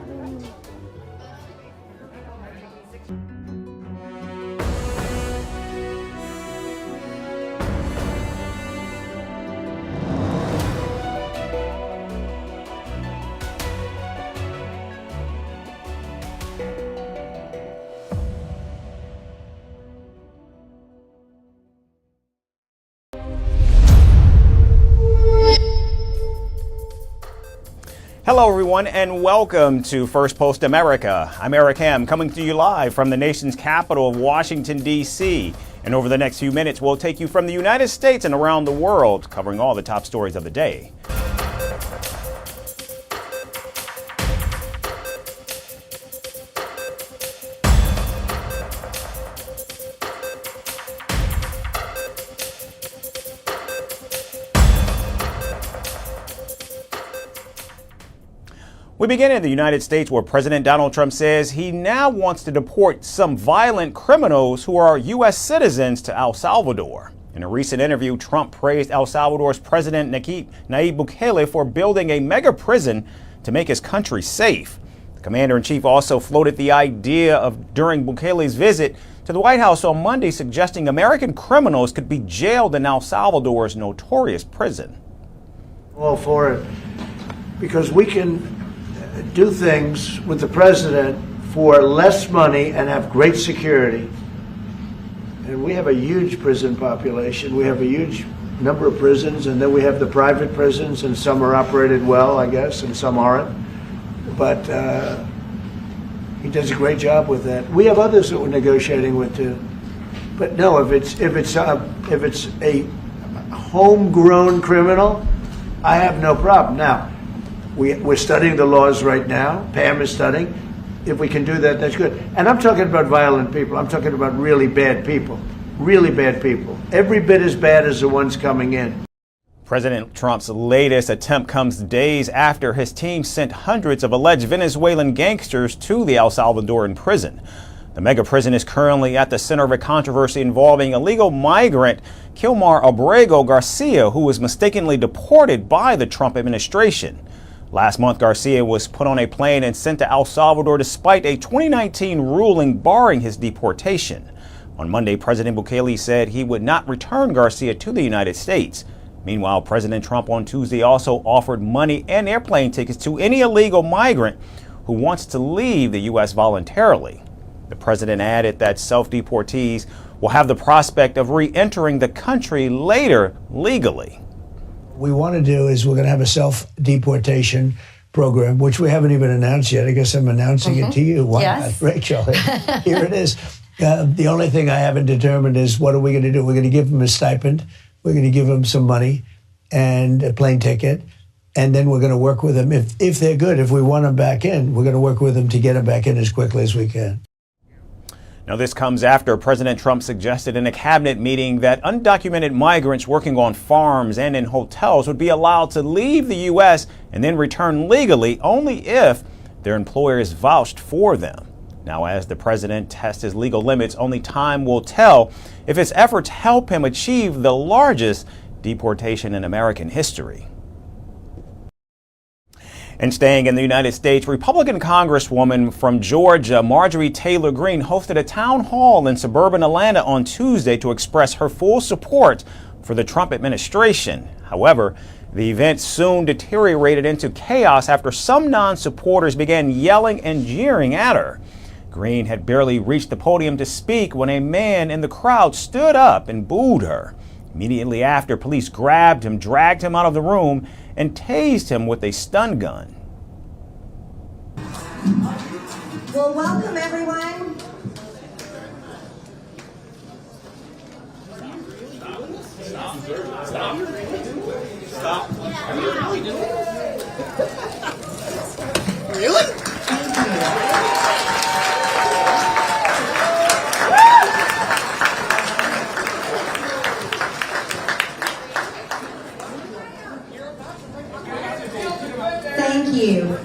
Hello, everyone, and welcome to Firstpost America. I'm Eric Ham, coming to you live from the nation's capital of Washington, D.C. And over the next few minutes, we'll take you from the United States and around the world, covering all the top stories of the day. We begin in the United States, where President Donald Trump says he now wants to deport some violent criminals who are U.S. citizens to El Salvador. In a recent interview, Trump praised El Salvador's President Nayib Bukele for building a mega prison to make his country safe. The commander-in-chief also floated the idea of, during Bukele's visit to the White House on Monday, suggesting American criminals could be jailed in El Salvador's notorious prison. All for it, because we can do things with the president for less money and have great security. And we have a huge prison population. We have a huge number of prisons, and then we have the private prisons, and some are operated well, I guess, and some aren't. But he does a great job with that. We have others that we're negotiating with too. But no, if it's a homegrown criminal, I have no problem. Now, we're studying the laws right now. Pam is studying. If we can do that, that's good. And I'm talking about violent people. I'm talking about really bad people. Really bad people. Every bit as bad as the ones coming in. President Trump's latest attempt comes days after his team sent hundreds of alleged Venezuelan gangsters to the El Salvadoran prison. The mega prison is currently at the center of a controversy involving illegal migrant Kilmar Abrego Garcia, who was mistakenly deported by the Trump administration. Last month, Garcia was put on a plane and sent to El Salvador despite a 2019 ruling barring his deportation. On Monday, President Bukele said he would not return Garcia to the United States. Meanwhile, President Trump on Tuesday also offered money and airplane tickets to any illegal migrant who wants to leave the U.S. voluntarily. The president added that self-deportees will have the prospect of re-entering the country later legally. we want to do is we're going to have a self-deportation program, which we haven't even announced yet. I guess I'm announcing it to you. Why Yes. not, Rachel? Here it is. The only thing I haven't determined is what are we going to do? We're going to give them a stipend. We're going to give them some money and a plane ticket. And then we're going to work with them. If they're good, if we want them back in, we're going to work with them to get them back in as quickly as we can. Now, this comes after President Trump suggested in a cabinet meeting that undocumented migrants working on farms and in hotels would be allowed to leave the U.S. and then return legally only if their employers vouched for them. Now, as the president tests his legal limits, only time will tell if his efforts help him achieve the largest deportation in American history. And staying in the United States, Republican Congresswoman from Georgia, Marjorie Taylor Greene, hosted a town hall in suburban Atlanta on Tuesday to express her full support for the Trump administration. However, the event soon deteriorated into chaos after some non-supporters began yelling and jeering at her. Greene had barely reached the podium to speak when a man in the crowd stood up and booed her. Immediately after, police grabbed him, dragged him out of the room, and tased him with a stun gun. Well, welcome everyone. Stop. Really? Thank you.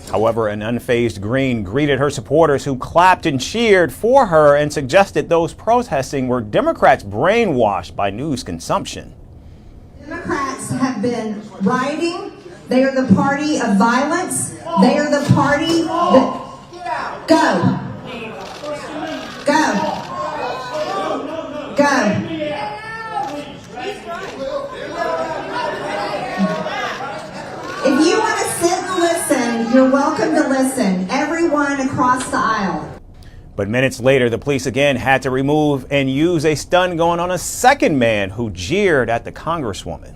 However, an unfazed Greene greeted her supporters who clapped and cheered for her and suggested those protesting were Democrats brainwashed by news consumption. Democrats have been rioting. They are the party of violence. They are the party that... Go. Go. Go. If you want to sit and listen, you're welcome to listen. Everyone across the aisle. But minutes later, the police again had to remove and use a stun gun on a second man who jeered at the Congresswoman.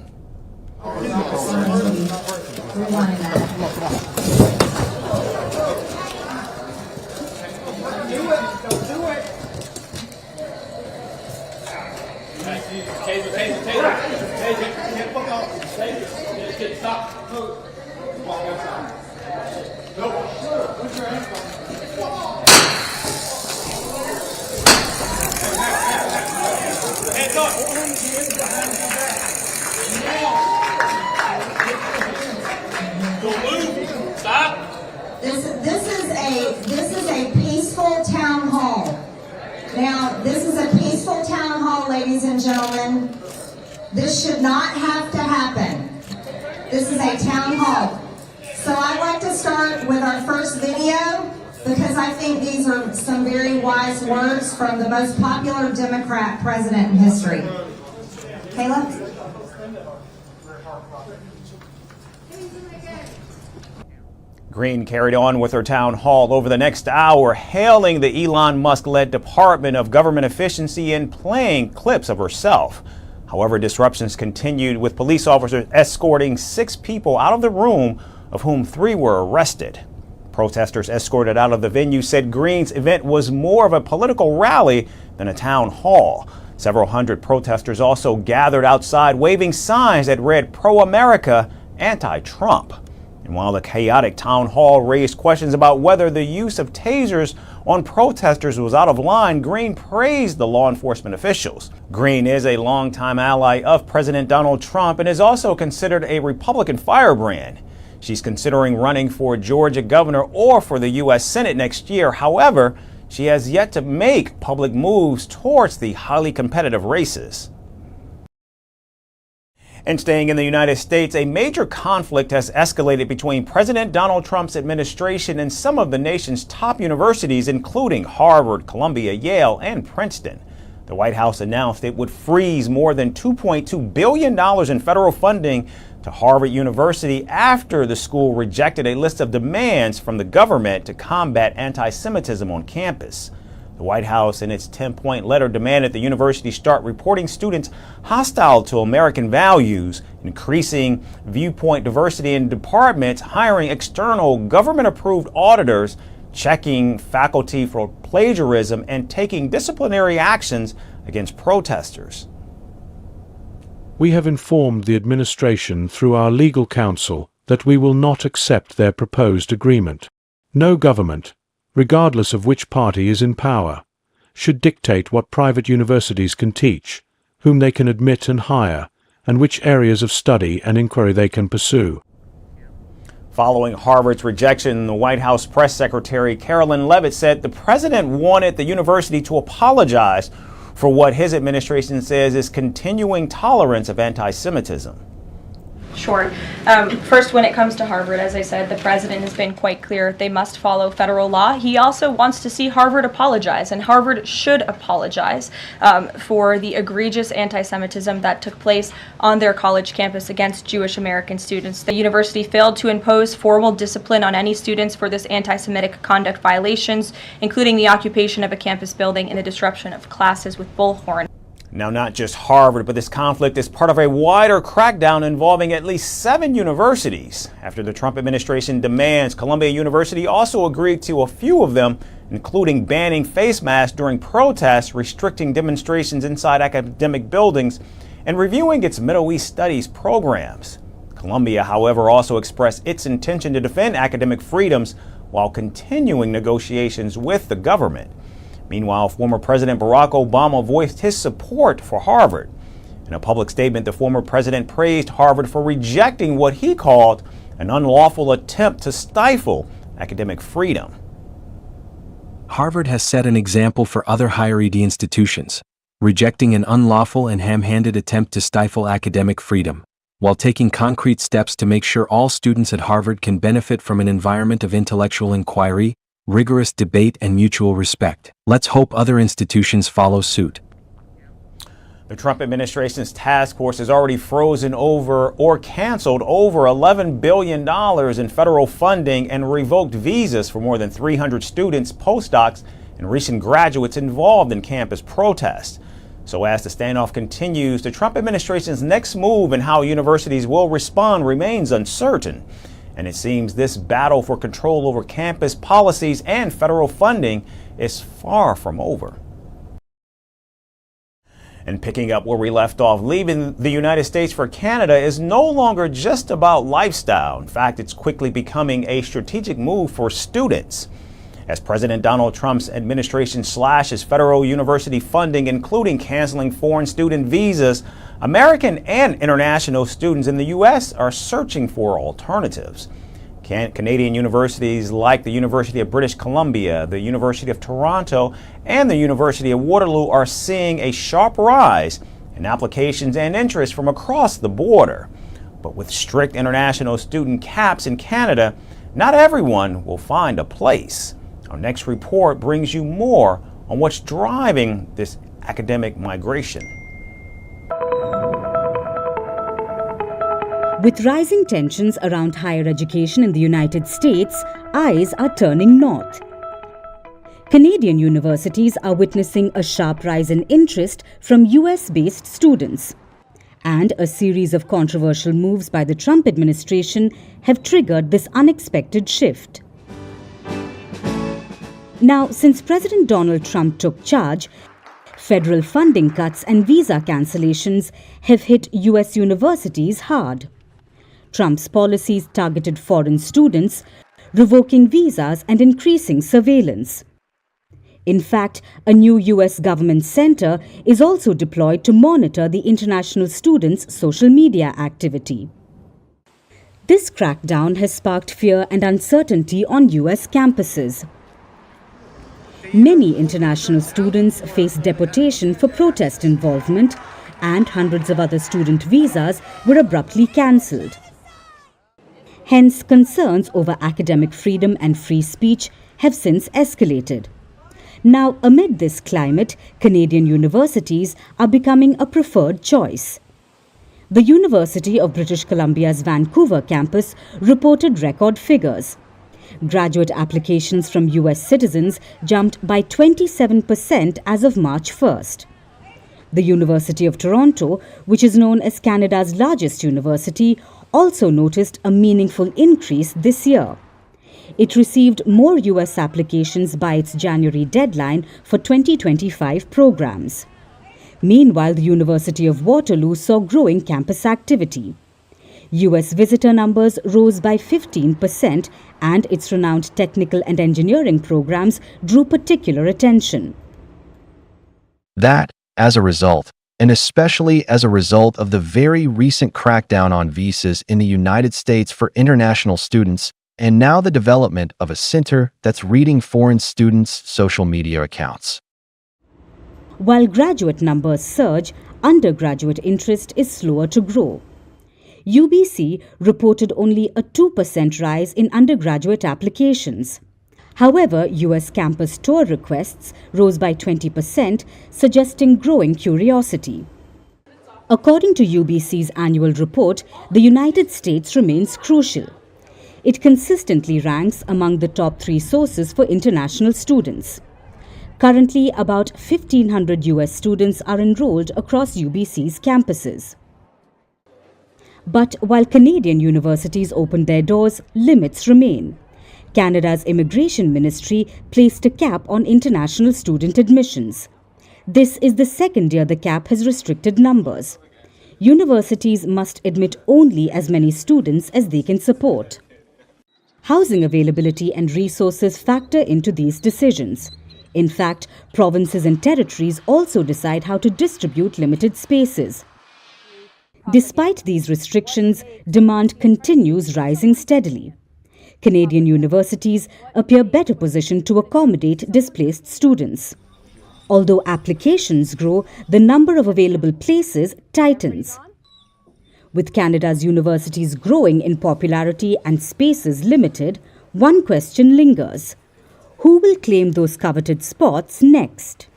Stop. Walk outside. Nope. Put your hands up. Hands up. Don't move. Stop. This is a peaceful town hall. Now, this is a peaceful town hall, ladies and gentlemen. This should not have to happen. This is a town hall. So I'd like to start with our first video because I think these are some very wise words from the most popular Democrat president in history. Kayla? Greene carried on with her town hall over the next hour, hailing the Elon Musk-led Department of Government Efficiency and playing clips of herself. However, disruptions continued with police officers escorting 6 people out of the room, of whom 3 were arrested. Protesters escorted out of the venue said Greene's event was more of a political rally than a town hall. Several hundred protesters also gathered outside waving signs that read "Pro-America, Anti-Trump." And while the chaotic town hall raised questions about whether the use of tasers on protesters was out of line, Greene praised the law enforcement officials. Greene is a longtime ally of President Donald Trump and is also considered a Republican firebrand. She's considering running for Georgia governor or for the U.S. Senate next year. However, she has yet to make public moves towards the highly competitive races. And staying in the United States, a major conflict has escalated between President Donald Trump's administration and some of the nation's top universities, including Harvard, Columbia, Yale, and Princeton. The White House announced it would freeze more than $2.2 billion in federal funding to Harvard University after the school rejected a list of demands from the government to combat anti-Semitism on campus. The The White House, in its 10-point letter, demanded the university start reporting students hostile to American values, increasing viewpoint diversity in departments, hiring external government-approved auditors, checking faculty for plagiarism, and taking disciplinary actions against protesters. We have informed the administration through our legal counsel that we will not accept their proposed agreement. No government, regardless of which party is in power, should dictate what private universities can teach, whom they can admit and hire, and which areas of study and inquiry they can pursue. Following Harvard's rejection, the White House press secretary Carolyn Leavitt said the president wanted the university to apologize for what his administration says is continuing tolerance of anti-Semitism. Sure. First, when it comes to Harvard, as I said, the president has been quite clear they must follow federal law. He also wants to see Harvard apologize, and Harvard should apologize for the egregious anti-Semitism that took place on their college campus against Jewish American students. The university failed to impose formal discipline on any students for this anti-Semitic conduct violations, including the occupation of a campus building and the disruption of classes with bullhorn. Now, not just Harvard, but this conflict is part of a wider crackdown involving at least 7 universities. After the Trump administration demands, Columbia University also agreed to a few of them, including banning face masks during protests, restricting demonstrations inside academic buildings, and reviewing its Middle East Studies programs. Columbia, however, also expressed its intention to defend academic freedoms while continuing negotiations with the government. Meanwhile, former President Barack Obama voiced his support for Harvard. In a public statement, the former president praised Harvard for rejecting what he called an unlawful attempt to stifle academic freedom. Harvard has set an example for other higher ed institutions, rejecting an unlawful and ham-handed attempt to stifle academic freedom, while taking concrete steps to make sure all students at Harvard can benefit from an environment of intellectual inquiry, rigorous debate, and mutual respect. Let's hope other institutions follow suit. The Trump administration's task force has already frozen over or canceled over $11 billion in federal funding and revoked visas for more than 300 students, postdocs, and recent graduates involved in campus protests. So as the standoff continues, the Trump administration's next move and how universities will respond remains uncertain. And it seems this battle for control over campus policies and federal funding is far from over. And picking up where we left off, leaving the United States for Canada is no longer just about lifestyle. In fact, it's quickly becoming a strategic move for students. As President Donald Trump's administration slashes federal university funding, including canceling foreign student visas, American and international students in the U.S. are searching for alternatives. Canadian universities like the University of British Columbia, the University of Toronto, and the University of Waterloo are seeing a sharp rise in applications and interest from across the border. But with strict international student caps in Canada, not everyone will find a place. Our next report brings you more on what's driving this academic migration. With rising tensions around higher education in the United States, eyes are turning north. Canadian universities are witnessing a sharp rise in interest from US-based students. And a series of controversial moves by the Trump administration have triggered this unexpected shift. Now, since President Donald Trump took charge, federal funding cuts and visa cancellations have hit US universities hard. Trump's policies targeted foreign students, revoking visas and increasing surveillance. In fact, a new US government center is also deployed to monitor the international students' social media activity. This crackdown has sparked fear and uncertainty on US campuses. Many international students face deportation for protest involvement, and hundreds of other student visas were abruptly cancelled. Hence, concerns over academic freedom and free speech have since escalated. Now, amid this climate, Canadian universities are becoming a preferred choice. The University of British Columbia's Vancouver campus reported record figures. Graduate applications from US citizens jumped by 27% as of March 1st. The University of Toronto, which is known as Canada's largest university, also noticed a meaningful increase this year. It received more US applications by its January deadline for 2025 programs. Meanwhile, the University of Waterloo saw growing campus activity. US visitor numbers rose by 15%, and its renowned technical and engineering programs drew particular attention. That, as a result, and especially as a result of the very recent crackdown on visas in the United States for international students, and now the development of a center that's reading foreign students' social media accounts. While graduate numbers surge, undergraduate interest is slower to grow. UBC reported only a 2% rise in undergraduate applications. However, US campus tour requests rose by 20%, suggesting growing curiosity. According to UBC's annual report, the United States remains crucial. It consistently ranks among the top 3 sources for international students. Currently, about 1,500 US students are enrolled across UBC's campuses. But while Canadian universities opened their doors, limits remain. Canada's Immigration Ministry placed a cap on international student admissions. This is the second year the cap has restricted numbers. Universities must admit only as many students as they can support. Housing availability and resources factor into these decisions. In fact, provinces and territories also decide how to distribute limited spaces. Despite these restrictions, demand continues rising steadily. Canadian universities appear better positioned to accommodate displaced students. Although applications grow, the number of available places tightens. With Canada's universities growing in popularity and spaces limited, one question lingers. Who will claim those coveted spots next?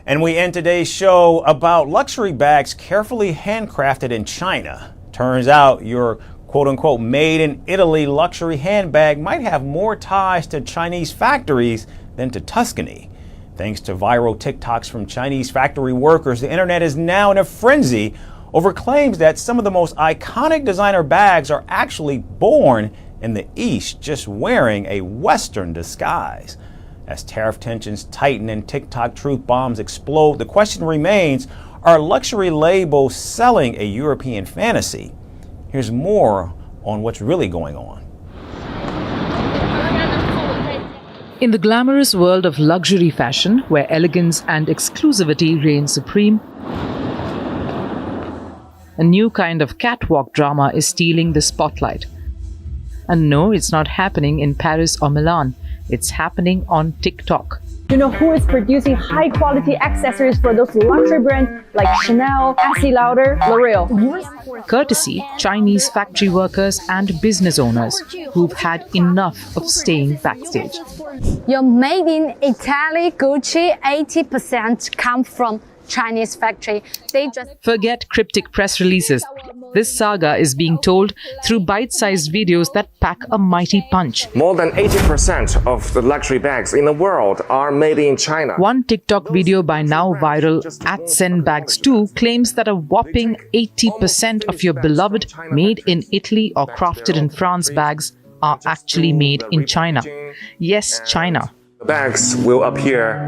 And we end today's show about luxury bags carefully handcrafted in China. Turns out your quote-unquote made in Italy luxury handbag might have more ties to Chinese factories than to Tuscany. Thanks to viral TikToks from Chinese factory workers, the internet is now in a frenzy over claims that some of the most iconic designer bags are actually born in the East, just wearing a Western disguise. As tariff tensions tighten and TikTok truth bombs explode, the question remains, are luxury labels selling a European fantasy? Here's more on what's really going on. In the glamorous world of luxury fashion, where elegance and exclusivity reign supreme, a new kind of catwalk drama is stealing the spotlight. And no, it's not happening in Paris or Milan. It's happening on TikTok. You know who is producing high-quality accessories for those luxury brands like Chanel, Estée Lauder, L'Oreal? Courtesy Chinese factory workers and business owners who've had enough of staying backstage. Your made in Italy Gucci 80% come from Chinese factory. They just forget cryptic press releases. This saga is being told through bite-sized videos that pack a mighty punch. More than 80% of the luxury bags in the world are made in China. One TikTok video by now viral @SendBags2 claims that a whopping 80% of your beloved made in Italy or crafted in France bags are actually made in China. Yes, China. The bags will appear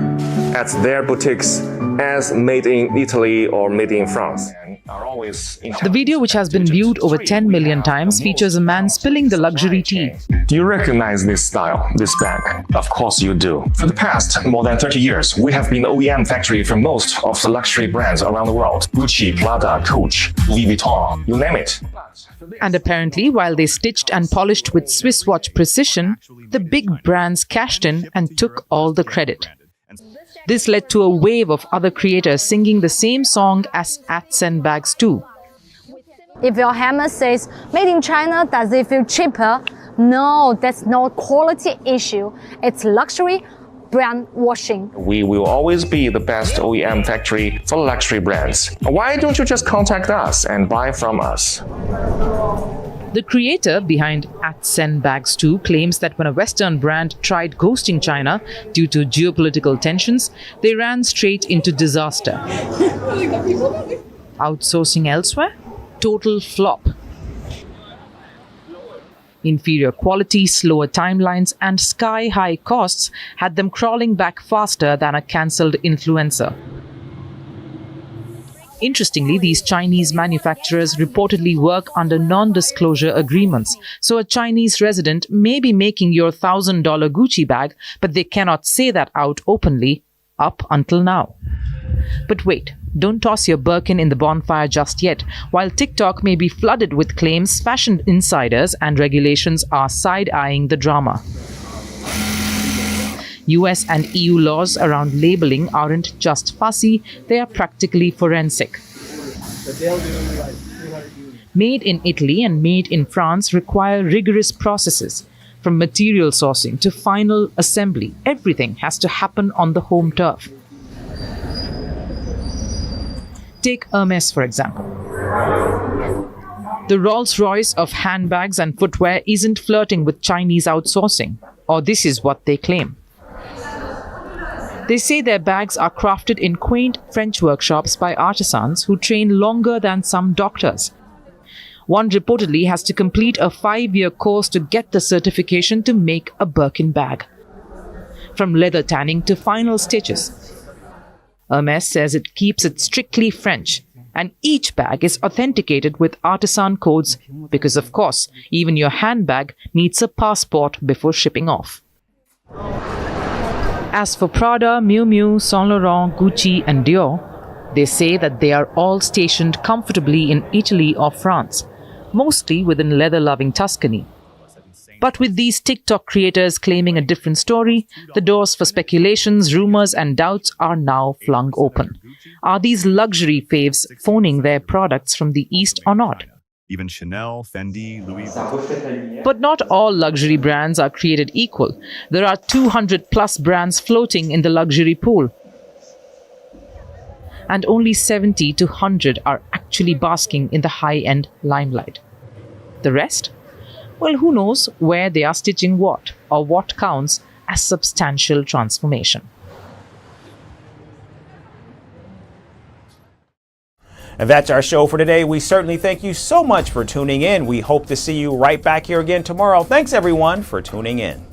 at their boutiques as made in Italy or made in France. The video, which has been viewed over 10 million times, features a man spilling the luxury tea. Do you recognize this style, this bag? Of course you do. For the past more than 30 years, we have been the OEM factory for most of the luxury brands around the world. Gucci, Prada, Coach, Louis Vuitton, you name it. And apparently, while they stitched and polished with Swiss watch precision, the big brands cashed in and took all the credit. This led to a wave of other creators singing the same song as @SendBags2. if your hammer says made in China, does it feel cheaper? No, that's not quality issue. It's luxury brand washing. We will always be the best OEM factory for luxury brands. Why don't you just contact us and buy from us? The creator behind @SendBags2 claims that when a Western brand tried ghosting China due to geopolitical tensions, they ran straight into disaster. Outsourcing elsewhere? Total flop. Inferior quality, slower timelines, and sky-high costs had them crawling back faster than a cancelled influencer. Interestingly, these Chinese manufacturers reportedly work under non-disclosure agreements. So a Chinese resident may be making your $1,000 Gucci bag, but they cannot say that out openly, up until now. But wait, don't toss your Birkin in the bonfire just yet. While TikTok may be flooded with claims, fashion insiders and regulations are side-eyeing the drama. US and EU laws around labeling aren't just fussy, they are practically forensic. Made in Italy and made in France require rigorous processes. From material sourcing to final assembly, everything has to happen on the home turf. Take Hermes, for example. The Rolls-Royce of handbags and footwear isn't flirting with Chinese outsourcing, or this is what they claim. They say their bags are crafted in quaint French workshops by artisans who train longer than some doctors. One reportedly has to complete a 5-year course to get the certification to make a Birkin bag. From leather tanning to final stitches. Hermes says it keeps it strictly French, and each bag is authenticated with artisan codes because, of course, even your handbag needs a passport before shipping off. As for Prada, Miu Miu, Saint Laurent, Gucci and Dior, they say that they are all stationed comfortably in Italy or France, mostly within leather-loving Tuscany. But with these TikTok creators claiming a different story, the doors for speculations, rumors and doubts are now flung open. Are these luxury faves phoning their products from the East or not? Even Chanel, Fendi, Louis Vuitton. But not all luxury brands are created equal. There are 200 plus brands floating in the luxury pool. And only 70 to 100 are actually basking in the high-end limelight. The rest? Well, who knows where they are stitching what, or what counts as substantial transformation. And that's our show for today. We certainly thank you so much for tuning in. We hope to see you right back here again tomorrow. Thanks, everyone, for tuning in.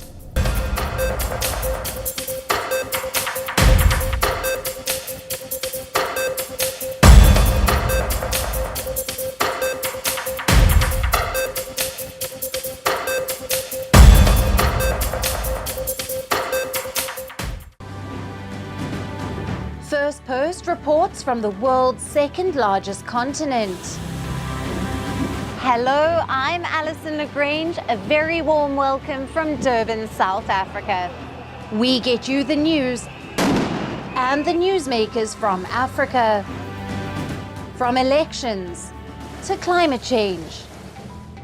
Firstpost reports from the world's second largest continent. Hello, I'm Alison Lagrange. A very warm welcome from Durban, South Africa. We get you the news and the newsmakers from Africa. From elections to climate change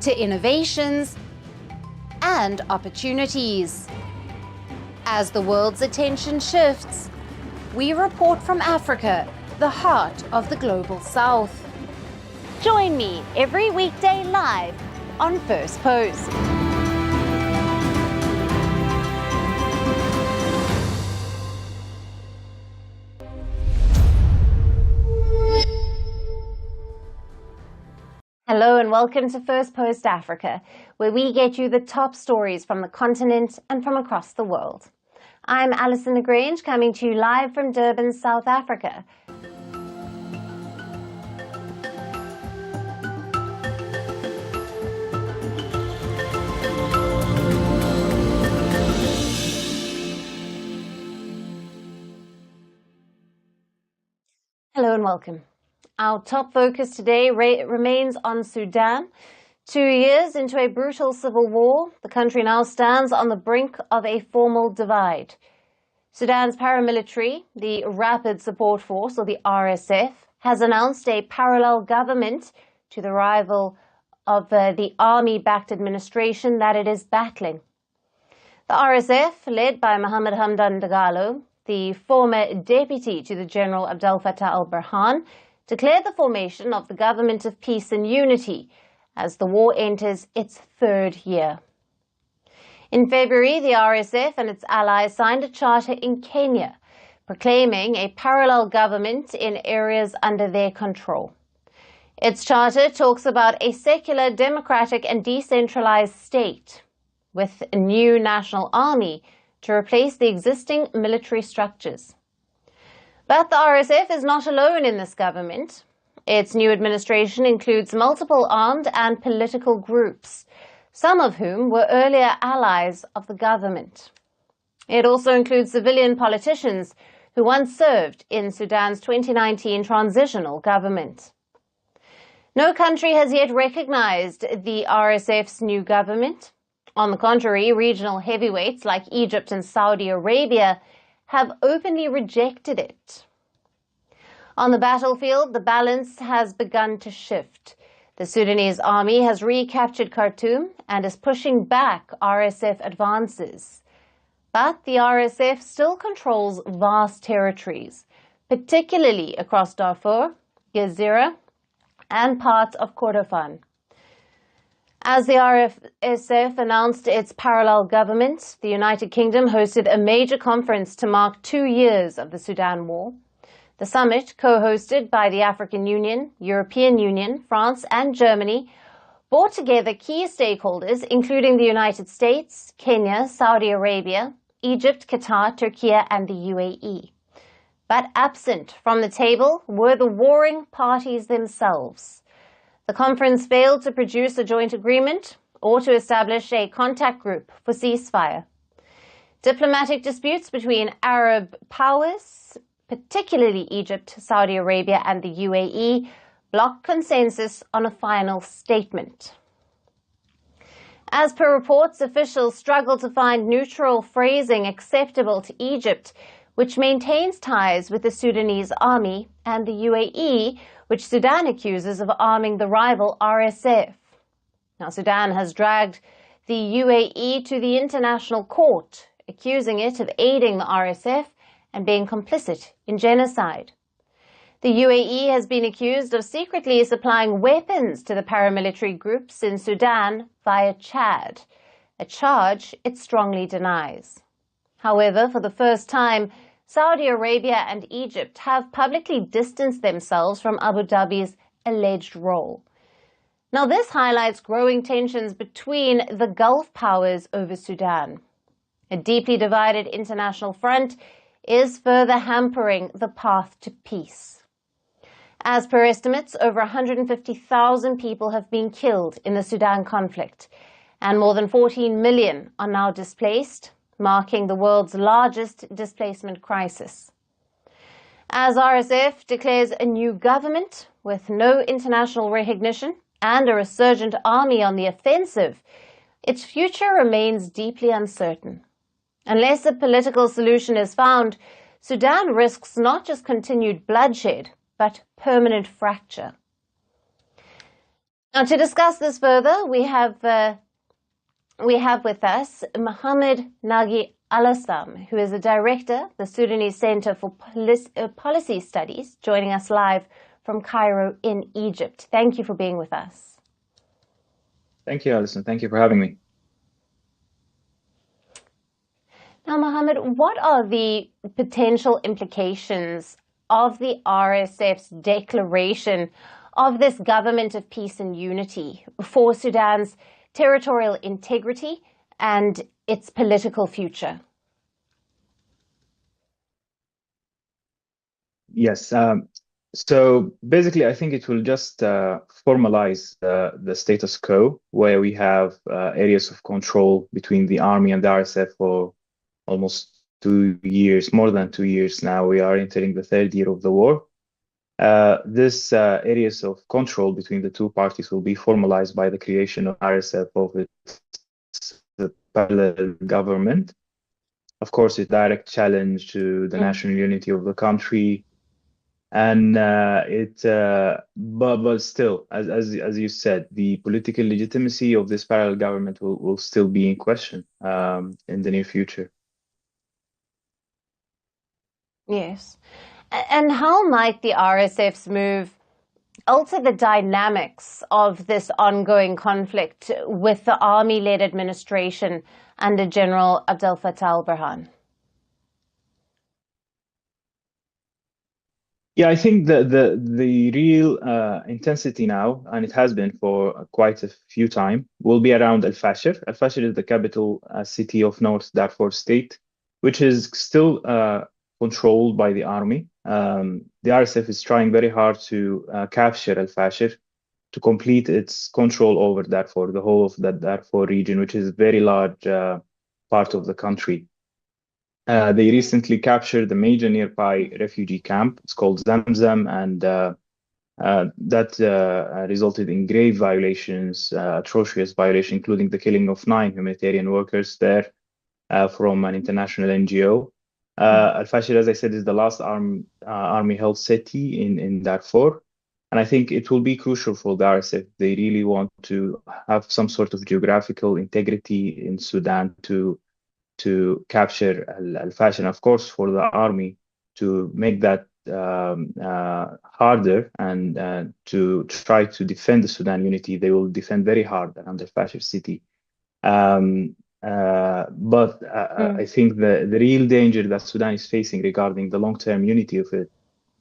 to innovations and opportunities. As the world's attention shifts, we report from Africa, the heart of the global south. Join me every weekday live on Firstpost. Hello and welcome to Firstpost Africa, where we get you the top stories from the continent and from across the world. I'm Alison Lagrange, coming to you live from Durban, South Africa. Hello and welcome. Our top focus today remains on Sudan. 2 years into a brutal civil war, the country now stands on the brink of a formal divide. Sudan's paramilitary, the Rapid Support Force, or the RSF, has announced a parallel government to the rival of the army-backed administration that it is battling. The RSF, led by Mohammed Hamdan Dagalo, the former deputy to the General Abdel Fattah al-Burhan, declared the formation of the Government of Peace and Unity as the war enters its third year. In February, the RSF and its allies signed a charter in Kenya, proclaiming a parallel government in areas under their control. Its charter talks about a secular, democratic and decentralized state with a new national army to replace the existing military structures. But the RSF is not alone in this government. Its new administration includes multiple armed and political groups, some of whom were earlier allies of the government. It also includes civilian politicians who once served in Sudan's 2019 transitional government. No country has yet recognized the RSF's new government. On the contrary, regional heavyweights like Egypt and Saudi Arabia have openly rejected it. On the battlefield, the balance has begun to shift. The Sudanese army has recaptured Khartoum and is pushing back RSF advances. But the RSF still controls vast territories, particularly across Darfur, Gezira, and parts of Kordofan. As the RSF announced its parallel government, the United Kingdom hosted a major conference to mark 2 years of the Sudan War. The summit, co-hosted by the African Union, European Union, France and Germany, brought together key stakeholders including the United States, Kenya, Saudi Arabia, Egypt, Qatar, Turkey and the UAE. But absent from the table were the warring parties themselves. The conference failed to produce a joint agreement or to establish a contact group for ceasefire. Diplomatic disputes between Arab powers, particularly Egypt, Saudi Arabia and the UAE, blocked consensus on a final statement. As per reports, officials struggle to find neutral phrasing acceptable to Egypt, which maintains ties with the Sudanese army, and the UAE, which Sudan accuses of arming the rival RSF. Now, Sudan has dragged the UAE to the International Court, accusing it of aiding the RSF and being complicit in genocide. The UAE has been accused of secretly supplying weapons to the paramilitary groups in Sudan via Chad, a charge it strongly denies. However, for the first time, Saudi Arabia and Egypt have publicly distanced themselves from Abu Dhabi's alleged role. Now, this highlights growing tensions between the Gulf powers over Sudan. A deeply divided international front is further hampering the path to peace. As per estimates, over 150,000 people have been killed in the Sudan conflict, and more than 14 million are now displaced, marking the world's largest displacement crisis. As RSF declares a new government with no international recognition and a resurgent army on the offensive, its future remains deeply uncertain. Unless a political solution is found, Sudan risks not just continued bloodshed, but permanent fracture. Now, to discuss this further, we have with us Mohammed Nagi Alassam, who is a director of the Sudanese Center for Policy Studies, joining us live from Cairo in Egypt. Thank you for being with us. Thank you, Alison. Thank you for having me. Now, Mohammed, what are the potential implications of the RSF's declaration of this government of peace and unity for Sudan's territorial integrity and its political future? Yes. So basically, I think it will just formalize the status quo, where we have areas of control between the army and the RSF for almost 2 years, more than 2 years now. We are entering the third year of the war. This areas of control between the two parties will be formalized by the creation of RSF of its parallel government. Of course, a direct challenge to the national unity of the country. And but still, as you said, the political legitimacy of this parallel government will still be in question in the near future. Yes. And how might the RSF's move alter the dynamics of this ongoing conflict with the army-led administration under General Abdel Fattah al-Burhan? Yeah, I think the real intensity now, and it has been for quite a few time, will be around Al-Fashir. Al-Fashir is the capital city of North Darfur State, which is still controlled by the army. The RSF is trying very hard to capture Al-Fashir to complete its control over Darfur, the whole of that Darfur region, which is a very large part of the country. They recently captured a major nearby refugee camp. It's called Zamzam, and that resulted in grave violations, atrocious violations, including the killing of 9 humanitarian workers there from an international NGO. Al-Fashir, as I said, is the last army-held city in Darfur. And I think it will be crucial for the RSF. They really want to have some sort of geographical integrity in Sudan to capture Al-Fashir, and of course for the army to make that harder and to try to defend the Sudan unity. They will defend very hard around Al-Fashir city. I think the real danger that Sudan is facing regarding the long-term unity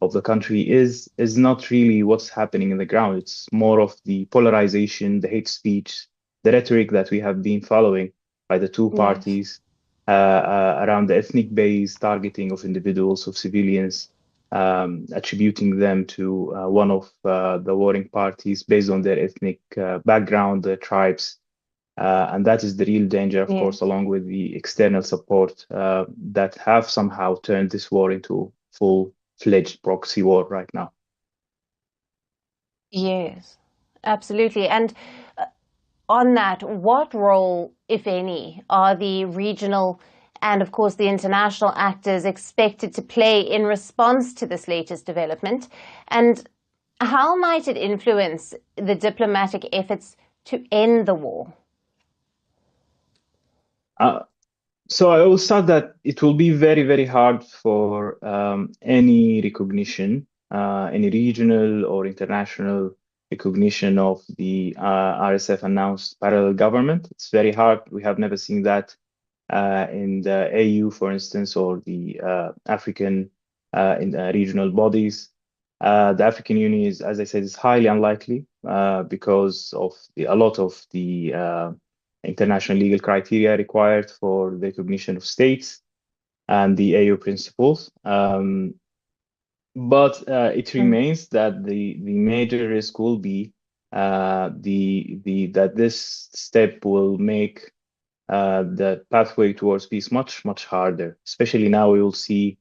of the country is not really what's happening in the ground. It's more of the polarization, the hate speech, the rhetoric that we have been following by the two parties. Around the ethnic base targeting of individuals, of civilians, attributing them to one of the warring parties based on their ethnic background, their tribes. And that is the real danger, of course, along with the external support that have somehow turned this war into full-fledged proxy war right now. Yes, absolutely. And on that, what role, if any, are the regional and, of course, the international actors expected to play in response to this latest development? And how might it influence the diplomatic efforts to end the war? So I will start that it will be very, very hard for any recognition, any regional or international recognition of the RSF announced parallel government. It's very hard. We have never seen that in the AU, for instance, or the African regional bodies. The African Union is, as I said, is highly unlikely because of a lot of the international legal criteria required for the recognition of states and the AU principles. But it remains that the major risk will be that this step will make the pathway towards peace much harder. Especially now, we will see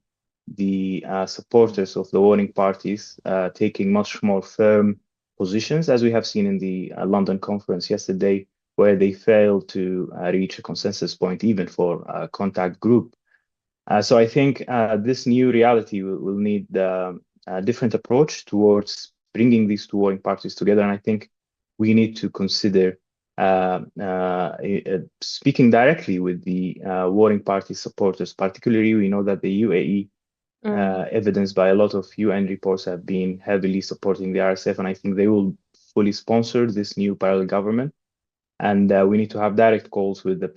the supporters of the warring parties taking much more firm positions, as we have seen in the London conference yesterday, where they failed to reach a consensus point even for a contact group. So I think this new reality will need a different approach towards bringing these two warring parties together. And I think we need to consider speaking directly with the warring party supporters. Particularly, we know that the UAE, evidenced by a lot of UN reports, have been heavily supporting the RSF. And I think they will fully sponsor this new parallel government. And we need to have direct calls with the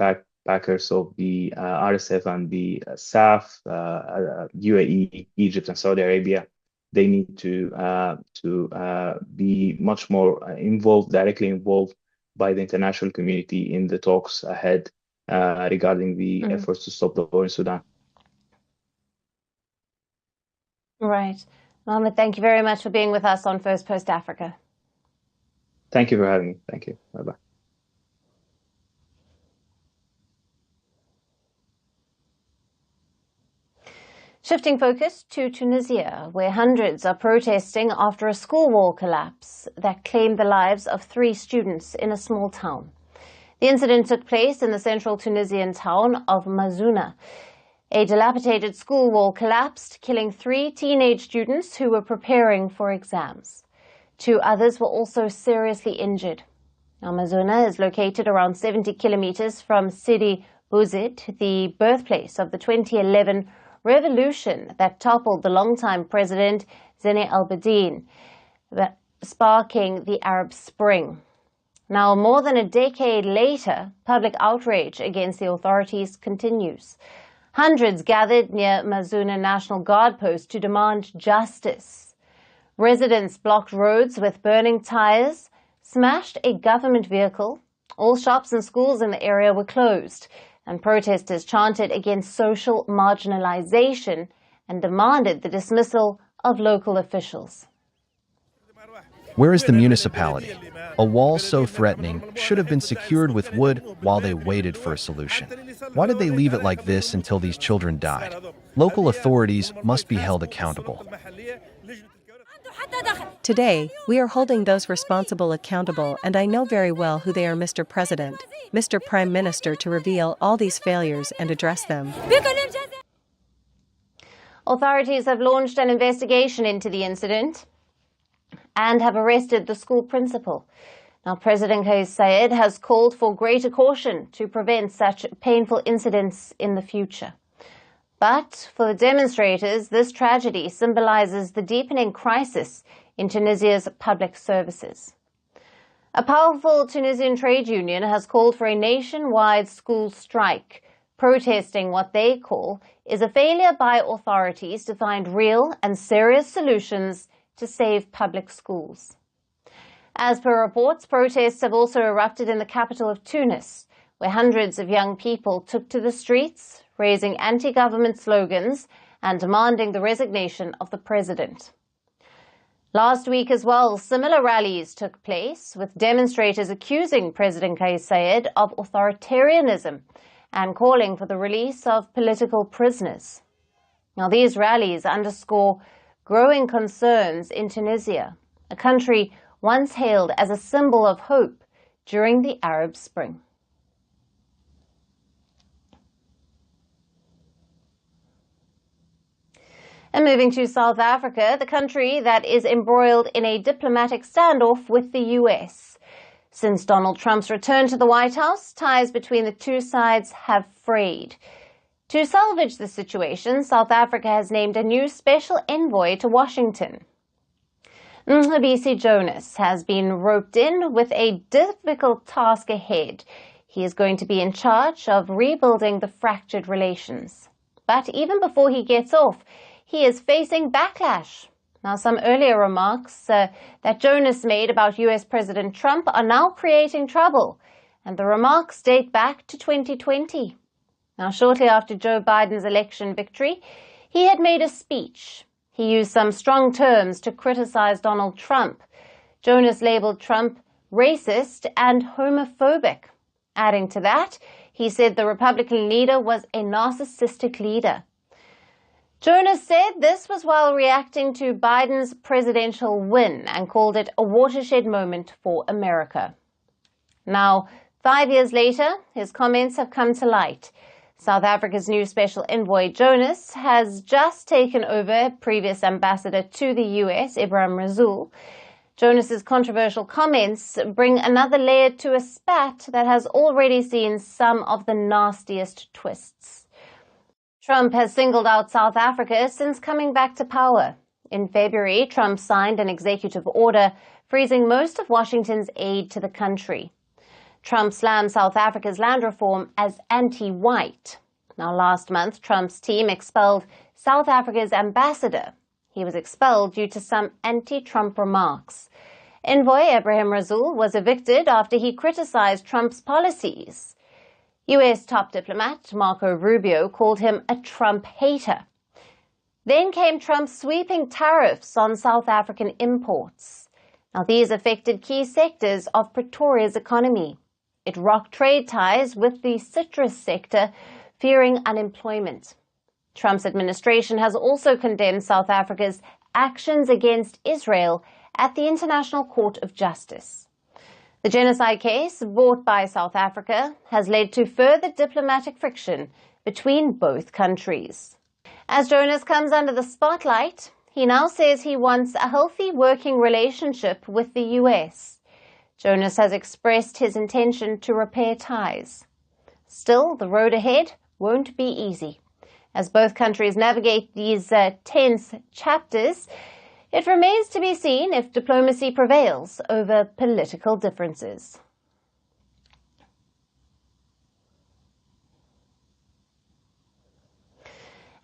backers of the RSF and the SAF, UAE, Egypt, and Saudi Arabia. They need to be much more involved, directly involved by the international community in the talks ahead regarding the efforts to stop the war in Sudan. Right. Mohammed, thank you very much for being with us on Firstpost Africa. Thank you for having me. Thank you. Bye-bye. Shifting focus to Tunisia, where hundreds are protesting after a school wall collapse that claimed the lives of 3 students in a small town. The incident took place in the central Tunisian town of Mazouna. A dilapidated school wall collapsed, killing 3 teenage students who were preparing for exams. 2 others were also seriously injured. Now, Mazouna is located around 70 kilometers from Sidi Bouzid, the birthplace of the 2011 revolution that toppled the longtime president Zine al-Abidine. sparking the Arab Spring. Now, more than a decade later, public outrage against the authorities continues. Hundreds gathered near Mazuna National Guard post to demand justice. Residents blocked roads with burning tires, smashed a government vehicle. All shops and schools in the area were closed, and protesters chanted against social marginalization and demanded the dismissal of local officials. Where is the municipality? A wall so threatening should have been secured with wood while they waited for a solution. Why did they leave it like this until these children died? Local authorities must be held accountable. Today, we are holding those responsible accountable, and I know very well who they are, Mr. President, Mr. Prime Minister, to reveal all these failures and address them. Authorities have launched an investigation into the incident and have arrested the school principal. Now, President Kais Saied has called for greater caution to prevent such painful incidents in the future. But for the demonstrators, this tragedy symbolizes the deepening crisis in Tunisia's public services. A powerful Tunisian trade union has called for a nationwide school strike, protesting what they call is a failure by authorities to find real and serious solutions to save public schools. As per reports, protests have also erupted in the capital of Tunis, where hundreds of young people took to the streets, raising anti-government slogans and demanding the resignation of the president. Last week as well, similar rallies took place, with demonstrators accusing President Kais Saied of authoritarianism and calling for the release of political prisoners. Now, these rallies underscore growing concerns in Tunisia, a country once hailed as a symbol of hope during the Arab Spring. And moving to South Africa, the country that is embroiled in a diplomatic standoff with the US. Since Donald Trump's return to the White House, ties between the two sides have frayed. To salvage the situation, South Africa has named a new special envoy to Washington. Mcebisi Jonas has been roped in with a difficult task ahead. He is going to be in charge of rebuilding the fractured relations. But even before he gets off, he is facing backlash. Now, some earlier remarks that Jonas made about US President Trump are now creating trouble, and the remarks date back to 2020. Now, shortly after Joe Biden's election victory, he had made a speech. He used some strong terms to criticize Donald Trump. Jonas labeled Trump racist and homophobic. Adding to that, he said the Republican leader was a narcissistic leader. Jonas said this was while reacting to Biden's presidential win and called it a watershed moment for America. Now, 5 years later, his comments have come to light. South Africa's new special envoy, Jonas, has just taken over previous ambassador to the US, Ibrahim Rasool. Jonas's controversial comments bring another layer to a spat that has already seen some of the nastiest twists. Trump has singled out South Africa since coming back to power. In February, Trump signed an executive order freezing most of Washington's aid to the country. Trump slammed South Africa's land reform as anti-white. Now, last month, Trump's team expelled South Africa's ambassador. He was expelled due to some anti-Trump remarks. Envoy Ibrahim Rasool was evicted after he criticized Trump's policies. US top diplomat Marco Rubio called him a Trump hater. Then came Trump's sweeping tariffs on South African imports. Now, these affected key sectors of Pretoria's economy. It rocked trade ties with the citrus sector, fearing unemployment. Trump's administration has also condemned South Africa's actions against Israel at the International Court of Justice. The genocide case brought by South Africa has led to further diplomatic friction between both countries. As Jonas comes under the spotlight, he now says he wants a healthy working relationship with the US. Jonas has expressed his intention to repair ties. Still, the road ahead won't be easy. As both countries navigate these tense chapters, It remains to be seen if diplomacy prevails over political differences.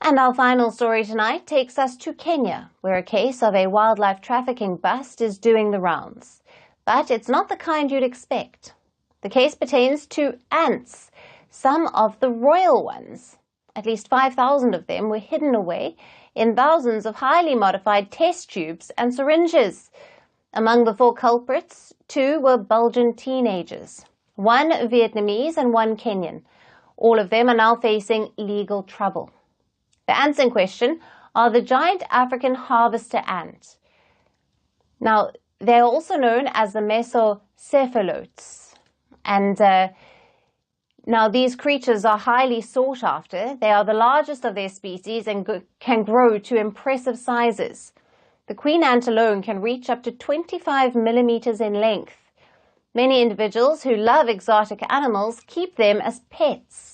And our final story tonight takes us to Kenya, where a case of a wildlife trafficking bust is doing the rounds. But it's not the kind you'd expect. The case pertains to ants, some of the royal ones. At least 5,000 of them were hidden away in thousands of highly modified test tubes and syringes. Among the 4 culprits, 2 were Belgian teenagers, 1 Vietnamese and 1 Kenyan. All of them are now facing legal trouble. The ants in question are the giant African harvester ant. Now, they are also known as the mesocephalotes. And now these creatures are highly sought after. They are the largest of their species and can grow to impressive sizes. The queen ant alone can reach up to 25 millimeters in length. Many individuals who love exotic animals keep them as pets.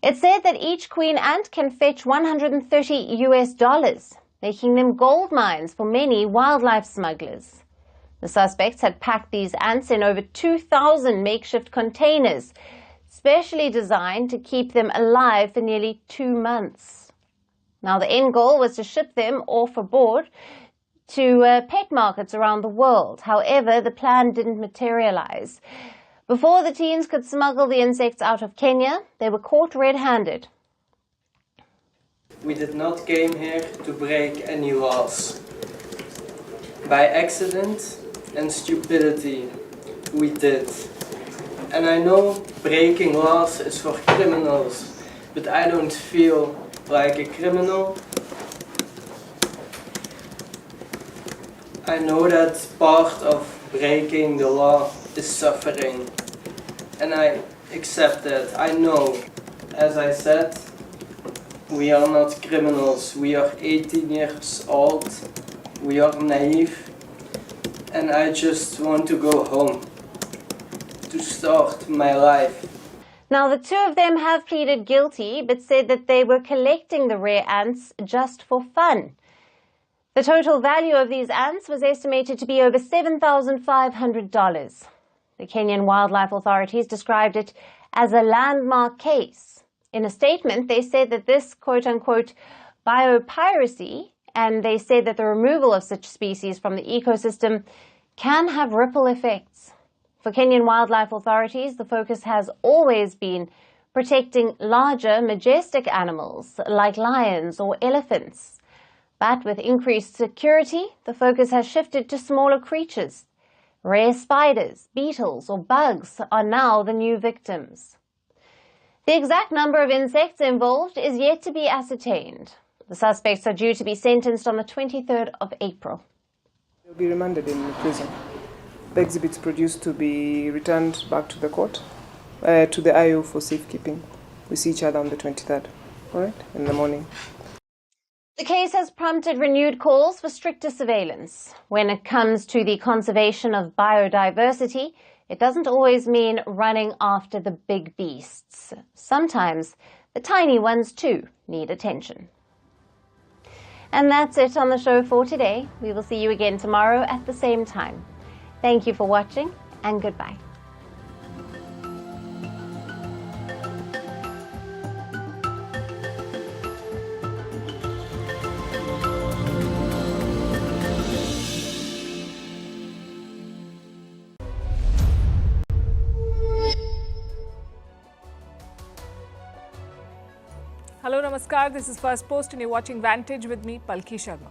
It's said that each queen ant can fetch $130, making them gold mines for many wildlife smugglers. The suspects had packed these ants in over 2,000 makeshift containers, specially designed to keep them alive for nearly 2 months. Now, the end goal was to ship them off aboard to pet markets around the world. However, the plan didn't materialize. Before the teens could smuggle the insects out of Kenya, they were caught red-handed. We did not came here to break any laws. By accident and stupidity, we did. And I know breaking laws is for criminals, but I don't feel like a criminal. I know that part of breaking the law is suffering, and I accept that. I know, as I said, we are not criminals. We are 18 years old, we are naive, and I just want to go home, to start my life. Now, the 2 of them have pleaded guilty, but said that they were collecting the rare ants just for fun. The total value of these ants was estimated to be over $7,500. The Kenyan wildlife authorities described it as a landmark case. In a statement, they said that this quote-unquote biopiracy, and they said that the removal of such species from the ecosystem can have ripple effects. For Kenyan wildlife authorities, the focus has always been protecting larger, majestic animals like lions or elephants. But with increased security, the focus has shifted to smaller creatures. Rare spiders, beetles, or bugs are now the new victims. The exact number of insects involved is yet to be ascertained. The suspects are due to be sentenced on the 23rd of April. They will be remanded in prison. The exhibits produced to be returned back to the court, to the IO for safekeeping. We see each other on the 23rd, all right, in the morning. The case has prompted renewed calls for stricter surveillance. When it comes to the conservation of biodiversity, it doesn't always mean running after the big beasts. Sometimes the tiny ones too need attention. And that's it on the show for today. We will see you again tomorrow at the same time. Thank you for watching, and goodbye. Hello, Namaskar. This is Firstpost and you're watching Vantage with me, Palki Sharma.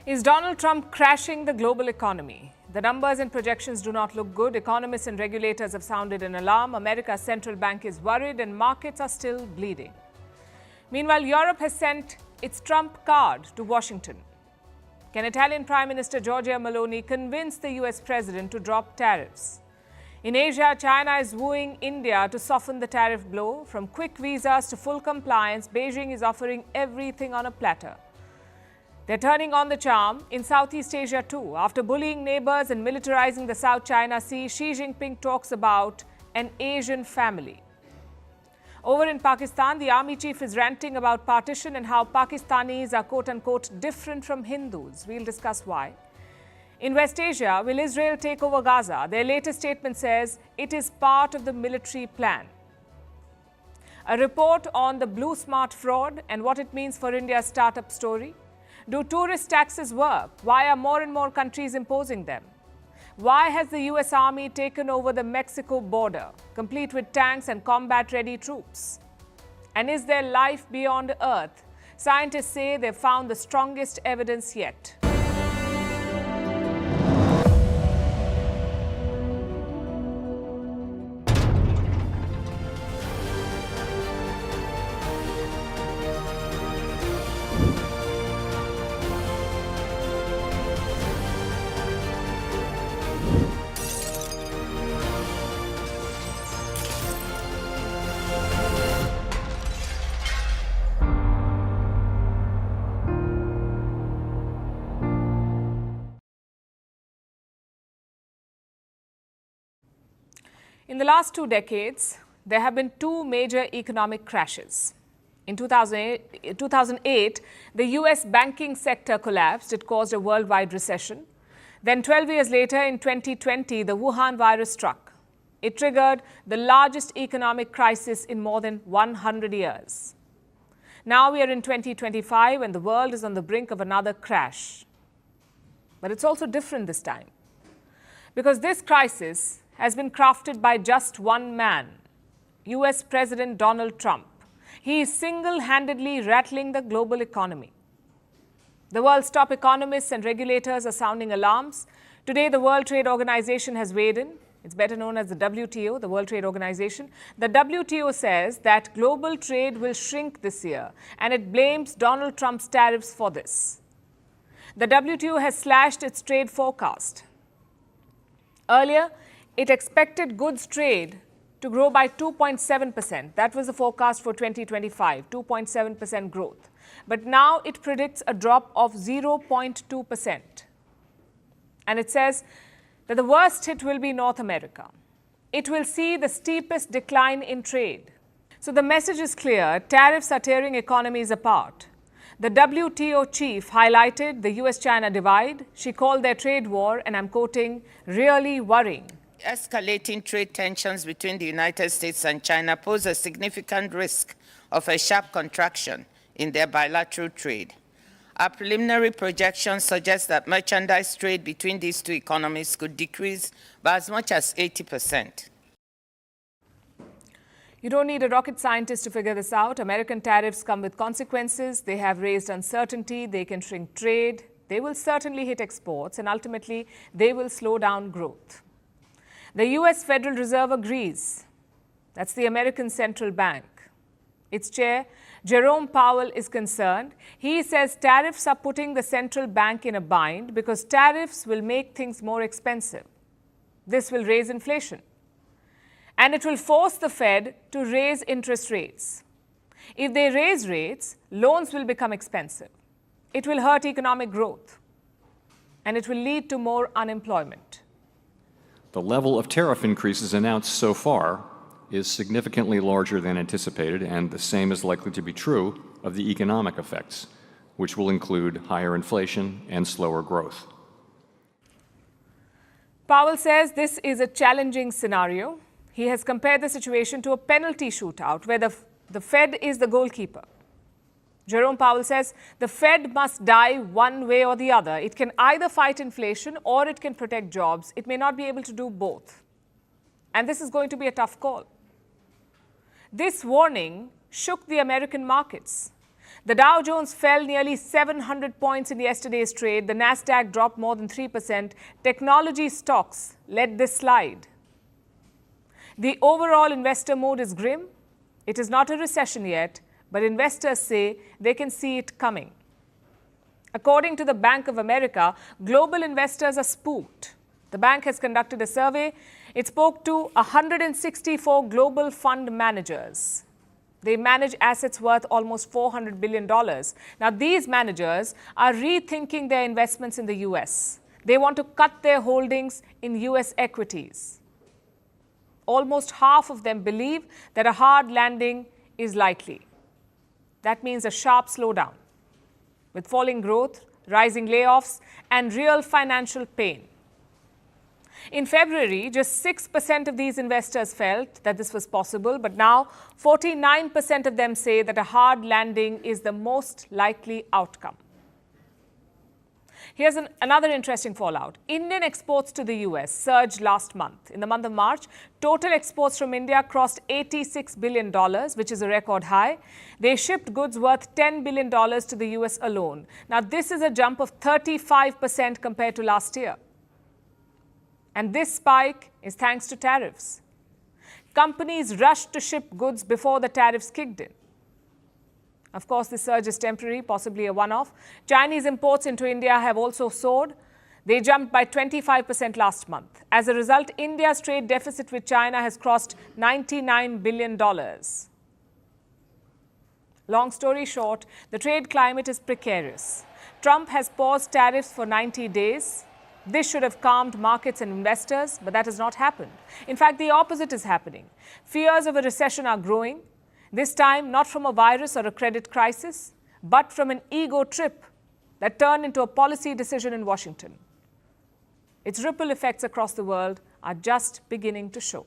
Is Donald Trump crashing the global economy? The numbers and projections do not look good. Economists and regulators have sounded an alarm. America's central bank is worried and markets are still bleeding. Meanwhile, Europe has sent its Trump card to Washington. Can Italian Prime Minister Giorgia Meloni convince the US president to drop tariffs? In Asia, China is wooing India to soften the tariff blow. From quick visas to full compliance, Beijing is offering everything on a platter. They're turning on the charm in Southeast Asia too. After bullying neighbors and militarizing the South China Sea, Xi Jinping talks about an Asian family. Over in Pakistan, the army chief is ranting about partition and how Pakistanis are quote-unquote different from Hindus. We'll discuss why. In West Asia, will Israel take over Gaza? Their latest statement says it is part of the military plan. A report on the Blue Smart fraud and what it means for India's startup story. Do tourist taxes work? Why are more and more countries imposing them? Why has the US Army taken over the Mexico border, complete with tanks and combat-ready troops? And is there life beyond Earth? Scientists say they've found the strongest evidence yet. In the last 2 decades, there have been 2 major economic crashes. In 2008, the US banking sector collapsed. It caused a worldwide recession. Then 12 years later, in 2020, the Wuhan virus struck. It triggered the largest economic crisis in more than 100 years. Now we are in 2025 and the world is on the brink of another crash. But it's also different this time, because this crisis has been crafted by just one man, US President Donald Trump. He is single-handedly rattling the global economy. The world's top economists and regulators are sounding alarms. Today, the World Trade Organization has weighed in. It's better known as the WTO, the World Trade Organization. The WTO says that global trade will shrink this year, and it blames Donald Trump's tariffs for this. The WTO has slashed its trade forecast. Earlier, it expected goods trade to grow by 2.7%. That was the forecast for 2025, 2.7% growth. But now it predicts a drop of 0.2%. And it says that the worst hit will be North America. It will see the steepest decline in trade. So the message is clear: tariffs are tearing economies apart. The WTO chief highlighted the US-China divide. She called their trade war, and I'm quoting, really worrying. Escalating trade tensions between the United States and China pose a significant risk of a sharp contraction in their bilateral trade. Our preliminary projections suggest that merchandise trade between these 2 economies could decrease by as much as 80%. You don't need a rocket scientist to figure this out. American tariffs come with consequences. They have raised uncertainty. They can shrink trade. They will certainly hit exports, and ultimately, they will slow down growth. The US Federal Reserve agrees. That's the American Central Bank. Its chair, Jerome Powell, is concerned. He says tariffs are putting the central bank in a bind because tariffs will make things more expensive. This will raise inflation. And it will force the Fed to raise interest rates. If they raise rates, loans will become expensive. It will hurt economic growth. And it will lead to more unemployment. The level of tariff increases announced so far is significantly larger than anticipated, and the same is likely to be true of the economic effects, which will include higher inflation and slower growth. Powell says this is a challenging scenario. He has compared the situation to a penalty shootout where the Fed is the goalkeeper. Jerome Powell says the Fed must die one way or the other. It can either fight inflation or it can protect jobs. It may not be able to do both. And this is going to be a tough call. This warning shook the American markets. The Dow Jones fell nearly 700 points in yesterday's trade. The Nasdaq dropped more than 3%. Technology stocks led this slide. The overall investor mood is grim. It is not a recession yet, but investors say they can see it coming. According to the Bank of America, global investors are spooked. The bank has conducted a survey. It spoke to 164 global fund managers. They manage assets worth almost $400 billion. Now, these managers are rethinking their investments in the US. They want to cut their holdings in US equities. Almost half of them believe that a hard landing is likely. That means a sharp slowdown, with falling growth, rising layoffs, and real financial pain. In February, just 6% of these investors felt that this was possible, but now 49% of them say that a hard landing is the most likely outcome. Here's another interesting fallout. Indian exports to the US surged last month. In the month of March, total exports from India crossed $86 billion, which is a record high. They shipped goods worth $10 billion to the US alone. Now, this is a jump of 35% compared to last year. And this spike is thanks to tariffs. Companies rushed to ship goods before the tariffs kicked in. Of course, this surge is temporary, possibly a one-off. Chinese imports into India have also soared. They jumped by 25% last month. As a result, India's trade deficit with China has crossed $99 billion. Long story short, the trade climate is precarious. Trump has paused tariffs for 90 days. This should have calmed markets and investors, but that has not happened. In fact, the opposite is happening. Fears of a recession are growing, this time not from a virus or a credit crisis, but from an ego trip that turned into a policy decision in Washington. Its ripple effects across the world are just beginning to show.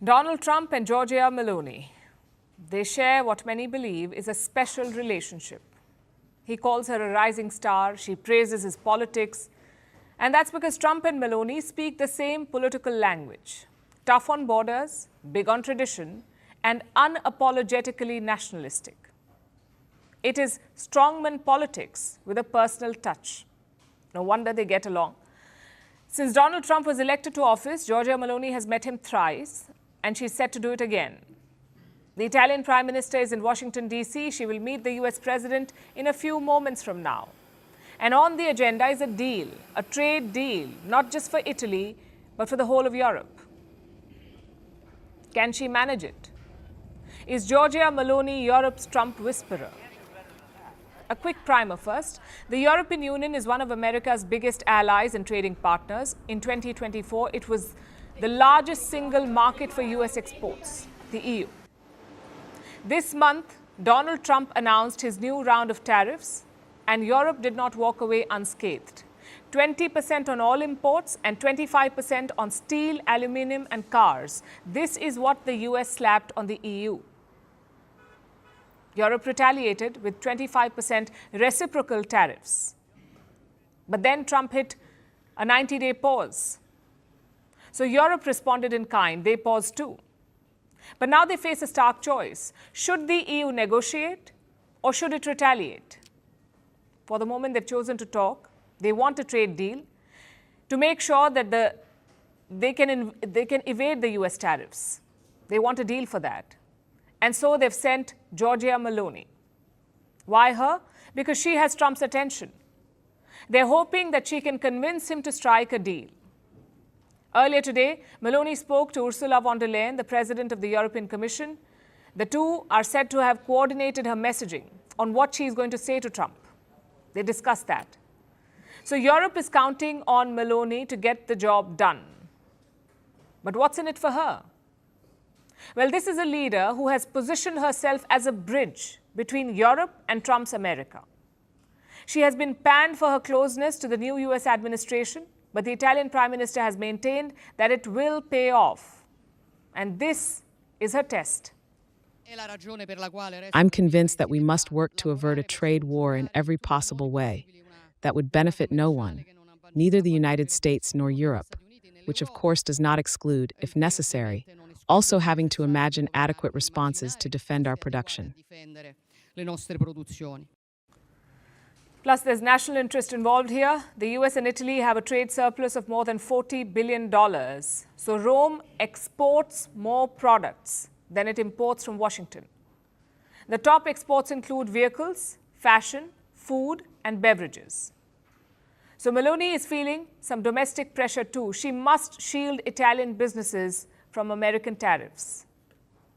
Donald Trump and Giorgia Meloni. They share what many believe is a special relationship. He calls her a rising star, she praises his politics, and that's because Trump and Meloni speak the same political language. Tough on borders, big on tradition, and unapologetically nationalistic. It is strongman politics with a personal touch. No wonder they get along. Since Donald Trump was elected to office, Giorgia Meloni has met him thrice, and she's set to do it again. The Italian Prime Minister is in Washington, D.C. She will meet the US President in a few moments from now. And on the agenda is a deal, a trade deal, not just for Italy, but for the whole of Europe. Can she manage it? Is Giorgia Meloni Europe's Trump whisperer? A quick primer first. The European Union is one of America's biggest allies and trading partners. In 2024, it was the largest single market for US exports, the EU. This month, Donald Trump announced his new round of tariffs, and Europe did not walk away unscathed. 20% on all imports and 25% on steel, aluminum, and cars. This is what the US slapped on the EU. Europe retaliated with 25% reciprocal tariffs. But then Trump hit a 90-day pause. So Europe responded in kind. They paused too. But now they face a stark choice. Should the EU negotiate or should it retaliate? For the moment, they've chosen to talk. They want a trade deal to make sure that they can evade the US tariffs. They want a deal for that. And so they've sent Giorgia Meloni. Why her? Because she has Trump's attention. They're hoping that she can convince him to strike a deal. Earlier today, Meloni spoke to Ursula von der Leyen, the president of the European Commission. The two are said to have coordinated her messaging on what she is going to say to Trump. They discussed that. So Europe is counting on Meloni to get the job done. But what's in it for her? Well, this is a leader who has positioned herself as a bridge between Europe and Trump's America. She has been panned for her closeness to the new US administration, but the Italian Prime Minister has maintained that it will pay off. And this is her test. I'm convinced that we must work to avert a trade war in every possible way that would benefit no one, neither the United States nor Europe, which of course does not exclude, if necessary, also having to imagine adequate responses to defend our production. Plus, there's national interest involved here. The US and Italy have a trade surplus of more than $40 billion. So Rome exports more products than it imports from Washington. The top exports include vehicles, fashion, food, and beverages. So Meloni is feeling some domestic pressure too. She must shield Italian businesses from American tariffs.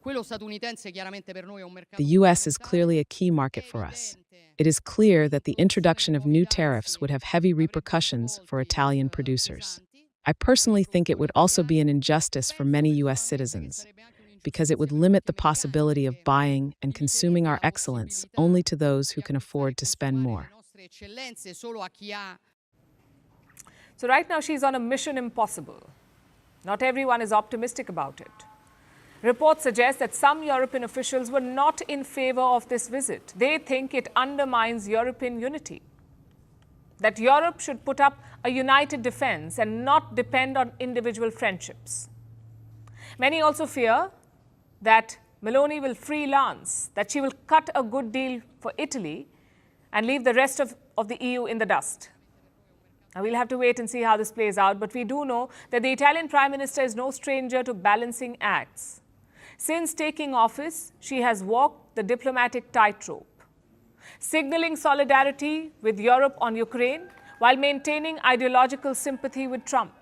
The US is clearly a key market for us. It is clear that the introduction of new tariffs would have heavy repercussions for Italian producers. I personally think it would also be an injustice for many US citizens, because it would limit the possibility of buying and consuming our excellence only to those who can afford to spend more. So right now she's on a mission impossible. Not everyone is optimistic about it. Reports suggest that some European officials were not in favor of this visit. They think it undermines European unity. That Europe should put up a united defense and not depend on individual friendships. Many also fear that Meloni will freelance, that she will cut a good deal for Italy and leave the rest of the EU in the dust. Now, we'll have to wait and see how this plays out, but we do know that the Italian Prime Minister is no stranger to balancing acts. Since taking office, she has walked the diplomatic tightrope, signaling solidarity with Europe on Ukraine while maintaining ideological sympathy with Trump.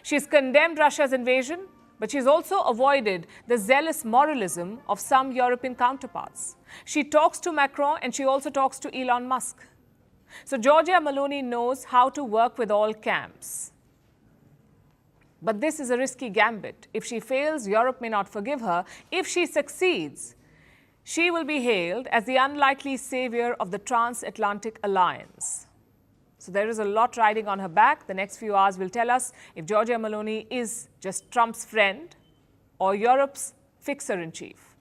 She's condemned Russia's invasion, but she's also avoided the zealous moralism of some European counterparts. She talks to Macron and she also talks to Elon Musk. So Giorgia Meloni knows how to work with all camps. But this is a risky gambit. If she fails, Europe may not forgive her. If she succeeds, she will be hailed as the unlikely savior of the transatlantic alliance. So there is a lot riding on her back. The next few hours will tell us if Giorgia Meloni is just Trump's friend or Europe's fixer-in-chief.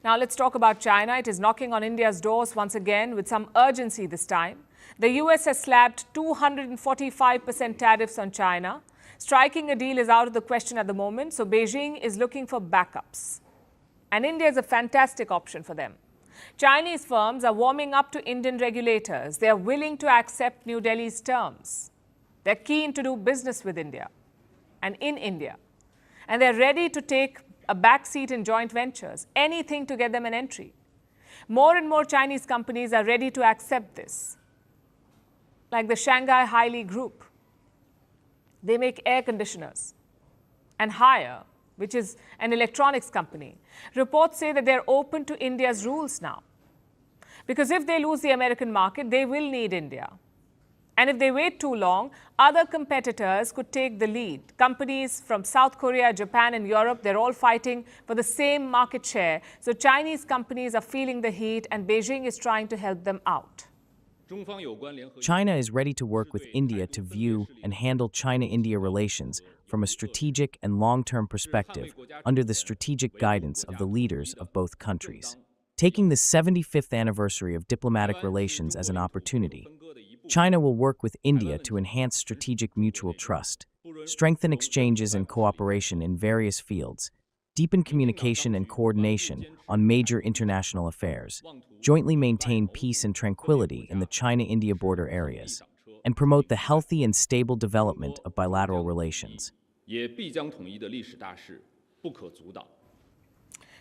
Now let's talk about China. It is knocking on India's doors once again with some urgency this time. The US has slapped 245% tariffs on China. Striking a deal is out of the question at the moment, so Beijing is looking for backups. And India is a fantastic option for them. Chinese firms are warming up to Indian regulators. They are willing to accept New Delhi's terms. They're keen to do business with India and in India. And they're ready to take a backseat in joint ventures, anything to get them an entry. More and more Chinese companies are ready to accept this, like the Shanghai Haili Group. They make air conditioners. And Haier, which is an electronics company, reports say that they're open to India's rules now. Because if they lose the American market, they will need India. And if they wait too long, other competitors could take the lead. Companies from South Korea, Japan, and Europe, they're all fighting for the same market share. So Chinese companies are feeling the heat, and Beijing is trying to help them out. China is ready to work with India to view and handle China-India relations from a strategic and long-term perspective under the strategic guidance of the leaders of both countries. Taking the 75th anniversary of diplomatic relations as an opportunity, China will work with India to enhance strategic mutual trust, strengthen exchanges and cooperation in various fields, deepen communication and coordination on major international affairs, jointly maintain peace and tranquility in the China-India border areas, and promote the healthy and stable development of bilateral relations.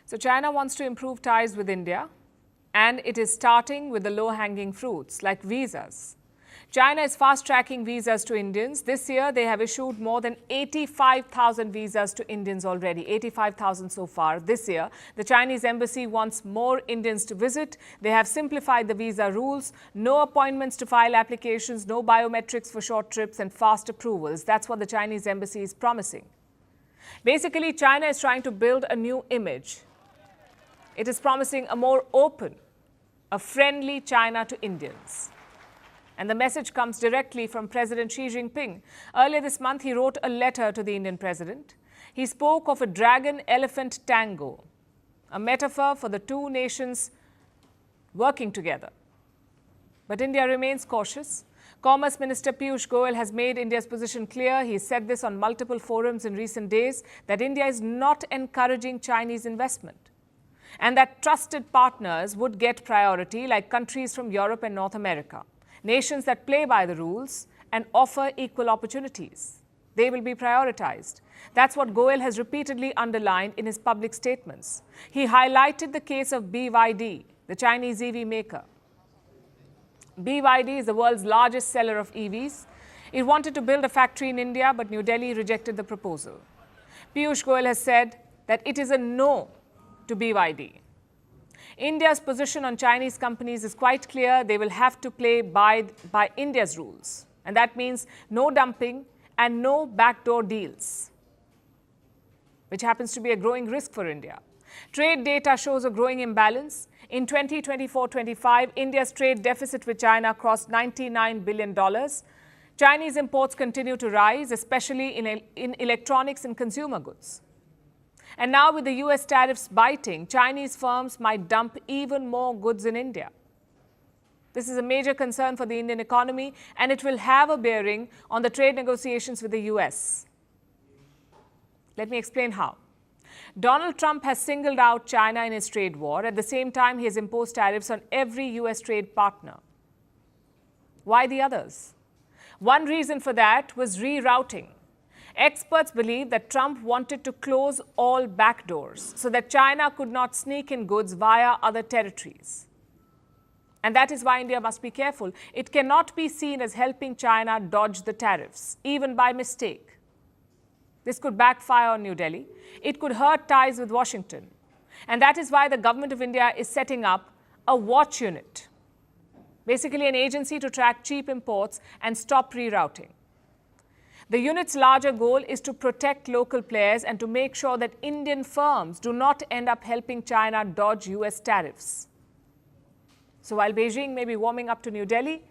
So China wants to improve ties with India, and it is starting with the low-hanging fruits like visas. China is fast-tracking visas to Indians. This year, they have issued more than 85,000 visas to Indians already, 85,000 so far this year. The Chinese embassy wants more Indians to visit. They have simplified the visa rules, no appointments to file applications, no biometrics for short trips, and fast approvals. That's what the Chinese embassy is promising. Basically, China is trying to build a new image. It is promising a more open, a friendly China to Indians. And the message comes directly from President Xi Jinping. Earlier this month, he wrote a letter to the Indian president. He spoke of a dragon-elephant tango, a metaphor for the two nations working together. But India remains cautious. Commerce Minister Piyush Goyal has made India's position clear. He said this on multiple forums in recent days, that India is not encouraging Chinese investment, and that trusted partners would get priority, like countries from Europe and North America, nations that play by the rules and offer equal opportunities. They will be prioritized. That's what Goyal has repeatedly underlined in his public statements. He highlighted the case of BYD, the Chinese EV maker. BYD is the world's largest seller of EVs. It wanted to build a factory in India, but New Delhi rejected the proposal. Piyush Goyal has said that it is a no to BYD. India's position on Chinese companies is quite clear. They will have to play by India's rules. And that means no dumping and no backdoor deals, which happens to be a growing risk for India. Trade data shows a growing imbalance. In 2024-25, India's trade deficit with China crossed $99 billion. Chinese imports continue to rise, especially in electronics and consumer goods. And now with the US tariffs biting, Chinese firms might dump even more goods in India. This is a major concern for the Indian economy, and it will have a bearing on the trade negotiations with the US. Let me explain how. Donald Trump has singled out China in his trade war. At the same time, he has imposed tariffs on every US trade partner. Why the others? One reason for that was rerouting. Experts believe that Trump wanted to close all backdoors so that China could not sneak in goods via other territories. And that is why India must be careful. It cannot be seen as helping China dodge the tariffs, even by mistake. This could backfire on New Delhi. It could hurt ties with Washington. And that is why the government of India is setting up a watch unit, basically an agency to track cheap imports and stop rerouting. The unit's larger goal is to protect local players and to make sure that Indian firms do not end up helping China dodge US tariffs. So while Beijing may be warming up to New Delhi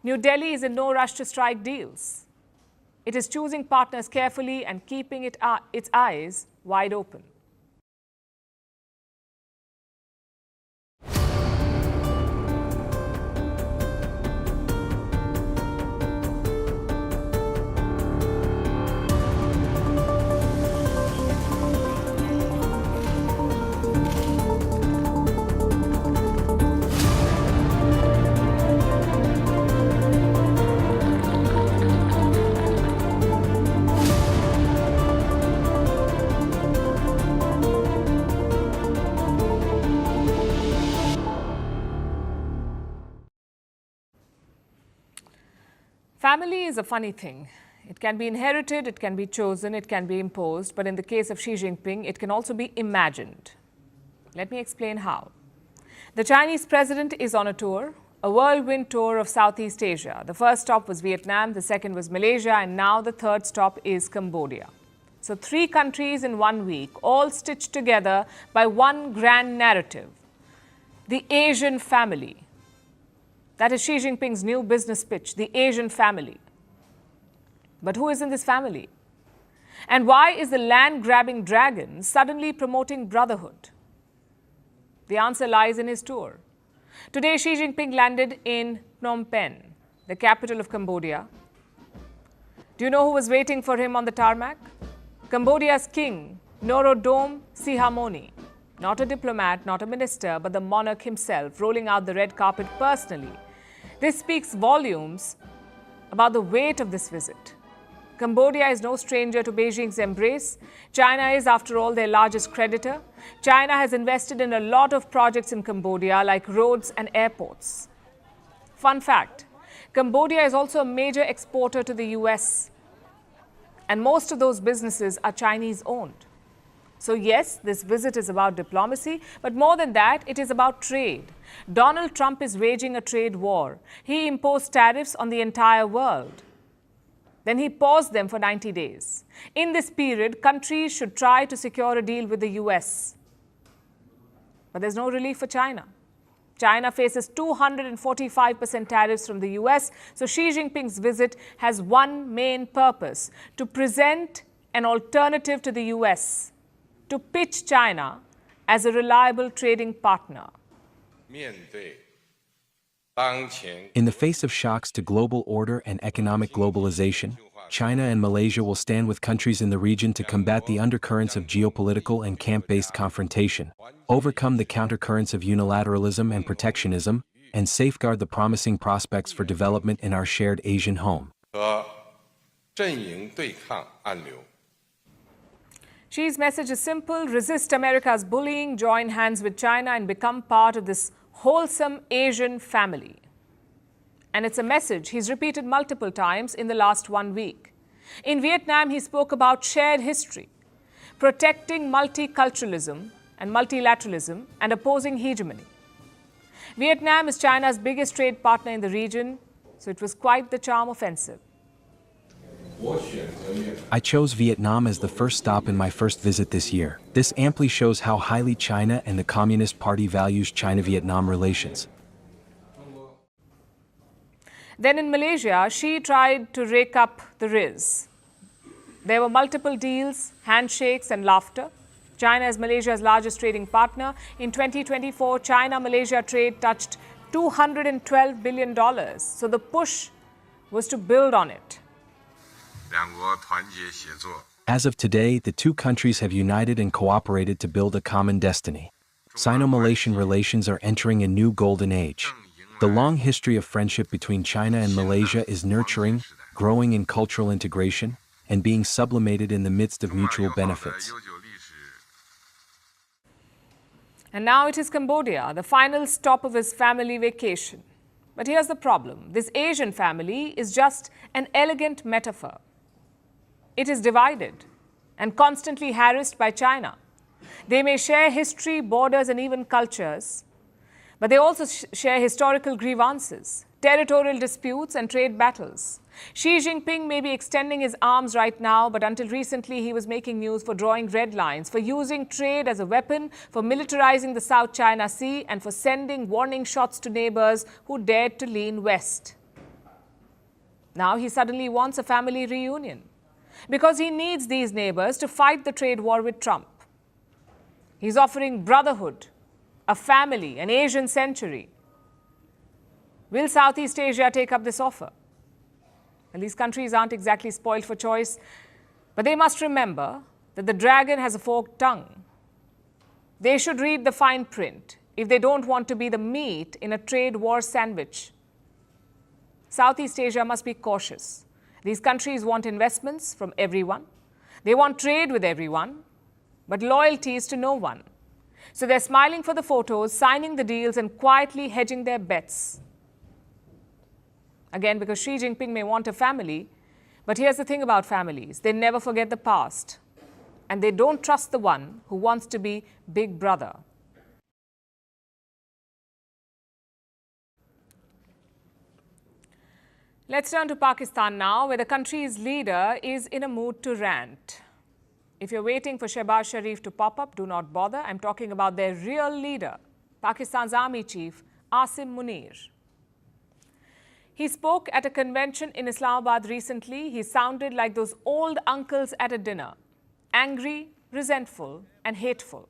is in no rush to strike deals. It is choosing partners carefully and keeping its eyes wide open. Family is a funny thing. It can be inherited, it can be chosen, it can be imposed, but in the case of Xi Jinping, it can also be imagined. Let me explain how. The Chinese president is on a tour, a whirlwind tour of Southeast Asia. The first stop was Vietnam, the second was Malaysia, and now the third stop is Cambodia. So 3 countries in 1 week, all stitched together by one grand narrative, the Asian family. That is Xi Jinping's new business pitch, the Asian family. But who is in this family? And why is the land-grabbing dragon suddenly promoting brotherhood? The answer lies in his tour. Today, Xi Jinping landed in Phnom Penh, the capital of Cambodia. Do you know who was waiting for him on the tarmac? Cambodia's king, Norodom Sihamoni. Not a diplomat, not a minister, but the monarch himself, rolling out the red carpet personally. This speaks volumes about the weight of this visit. Cambodia is no stranger to Beijing's embrace. China is, after all, their largest creditor. China has invested in a lot of projects in Cambodia, like roads and airports. Fun fact, Cambodia is also a major exporter to the US, and most of those businesses are Chinese-owned. So yes, this visit is about diplomacy, but more than that, it is about trade. Donald Trump is waging a trade war. He imposed tariffs on the entire world. Then he paused them for 90 days. In this period, countries should try to secure a deal with the US. But there's no relief for China. China faces 245% tariffs from the US, so Xi Jinping's visit has one main purpose: to present an alternative to the US, to pitch China as a reliable trading partner. In the face of shocks to global order and economic globalization, China and Malaysia will stand with countries in the region to combat the undercurrents of geopolitical and camp-based confrontation, overcome the countercurrents of unilateralism and protectionism, and safeguard the promising prospects for development in our shared Asian home. Xi's message is simple: resist America's bullying, join hands with China, and become part of this wholesome Asian family. And it's a message he's repeated multiple times in the last 1 week. In Vietnam, he spoke about shared history, protecting multiculturalism and multilateralism, and opposing hegemony. Vietnam is China's biggest trade partner in the region, so it was quite the charm offensive. I chose Vietnam as the first stop in my first visit this year. This amply shows how highly China and the Communist Party values China-Vietnam relations. Then in Malaysia, Xi tried to rake up the riz. There were multiple deals, handshakes and laughter. China is Malaysia's largest trading partner. In 2024, China-Malaysia trade touched $212 billion. So the push was to build on it. As of today, the two countries have united and cooperated to build a common destiny. Sino-Malaysian relations are entering a new golden age. The long history of friendship between China and Malaysia is nurturing, growing in cultural integration, and being sublimated in the midst of mutual benefits. And now it is Cambodia, the final stop of his family vacation. But here's the problem: this Asian family is just an elegant metaphor. It is divided and constantly harassed by China. They may share history, borders, and even cultures, but they also share historical grievances, territorial disputes, and trade battles. Xi Jinping may be extending his arms right now, but until recently he was making news for drawing red lines, for using trade as a weapon, for militarizing the South China Sea, and for sending warning shots to neighbors who dared to lean west. Now he suddenly wants a family reunion because he needs these neighbors to fight the trade war with Trump. He's offering brotherhood, a family, an Asian century. Will Southeast Asia take up this offer? And these countries aren't exactly spoiled for choice, but they must remember that the dragon has a forked tongue. They should read the fine print if they don't want to be the meat in a trade war sandwich. Southeast Asia must be cautious. These countries want investments from everyone. They want trade with everyone, but loyalty is to no one. So they're smiling for the photos, signing the deals, and quietly hedging their bets. Again, because Xi Jinping may want a family, but here's the thing about families: they never forget the past, and they don't trust the one who wants to be big brother. Let's turn to Pakistan now, where the country's leader is in a mood to rant. If you're waiting for Shehbaz Sharif to pop up, do not bother. I'm talking about their real leader, Pakistan's army chief, Asim Munir. He spoke at a convention in Islamabad recently. He sounded like those old uncles at a dinner, angry, resentful, and hateful.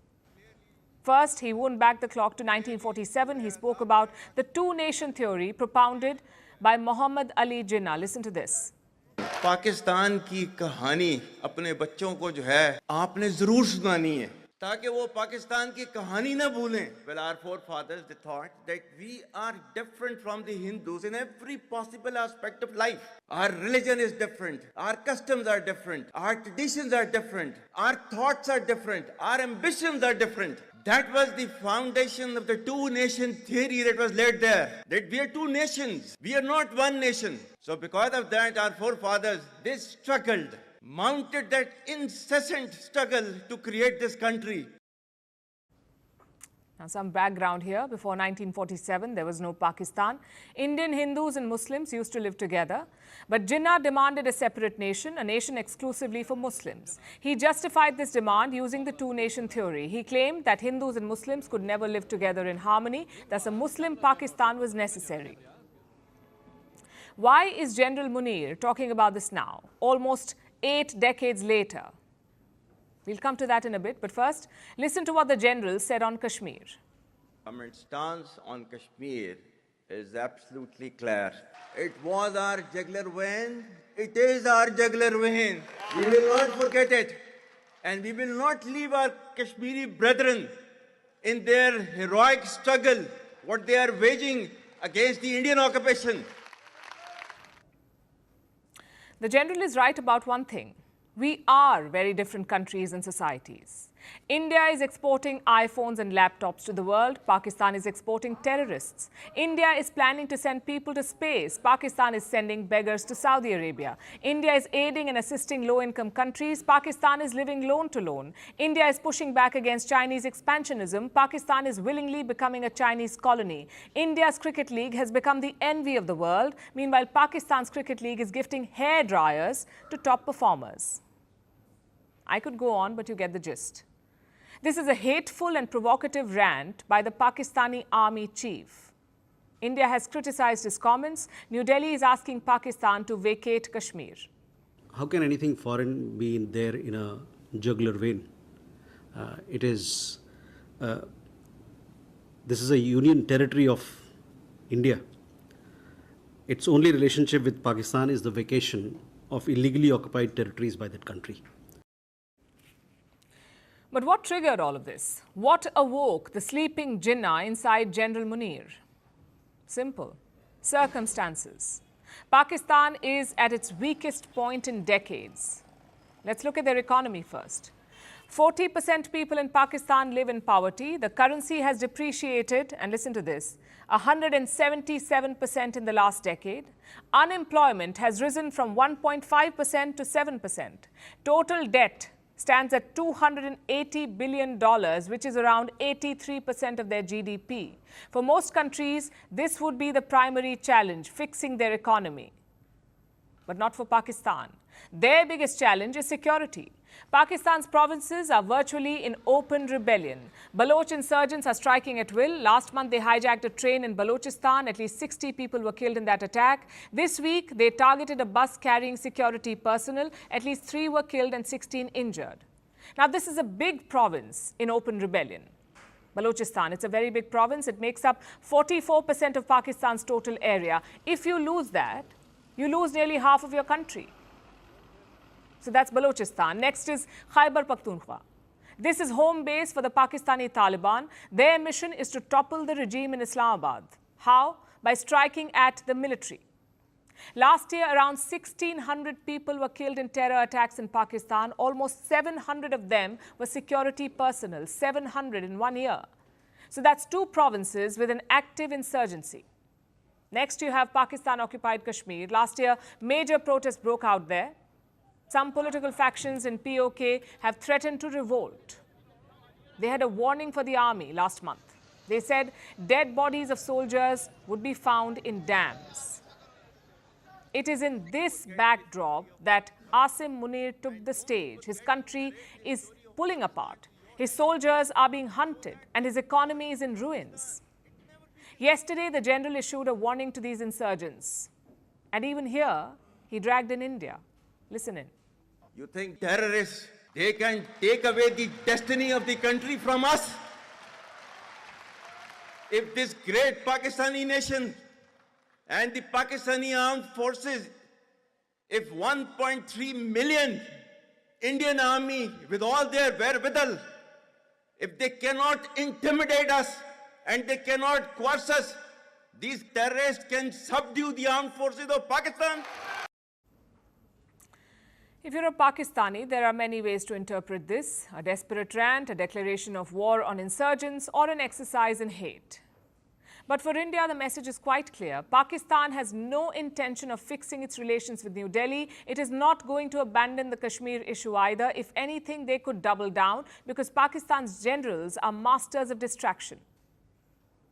First, he wound back the clock to 1947. He spoke about the two-nation theory propounded by Muhammad Ali Jinnah. Listen to this. Pakistan की कहानी अपने बच्चों को जो है आपने जरूर सुनानी है ताकि वो पाकिस्तान की कहानी ना भूलें. Well, our forefathers they thought that we are different from the Hindus in every possible aspect of life. Our religion is different, our customs are different, our traditions are different, our thoughts are different, our ambitions are different. That was the foundation of the two-nation theory that was laid there. That we are two nations. We are not one nation. So because of that, our forefathers, they struggled, mounted that incessant struggle to create this country. Now, some background here. Before 1947, there was no Pakistan. Indian Hindus and Muslims used to live together. But Jinnah demanded a separate nation, a nation exclusively for Muslims. He justified this demand using the two-nation theory. He claimed that Hindus and Muslims could never live together in harmony. Thus, a Muslim Pakistan was necessary. Why is General Munir talking about this now, almost 8 decades later? We'll come to that in a bit, but first, listen to what the general said on Kashmir. Our stance on Kashmir is absolutely clear. It was our jugular vein. It is our jugular vein. We will not forget it. And we will not leave our Kashmiri brethren in their heroic struggle, what they are waging against the Indian occupation. The general is right about one thing. We are very different countries and societies. India is exporting iPhones and laptops to the world. Pakistan is exporting terrorists. India is planning to send people to space. Pakistan is sending beggars to Saudi Arabia. India is aiding and assisting low-income countries. Pakistan is living loan to loan. India is pushing back against Chinese expansionism. Pakistan is willingly becoming a Chinese colony. India's cricket league has become the envy of the world. Meanwhile, Pakistan's cricket league is gifting hair dryers to top performers. I could go on, but you get the gist. This is a hateful and provocative rant by the Pakistani army chief. India has criticized his comments. New Delhi is asking Pakistan to vacate Kashmir. How can anything foreign be in there in a jugular vein? This is a union territory of India. Its only relationship with Pakistan is the vacation of illegally occupied territories by that country. But what triggered all of this? What awoke the sleeping Jinnah inside General Munir? Simple. Circumstances. Pakistan is at its weakest point in decades. Let's look at their economy first. 40% people in Pakistan live in poverty. The currency has depreciated, and listen to this, 177% in the last decade. Unemployment has risen from 1.5% to 7%. Total debt stands at $280 billion, which is around 83% of their GDP. For most countries, this would be the primary challenge, fixing their economy. But not for Pakistan. Their biggest challenge is security. Pakistan's provinces are virtually in open rebellion. Baloch insurgents are striking at will. Last month, they hijacked a train in Balochistan. At least 60 people were killed in that attack. This week, they targeted a bus carrying security personnel. At least 3 were killed and 16 injured. Now, this is a big province in open rebellion. Balochistan, it's a very big province. It makes up 44% of Pakistan's total area. If you lose that, you lose nearly half of your country. So that's Balochistan. Next is Khyber Pakhtunkhwa. This is home base for the Pakistani Taliban. Their mission is to topple the regime in Islamabad. How? By striking at the military. Last year, around 1,600 people were killed in terror attacks in Pakistan. Almost 700 of them were security personnel, 700 in 1 year. So that's 2 provinces with an active insurgency. Next, you have Pakistan-occupied Kashmir. Last year, major protests broke out there. Some political factions in POK have threatened to revolt. They had a warning for the army last month. They said dead bodies of soldiers would be found in dams. It is in this backdrop that Asim Munir took the stage. His country is pulling apart. His soldiers are being hunted, and his economy is in ruins. Yesterday, the general issued a warning to these insurgents. And even here, he dragged in India. Listen in. You think terrorists, they can take away the destiny of the country from us? If this great Pakistani nation and the Pakistani armed forces, if 1.3 million Indian army with all their wherewithal, if they cannot intimidate us and they cannot coerce us, these terrorists can subdue the armed forces of Pakistan. If you're a Pakistani, there are many ways to interpret this: a desperate rant, a declaration of war on insurgents, or an exercise in hate. But for India, the message is quite clear. Pakistan has no intention of fixing its relations with New Delhi. It is not going to abandon the Kashmir issue either. If anything, they could double down because Pakistan's generals are masters of distraction.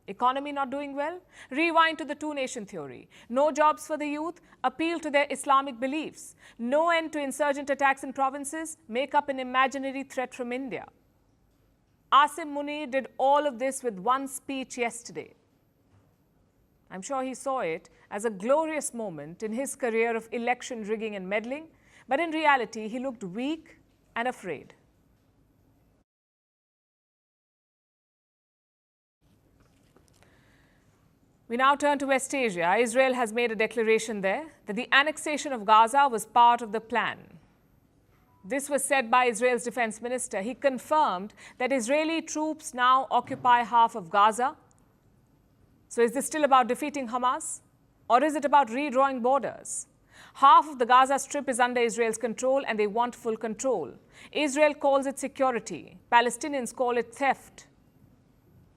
Economy not doing well? Rewind to the two-nation theory. No jobs for the youth? Appeal to their Islamic beliefs. No end to insurgent attacks in provinces? Make up an imaginary threat from India. Asim Munir did all of this with one speech yesterday. I'm sure he saw it as a glorious moment in his career of election rigging and meddling, but in reality, he looked weak and afraid. We now turn to West Asia. Israel has made a declaration there that the annexation of Gaza was part of the plan. This was said by Israel's defense minister. He confirmed that Israeli troops now occupy half of Gaza. So is this still about defeating Hamas? Or is it about redrawing borders? Half of the Gaza Strip is under Israel's control and they want full control. Israel calls it security. Palestinians call it theft.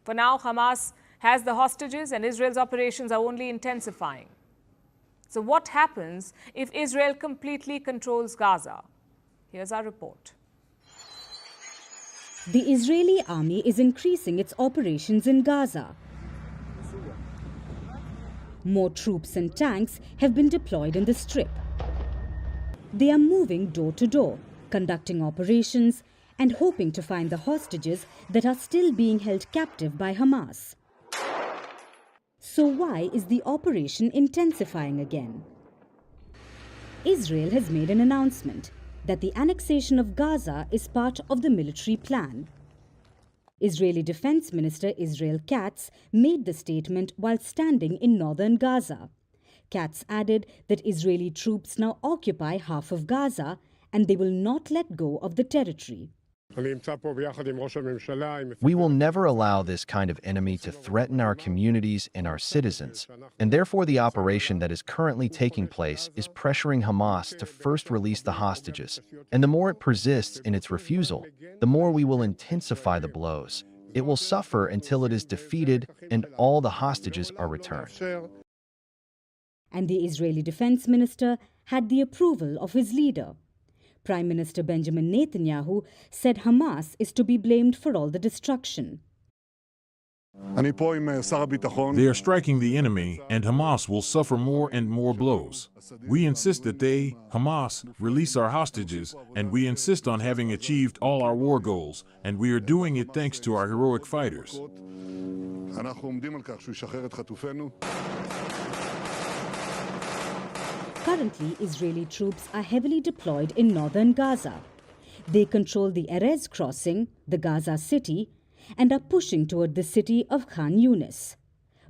For now, Hamas has the hostages and Israel's operations are only intensifying. So what happens if Israel completely controls Gaza? Here's our report. The Israeli army is increasing its operations in Gaza. More troops and tanks have been deployed in the Strip. They are moving door to door, conducting operations and hoping to find the hostages that are still being held captive by Hamas. So why is the operation intensifying again? Israel has made an announcement that the annexation of Gaza is part of the military plan. Israeli Defense Minister Israel Katz made the statement while standing in northern Gaza. Katz added that Israeli troops now occupy half of Gaza and they will not let go of the territory. We will never allow this kind of enemy to threaten our communities and our citizens, and therefore the operation that is currently taking place is pressuring Hamas to first release the hostages, and the more it persists in its refusal, the more we will intensify the blows. It will suffer until it is defeated and all the hostages are returned. And the Israeli Defense Minister had the approval of his leader. Prime Minister Benjamin Netanyahu said Hamas is to be blamed for all the destruction. They are striking the enemy, and Hamas will suffer more and more blows. We insist that they, Hamas, release our hostages, and we insist on having achieved all our war goals, and we are doing it thanks to our heroic fighters. Currently, Israeli troops are heavily deployed in northern Gaza. They control the Erez crossing, the Gaza city, and are pushing toward the city of Khan Yunis.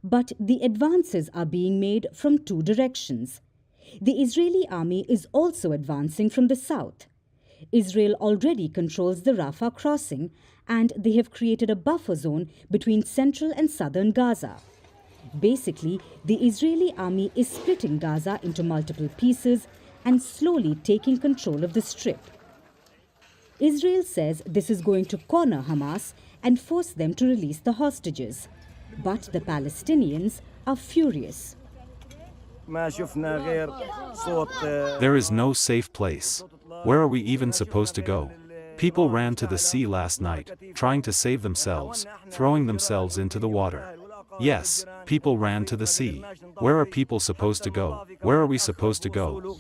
But the advances are being made from two directions. The Israeli army is also advancing from the south. Israel already controls the Rafah crossing, and they have created a buffer zone between central and southern Gaza. Basically, the Israeli army is splitting Gaza into multiple pieces and slowly taking control of the Strip. Israel says this is going to corner Hamas and force them to release the hostages. But the Palestinians are furious. There is no safe place. Where are we even supposed to go? People ran to the sea last night, trying to save themselves, throwing themselves into the water. Yes, people ran to the sea. Where are people supposed to go? Where are we supposed to go?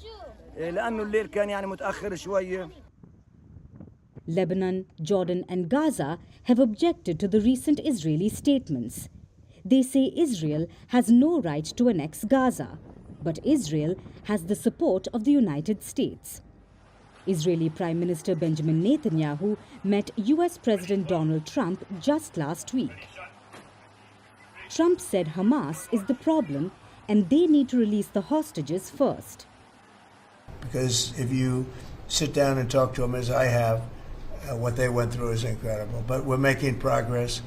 Lebanon, Jordan and Gaza have objected to the recent Israeli statements. They say Israel has no right to annex Gaza, but Israel has the support of the United States. Israeli Prime Minister Benjamin Netanyahu met US President Donald Trump just last week. Trump said Hamas is the problem and they need to release the hostages first. Because if you sit down and talk to them, as I have, what they went through is incredible. But we're making progress.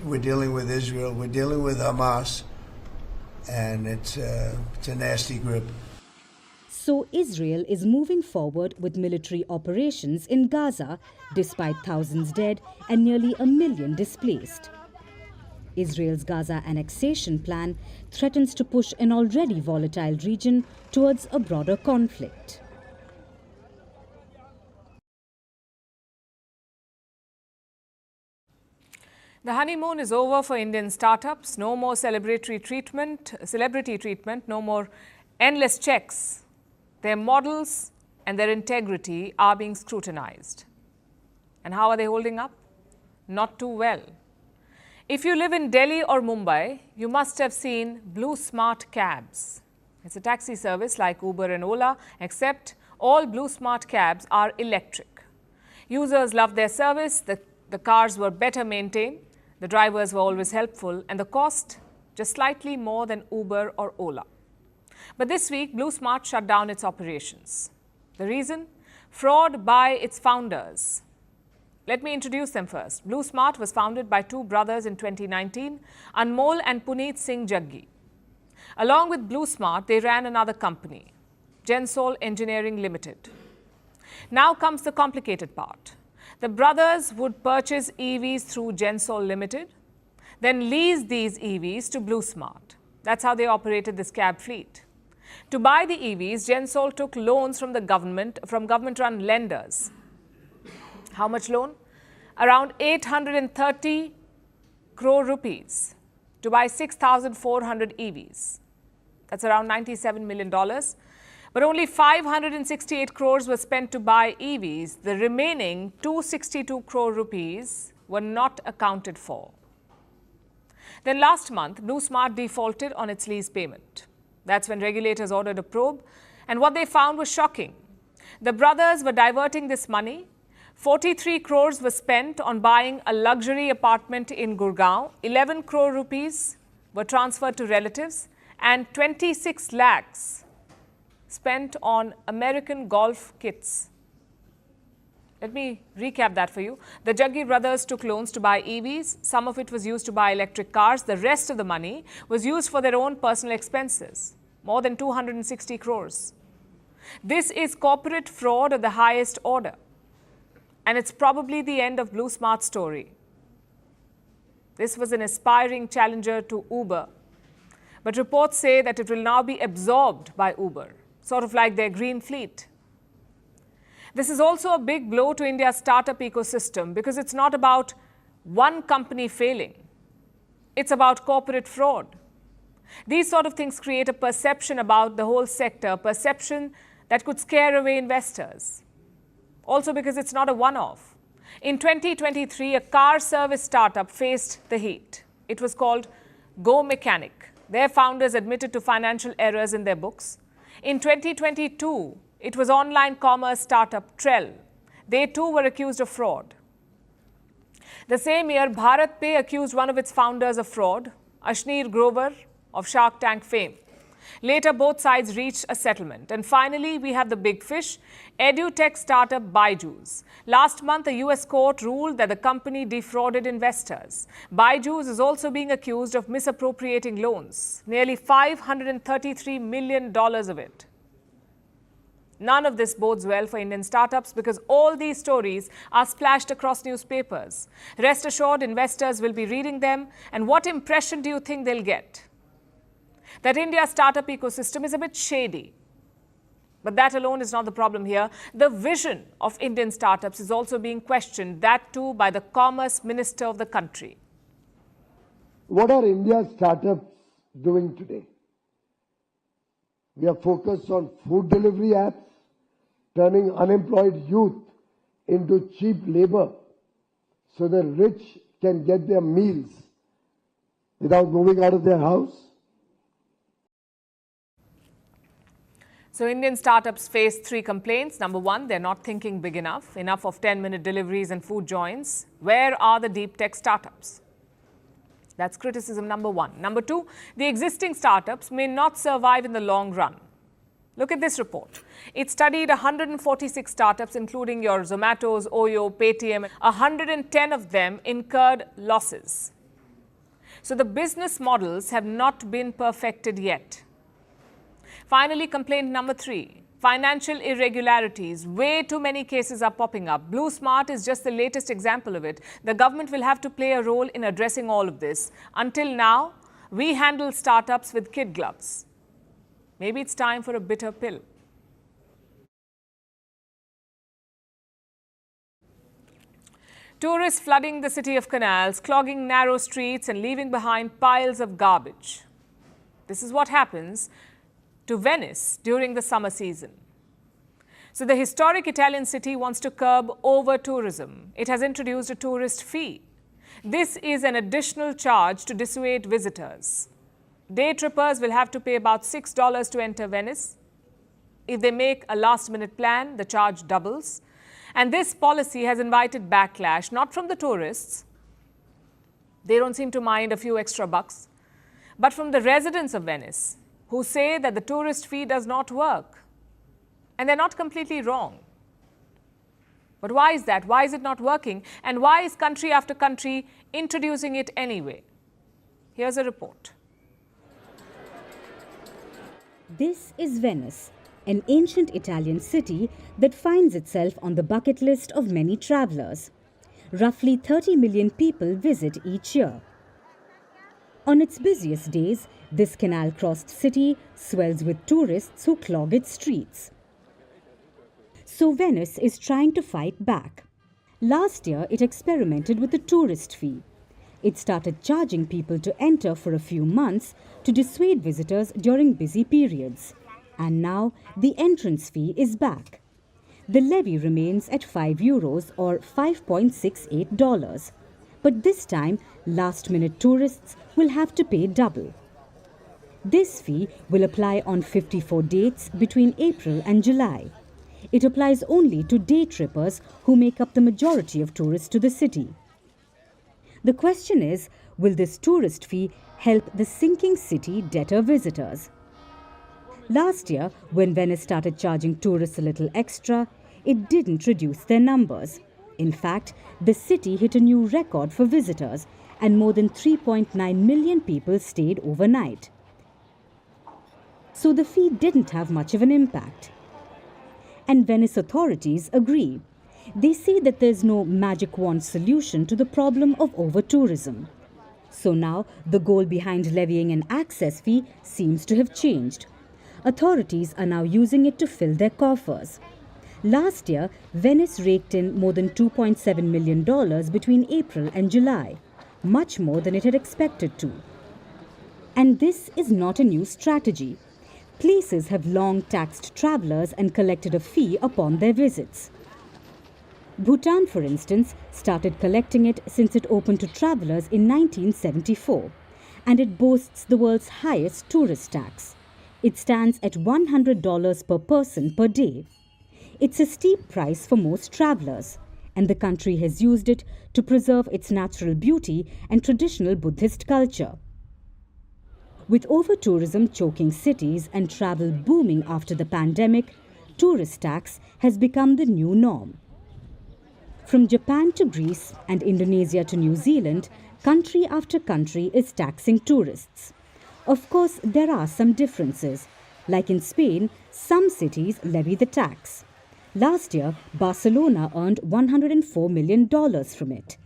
We're dealing with Israel. We're dealing with Hamas. And it's a nasty grip. So Israel is moving forward with military operations in Gaza, despite thousands dead and nearly 1 million displaced. Israel's Gaza annexation plan threatens to push an already volatile region towards a broader conflict. The honeymoon is over for Indian startups. No more celebrity treatment, no more endless checks. Their models and their integrity are being scrutinized. And how are they holding up? Not too well. If you live in Delhi or Mumbai, you must have seen Blue Smart cabs. It's a taxi service like Uber and Ola, except all Blue Smart cabs are electric. Users love their service, the cars were better maintained, the drivers were always helpful, and the cost just slightly more than Uber or Ola. But this week, Blue Smart shut down its operations. The reason? Fraud by its founders. Let me introduce them first. Blue Smart was founded by two brothers in 2019, Anmol and Puneet Singh Jaggi. Along with Blue Smart, they ran another company, Gensol Engineering Limited. Now comes the complicated part. The brothers would purchase EVs through Gensol Limited, then lease these EVs to Blue Smart. That's how they operated this cab fleet. To buy the EVs, Gensol took loans from the government, from government-run lenders. How much loan? Around 830 crore rupees to buy 6,400 EVs. That's around $97 million. But only 568 crores were spent to buy EVs. The remaining 262 crore rupees were not accounted for. Then last month, Blue Smart defaulted on its lease payment. That's when regulators ordered a probe. And what they found was shocking. The brothers were diverting this money. 43 crores were spent on buying a luxury apartment in Gurgaon. 11 crore rupees were transferred to relatives. And 26 lakhs spent on American Golf kits. Let me recap that for you. The Jaggi brothers took loans to buy EVs. Some of it was used to buy electric cars. The rest of the money was used for their own personal expenses, more than 260 crores. This is corporate fraud of the highest order. And it's probably the end of Blue Smart's story. This was an aspiring challenger to Uber. But reports say that it will now be absorbed by Uber, sort of like their green fleet. This is also a big blow to India's startup ecosystem because it's not about one company failing. It's about corporate fraud. These sort of things create a perception about the whole sector, a perception that could scare away investors. Also because it's not a one-off. In 2023, a car service startup faced the heat. It was called Go Mechanic. Their founders admitted to financial errors in their books. In 2022, it was online commerce startup Trell. They too were accused of fraud. The same year, Bharat Pay accused one of its founders of fraud, Ashneer Grover of Shark Tank fame. Later, both sides reached a settlement. And finally, we have the big fish, edutech startup Byju's. Last month, a US court ruled that the company defrauded investors. Byju's is also being accused of misappropriating loans, nearly $533 million of it. None of this bodes well for Indian startups because all these stories are splashed across newspapers. Rest assured, investors will be reading them. And what impression do you think they'll get? That India's startup ecosystem is a bit shady. But that alone is not the problem here. The vision of Indian startups is also being questioned, that too by the Commerce Minister of the country. What are India's startups doing today? We are focused on food delivery apps, turning unemployed youth into cheap labor so the rich can get their meals without moving out of their house. So Indian startups face three complaints. Number one, they're not thinking big enough of 10-minute deliveries and food joins. Where are the deep tech startups? That's criticism number one. Number two, the existing startups may not survive in the long run. Look at this report. It studied 146 startups, including your Zomatos, Oyo, Paytm. 110 of them incurred losses. So the business models have not been perfected yet. Finally, complaint number three. Financial irregularities. Way too many cases are popping up. Blue Smart is just the latest example of it. The government will have to play a role in addressing all of this. Until now, we handle startups with kid gloves. Maybe it's time for a bitter pill. Tourists flooding the city of canals, clogging narrow streets and leaving behind piles of garbage. This is what happens to Venice during the summer season. So the historic Italian city wants to curb over-tourism. It has introduced a tourist fee. This is an additional charge to dissuade visitors. Day trippers will have to pay about $6 to enter Venice. If they make a last-minute plan, the charge doubles. And this policy has invited backlash, not from the tourists. They don't seem to mind a few extra bucks, but from the residents of Venice, who say that the tourist fee does not work. And they're not completely wrong. But why is that? Why is it not working? And why is country after country introducing it anyway? Here's a report. This is Venice, an ancient Italian city that finds itself on the bucket list of many travelers. Roughly 30 million people visit each year. On its busiest days, this canal-crossed city swells with tourists who clog its streets. So Venice is trying to fight back. Last year, it experimented with a tourist fee. It started charging people to enter for a few months to dissuade visitors during busy periods. And now the entrance fee is back. The levy remains at €5 or $5.68. But this time, last-minute tourists will have to pay double. This fee will apply on 54 dates between April and July. It applies only to day trippers who make up the majority of tourists to the city. The question is, will this tourist fee help the sinking city deter visitors? Last year, when Venice started charging tourists a little extra, it didn't reduce their numbers. In fact, the city hit a new record for visitors, and more than 3.9 million people stayed overnight. So the fee didn't have much of an impact. And Venice authorities agree. They say that there's no magic wand solution to the problem of over-tourism. So now, the goal behind levying an access fee seems to have changed. Authorities are now using it to fill their coffers. Last year, Venice raked in more than $2.7 million between April and July, much more than it had expected to. And this is not a new strategy. Places have long taxed travelers and collected a fee upon their visits. Bhutan, for instance, started collecting it since it opened to travelers in 1974, and it boasts the world's highest tourist tax. It stands at $100 per person per day. It's a steep price for most travelers, and the country has used it to preserve its natural beauty and traditional Buddhist culture. With over-tourism choking cities and travel booming after the pandemic, tourist tax has become the new norm. From Japan to Greece and Indonesia to New Zealand, country after country is taxing tourists. Of course, there are some differences. Like in Spain, some cities levy the tax. Last year, Barcelona earned $104 million from it.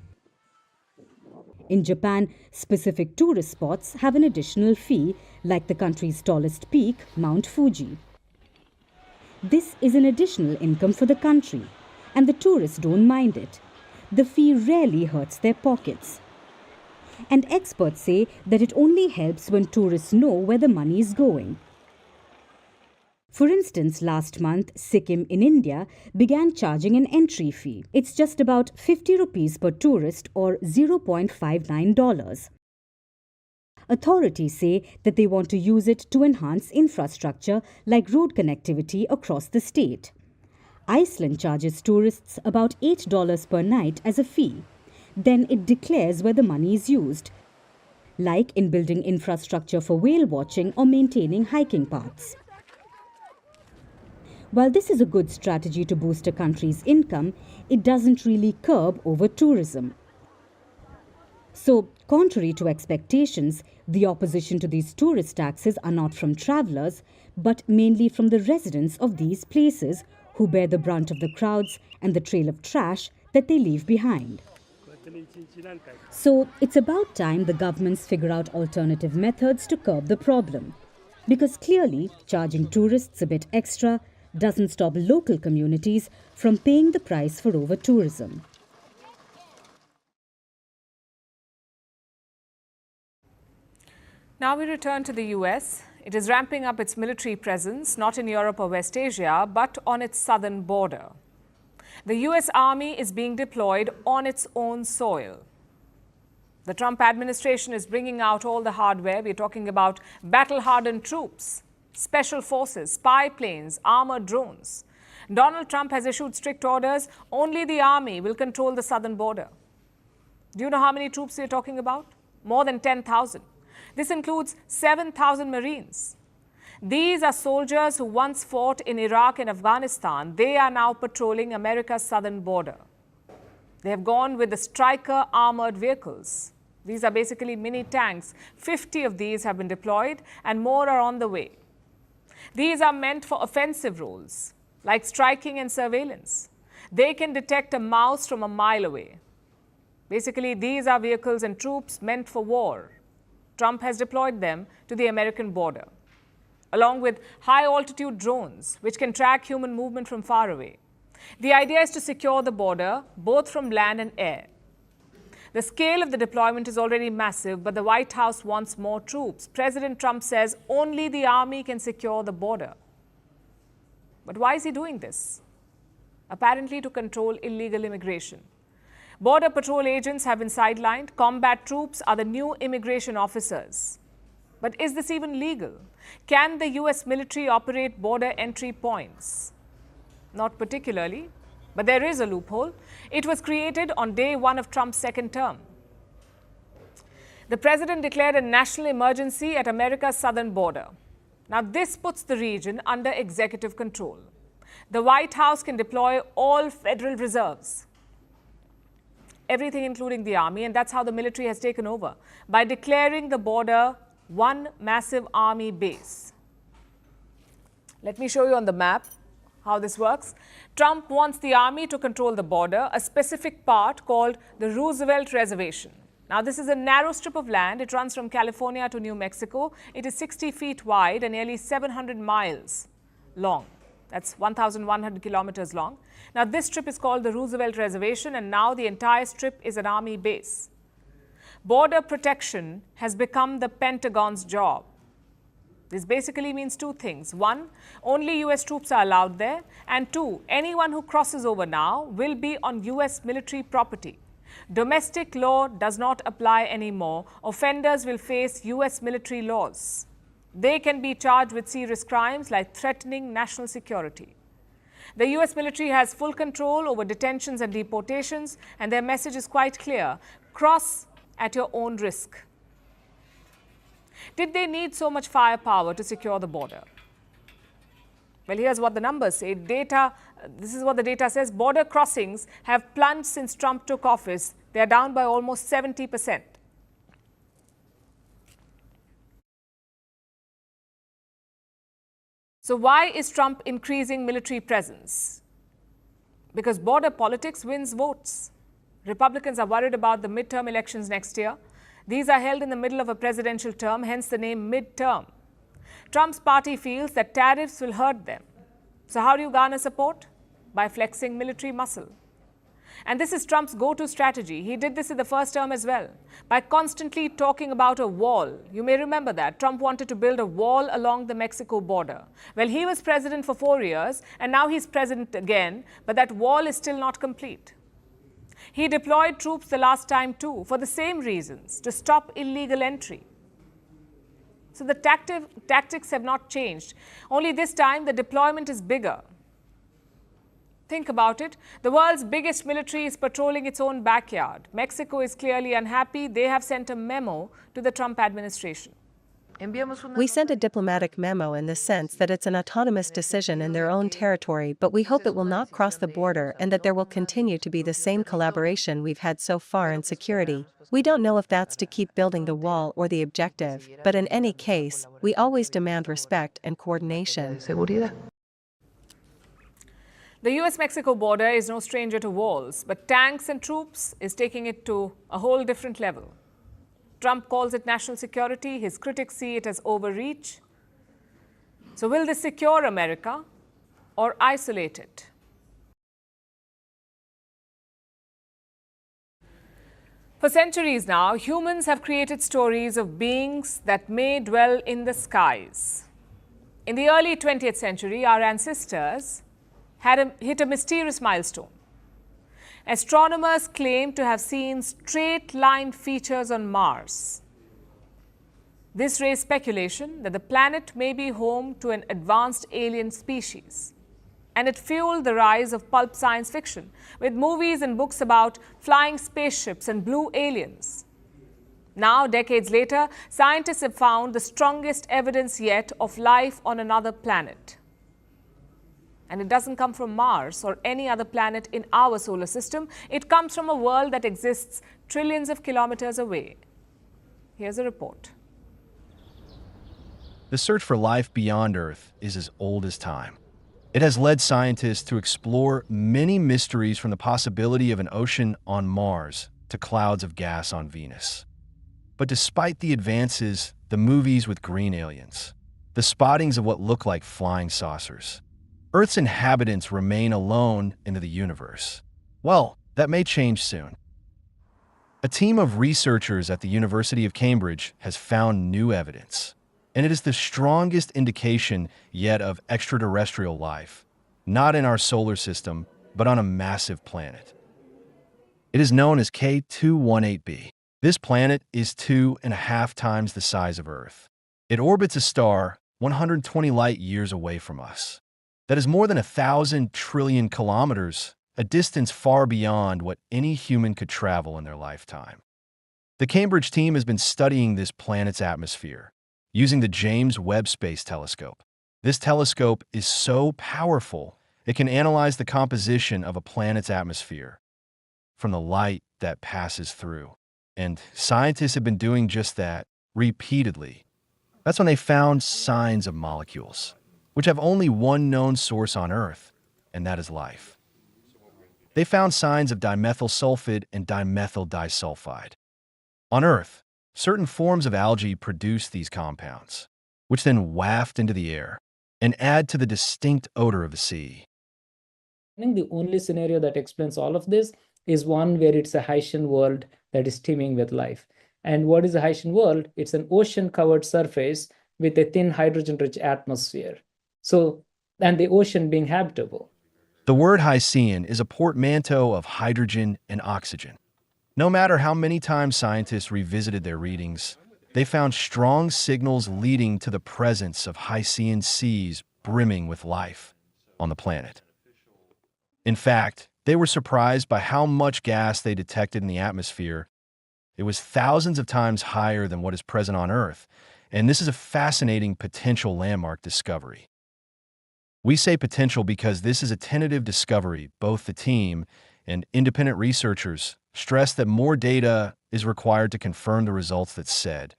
In Japan, specific tourist spots have an additional fee, like the country's tallest peak, Mount Fuji. This is an additional income for the country, and the tourists don't mind it. The fee rarely hurts their pockets. And experts say that it only helps when tourists know where the money is going. For instance, last month, Sikkim in India began charging an entry fee. It's just about 50 rupees per tourist or $0.59. Authorities say that they want to use it to enhance infrastructure like road connectivity across the state. Iceland charges tourists about $8 per night as a fee. Then it declares where the money is used, like in building infrastructure for whale watching or maintaining hiking paths. While this is a good strategy to boost a country's income, it doesn't really curb over-tourism. So, contrary to expectations, the opposition to these tourist taxes are not from travellers, but mainly from the residents of these places who bear the brunt of the crowds and the trail of trash that they leave behind. So, it's about time the governments figure out alternative methods to curb the problem. Because clearly, charging tourists a bit extra doesn't stop local communities from paying the price for over-tourism. Now we return to the US. It is ramping up its military presence, not in Europe or West Asia, but on its southern border. The US Army is being deployed on its own soil. The Trump administration is bringing out all the hardware. We're talking about battle-hardened troops, special forces, spy planes, armored drones. Donald Trump has issued strict orders. Only the Army will control the southern border. Do you know how many troops we're talking about? More than 10,000. This includes 7,000 Marines. These are soldiers who once fought in Iraq and Afghanistan. They are now patrolling America's southern border. They have gone with the Stryker armored vehicles. These are basically mini tanks. 50 of these have been deployed and more are on the way. These are meant for offensive roles, like striking and surveillance. They can detect a mouse from a mile away. Basically, these are vehicles and troops meant for war. Trump has deployed them to the American border, along with high-altitude drones, which can track human movement from far away. The idea is to secure the border, both from land and air. The scale of the deployment is already massive, but the White House wants more troops. President Trump says only the Army can secure the border. But why is he doing this? Apparently to control illegal immigration. Border Patrol agents have been sidelined. Combat troops are the new immigration officers. But is this even legal? Can the US military operate border entry points? Not particularly, but there is a loophole. It was created on day one of Trump's second term. The president declared a national emergency at America's southern border. Now, this puts the region under executive control. The White House can deploy all federal reserves, everything including the Army, and that's how the military has taken over, by declaring the border one massive Army base. Let me show you on the map how this works. Trump wants the Army to control the border, a specific part called the Roosevelt Reservation. Now, this is a narrow strip of land. It runs from California to New Mexico. It is 60 feet wide and nearly 700 miles long. That's 1,100 kilometers long. Now, this strip is called the Roosevelt Reservation, and now the entire strip is an Army base. Border protection has become the Pentagon's job. This basically means two things. One, only US troops are allowed there. And two, anyone who crosses over now will be on US military property. Domestic law does not apply anymore. Offenders will face US military laws. They can be charged with serious crimes like threatening national security. The US military has full control over detentions and deportations, and their message is quite clear: cross at your own risk. Did they need so much firepower to secure the border? Well, here's what the numbers say. This is what the data says. Border crossings have plunged since Trump took office. They are down by almost 70%. So why is Trump increasing military presence? Because border politics wins votes. Republicans are worried about the midterm elections next year. These are held in the middle of a presidential term, hence the name midterm. Trump's party feels that tariffs will hurt them. So how do you garner support? By flexing military muscle. And this is Trump's go-to strategy. He did this in the first term as well, by constantly talking about a wall. You may remember that. Trump wanted to build a wall along the Mexico border. Well, he was president for 4 years, and now he's president again, but that wall is still not complete. He deployed troops the last time too, for the same reasons, to stop illegal entry. So the tactics have not changed. Only this time the deployment is bigger. Think about it. The world's biggest military is patrolling its own backyard. Mexico is clearly unhappy. They have sent a memo to the Trump administration. We sent a diplomatic memo in the sense that it's an autonomous decision in their own territory, but we hope it will not cross the border and that there will continue to be the same collaboration we've had so far in security. We don't know if that's to keep building the wall or the objective, but in any case, we always demand respect and coordination. The US-Mexico border is no stranger to walls, but tanks and troops is taking it to a whole different level. Trump calls it national security. His critics see it as overreach. So will this secure America or isolate it? For centuries now, humans have created stories of beings that may dwell in the skies. In the early 20th century, our ancestors had hit a mysterious milestone. Astronomers claim to have seen straight-line features on Mars. This raised speculation that the planet may be home to an advanced alien species. And it fueled the rise of pulp science fiction, with movies and books about flying spaceships and blue aliens. Now, decades later, scientists have found the strongest evidence yet of life on another planet. And it doesn't come from Mars or any other planet in our solar system. It comes from a world that exists trillions of kilometers away. Here's a report. The search for life beyond Earth is as old as time. It has led scientists to explore many mysteries, from the possibility of an ocean on Mars to clouds of gas on Venus. But despite the advances, the movies with green aliens, the spottings of what look like flying saucers, Earth's inhabitants remain alone into the universe. Well, that may change soon. A team of researchers at the University of Cambridge has found new evidence, and it is the strongest indication yet of extraterrestrial life, not in our solar system, but on a massive planet. It is known as K218b. This planet is 2.5 times the size of Earth. It orbits a star 120 light years away from us. That is more than 1,000 trillion kilometers, a distance far beyond what any human could travel in their lifetime. The Cambridge team has been studying this planet's atmosphere using the James Webb Space Telescope. This telescope is so powerful, it can analyze the composition of a planet's atmosphere from the light that passes through. And scientists have been doing just that repeatedly. That's when they found signs of molecules, which have only one known source on Earth, and that is life. They found signs of dimethyl sulfide and dimethyl disulfide. On Earth, certain forms of algae produce these compounds, which then waft into the air and add to the distinct odor of the sea. I think the only scenario that explains all of this is one where it's a Haitian world that is teeming with life. And what is a Haitian world? It's an ocean-covered surface with a thin hydrogen-rich atmosphere. So, and the ocean being habitable. The word Haitian is a portmanteau of hydrogen and oxygen. No matter how many times scientists revisited their readings, they found strong signals leading to the presence of Haitian seas brimming with life on the planet. In fact, they were surprised by how much gas they detected in the atmosphere. It was thousands of times higher than what is present on Earth, and this is a fascinating potential landmark discovery. We say potential because this is a tentative discovery. Both the team and independent researchers stress that more data is required to confirm the results that's said.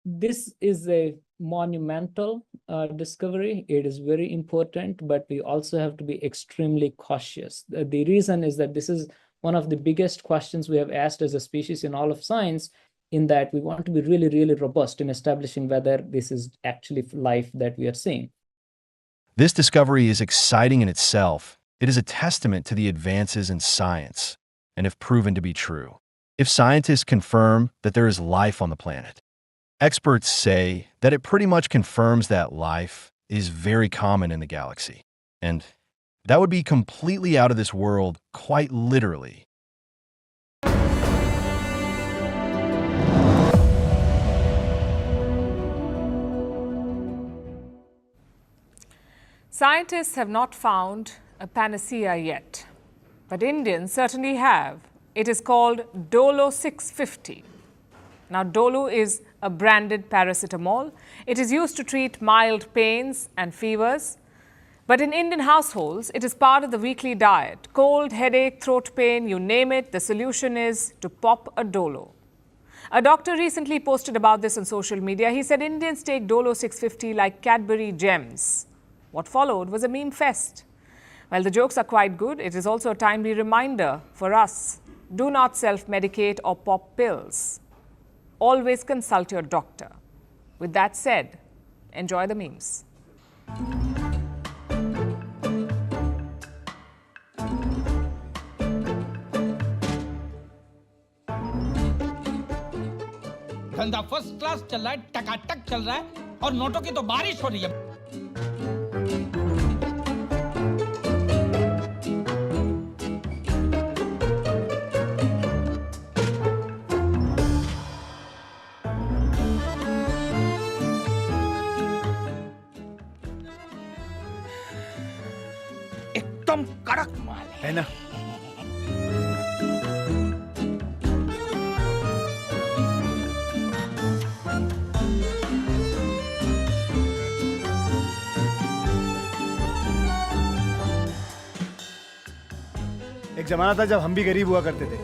This is a monumental discovery. It is very important, but we also have to be extremely cautious. The reason is that this is one of the biggest questions we have asked as a species in all of science, in that we want to be really, really robust in establishing whether this is actually life that we are seeing. This discovery is exciting in itself. It is a testament to the advances in science, and if proven to be true. If scientists confirm that there is life on the planet, experts say that it pretty much confirms that life is very common in the galaxy. And that would be completely out of this world, quite literally. Scientists have not found a panacea yet, but Indians certainly have. It is called Dolo 650. Now, Dolu is a branded paracetamol. It is used to treat mild pains and fevers. But in Indian households, it is part of the weekly diet. Cold, headache, throat pain, you name it, the solution is to pop a Dolo. A doctor recently posted about this on social media. He said Indians take Dolo 650 like Cadbury gems. What followed was a meme fest. While the jokes are quite good, it is also a timely reminder for us. Do not self-medicate or pop pills. Always consult your doctor. With that said, enjoy the memes. धंधा first class चल रहा है, टकाटक चल रहा है और नोटों की तो बारिश हो रही है। एकदम कड़क माल है ना। एक जमाना था जब हम भी गरीब हुआ करते थे।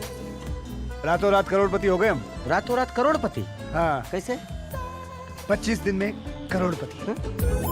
रातों रात करोड़पति हो गए हम। रातों रात करोड़पति? हाँ। कैसे? 25 दिन में करोड़पति।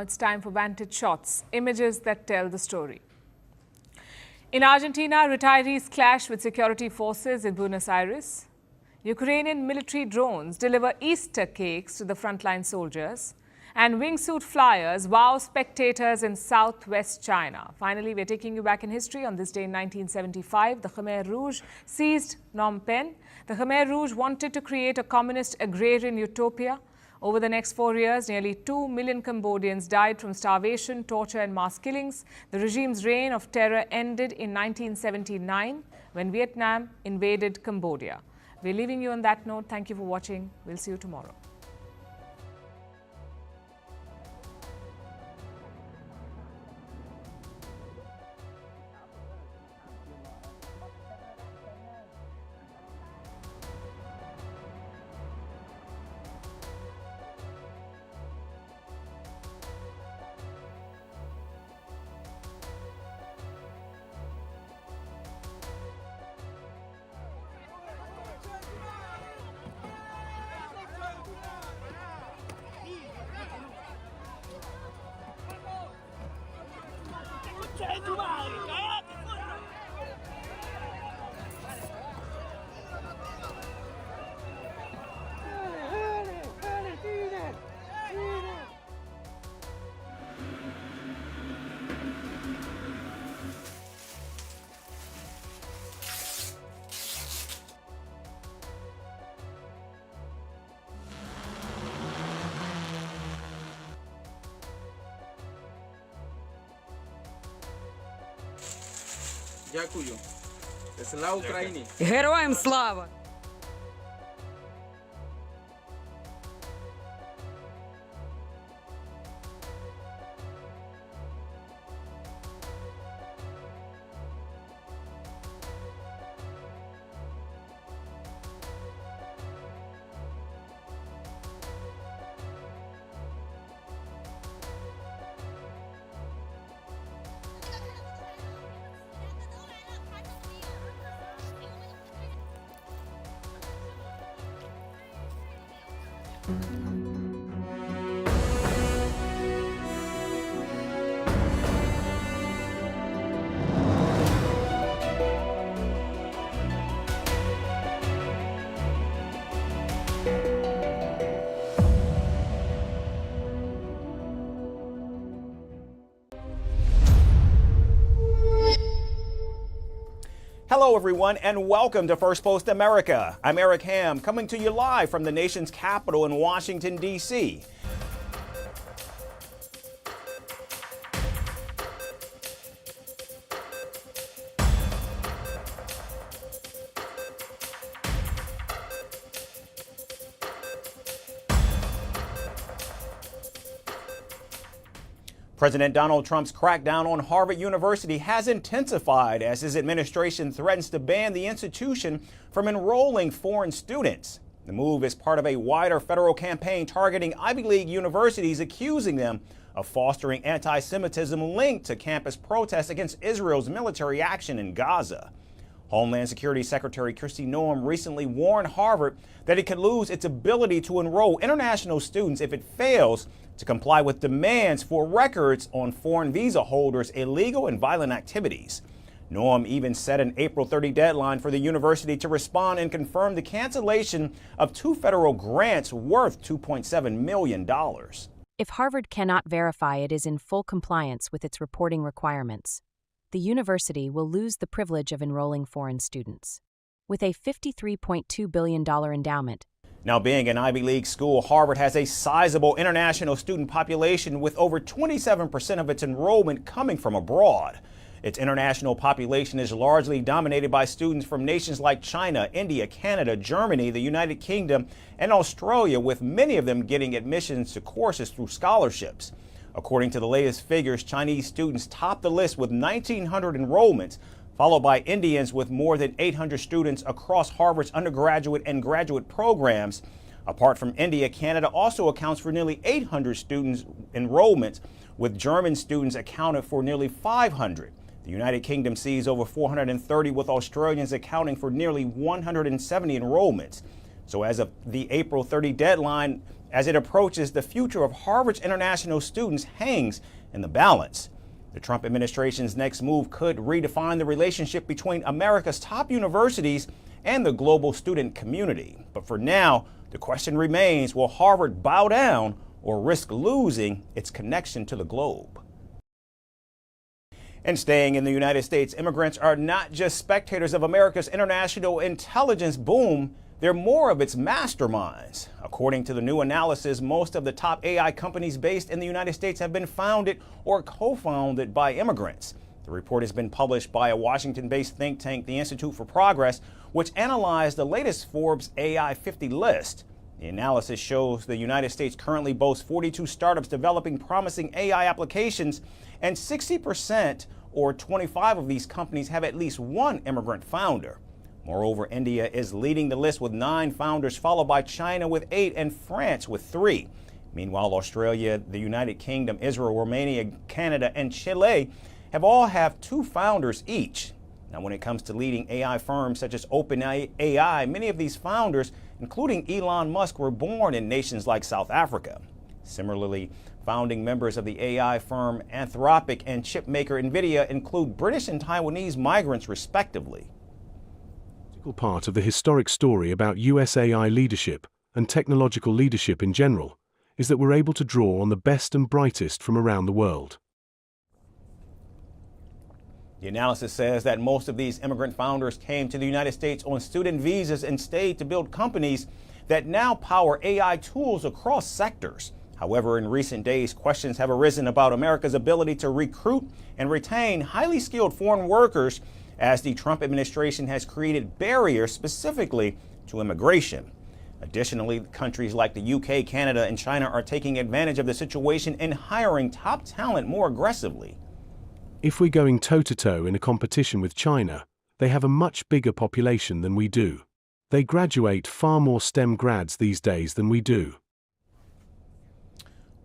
It's time for Vantage Shots, images that tell the story. In Argentina, retirees clash with security forces in Buenos Aires. Ukrainian military drones deliver Easter cakes to the frontline soldiers. And wingsuit flyers wow spectators in southwest China. Finally, we're taking you back in history. On this day in 1975, the Khmer Rouge seized Phnom Penh. The Khmer Rouge wanted to create a communist agrarian utopia. Over the next 4 years, nearly 2 million Cambodians died from starvation, torture and mass killings. The regime's reign of terror ended in 1979 when Vietnam invaded Cambodia. We're leaving you on that note. Thank you for watching. We'll see you tomorrow. Дякую. Слава Україні! Героям слава! Hello, everyone, and welcome to Firstpost America. I'm Eric Ham, coming to you live from the nation's capital in Washington, D.C. President Donald Trump's crackdown on Harvard University has intensified as his administration threatens to ban the institution from enrolling foreign students. The move is part of a wider federal campaign targeting Ivy League universities, accusing them of fostering anti-Semitism linked to campus protests against Israel's military action in Gaza. Homeland Security Secretary Kristi Noem recently warned Harvard that it could lose its ability to enroll international students if it fails to comply with demands for records on foreign visa holders' illegal and violent activities. Noem even set an April 30 deadline for the university to respond and confirm the cancellation of 2 federal grants worth $2.7 million. If Harvard cannot verify it is in full compliance with its reporting requirements, the university will lose the privilege of enrolling foreign students. With a $53.2 billion endowment. Now, being an Ivy League school, Harvard has a sizable international student population with over 27% of its enrollment coming from abroad. Its international population is largely dominated by students from nations like China, India, Canada, Germany, the United Kingdom, and Australia, with many of them getting admissions to courses through scholarships. According to the latest figures, Chinese students top the list with 1,900 enrollments, followed by Indians with more than 800 students across Harvard's undergraduate and graduate programs. Apart from India, Canada also accounts for nearly 800 students enrollments, with German students accounted for nearly 500. The United Kingdom sees over 430, with Australians accounting for nearly 170 enrollments. So as of the April 30 deadline, as it approaches, the future of Harvard's international students hangs in the balance. The Trump administration's next move could redefine the relationship between America's top universities and the global student community. But for now, the question remains, will Harvard bow down or risk losing its connection to the globe? And staying in the United States, immigrants are not just spectators of America's international intelligence boom, they're more of its masterminds. According to the new analysis, most of the top AI companies based in the United States have been founded or co-founded by immigrants. The report has been published by a Washington-based think tank, the Institute for Progress, which analyzed the latest Forbes AI 50 list. The analysis shows the United States currently boasts 42 startups developing promising AI applications, and 60% or 25 of these companies have at least one immigrant founder. Moreover, India is leading the list with 9 founders, followed by China with 8 and France with 3. Meanwhile, Australia, the United Kingdom, Israel, Romania, Canada, and Chile all have 2 founders each. Now, when it comes to leading AI firms such as OpenAI, many of these founders, including Elon Musk, were born in nations like South Africa. Similarly, founding members of the AI firm Anthropic and chipmaker NVIDIA include British and Taiwanese migrants, respectively. Part of the historic story about US AI leadership and technological leadership in general is that we're able to draw on the best and brightest from around the world. The analysis says that most of these immigrant founders came to the United States on student visas and stayed to build companies that now power AI tools across sectors. However, in recent days, questions have arisen about America's ability to recruit and retain highly skilled foreign workers, as the Trump administration has created barriers specifically to immigration. Additionally, countries like the UK, Canada, and China are taking advantage of the situation and hiring top talent more aggressively. If we're going toe-to-toe in a competition with China, they have a much bigger population than we do. They graduate far more STEM grads these days than we do.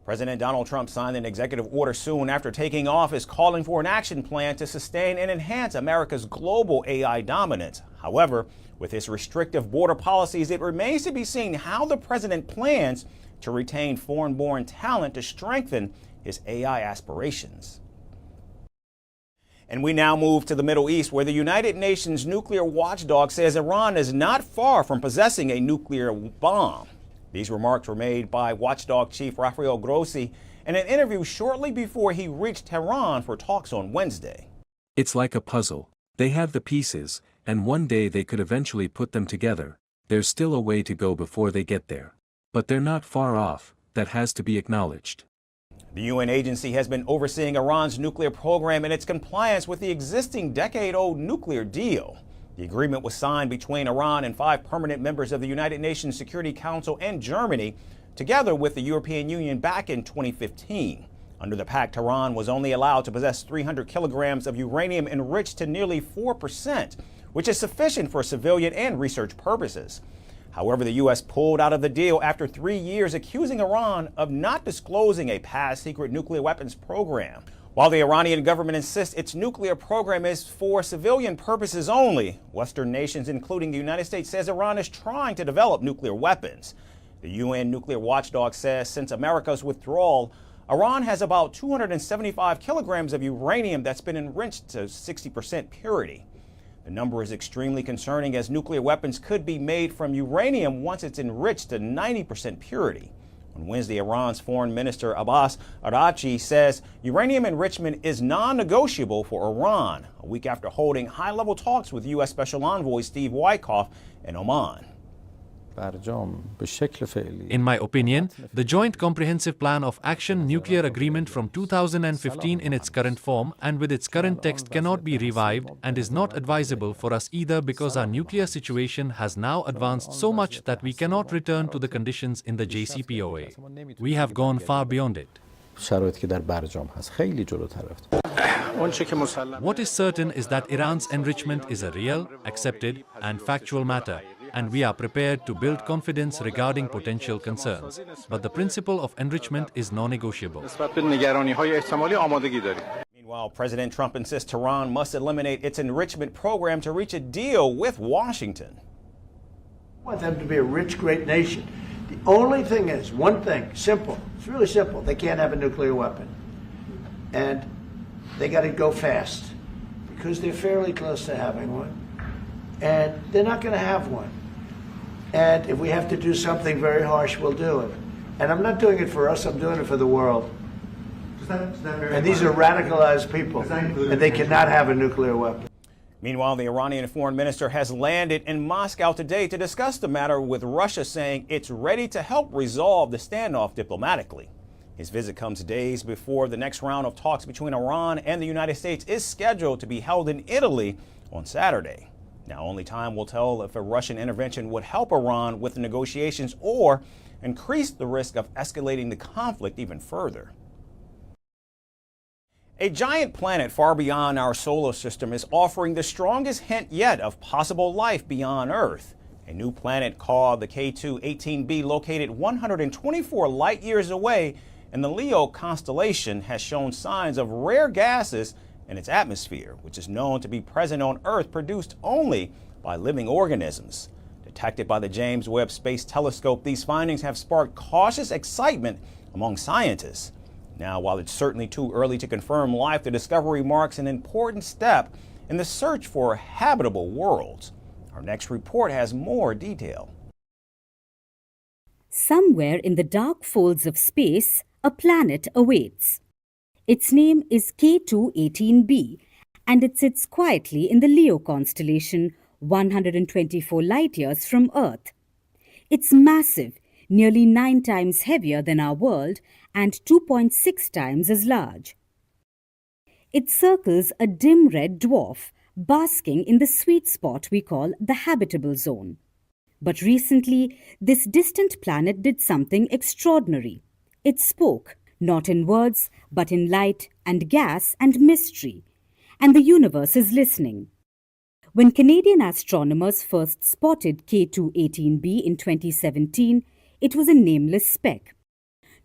President Donald Trump signed an executive order soon after taking office calling for an action plan to sustain and enhance America's global AI dominance. However, with his restrictive border policies, it remains to be seen how the president plans to retain foreign-born talent to strengthen his AI aspirations. And we now move to the Middle East, where the United Nations nuclear watchdog says Iran is not far from possessing a nuclear bomb. These remarks were made by Watchdog Chief Rafael Grossi in an interview shortly before he reached Tehran for talks on Wednesday. It's like a puzzle. They have the pieces, and one day they could eventually put them together. There's still a way to go before they get there. But they're not far off, that has to be acknowledged. The UN agency has been overseeing Iran's nuclear program and its compliance with the existing decade-old nuclear deal. The agreement was signed between Iran and 5 permanent members of the United Nations Security Council and Germany, together with the European Union back in 2015. Under the pact, Iran was only allowed to possess 300 kilograms of uranium enriched to nearly 4%, which is sufficient for civilian and research purposes. However, the U.S. pulled out of the deal after 3 years, accusing Iran of not disclosing a past secret nuclear weapons program. While the Iranian government insists its nuclear program is for civilian purposes only, Western nations, including the United States, says Iran is trying to develop nuclear weapons. The UN nuclear watchdog says since America's withdrawal, Iran has about 275 kilograms of uranium that's been enriched to 60% purity. The number is extremely concerning as nuclear weapons could be made from uranium once it's enriched to 90% purity. On Wednesday, Iran's Foreign Minister Abbas Araghchi says uranium enrichment is non-negotiable for Iran, a week after holding high-level talks with U.S. Special Envoy Steve Witkoff in Oman. In my opinion, the Joint Comprehensive Plan of Action Nuclear Agreement from 2015 in its current form and with its current text cannot be revived and is not advisable for us either because our nuclear situation has now advanced so much that we cannot return to the conditions in the JCPOA. We have gone far beyond it. What is certain is that Iran's enrichment is a real, accepted and factual matter, and we are prepared to build confidence regarding potential concerns. But the principle of enrichment is non-negotiable. Meanwhile, President Trump insists Tehran must eliminate its enrichment program to reach a deal with Washington. I want them to be a rich, great nation. The only thing is, one thing, simple. It's really simple. They can't have a nuclear weapon. And they got to go fast because they're fairly close to having one. And they're not going to have one. And if we have to do something very harsh, we'll do it. And I'm not doing it for us, I'm doing it for the world. And these are radicalized people, and they cannot have a nuclear weapon. Meanwhile, the Iranian foreign minister has landed in Moscow today to discuss the matter with Russia, saying it's ready to help resolve the standoff diplomatically. His visit comes days before the next round of talks between Iran and the United States is scheduled to be held in Italy on Saturday. Now, only time will tell if a Russian intervention would help Iran with the negotiations or increase the risk of escalating the conflict even further. A giant planet far beyond our solar system is offering the strongest hint yet of possible life beyond Earth. A new planet called the K2-18b, located 124 light years away in the Leo constellation, has shown signs of rare gases in its atmosphere, which is known to be present on Earth, produced only by living organisms. Detected by the James Webb Space Telescope, these findings have sparked cautious excitement among scientists. Now, while it's certainly too early to confirm life, the discovery marks an important step in the search for habitable worlds. Our next report has more detail. Somewhere in the dark folds of space, a planet awaits. Its name is K2-18b, and it sits quietly in the Leo constellation, 124 light-years from Earth. It's massive, nearly 9 times heavier than our world and 2.6 times as large. It circles a dim red dwarf, basking in the sweet spot we call the habitable zone. But recently, this distant planet did something extraordinary. It spoke, not in words, but in light and gas and mystery. And the universe is listening. When Canadian astronomers first spotted K2-18b in 2017, it was a nameless speck.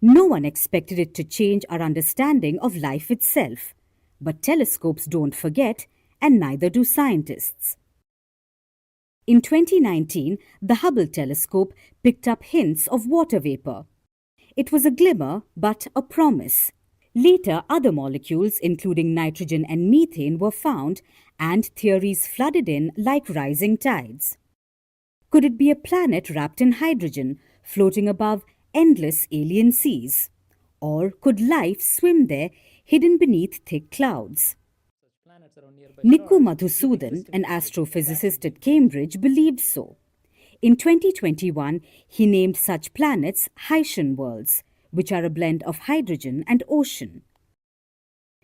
No one expected it to change our understanding of life itself. But telescopes don't forget, and neither do scientists. In 2019, the Hubble telescope picked up hints of water vapor. It was a glimmer, but a promise. Later, other molecules, including nitrogen and methane, were found, and theories flooded in like rising tides. Could it be a planet wrapped in hydrogen, floating above endless alien seas? Or could life swim there, hidden beneath thick clouds? Nikku Madhusudan, an astrophysicist at Cambridge, believed so. In 2021, he named such planets Haitian worlds, which are a blend of hydrogen and ocean.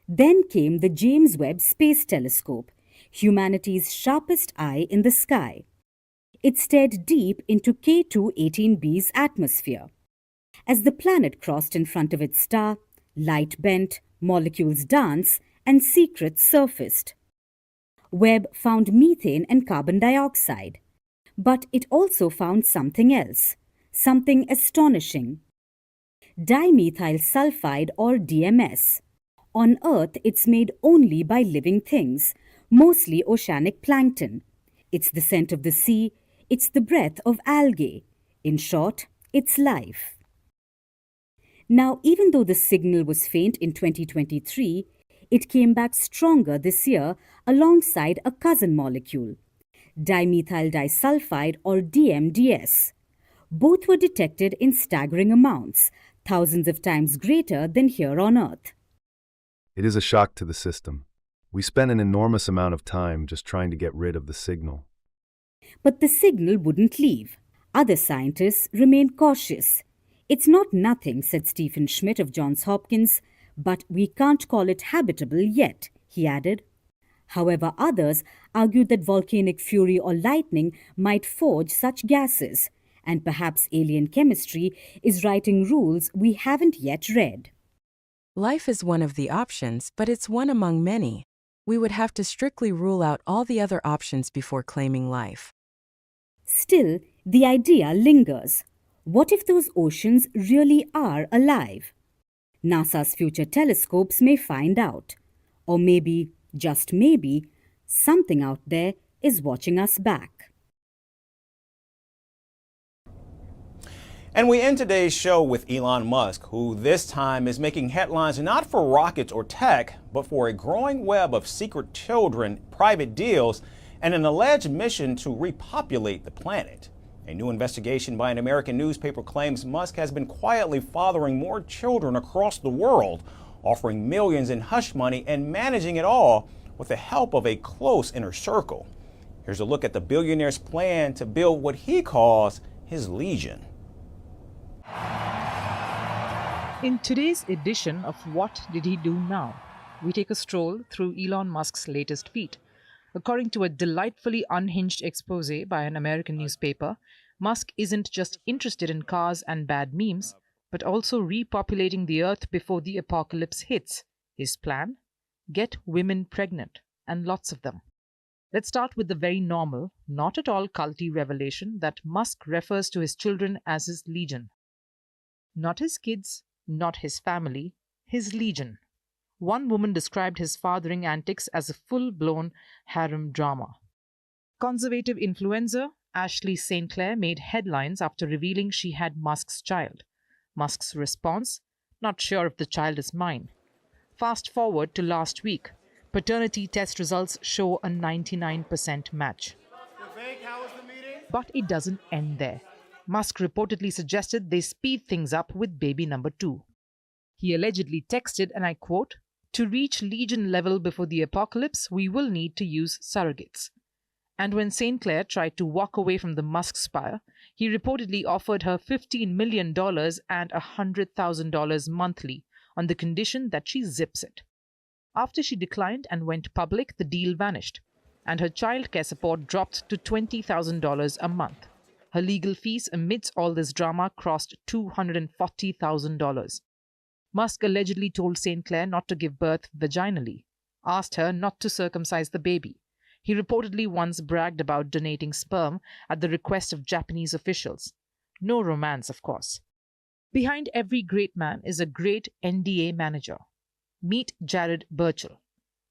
Then came the James Webb Space Telescope, humanity's sharpest eye in the sky. It stared deep into K2-18b's atmosphere. As the planet crossed in front of its star, light bent, molecules danced, and secrets surfaced. Webb found methane and carbon dioxide. But it also found something else, something astonishing. Dimethyl sulfide, or DMS. On Earth, it's made only by living things, mostly oceanic plankton. It's the scent of the sea, it's the breath of algae. In short, it's life. Now, even though the signal was faint in 2023, it came back stronger this year alongside a cousin molecule, dimethyl disulfide, or DMDS. Both were detected in staggering amounts, thousands of times greater than here on Earth. It is a shock to the system. We spent an enormous amount of time just trying to get rid of the signal. But the signal wouldn't leave. Other scientists remained cautious. It's not nothing, said Stephen Schmidt of Johns Hopkins, but we can't call it habitable yet, he added. However, others argued that volcanic fury or lightning might forge such gases, and perhaps alien chemistry is writing rules we haven't yet read. Life is one of the options, but it's one among many. We would have to strictly rule out all the other options before claiming life. Still, the idea lingers. What if those oceans really are alive? NASA's future telescopes may find out. Or maybe, just maybe, something out there is watching us back. And we end today's show with Elon Musk, who this time is making headlines not for rockets or tech, but for a growing web of secret children, private deals, and an alleged mission to repopulate the planet. A new investigation by an American newspaper claims Musk has been quietly fathering more children across the world, offering millions in hush money and managing it all with the help of a close inner circle. Here's a look at the billionaire's plan to build what he calls his legion. In today's edition of What Did He Do Now?, we take a stroll through Elon Musk's latest feat. According to a delightfully unhinged expose by an American newspaper, Musk isn't just interested in cars and bad memes, but also repopulating the Earth before the apocalypse hits. His plan? Get women pregnant, and lots of them. Let's start with the very normal, not at all culty revelation that Musk refers to his children as his legion. Not his kids, not his family, his legion. One woman described his fathering antics as a full-blown harem drama. Conservative influencer Ashley St. Clair made headlines after revealing she had Musk's child. Musk's response? Not sure if the child is mine. Fast forward to last week. Paternity test results show a 99% match. But it doesn't end there. Musk reportedly suggested they speed things up with baby number 2. He allegedly texted, and I quote, "To reach legion level before the apocalypse, we will need to use surrogates." And when St. Clair tried to walk away from the Musk spire, he reportedly offered her $15 million and $100,000 monthly on the condition that she zips it. After she declined and went public, the deal vanished, and her childcare support dropped to $20,000 a month. Her legal fees amidst all this drama crossed $240,000. Musk allegedly told St. Clair not to give birth vaginally, asked her not to circumcise the baby. He reportedly once bragged about donating sperm at the request of Japanese officials. No romance, of course. Behind every great man is a great NDA manager. Meet Jared Burchell,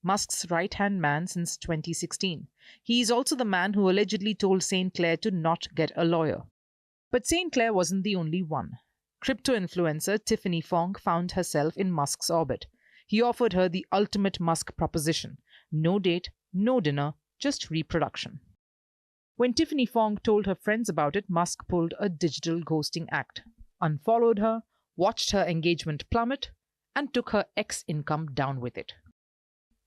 Musk's right-hand man since 2016. He is also the man who allegedly told St. Clair to not get a lawyer. But St. Clair wasn't the only one. Crypto influencer Tiffany Fong found herself in Musk's orbit. He offered her the ultimate Musk proposition: no date, no dinner, just reproduction. When Tiffany Fong told her friends about it, Musk pulled a digital ghosting act, unfollowed her, watched her engagement plummet, and took her ex income down with it.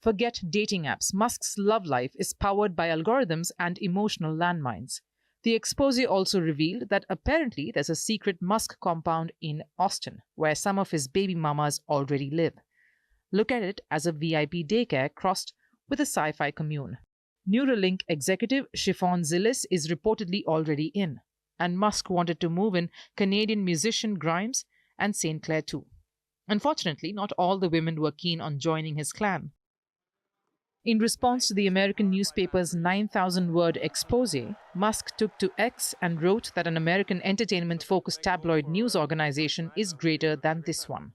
Forget dating apps. Musk's love life is powered by algorithms and emotional landmines. The expose also revealed that apparently there's a secret Musk compound in Austin, where some of his baby mamas already live. Look at it as a VIP daycare crossed with a sci-fi commune. Neuralink executive Chiffon Zillis is reportedly already in, and Musk wanted to move in Canadian musician Grimes and St. Clair too. Unfortunately, not all the women were keen on joining his clan. In response to the American newspaper's 9,000-word expose, Musk took to X and wrote that an American entertainment-focused tabloid news organization is greater than this one.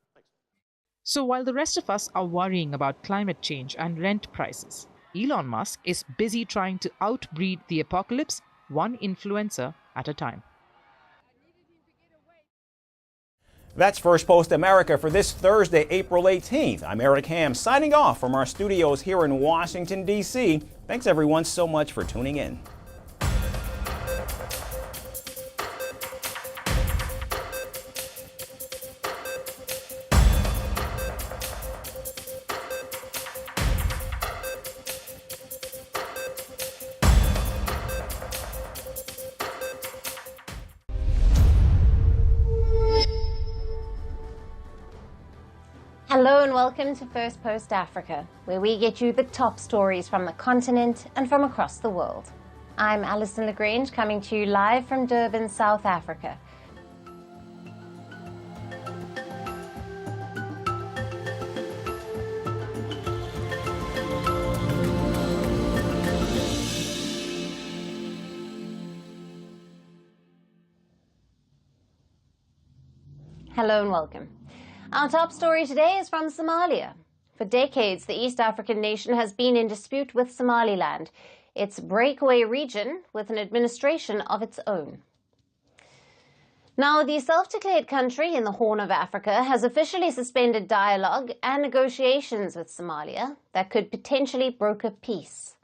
So while the rest of us are worrying about climate change and rent prices, Elon Musk is busy trying to outbreed the apocalypse, one influencer at a time. That's First Post America for this Thursday, April 18th. I'm Eric Ham, signing off from our studios here in Washington, D.C. Thanks, everyone, so much for tuning in. Hello and welcome to First Post Africa, where we get you the top stories from the continent and from across the world. I'm Alison Lagrange, coming to you live from Durban, South Africa. Hello and welcome. Our top story today is from Somalia. For decades, the East African nation has been in dispute with Somaliland, its breakaway region with an administration of its own. Now, the self-declared country in the Horn of Africa has officially suspended dialogue and negotiations with Somalia that could potentially broker peace.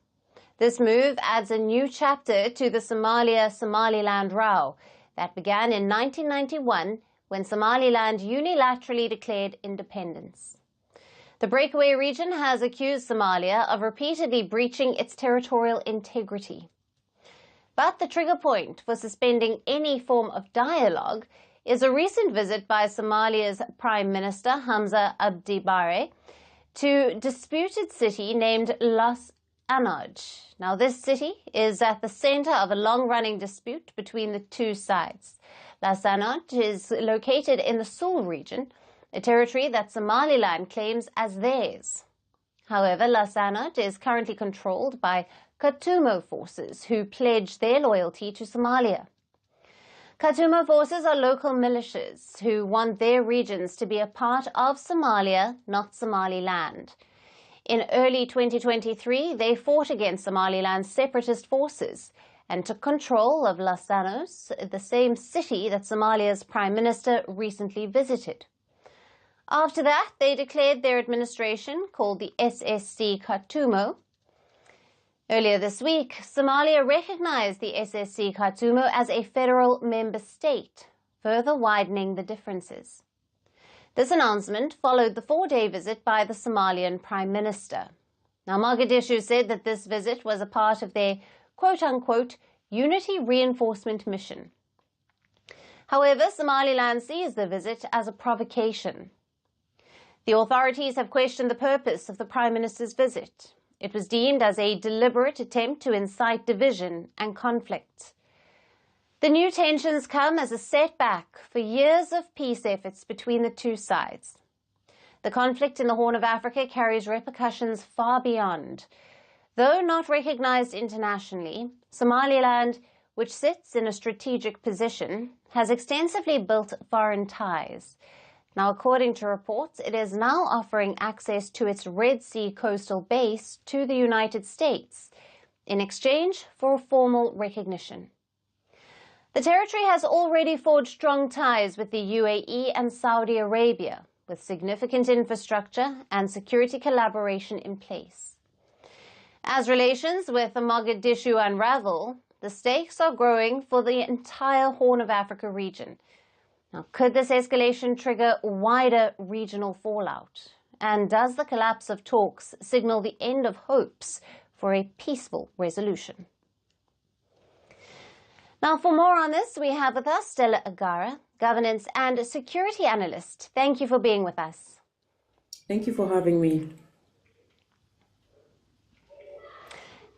This move adds a new chapter to the Somalia-Somaliland row that began in 1991 when Somaliland unilaterally declared independence. The breakaway region has accused Somalia of repeatedly breaching its territorial integrity. But the trigger point for suspending any form of dialogue is a recent visit by Somalia's Prime Minister Hamza Abdi Bare to disputed city named Las Anoj. Now, this city is at the center of a long-running dispute between the two sides. Las Anoj is located in the Sul region, a territory that Somaliland claims as theirs. However, Las Anoj is currently controlled by Katumo forces who pledge their loyalty to Somalia. Katumo forces are local militias who want their regions to be a part of Somalia, not Somaliland. In early 2023, they fought against Somaliland's separatist forces and took control of Las Anoj, the same city that Somalia's Prime Minister recently visited. After that, they declared their administration, called the SSC Katumo. Earlier this week, Somalia recognized the SSC Katumo as a federal member state, further widening the differences. This announcement followed the 4-day visit by the Somalian Prime Minister. Now, Mogadishu said that this visit was a part of their quote-unquote unity reinforcement mission. However, Somaliland sees the visit as a provocation. The authorities have questioned the purpose of the Prime Minister's visit. It was deemed as a deliberate attempt to incite division and conflict. The new tensions come as a setback for years of peace efforts between the two sides. The conflict in the Horn of Africa carries repercussions far beyond. Though not recognized internationally, Somaliland, which sits in a strategic position, has extensively built foreign ties. Now, according to reports, it is now offering access to its Red Sea coastal base to the United States in exchange for formal recognition. The territory has already forged strong ties with the UAE and Saudi Arabia, with significant infrastructure and security collaboration in place. As relations with Mogadishu unravel, the stakes are growing for the entire Horn of Africa region. Now, could this escalation trigger wider regional fallout? And does the collapse of talks signal the end of hopes for a peaceful resolution? Now, for more on this, we have with us Stella Agara, governance and security analyst. Thank you for being with us. Thank you for having me.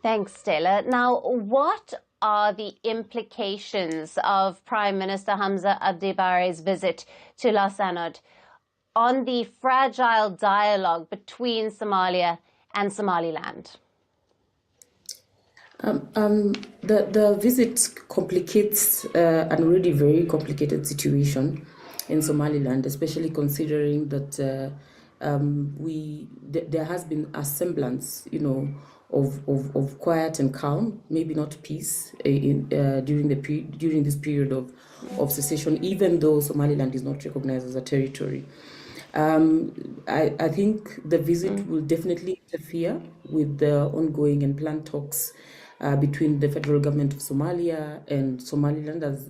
Thanks, Stella. Now, what are the implications of Prime Minister Hamza Abdi Barre's visit to Las Anod on the fragile dialogue between Somalia and Somaliland? The visit complicates an already very complicated situation in Somaliland, especially considering that there has been a semblance, of quiet and calm, maybe not peace, during this period of secession, even though Somaliland is not recognized as a territory. I think the visit will definitely interfere with the ongoing and planned talks between the federal government of Somalia and Somaliland, as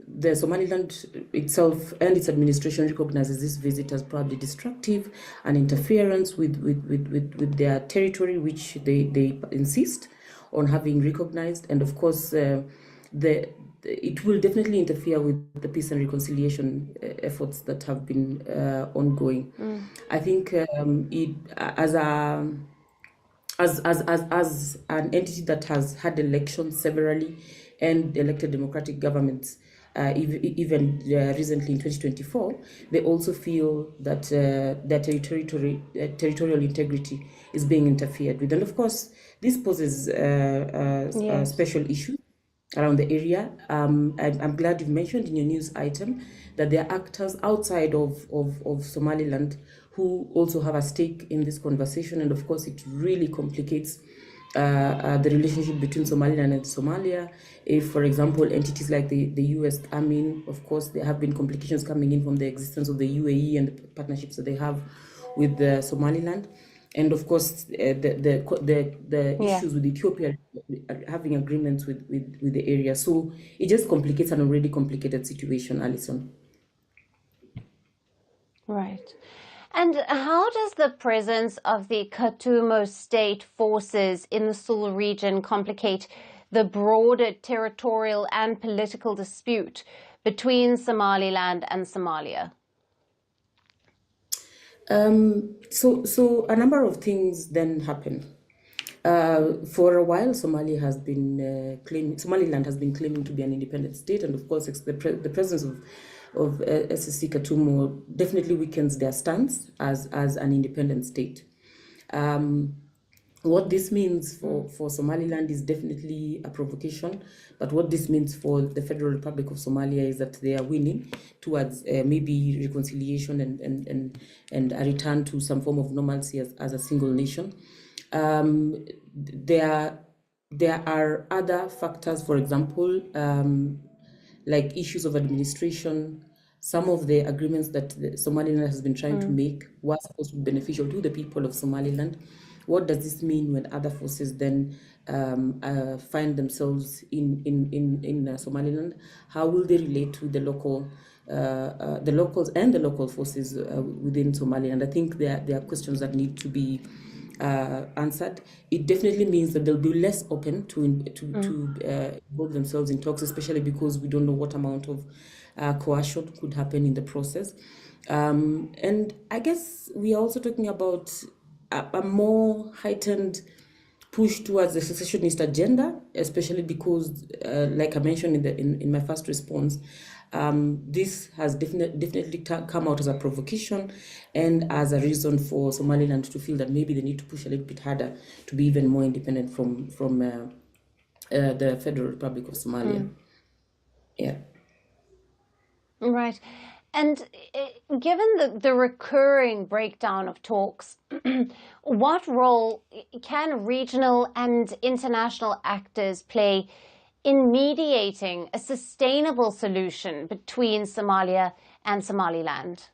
the Somaliland itself and its administration recognizes this visit as probably destructive and interference with their territory, which they insist on having recognized. And of course, it will definitely interfere with the peace and reconciliation efforts that have been ongoing. I think as an entity that has had elections severally and elected democratic governments, even recently in 2024, they also feel that their territorial integrity is being interfered with. And of course, this poses a special issue around the area. I'm glad you mentioned in your news item that there are actors outside of Somaliland who also have a stake in this conversation. And of course, it really complicates the relationship between Somaliland and Somalia. If, for example, entities like the US Army, of course, there have been complications coming in from the existence of the UAE and the partnerships that they have with Somaliland. And of course, the issues with Ethiopia having agreements with the area. So it just complicates an already complicated situation, Alison. Right. And how does the presence of the Katumo state forces in the Sul region complicate the broader territorial and political dispute between Somaliland and Somalia? So a number of things then happen. For a while, Somaliland has been claiming to be an independent state, and of course, the presence of SSC Katumo definitely weakens their stance as an independent state. What this means for Somaliland is definitely a provocation, but what this means for the Federal Republic of Somalia is that they are winning towards maybe reconciliation and a return to some form of normalcy as a single nation. There are other factors, for example, like issues of administration. Some of the agreements that Somaliland has been trying to make were supposed to be beneficial to the people of Somaliland. What does this mean when other forces then find themselves in Somaliland? How will they relate to the locals and the local forces within Somaliland? I think there are questions that need to be answered. It definitely means that they'll be less open to involve themselves in talks, especially because we don't know what amount of coercion could happen in the process. And I guess we are also talking about a more heightened push towards the secessionist agenda, especially because, like I mentioned in my first response, this has definitely come out as a provocation and as a reason for Somaliland to feel that maybe they need to push a little bit harder to be even more independent from the Federal Republic of Somalia. Yeah. Right. And given the recurring breakdown of talks, what role can regional and international actors play in mediating a sustainable solution between Somalia and Somaliland?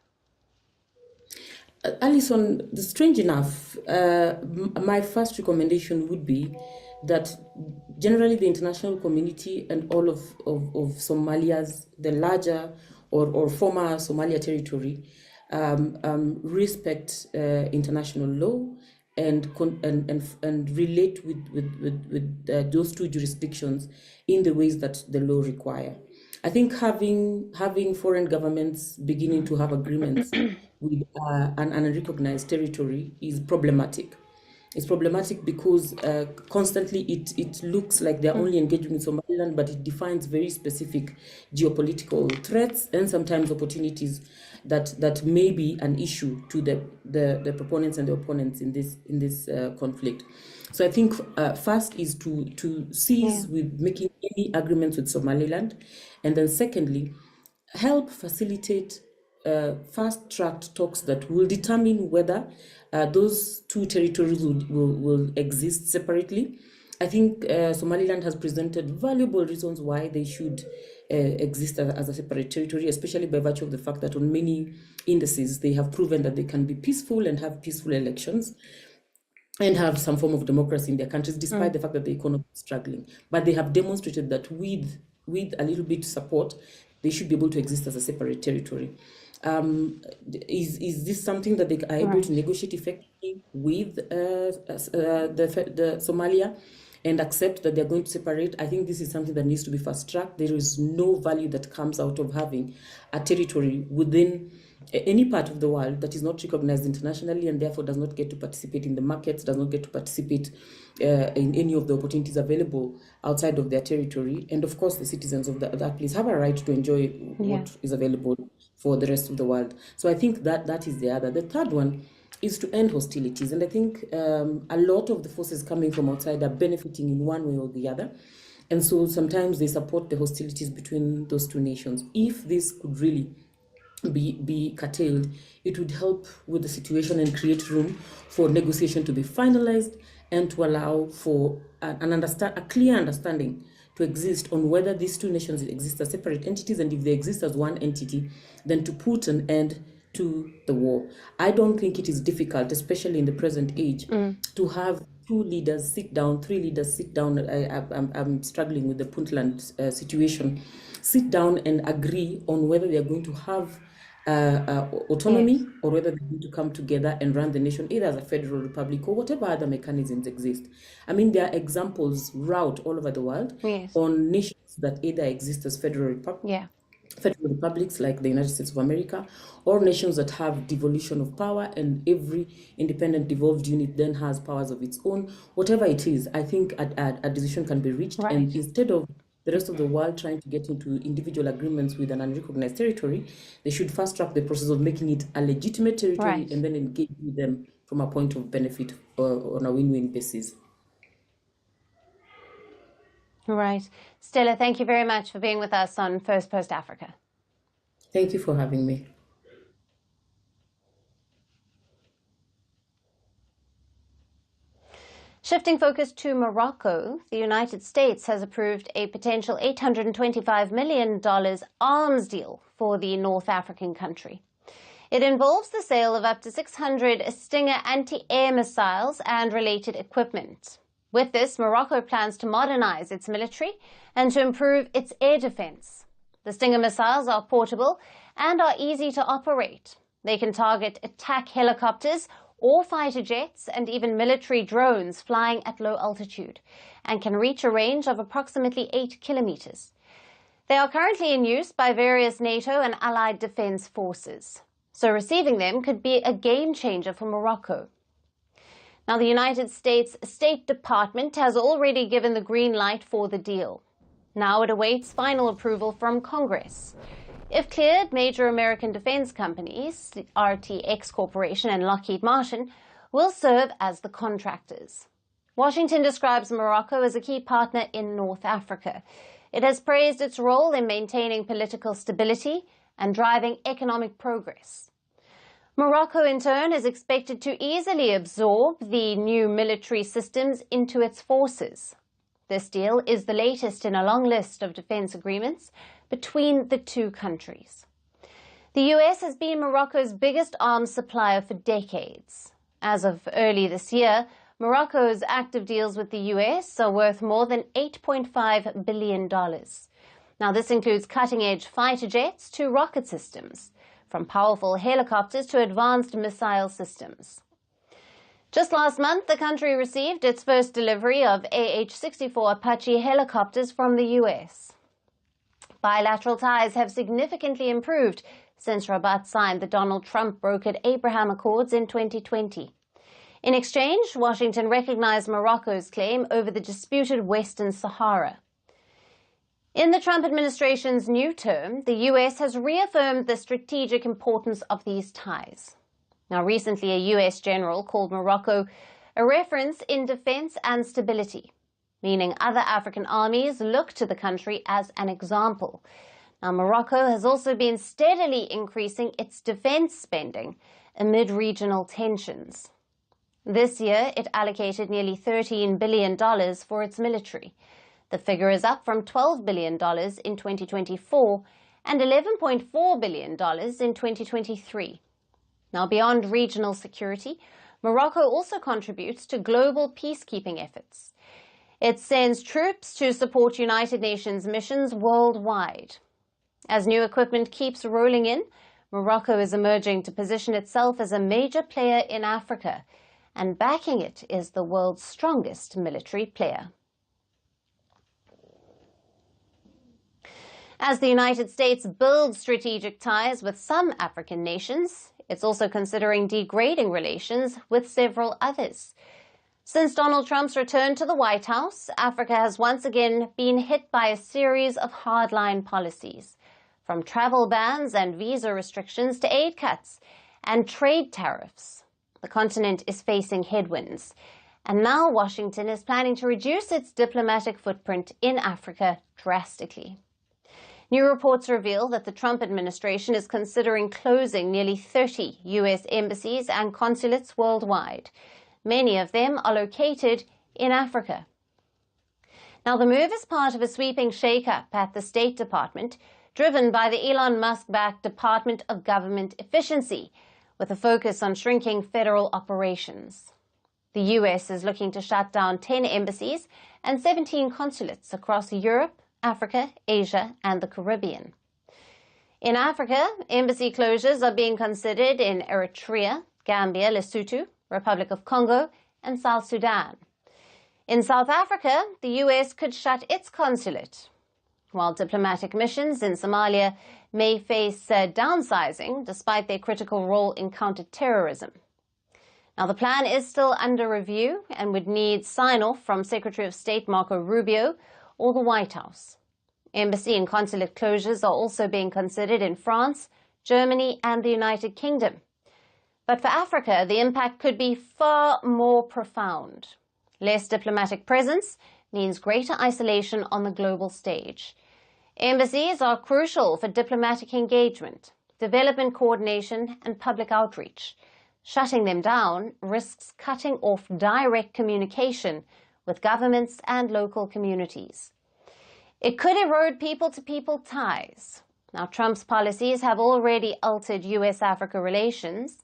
Alison, strange enough, my first recommendation would be that generally the international community and all of Somalia's, the larger or former Somalia territory, respect international law and relate with those two jurisdictions in the ways that the law require. I think having foreign governments beginning to have agreements with an unrecognized territory is problematic. It's problematic because constantly it looks like they're only engaging with Somaliland, but it defines very specific geopolitical threats and sometimes opportunities that may be an issue to the proponents and the opponents in this conflict. So I think first is to cease with making any agreements with Somaliland, and then secondly, help facilitate fast-tracked talks that will determine whether those two territories will exist separately. I think Somaliland has presented valuable reasons why they should exist as a separate territory, especially by virtue of the fact that on many indices they have proven that they can be peaceful and have peaceful elections and have some form of democracy in their countries, despite the fact that the economy is struggling. But they have demonstrated that with a little bit of support, they should be able to exist as a separate territory. Is this something that they are able to negotiate effectively with the Somalia and accept that they're going to separate? I think this is something that needs to be fast-tracked. There is no value that comes out of having a territory within any part of the world that is not recognized internationally and therefore does not get to participate in the markets, does not get to participate in any of the opportunities available outside of their territory. And of course, the citizens of that place have a right to enjoy what is available for the rest of the world. So I think that is the other. The third one is to end hostilities. And I think a lot of the forces coming from outside are benefiting in one way or the other. And so sometimes they support the hostilities between those two nations. If this could really be curtailed, it would help with the situation and create room for negotiation to be finalized and to allow for a clear understanding to exist on whether these two nations exist as separate entities, and if they exist as one entity, then to put an end to the war. I don't think it is difficult, especially in the present age, to have two leaders sit down, three leaders sit down. I'm struggling with the Puntland situation. Sit down and agree on whether they are going to have autonomy or whether they're going to come together and run the nation either as a federal republic or whatever other mechanisms exist. I mean, there are examples route all over the world on nations that either exist as federal republics like the United States of America, or nations that have devolution of power and every independent devolved unit then has powers of its own. Whatever it is, I think a decision can be reached, and instead of the rest of the world trying to get into individual agreements with an unrecognized territory, they should fast track the process of making it a legitimate territory and then engage with them from a point of benefit on a win-win basis. Right. Stella, thank you very much for being with us on Firstpost Africa. Thank you for having me. Shifting focus to Morocco, the United States has approved a potential $825 million arms deal for the North African country. It involves the sale of up to 600 Stinger anti-air missiles and related equipment. With this, Morocco plans to modernize its military and to improve its air defense. The Stinger missiles are portable and are easy to operate. They can target attack helicopters or fighter jets and even military drones flying at low altitude, and can reach a range of approximately 8 kilometers. They are currently in use by various NATO and allied defense forces, so receiving them could be a game changer for Morocco. Now, the United States State Department has already given the green light for the deal. Now it awaits final approval from Congress. If cleared, major American defense companies, the RTX Corporation and Lockheed Martin, will serve as the contractors. Washington describes Morocco as a key partner in North Africa. It has praised its role in maintaining political stability and driving economic progress. Morocco, in turn, is expected to easily absorb the new military systems into its forces. This deal is the latest in a long list of defense agreements between the two countries. The US has been Morocco's biggest arms supplier for decades. As of early this year, Morocco's active deals with the US are worth more than $8.5 billion. Now, this includes cutting-edge fighter jets to rocket systems, from powerful helicopters to advanced missile systems. Just last month, the country received its first delivery of AH-64 Apache helicopters from the US. Bilateral ties have significantly improved since Rabat signed the Donald Trump-brokered Abraham Accords in 2020. In exchange, Washington recognized Morocco's claim over the disputed Western Sahara. In the Trump administration's new term, the US has reaffirmed the strategic importance of these ties. Now, recently, a US general called Morocco a reference in defense and stability, meaning other African armies look to the country as an example. Now, Morocco has also been steadily increasing its defense spending amid regional tensions. This year, it allocated nearly $13 billion for its military. The figure is up from $12 billion in 2024 and $11.4 billion in 2023. Now, beyond regional security, Morocco also contributes to global peacekeeping efforts. It sends troops to support United Nations missions worldwide. As new equipment keeps rolling in, Morocco is emerging to position itself as a major player in Africa, and backing it is the world's strongest military player. As the United States builds strategic ties with some African nations, it's also considering degrading relations with several others. Since Donald Trump's return to the White House, Africa has once again been hit by a series of hardline policies, from travel bans and visa restrictions to aid cuts and trade tariffs. The continent is facing headwinds, and now Washington is planning to reduce its diplomatic footprint in Africa drastically. New reports reveal that the Trump administration is considering closing nearly 30 U.S. embassies and consulates worldwide. Many of them are located in Africa. Now, the move is part of a sweeping shake-up at the State Department, driven by the Elon Musk-backed Department of Government Efficiency, with a focus on shrinking federal operations. The U.S. is looking to shut down 10 embassies and 17 consulates across Europe, Africa, Asia, and the Caribbean. In Africa, embassy closures are being considered in Eritrea, Gambia, Lesotho, Republic of Congo, and South Sudan. In South Africa, the U.S. could shut its consulate, while diplomatic missions in Somalia may face downsizing despite their critical role in counter-terrorism. Now, the plan is still under review and would need sign-off from Secretary of State Marco Rubio or the White House. Embassy and consulate closures are also being considered in France, Germany, and the United Kingdom. But for Africa, the impact could be far more profound. Less diplomatic presence means greater isolation on the global stage. Embassies are crucial for diplomatic engagement, development coordination, and public outreach. Shutting them down risks cutting off direct communication with governments and local communities. It could erode people-to-people ties. Now, Trump's policies have already altered U.S.-Africa relations.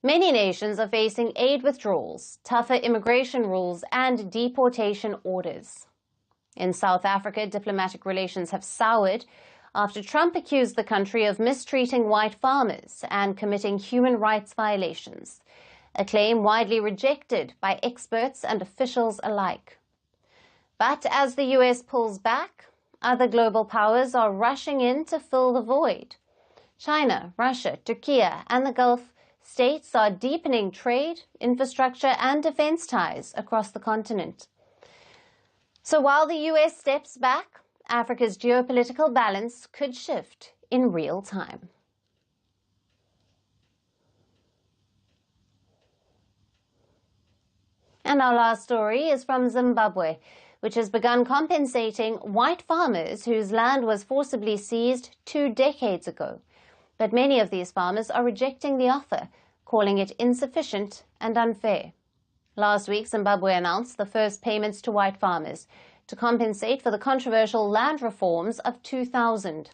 Many nations are facing aid withdrawals, tougher immigration rules, and deportation orders. In South Africa, diplomatic relations have soured after Trump accused the country of mistreating white farmers and committing human rights violations, a claim widely rejected by experts and officials alike. But as the U.S. pulls back, other global powers are rushing in to fill the void. China, Russia, Turkey, and the Gulf states are deepening trade, infrastructure, and defense ties across the continent. So while the U.S. steps back, Africa's geopolitical balance could shift in real time. And our last story is from Zimbabwe, which has begun compensating white farmers whose land was forcibly seized 2 decades ago. But many of these farmers are rejecting the offer, calling it insufficient and unfair. Last week, Zimbabwe announced the first payments to white farmers to compensate for the controversial land reforms of 2000.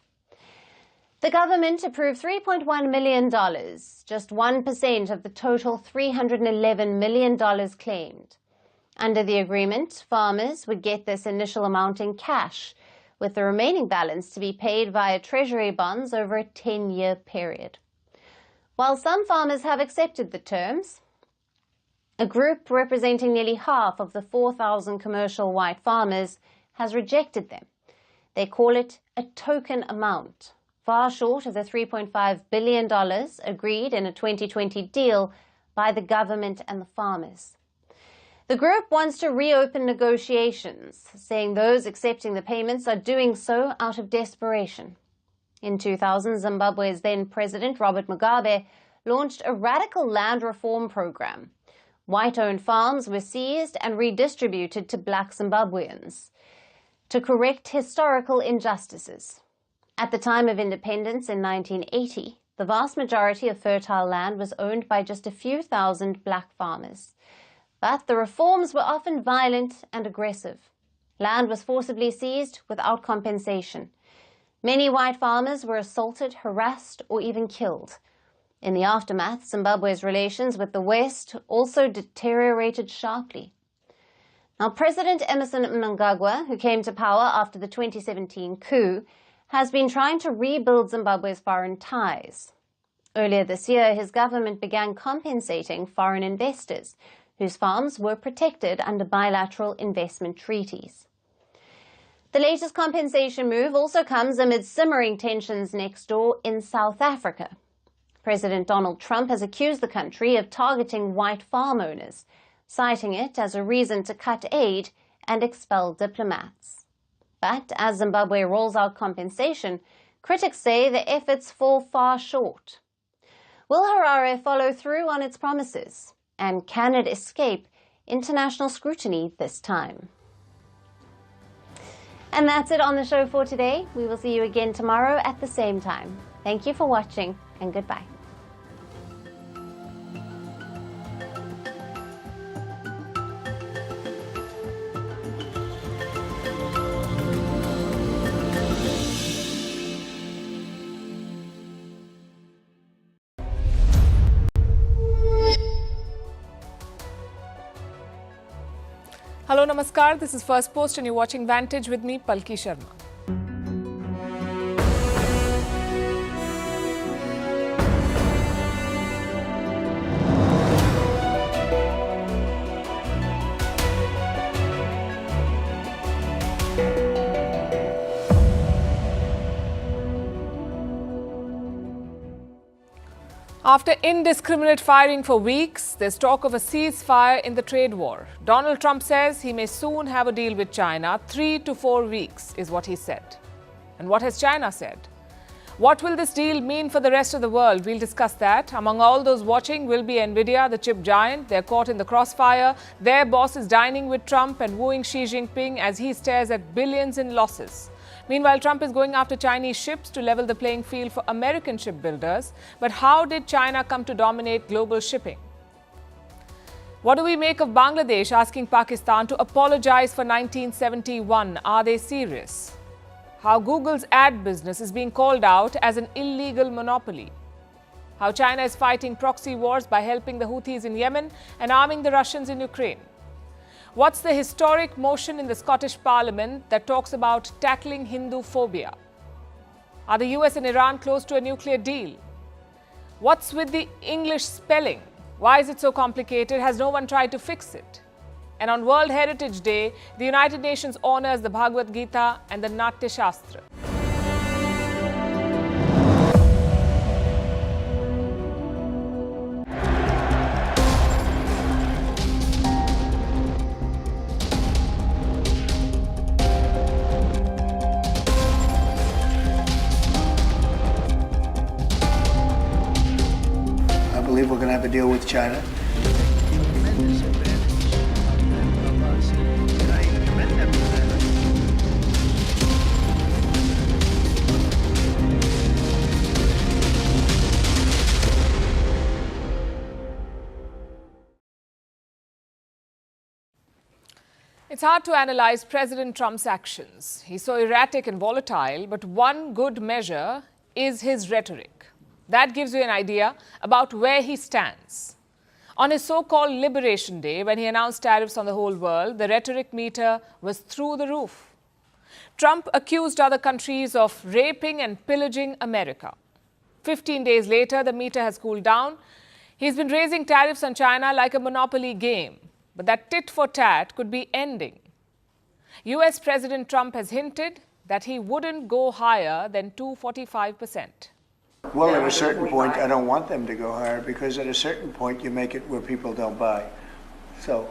The government approved $3.1 million, just 1% of the total $311 million claimed. Under the agreement, farmers would get this initial amount in cash, with the remaining balance to be paid via treasury bonds over a 10-year period. While some farmers have accepted the terms, a group representing nearly half of the 4,000 commercial white farmers has rejected them. They call it a token amount, far short of the $3.5 billion agreed in a 2020 deal by the government and the farmers. The group wants to reopen negotiations, saying those accepting the payments are doing so out of desperation. In 2000, Zimbabwe's then President Robert Mugabe launched a radical land reform program. White-owned farms were seized and redistributed to black Zimbabweans to correct historical injustices. At the time of independence in 1980, the vast majority of fertile land was owned by just a few thousand black farmers. But the reforms were often violent and aggressive. Land was forcibly seized without compensation. Many white farmers were assaulted, harassed, or even killed. In the aftermath, Zimbabwe's relations with the West also deteriorated sharply. Now, President Emmerson Mnangagwa, who came to power after the 2017 coup, has been trying to rebuild Zimbabwe's foreign ties. Earlier this year, his government began compensating foreign investors whose farms were protected under bilateral investment treaties. The latest compensation move also comes amid simmering tensions next door in South Africa. President Donald Trump has accused the country of targeting white farm owners, citing it as a reason to cut aid and expel diplomats. But as Zimbabwe rolls out compensation, critics say the efforts fall far short. Will Harare follow through on its promises? And can it escape international scrutiny this time? And that's it on the show for today. We will see you again tomorrow at the same time. Thank you for watching, and goodbye. Hello, Namaskar. This is Firstpost and you're watching Vantage with me, Palki Sharma. After indiscriminate firing for weeks, there's talk of a ceasefire in the trade war. Donald Trump says he may soon have a deal with China. 3 to 4 weeks is what he said. And what has China said? What will this deal mean for the rest of the world? We'll discuss that. Among all those watching will be Nvidia, the chip giant. They're caught in the crossfire. Their boss is dining with Trump and wooing Xi Jinping as he stares at billions in losses. Meanwhile, Trump is going after Chinese ships to level the playing field for American shipbuilders. But how did China come to dominate global shipping? What do we make of Bangladesh asking Pakistan to apologize for 1971? Are they serious? How Google's ad business is being called out as an illegal monopoly. How China is fighting proxy wars by helping the Houthis in Yemen and arming the Russians in Ukraine. What's the historic motion in the Scottish Parliament that talks about tackling Hindu phobia? Are the US and Iran close to a nuclear deal? What's with the English spelling? Why is it so complicated? Has no one tried to fix it? And on World Heritage Day, the United Nations honors the Bhagavad Gita and the Natya Shastra. I believe we're going to have a deal with China. It's hard to analyze President Trump's actions. He's so erratic and volatile, but one good measure is his rhetoric. That gives you an idea about where he stands. On his so-called Liberation Day, when he announced tariffs on the whole world, the rhetoric meter was through the roof. Trump accused other countries of raping and pillaging America. 15 days later, the meter has cooled down. He's been raising tariffs on China like a monopoly game. But that tit for tat could be ending. US President Trump has hinted that he wouldn't go higher than 245%. Well, at a certain point, I don't want them to go higher because at a certain point, you make it where people don't buy. So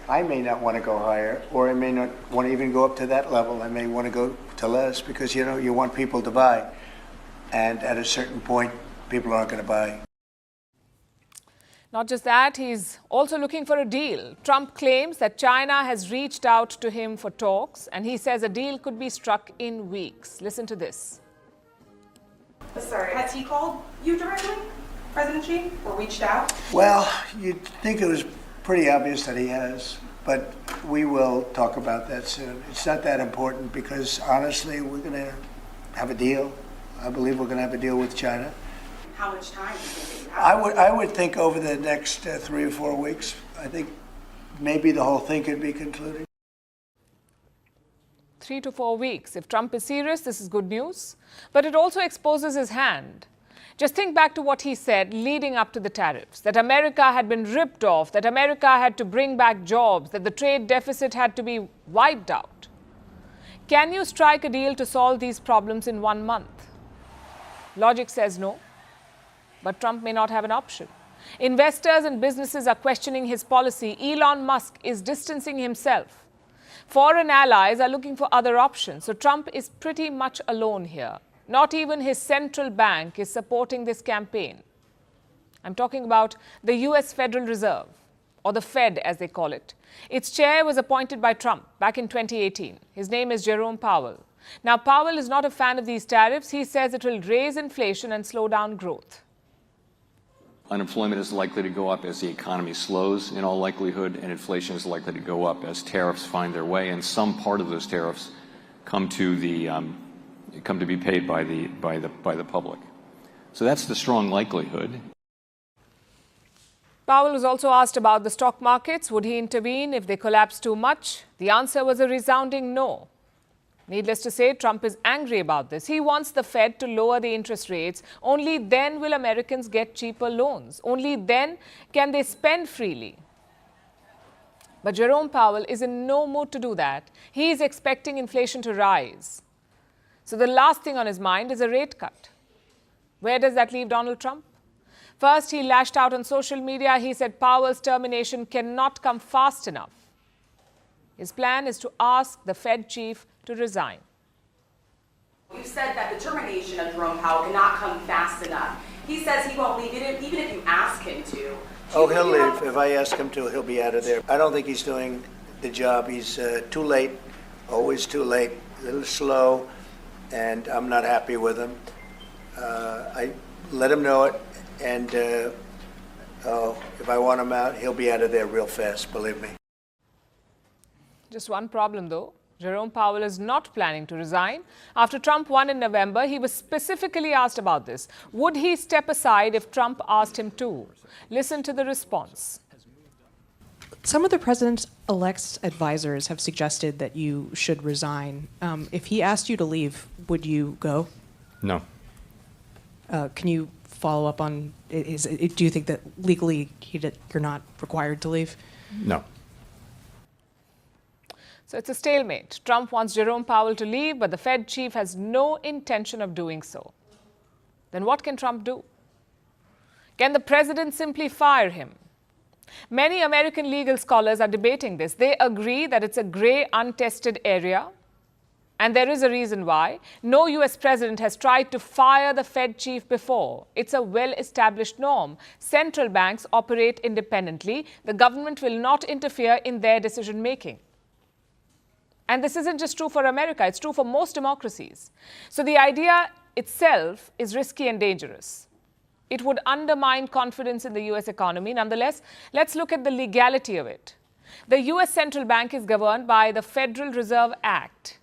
I may not want to go higher, or I may not want to even go up to that level. I may want to go to less because, you know, you want people to buy. And at a certain point, people aren't going to buy. Not just that, he's also looking for a deal. Trump claims that China has reached out to him for talks, and he says a deal could be struck in weeks. Listen to this. Sorry, has he called you directly, President Xi, or reached out? Well, you'd think it was pretty obvious that he has, but we will talk about that soon. It's not that important because, honestly, we're going to have a deal. I believe we're going to have a deal with China. How much time do you think you have? I would think over the next 3 or 4 weeks, I think maybe the whole thing could be concluded. 3 to 4 weeks. If Trump is serious, this is good news. But it also exposes his hand. Just think back to what he said leading up to the tariffs, that America had been ripped off, that America had to bring back jobs, that the trade deficit had to be wiped out. Can you strike a deal to solve these problems in 1 month? Logic says no. But Trump may not have an option. Investors and businesses are questioning his policy. Elon Musk is distancing himself. Foreign allies are looking for other options. So Trump is pretty much alone here. Not even his central bank is supporting this campaign. I'm talking about the US Federal Reserve, or the Fed as they call it. Its chair was appointed by Trump back in 2018. His name is Jerome Powell. Now, Powell is not a fan of these tariffs. He says it will raise inflation and slow down growth. Unemployment is likely to go up as the economy slows in all likelihood, and inflation is likely to go up as tariffs find their way, and some part of those tariffs come to be paid by the public. So that's the strong likelihood. Powell was also asked about the stock markets. Would he intervene if they collapse too much? The answer was a resounding no. Needless to say, Trump is angry about this. He wants the Fed to lower the interest rates. Only then will Americans get cheaper loans. Only then can they spend freely. But Jerome Powell is in no mood to do that. He is expecting inflation to rise. So the last thing on his mind is a rate cut. Where does that leave Donald Trump? First, he lashed out on social media. He said Powell's termination cannot come fast enough. His plan is to ask the Fed chief to resign. You said that the termination of Jerome Powell cannot come fast enough. He says he won't leave even if you ask him to. Oh, he'll leave. If I ask him to, he'll be out of there. I don't think he's doing the job. He's too late, always too late, a little slow, and I'm not happy with him. I let him know it, and if I want him out, he'll be out of there real fast, believe me. Just one problem, though. Jerome Powell is not planning to resign. After Trump won in November, he was specifically asked about this. Would he step aside if Trump asked him to? Listen to the response. Some of the president-elect's advisors have suggested that you should resign. If he asked you to leave, would you go? No. Can you follow up on, do you think that legally you're not required to leave? No. So it's a stalemate. Trump wants Jerome Powell to leave, but the Fed chief has no intention of doing so. Then what can Trump do? Can the president simply fire him? Many American legal scholars are debating this. They agree that it's a gray, untested area. And there is a reason why. No US president has tried to fire the Fed chief before. It's a well-established norm. Central banks operate independently. The government will not interfere in their decision-making. And this isn't just true for America, it's true for most democracies. So the idea itself is risky and dangerous. It would undermine confidence in the US economy. Nonetheless, let's look at the legality of it. The US Central Bank is governed by the Federal Reserve Act.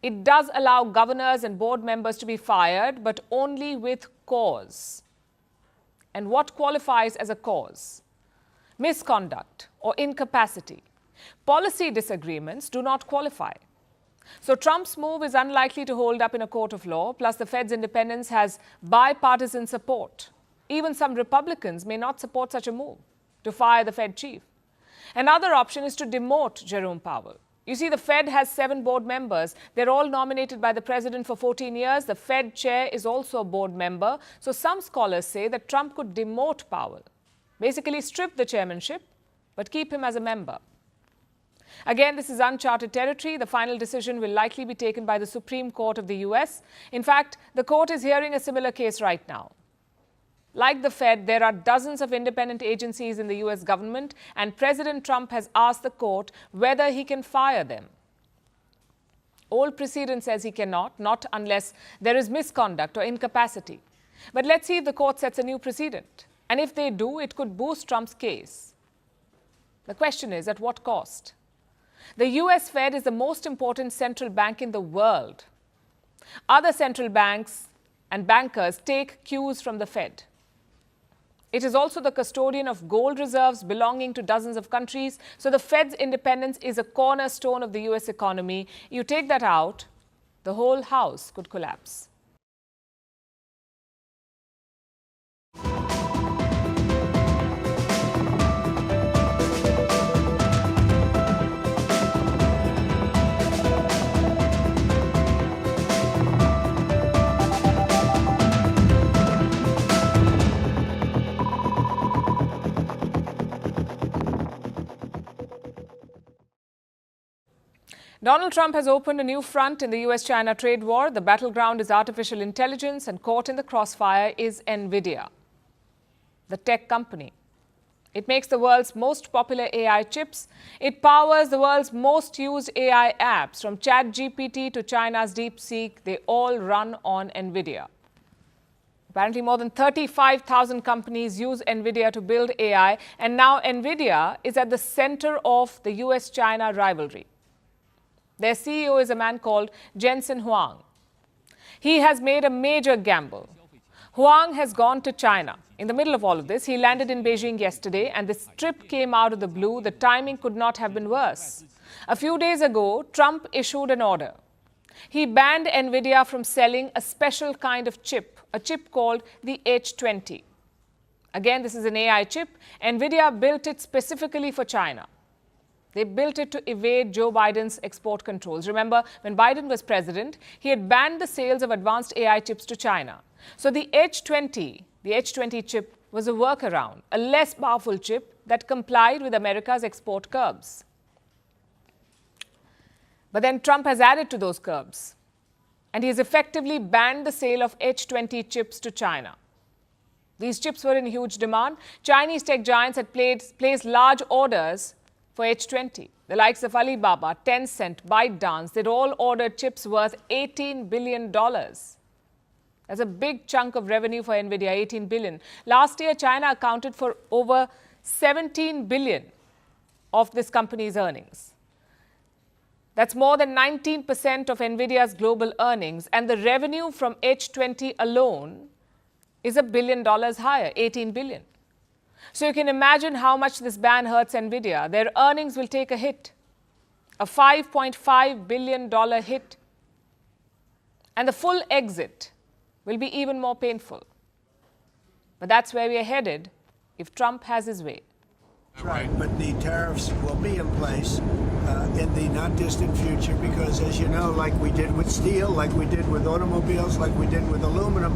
It does allow governors and board members to be fired, but only with cause. And what qualifies as a cause? Misconduct or incapacity. Policy disagreements do not qualify. So Trump's move is unlikely to hold up in a court of law. Plus, the Fed's independence has bipartisan support. Even some Republicans may not support such a move to fire the Fed chief. Another option is to demote Jerome Powell. You see, the Fed has 7 board members. They're all nominated by the president for 14 years. The Fed chair is also a board member. So some scholars say that Trump could demote Powell, basically strip the chairmanship, but keep him as a member. Again, this is uncharted territory. The final decision will likely be taken by the Supreme Court of the US. In fact, the court is hearing a similar case right now. Like the Fed, there are dozens of independent agencies in the US government, and President Trump has asked the court whether he can fire them. Old precedent says he cannot, not unless there is misconduct or incapacity. But let's see if the court sets a new precedent. And if they do, it could boost Trump's case. The question is, at what cost? The US Fed is the most important central bank in the world. Other central banks and bankers take cues from the Fed. It is also the custodian of gold reserves belonging to dozens of countries. So the Fed's independence is a cornerstone of the US economy. You take that out, the whole house could collapse. Donald Trump has opened a new front in the US-China trade war. The battleground is artificial intelligence, and caught in the crossfire is NVIDIA, the tech company. It makes the world's most popular AI chips. It powers the world's most used AI apps, from ChatGPT to China's DeepSeek. They all run on NVIDIA. Apparently, more than 35,000 companies use NVIDIA to build AI, and now NVIDIA is at the center of the US-China rivalry. Their CEO is a man called Jensen Huang. He has made a major gamble. Huang has gone to China. In the middle of all of this, he landed in Beijing yesterday, and this trip came out of the blue. The timing could not have been worse. A few days ago, Trump issued an order. He banned NVIDIA from selling a special kind of chip, a chip called the H20. Again, this is an AI chip. NVIDIA built it specifically for China. They built it to evade Joe Biden's export controls. Remember, when Biden was president, he had banned the sales of advanced AI chips to China. So the H20 chip was a workaround, a less powerful chip that complied with America's export curbs. But then Trump has added to those curbs, and he has effectively banned the sale of H20 chips to China. These chips were in huge demand. Chinese tech giants had placed large orders for H20. The likes of Alibaba, Tencent, ByteDance, they'd all ordered chips worth $18 billion. That's a big chunk of revenue for NVIDIA, $18 billion. Last year, China accounted for over $17 billion of this company's earnings. That's more than 19% of NVIDIA's global earnings, and the revenue from H20 alone is $1 billion higher, $18 billion. So you can imagine how much this ban hurts NVIDIA. Their earnings will take a hit, a $5.5 billion hit. And the full exit will be even more painful. But that's where we are headed if Trump has his way. Right, but the tariffs will be in place in the not distant future because, as you know, like we did with steel, like we did with automobiles, like we did with aluminum,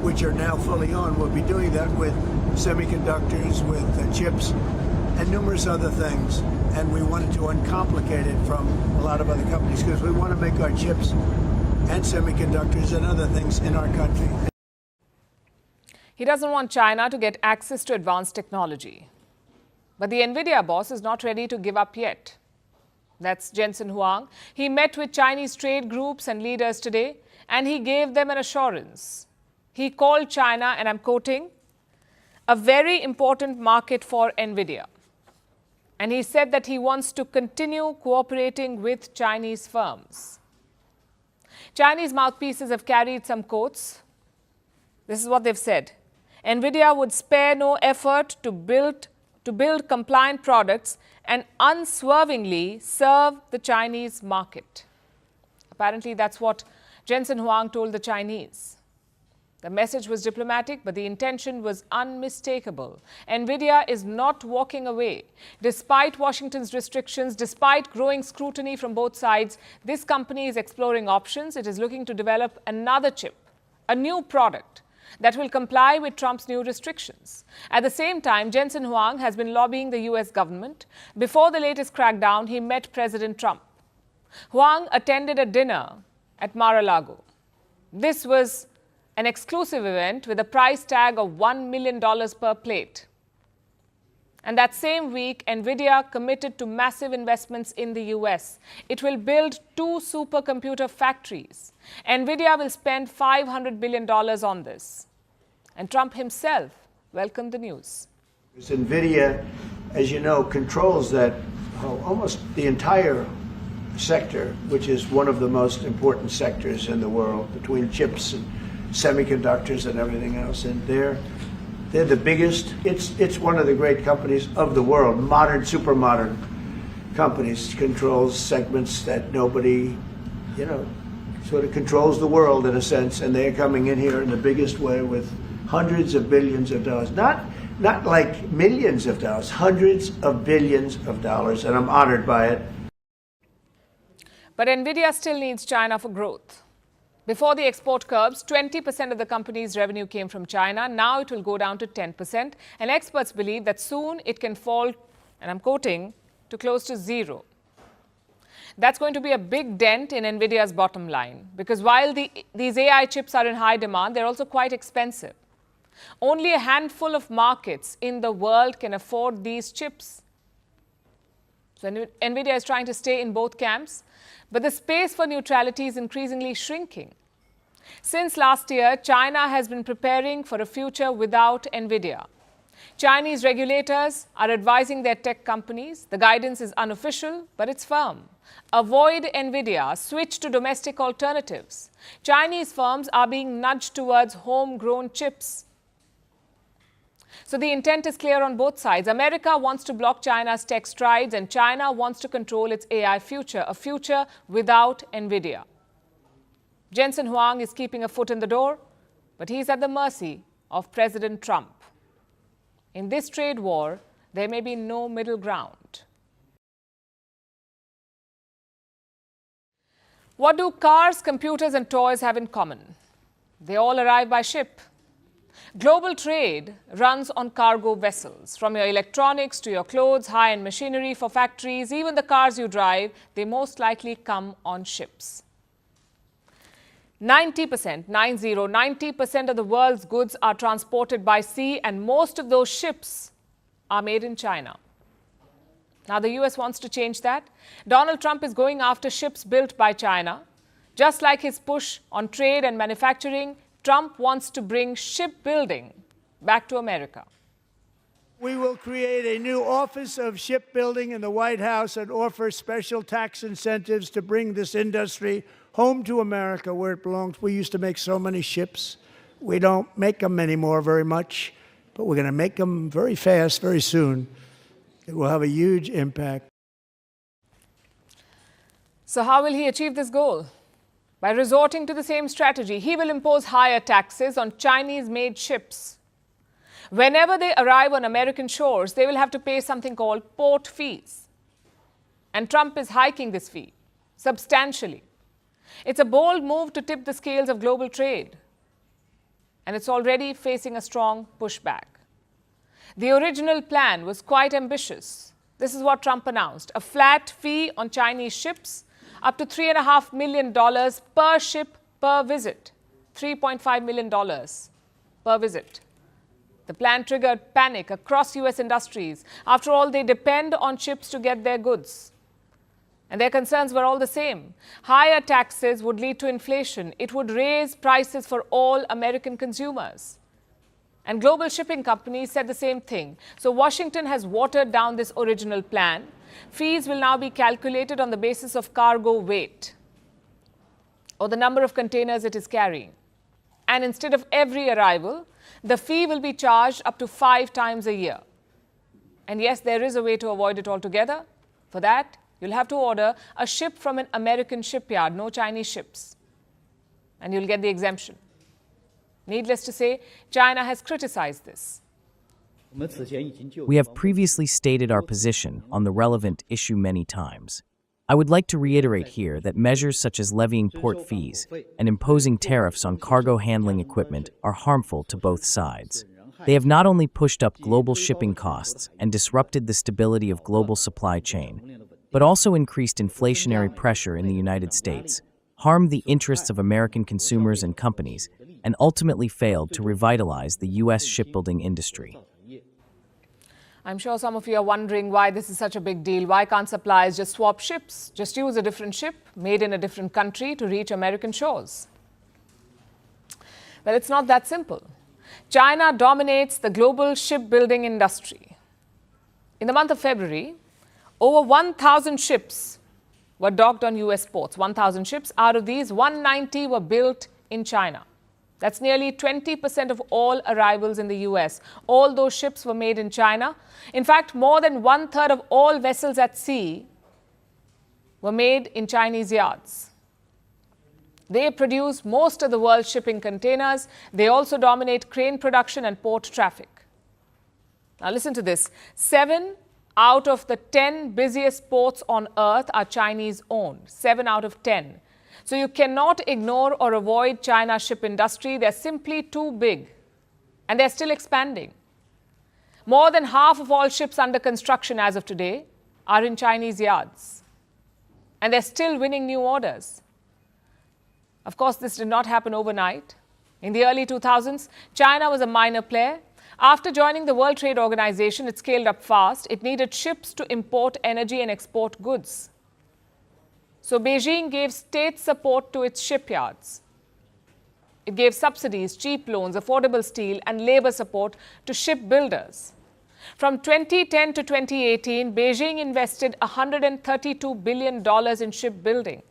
which are now fully on, we'll be doing that with semiconductors, with chips, and numerous other things. And we wanted to uncomplicate it from a lot of other companies because we want to make our chips and semiconductors and other things in our country. He doesn't want China to get access to advanced technology. But the NVIDIA boss is not ready to give up yet. That's Jensen Huang. He met with Chinese trade groups and leaders today, and he gave them an assurance. He called China, and I'm quoting, a very important market for NVIDIA. And he said that he wants to continue cooperating with Chinese firms. Chinese mouthpieces have carried some quotes. This is what they've said. NVIDIA would spare no effort to build compliant products and unswervingly serve the Chinese market. Apparently, that's what Jensen Huang told the Chinese. The message was diplomatic, but the intention was unmistakable. NVIDIA is not walking away. Despite Washington's restrictions, despite growing scrutiny from both sides, this company is exploring options. It is looking to develop another chip, a new product that will comply with Trump's new restrictions. At the same time, Jensen Huang has been lobbying the US government. Before the latest crackdown, he met President Trump. Huang attended a dinner at Mar-a-Lago. This was an exclusive event with a price tag of $1 million per plate. And that same week, NVIDIA committed to massive investments in the US. It will build 2 supercomputer factories. NVIDIA will spend $500 billion on this. And Trump himself welcomed the news. NVIDIA, as you know, controls that almost the entire sector, which is one of the most important sectors in the world, between chips and semiconductors and everything else. And they're the biggest. It's one of the great companies of the world. Modern, super modern companies. Controls segments that nobody, sort of controls the world in a sense. And they're coming in here in the biggest way with hundreds of billions of dollars. Not like millions of dollars, hundreds of billions of dollars. And I'm honored by it. But NVIDIA still needs China for growth. Before the export curbs, 20% of the company's revenue came from China. Now it will go down to 10%. And experts believe that soon it can fall, and I'm quoting, to close to zero. That's going to be a big dent in NVIDIA's bottom line. Because while these AI chips are in high demand, they're also quite expensive. Only a handful of markets in the world can afford these chips. So NVIDIA is trying to stay in both camps. But the space for neutrality is increasingly shrinking. Since last year, China has been preparing for a future without NVIDIA. Chinese regulators are advising their tech companies. The guidance is unofficial, but it's firm. Avoid NVIDIA, switch to domestic alternatives. Chinese firms are being nudged towards homegrown chips. So the intent is clear on both sides. America wants to block China's tech strides, and China wants to control its AI future, a future without NVIDIA. Jensen Huang is keeping a foot in the door, but he's at the mercy of President Trump. In this trade war, there may be no middle ground. What do cars, computers, and toys have in common? They all arrive by ship. Global trade runs on cargo vessels. From your electronics to your clothes, high-end machinery for factories, even the cars you drive, they most likely come on ships. 90% of the world's goods are transported by sea, and most of those ships are made in China. Now, the US wants to change that. Donald Trump is going after ships built by China. Just like his push on trade and manufacturing, Trump wants to bring shipbuilding back to America. We will create a new Office of Shipbuilding in the White House and offer special tax incentives to bring this industry home to America where it belongs. We used to make so many ships. We don't make them anymore very much, but we're going to make them very fast, very soon. It will have a huge impact. So how will he achieve this goal? By resorting to the same strategy. He will impose higher taxes on Chinese-made ships. Whenever they arrive on American shores, they will have to pay something called port fees. And Trump is hiking this fee substantially. It's a bold move to tip the scales of global trade. And it's already facing a strong pushback. The original plan was quite ambitious. This is what Trump announced: a flat fee on Chinese ships, up to $3.5 million per ship per visit. $3.5 million per visit. The plan triggered panic across US industries. After all, they depend on ships to get their goods. And their concerns were all the same. Higher taxes would lead to inflation. It would raise prices for all American consumers. And global shipping companies said the same thing. So Washington has watered down this original plan. Fees will now be calculated on the basis of cargo weight or the number of containers it is carrying. And instead of every arrival, the fee will be charged up to 5 times a year. And yes, there is a way to avoid it altogether. For that, You'll have to order a ship from an American shipyard, no Chinese ships, and you'll get the exemption. Needless to say, China has criticized this. We have previously stated our position on the relevant issue many times. I would like to reiterate here that measures such as levying port fees and imposing tariffs on cargo handling equipment are harmful to both sides. They have not only pushed up global shipping costs and disrupted the stability of global supply chain, but also increased inflationary pressure in the United States, harmed the interests of American consumers and companies, and ultimately failed to revitalize the U.S. shipbuilding industry. I'm sure some of you are wondering why this is such a big deal. Why can't suppliers just swap ships? Just use a different ship made in a different country to reach American shores? Well, it's not that simple. China dominates the global shipbuilding industry. In the month of February, over 1,000 ships were docked on U.S. ports. 1,000 ships. Out of these, 190 were built in China. That's nearly 20% of all arrivals in the U.S. All those ships were made in China. In fact, more than 1/3 of all vessels at sea were made in Chinese yards. They produce most of the world's shipping containers. They also dominate crane production and port traffic. Now listen to this. 7 out of the 10 busiest ports on earth are Chinese owned. 7 out of 10. So you cannot ignore or avoid China's ship industry. They're simply too big. And they're still expanding. More than half of all ships under construction as of today are in Chinese yards. And they're still winning new orders. Of course, this did not happen overnight. In the early 2000s, China was a minor player. After joining the World Trade Organization, it scaled up fast. It needed ships to import energy and export goods. So Beijing gave state support to its shipyards. It gave subsidies, cheap loans, affordable steel, and labor support to shipbuilders. From 2010 to 2018, Beijing invested $132 billion in shipbuilding.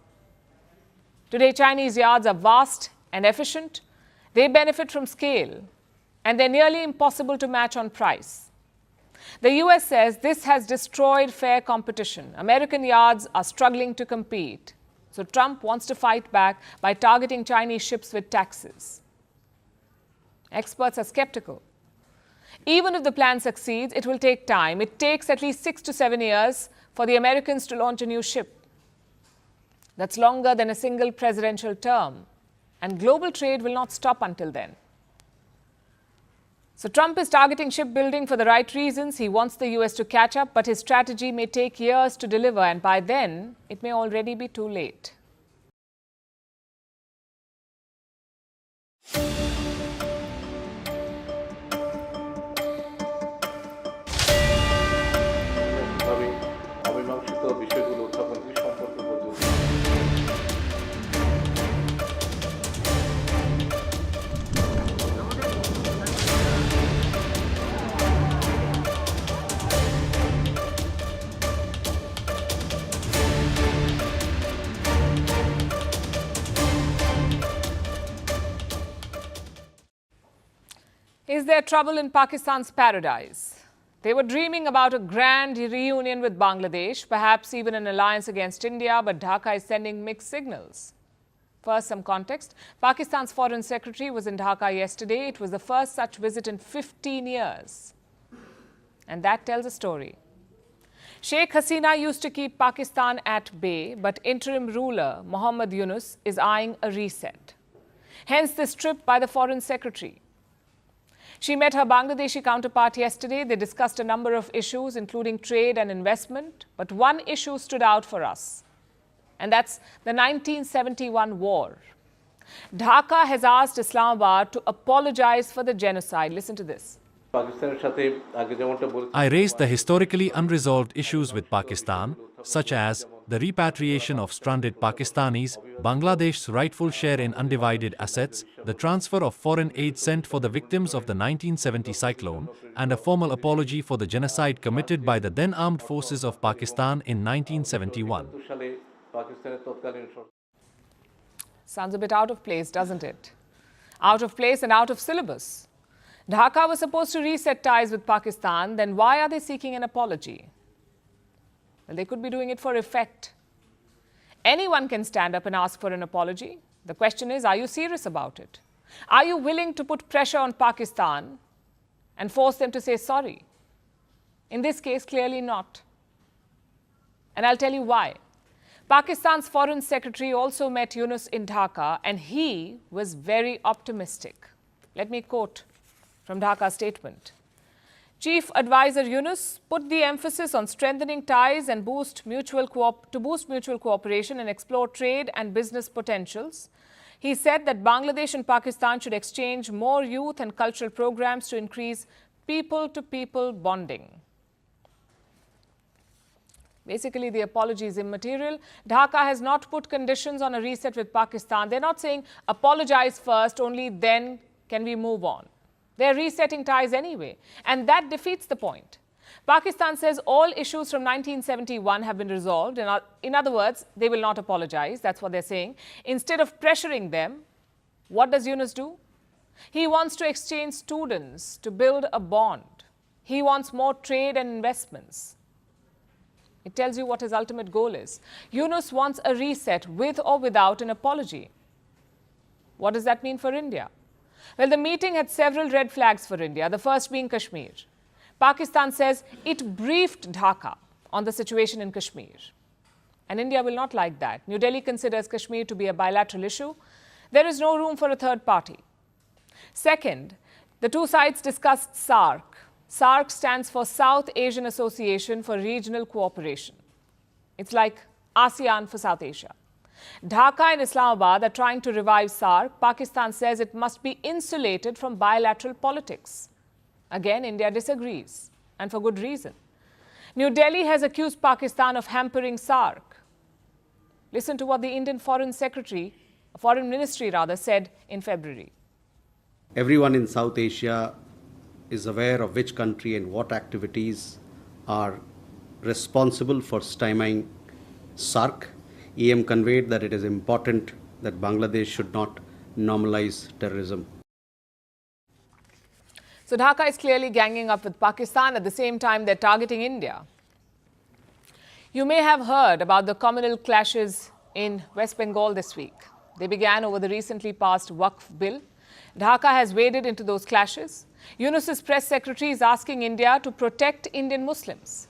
Today, Chinese yards are vast and efficient. They benefit from scale, and they're nearly impossible to match on price. The US says this has destroyed fair competition. American yards are struggling to compete. So Trump wants to fight back by targeting Chinese ships with taxes. Experts are skeptical. Even if the plan succeeds, it will take time. It takes at least 6 to 7 years for the Americans to launch a new ship. That's longer than a single presidential term. And global trade will not stop until then. So Trump is targeting shipbuilding for the right reasons. He wants the US to catch up, but his strategy may take years to deliver, and by then, it may already be too late. Is there trouble in Pakistan's paradise? They were dreaming about a grand reunion with Bangladesh, perhaps even an alliance against India, but Dhaka is sending mixed signals. First, some context. Pakistan's foreign secretary was in Dhaka yesterday. It was the first such visit in 15 years. And that tells a story. Sheikh Hasina used to keep Pakistan at bay, but interim ruler Mohammad Yunus is eyeing a reset. Hence this trip by the foreign secretary. She met her Bangladeshi counterpart yesterday. They discussed a number of issues, including trade and investment. But one issue stood out for us, and that's the 1971 war. Dhaka has asked Islamabad to apologize for the genocide. Listen to this. I raised the historically unresolved issues with Pakistan, such as the repatriation of stranded Pakistanis, Bangladesh's rightful share in undivided assets, the transfer of foreign aid sent for the victims of the 1970 cyclone, and a formal apology for the genocide committed by the then armed forces of Pakistan in 1971. Sounds a bit out of place, doesn't it? Out of place and out of syllabus. Dhaka was supposed to reset ties with Pakistan, then why are they seeking an apology? Well, they could be doing it for effect. Anyone can stand up and ask for an apology. The question is, are you serious about it? Are you willing to put pressure on Pakistan and force them to say sorry? In this case, clearly not. And I'll tell you why. Pakistan's Foreign Secretary also met Yunus in Dhaka, and he was very optimistic. Let me quote from Dhaka's statement. Chief Advisor Yunus put the emphasis on strengthening ties and boost mutual cooperation and explore trade and business potentials. He said that Bangladesh and Pakistan should exchange more youth and cultural programs to increase people-to-people bonding. Basically, the apology is immaterial. Dhaka has not put conditions on a reset with Pakistan. They're not saying apologize first, only then can we move on. They're resetting ties anyway, and that defeats the point. Pakistan says all issues from 1971 have been resolved. In other words, they will not apologize. That's what they're saying. Instead of pressuring them, what does Yunus do? He wants to exchange students to build a bond. He wants more trade and investments. It tells you what his ultimate goal is. Yunus wants a reset with or without an apology. What does that mean for India? Well, the meeting had several red flags for India, the first being Kashmir. Pakistan says it briefed Dhaka on the situation in Kashmir. And India will not like that. New Delhi considers Kashmir to be a bilateral issue. There is no room for a third party. Second, the two sides discussed SAARC. SAARC stands for South Asian Association for Regional Cooperation. It's like ASEAN for South Asia. Dhaka and Islamabad are trying to revive SAARC. Pakistan says it must be insulated from bilateral politics. Again, India disagrees, and for good reason. New Delhi has accused Pakistan of hampering SAARC. Listen to what the Indian Foreign Ministry said in February. Everyone in South Asia is aware of which country and what activities are responsible for stymieing SAARC. EM conveyed that it is important that Bangladesh should not normalize terrorism. So Dhaka is clearly ganging up with Pakistan. At the same time, they're targeting India. You may have heard about the communal clashes in West Bengal this week. They began over the recently passed Waqf bill. Dhaka has waded into those clashes. Yunus's press secretary is asking India to protect Indian Muslims.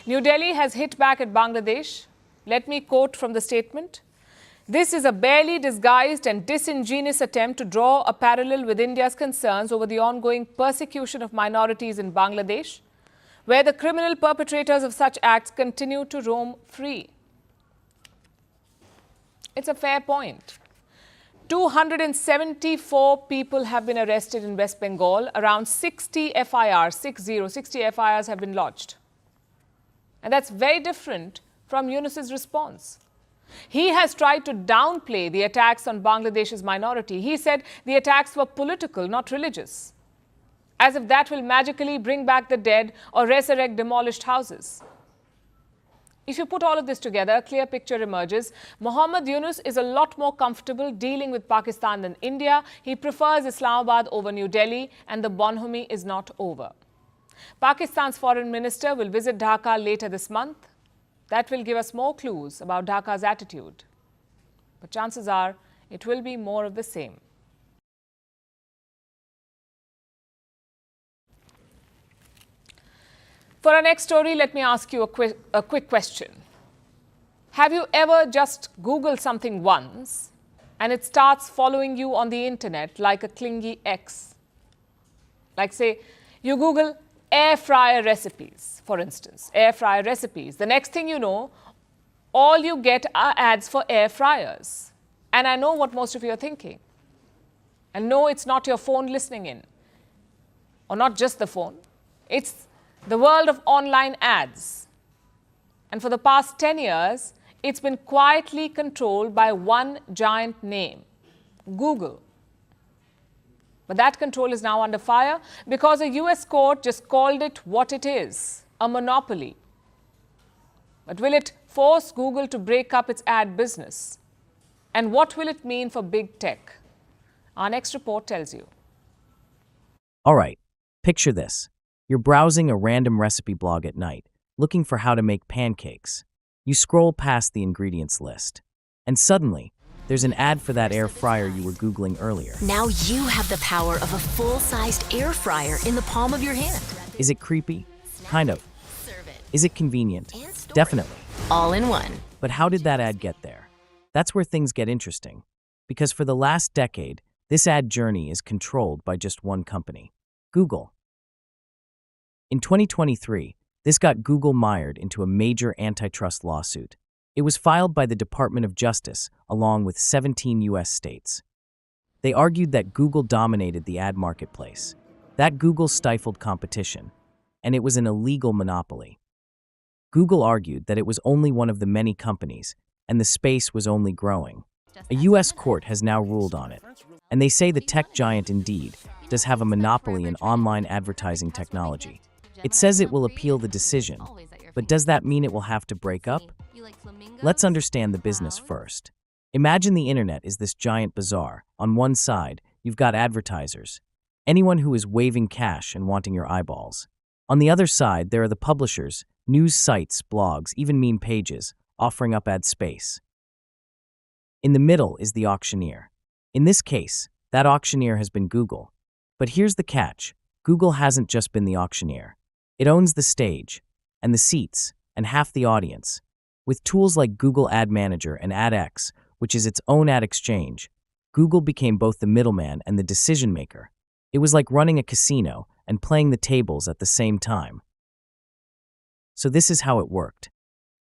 New Delhi has hit back at Bangladesh. Let me quote from the statement. This is a barely disguised and disingenuous attempt to draw a parallel with India's concerns over the ongoing persecution of minorities in Bangladesh, where the criminal perpetrators of such acts continue to roam free. It's a fair point. 274 people have been arrested in West Bengal. Around 60 FIRs have been lodged. And that's very different from Yunus's response. He has tried to downplay the attacks on Bangladesh's minority. He said the attacks were political, not religious, as if that will magically bring back the dead or resurrect demolished houses. If you put all of this together, a clear picture emerges. Mohammad Yunus is a lot more comfortable dealing with Pakistan than India. He prefers Islamabad over New Delhi, and the bonhomie is not over. Pakistan's foreign minister will visit Dhaka later this month. That will give us more clues about Dhaka's attitude. But chances are it will be more of the same. For our next story, let me ask you a quick question. Have you ever just Googled something once and it starts following you on the internet like a clingy ex? Like, say, you Google air fryer recipes, for instance, air fryer recipes. The next thing you know, all you get are ads for air fryers. And I know what most of you are thinking. And no, it's not your phone listening in, or not just the phone. It's the world of online ads. And for the past 10 years, it's been quietly controlled by one giant name, Google. But that control is now under fire because a US court just called it what it is, a monopoly. But will it force Google to break up its ad business? And what will it mean for big tech? Our next report tells you. All right, picture this. You're browsing a random recipe blog at night. looking for how to make pancakes. You scroll past the ingredients list, and suddenly, there's an ad for that air fryer you were Googling earlier. Now you have the power of a full-sized air fryer in the palm of your hand. Is it creepy? Kind of. Is it convenient? Definitely. All in one. But how did that ad get there? That's where things get interesting. Because for the last decade, this ad journey is controlled by just one company, Google. In 2023, this got Google mired into a major antitrust lawsuit. It was filed by the Department of Justice, along with 17 U.S. states. They argued that Google dominated the ad marketplace, that Google stifled competition, and it was an illegal monopoly. Google argued that it was only one of the many companies, and the space was only growing. A U.S. court has now ruled on it, and they say the tech giant indeed does have a monopoly in online advertising technology. It says it will appeal the decision, but does that mean it will have to break up? Let's understand the business first. Imagine the internet is this giant bazaar. On one side, you've got advertisers, anyone who is waving cash and wanting your eyeballs. On the other side, there are the publishers, news sites, blogs, even meme pages, offering up ad space. In the middle is the auctioneer. In this case, that auctioneer has been Google. But here's the catch. Google hasn't just been the auctioneer. It owns the stage, and the seats, and half the audience. With tools like Google Ad Manager and AdX, which is its own ad exchange, Google became both the middleman and the decision maker. It was like running a casino and playing the tables at the same time. So this is how it worked.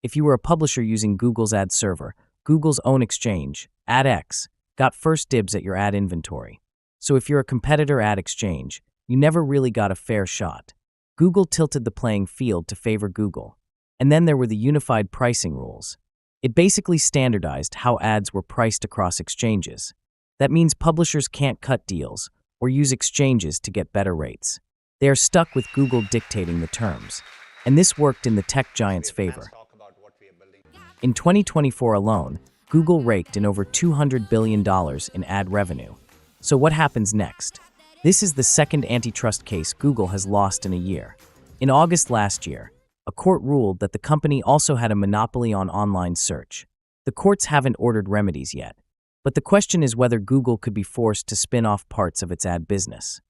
If you were a publisher using Google's ad server, Google's own exchange, AdX, got first dibs at your ad inventory. So if you're a competitor ad exchange, you never really got a fair shot. Google tilted the playing field to favor Google. And then there were the unified pricing rules. It basically standardized how ads were priced across exchanges. That means publishers can't cut deals or use exchanges to get better rates. They are stuck with Google dictating the terms. And this worked in the tech giant's favor. In 2024 alone, Google raked in over $200 billion in ad revenue. So what happens next? This is the second antitrust case Google has lost in a year. In August last year, a court ruled that the company also had a monopoly on online search. The courts haven't ordered remedies yet, but the question is whether Google could be forced to spin off parts of its ad business.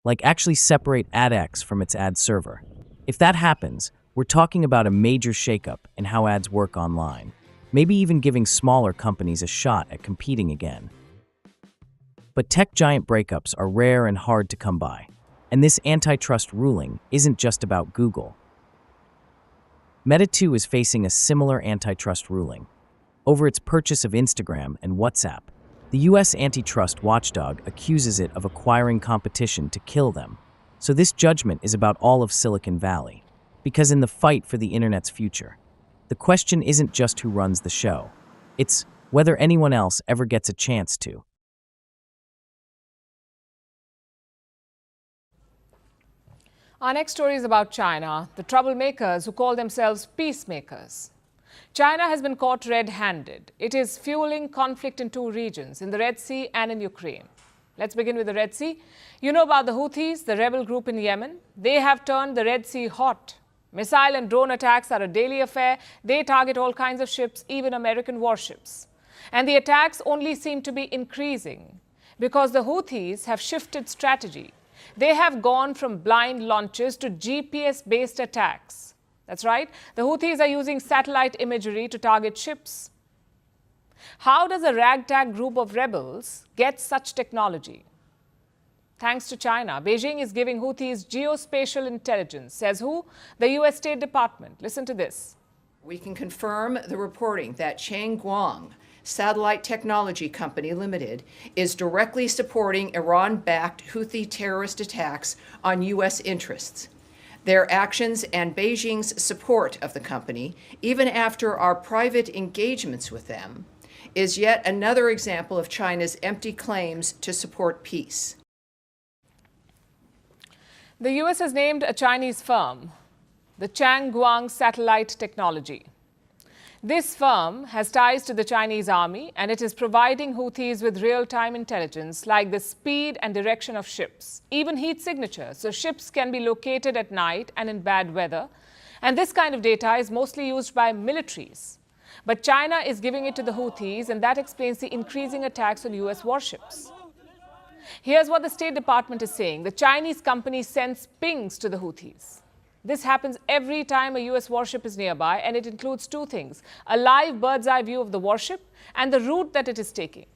Like actually separate AdX from its ad server. If that happens, we're talking about a major shakeup in how ads work online, maybe even giving smaller companies a shot at competing again. But tech giant breakups are rare and hard to come by, and this antitrust ruling isn't just about Google. Meta too is facing a similar antitrust ruling. Over its purchase of Instagram and WhatsApp, the US antitrust watchdog accuses it of acquiring competition to kill them. So this judgment is about all of Silicon Valley. Because in the fight for the internet's future, the question isn't just who runs the show. It's whether anyone else ever gets a chance to. Our next story is about China, the troublemakers who call themselves peacemakers. China has been caught red-handed. It is fueling conflict in two regions, in the Red Sea and in Ukraine. Let's begin with the Red Sea. You know about the Houthis, the rebel group in Yemen. They have turned the Red Sea hot. Missile and drone attacks are a daily affair. They target all kinds of ships, even American warships. And the attacks only seem to be increasing because the Houthis have shifted strategy. They have gone from blind launches to GPS-based attacks. That's right, the Houthis are using satellite imagery to target ships. How does a ragtag group of rebels get such technology? Thanks to China, Beijing is giving Houthis geospatial intelligence. Says who? The U.S. State Department. Listen to this. We can confirm the reporting that Changguang Satellite Technology Company Limited is directly supporting Iran-backed Houthi terrorist attacks on U.S. interests. Their actions and Beijing's support of the company, even after our private engagements with them, is yet another example of China's empty claims to support peace. The U.S. has named a Chinese firm, the Changguang Satellite Technology. This firm has ties to the Chinese army, and it is providing Houthis with real-time intelligence like the speed and direction of ships, even heat signatures, so ships can be located at night and in bad weather. And this kind of data is mostly used by militaries. But China is giving it to the Houthis, and that explains the increasing attacks on US warships. Here's what the State Department is saying. The Chinese company sends pings to the Houthis. This happens every time a US warship is nearby, and it includes two things: a live bird's eye view of the warship and the route that it is taking.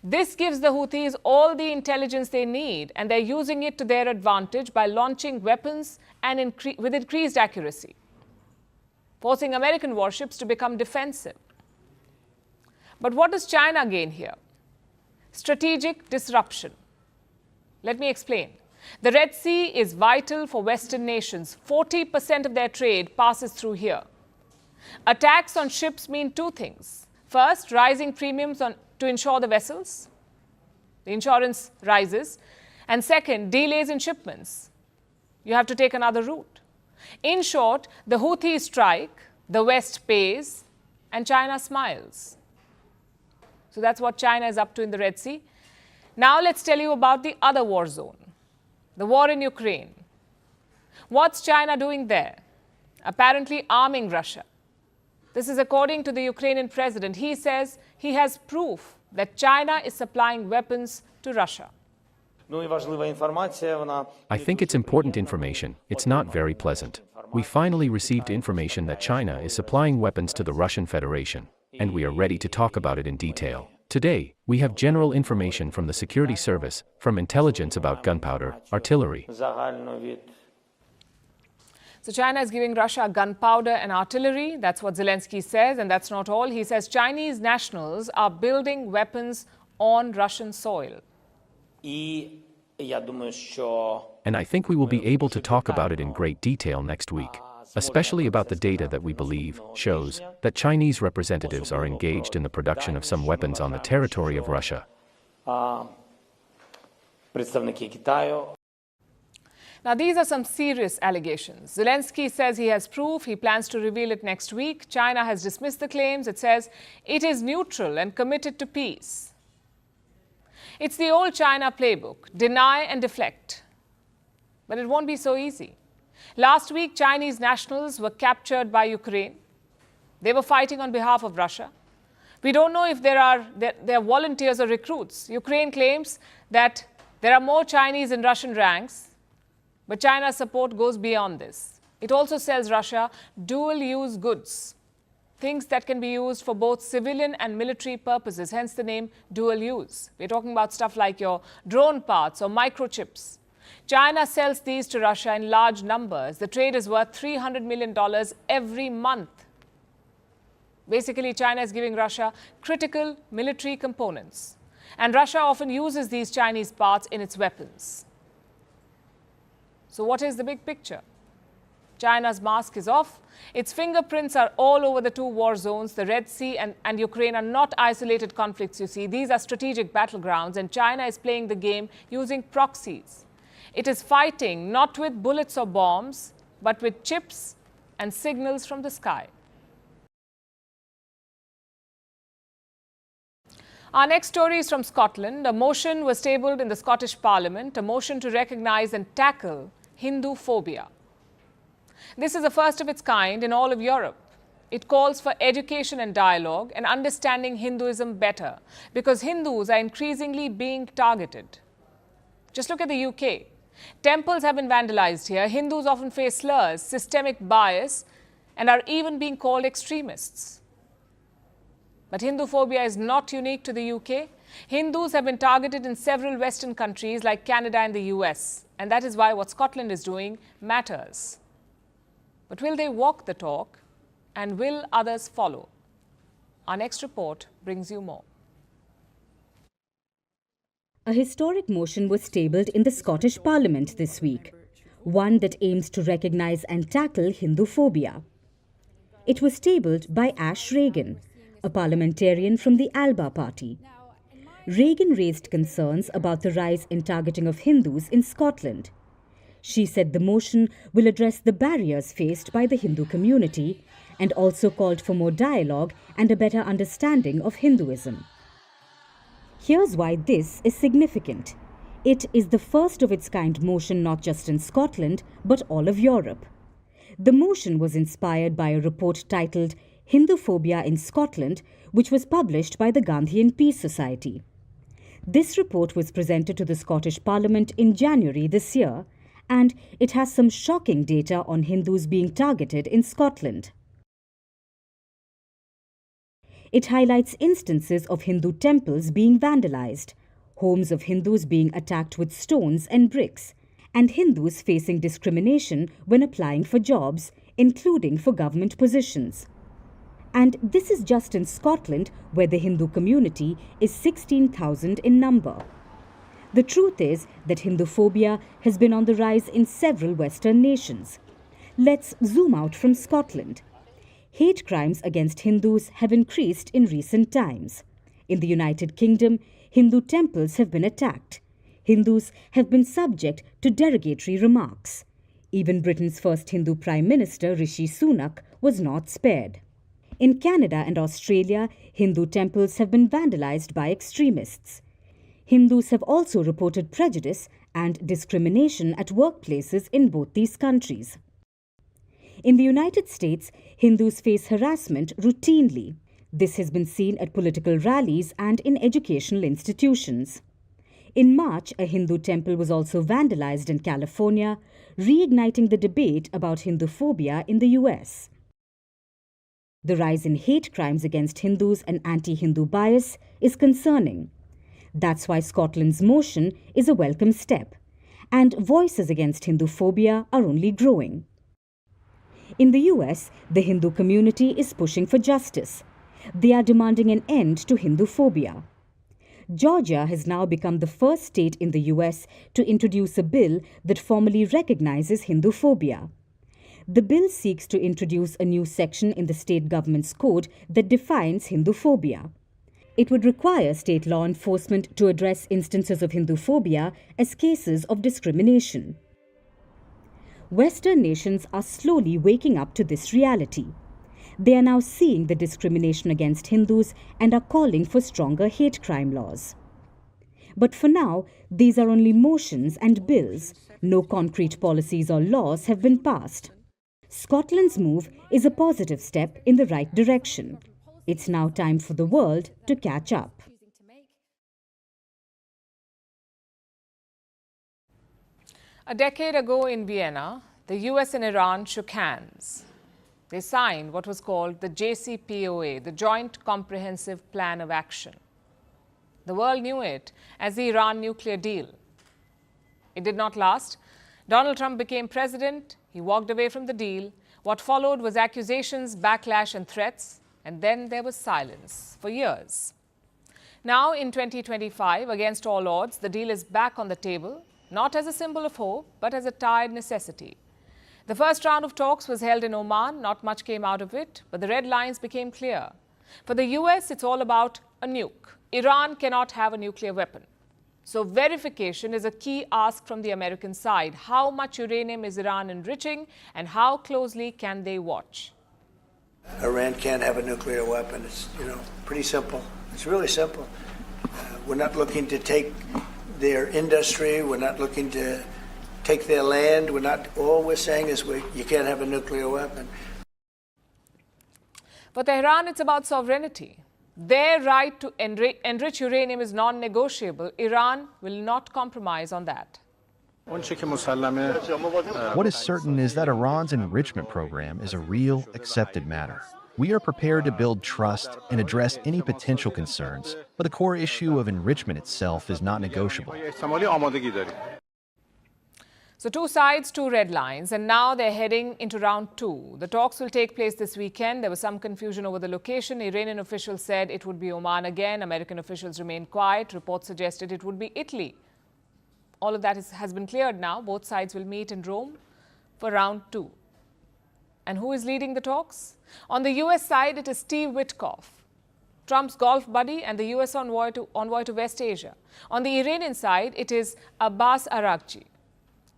This gives the Houthis all the intelligence they need, and they're using it to their advantage by launching weapons and with increased accuracy, forcing American warships to become defensive. But what does China gain here? Strategic disruption. Let me explain. The Red Sea is vital for Western nations. 40% of their trade passes through here. Attacks on ships mean two things. First, rising premiums to insure the vessels. The insurance rises. And second, delays in shipments. You have to take another route. In short, the Houthis strike, the West pays, and China smiles. So that's what China is up to in the Red Sea. Now let's tell you about the other war zone, the war in Ukraine. What's China doing there? Apparently arming Russia. This is according to the Ukrainian president. He says he has proof that China is supplying weapons to Russia. I think it's important information. It's not very pleasant. We finally received information that China is supplying weapons to the Russian Federation, and we are ready to talk about it in detail. Today, we have general information from the security service, from intelligence about gunpowder, artillery. So China is giving Russia gunpowder and artillery. That's what Zelensky says, and that's not all. He says Chinese nationals are building weapons on Russian soil. And I think we will be able to talk about it in great detail next week, especially about the data that we believe shows that Chinese representatives are engaged in the production of some weapons on the territory of Russia. Now, these are some serious allegations. Zelensky says he has proof. He plans to reveal it next week. China has dismissed the claims. It says it is neutral and committed to peace. It's the old China playbook: deny and deflect. But it won't be so easy. Last week, Chinese nationals were captured by Ukraine. They were fighting on behalf of Russia. We don't know if they're volunteers or recruits. Ukraine claims that there are more Chinese in Russian ranks, but China's support goes beyond this. It also sells Russia dual-use goods, things that can be used for both civilian and military purposes, hence the name dual-use. We're talking about stuff like your drone parts or microchips. China sells these to Russia in large numbers. The trade is worth $300 million every month. Basically, China is giving Russia critical military components. And Russia often uses these Chinese parts in its weapons. So what is the big picture? China's mask is off. Its fingerprints are all over the two war zones. The Red Sea and Ukraine are not isolated conflicts, you see. These are strategic battlegrounds, and China is playing the game using proxies. It is fighting not with bullets or bombs, but with chips and signals from the sky. Our next story is from Scotland. A motion was tabled in the Scottish Parliament, a motion to recognise and tackle Hindu phobia. This is the first of its kind in all of Europe. It calls for education and dialogue and understanding Hinduism better, because Hindus are increasingly being targeted. Just look at the UK. Temples have been vandalized here. Hindus often face slurs, systemic bias, and are even being called extremists. But Hindu phobia is not unique to the UK. Hindus have been targeted in several Western countries like Canada and the US, and that is why what Scotland is doing matters. But will they walk the talk, and will others follow? Our next report brings you more. A historic motion was tabled in the Scottish Parliament this week, one that aims to recognise and tackle Hindu phobia. It was tabled by Ash Regan, a parliamentarian from the Alba Party. Regan raised concerns about the rise in targeting of Hindus in Scotland. She said the motion will address the barriers faced by the Hindu community and also called for more dialogue and a better understanding of Hinduism. Here's why this is significant. It is the first of its kind motion not just in Scotland, but all of Europe. The motion was inspired by a report titled Hinduphobia in Scotland, which was published by the Gandhian Peace Society. This report was presented to the Scottish Parliament in January this year, and it has some shocking data on Hindus being targeted in Scotland. It highlights instances of Hindu temples being vandalized, homes of Hindus being attacked with stones and bricks, and Hindus facing discrimination when applying for jobs, including for government positions. And this is just in Scotland, where the Hindu community is 16,000 in number. The truth is that Hinduphobia has been on the rise in several Western nations. Let's zoom out from Scotland. Hate crimes against Hindus have increased in recent times. In the United Kingdom, Hindu temples have been attacked. Hindus have been subject to derogatory remarks. Even Britain's first Hindu Prime Minister, Rishi Sunak, was not spared. In Canada and Australia, Hindu temples have been vandalized by extremists. Hindus have also reported prejudice and discrimination at workplaces in both these countries. In the United States, Hindus face harassment routinely. This has been seen at political rallies and in educational institutions. In March, a Hindu temple was also vandalized in California, reigniting the debate about Hinduphobia in the US. The rise in hate crimes against Hindus and anti-Hindu bias is concerning. That's why Scotland's motion is a welcome step, and voices against Hinduphobia are only growing. In the US, the Hindu community is pushing for justice. They are demanding an end to Hinduphobia. Georgia has now become the first state in the US to introduce a bill that formally recognizes Hinduphobia. The bill seeks to introduce a new section in the state government's code that defines Hinduphobia. It would require state law enforcement to address instances of Hinduphobia as cases of discrimination. Western nations are slowly waking up to this reality. They are now seeing the discrimination against Hindus and are calling for stronger hate crime laws. But for now, these are only motions and bills. No concrete policies or laws have been passed. Scotland's move is a positive step in the right direction. It's now time for the world to catch up. A decade ago in Vienna, the US and Iran shook hands. They signed what was called the JCPOA, the Joint Comprehensive Plan of Action. The world knew it as the Iran nuclear deal. It did not last. Donald Trump became president. He walked away from the deal. What followed was accusations, backlash, and threats. And then there was silence for years. Now, in 2025, against all odds, the deal is back on the table, not as a symbol of hope, but as a tired necessity. The first round of talks was held in Oman. Not much came out of it, but the red lines became clear. For the US, it's all about a nuke. Iran cannot have a nuclear weapon. So verification is a key ask from the American side. How much uranium is Iran enriching, and how closely can they watch? Iran can't have a nuclear weapon. It's, pretty simple. It's really simple. We're not looking to take their industry. We're not looking to take their land. All we're saying is you can't have a nuclear weapon. For Tehran, it's about sovereignty. Their right to enrich uranium is non-negotiable. Iran will not compromise on that. What is certain is that Iran's enrichment program is a real, accepted matter. We are prepared to build trust and address any potential concerns, but the core issue of enrichment itself is not negotiable. So two sides, two red lines, and now they're heading into round two. The talks will take place this weekend. There was some confusion over the location. Iranian officials said it would be Oman again. American officials remained quiet. Reports suggested it would be Italy. All of that has been cleared now. Both sides will meet in Rome for round two. And who is leading the talks? On the US side, it is Steve Witkoff, Trump's golf buddy and the US envoy to West Asia. On the Iranian side, it is Abbas Araghchi,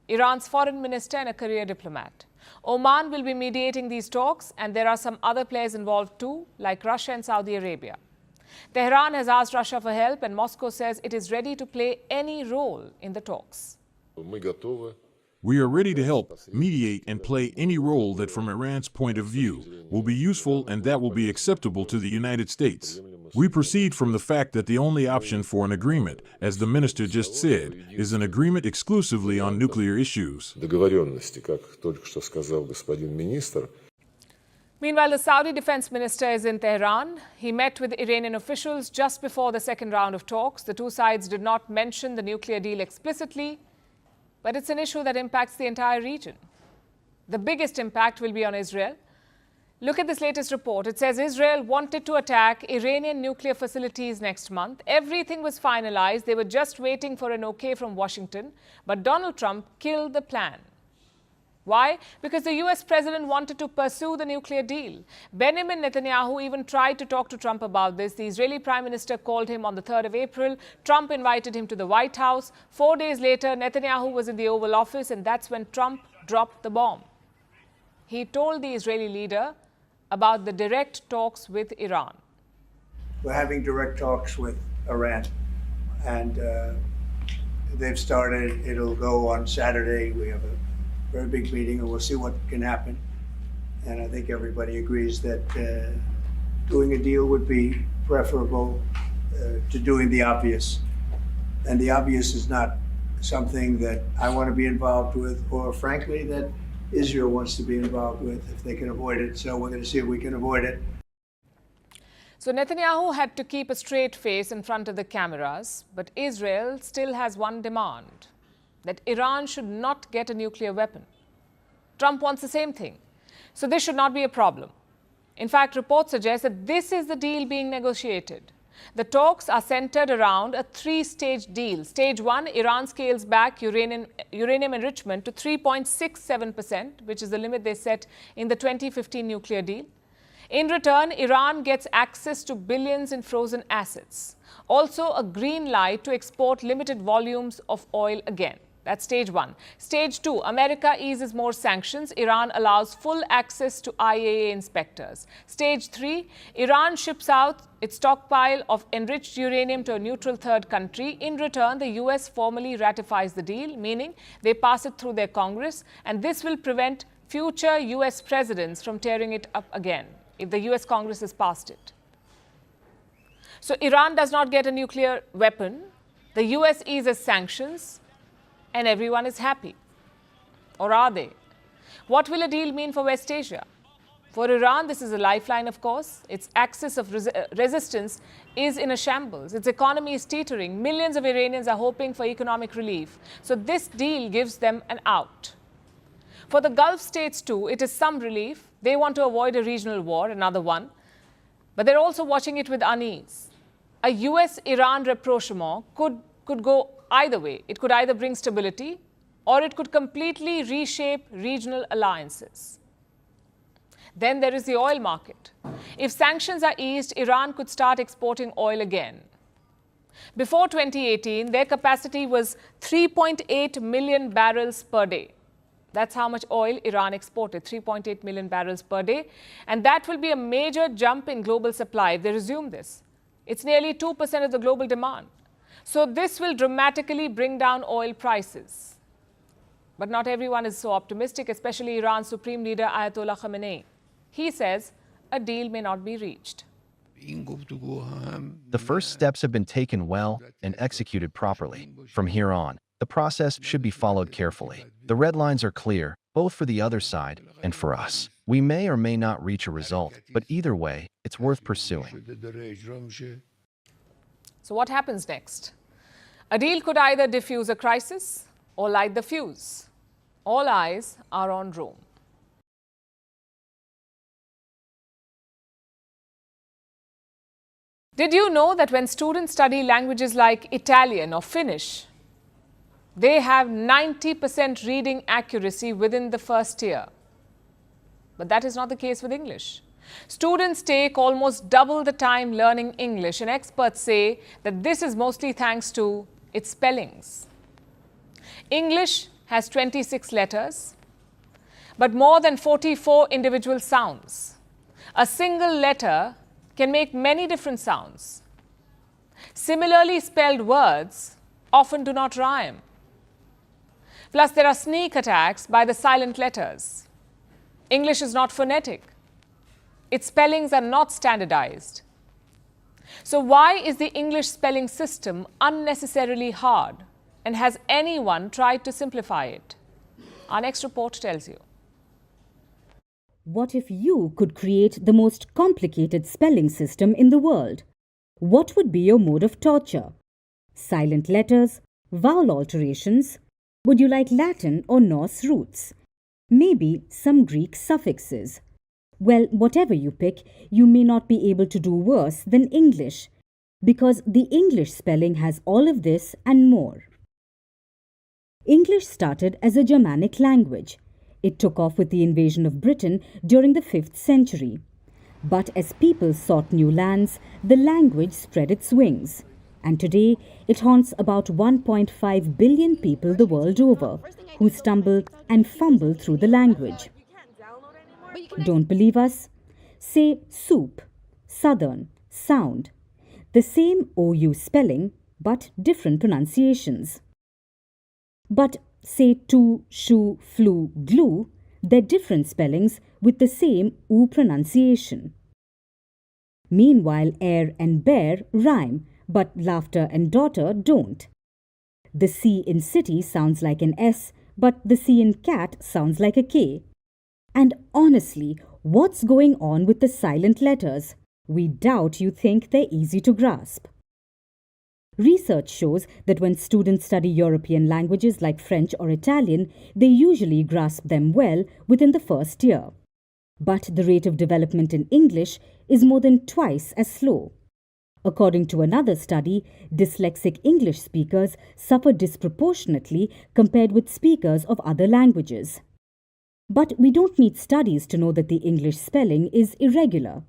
Iran's foreign minister and a career diplomat. Oman will be mediating these talks, and there are some other players involved too, like Russia and Saudi Arabia. Tehran has asked Russia for help, and Moscow says it is ready to play any role in the talks. We are ready to help, mediate, and play any role that from Iran's point of view will be useful and that will be acceptable to the United States. We proceed from the fact that the only option for an agreement, as the minister just said, is an agreement exclusively on nuclear issues. Meanwhile, the Saudi defense minister is in Tehran. He met with Iranian officials just before the second round of talks. The two sides did not mention the nuclear deal explicitly, but it's an issue that impacts the entire region. The biggest impact will be on Israel. Look at this latest report. It says Israel wanted to attack Iranian nuclear facilities next month. Everything was finalized. They were just waiting for an okay from Washington. But Donald Trump killed the plan. Why? Because the US president wanted to pursue the nuclear deal. Benjamin Netanyahu even tried to talk to Trump about this. The Israeli prime minister called him on the 3rd of April. Trump invited him to the White House. 4 days later, Netanyahu was in the Oval Office, and that's when Trump dropped the bomb. He told the Israeli leader about the direct talks with Iran. We're having direct talks with Iran, and they've started. It'll go on Saturday. We have a very big meeting, and we'll see what can happen. And I think everybody agrees that doing a deal would be preferable to doing the obvious. And the obvious is not something that I want to be involved with, or frankly, that Israel wants to be involved with if they can avoid it. So we're going to see if we can avoid it. So Netanyahu had to keep a straight face in front of the cameras, but Israel still has one demand: that Iran should not get a nuclear weapon. Trump wants the same thing. So this should not be a problem. In fact, reports suggest that this is the deal being negotiated. The talks are centered around a three-stage deal. Stage 1, Iran scales back uranium enrichment to 3.67%, which is the limit they set in the 2015 nuclear deal. In return, Iran gets access to billions in frozen assets. Also, a green light to export limited volumes of oil again. That's stage 1. Stage 2, America eases more sanctions. Iran allows full access to IAEA inspectors. Stage 3, Iran ships out its stockpile of enriched uranium to a neutral third country. In return, the US formally ratifies the deal, meaning they pass it through their Congress, and this will prevent future US presidents from tearing it up again if the US Congress has passed it. So Iran does not get a nuclear weapon. The US eases sanctions, and everyone is happy. Or are they? What will a deal mean for West Asia? For Iran, this is a lifeline, of course. Its axis of resistance is in a shambles. Its economy is teetering. Millions of Iranians are hoping for economic relief. So this deal gives them an out. For the Gulf states, too, it is some relief. They want to avoid a regional war, another one. But they're also watching it with unease. A US-Iran rapprochement could go either way. It could either bring stability, or it could completely reshape regional alliances. Then there is the oil market. If sanctions are eased, Iran could start exporting oil again. Before 2018, their capacity was 3.8 million barrels per day. That's how much oil Iran exported, 3.8 million barrels per day. And that will be a major jump in global supply if they resume this. It's nearly 2% of the global demand. So this will dramatically bring down oil prices. But not everyone is so optimistic, especially Iran's Supreme Leader Ayatollah Khamenei. He says a deal may not be reached. The first steps have been taken well and executed properly. From here on, the process should be followed carefully. The red lines are clear, both for the other side and for us. We may or may not reach a result, but either way, it's worth pursuing. So what happens next? A deal could either diffuse a crisis or light the fuse. All eyes are on Rome. Did you know that when students study languages like Italian or Finnish, they have 90% reading accuracy within the first year? But that is not the case with English. Students take almost double the time learning English, and experts say that this is mostly thanks to its spellings. English has 26 letters, but more than 44 individual sounds. A single letter can make many different sounds. Similarly spelled words often do not rhyme. Plus, there are sneak attacks by the silent letters. English is not phonetic. Its spellings are not standardized. So why is the English spelling system unnecessarily hard? And has anyone tried to simplify it? Our next report tells you. What if you could create the most complicated spelling system in the world? What would be your mode of torture? Silent letters, vowel alterations? Would you like Latin or Norse roots? Maybe some Greek suffixes. Well, whatever you pick, you may not be able to do worse than English, because the English spelling has all of this and more. English started as a Germanic language. It took off with the invasion of Britain during the 5th century. But as people sought new lands, the language spread its wings. And today, it haunts about 1.5 billion people the world over, who stumble and fumble through the language. Don't believe us? Say soup, southern, sound. The same OU spelling, but different pronunciations. But say to, shoe, flu, glue, they're different spellings with the same oo pronunciation. Meanwhile, air and bear rhyme, but laughter and daughter don't. The C in city sounds like an S, but the C in cat sounds like a K. And honestly, what's going on with the silent letters? We doubt you think they're easy to grasp. Research shows that when students study European languages like French or Italian, they usually grasp them well within the first year. But the rate of development in English is more than twice as slow. According to another study, dyslexic English speakers suffer disproportionately compared with speakers of other languages. But we don't need studies to know that the English spelling is irregular.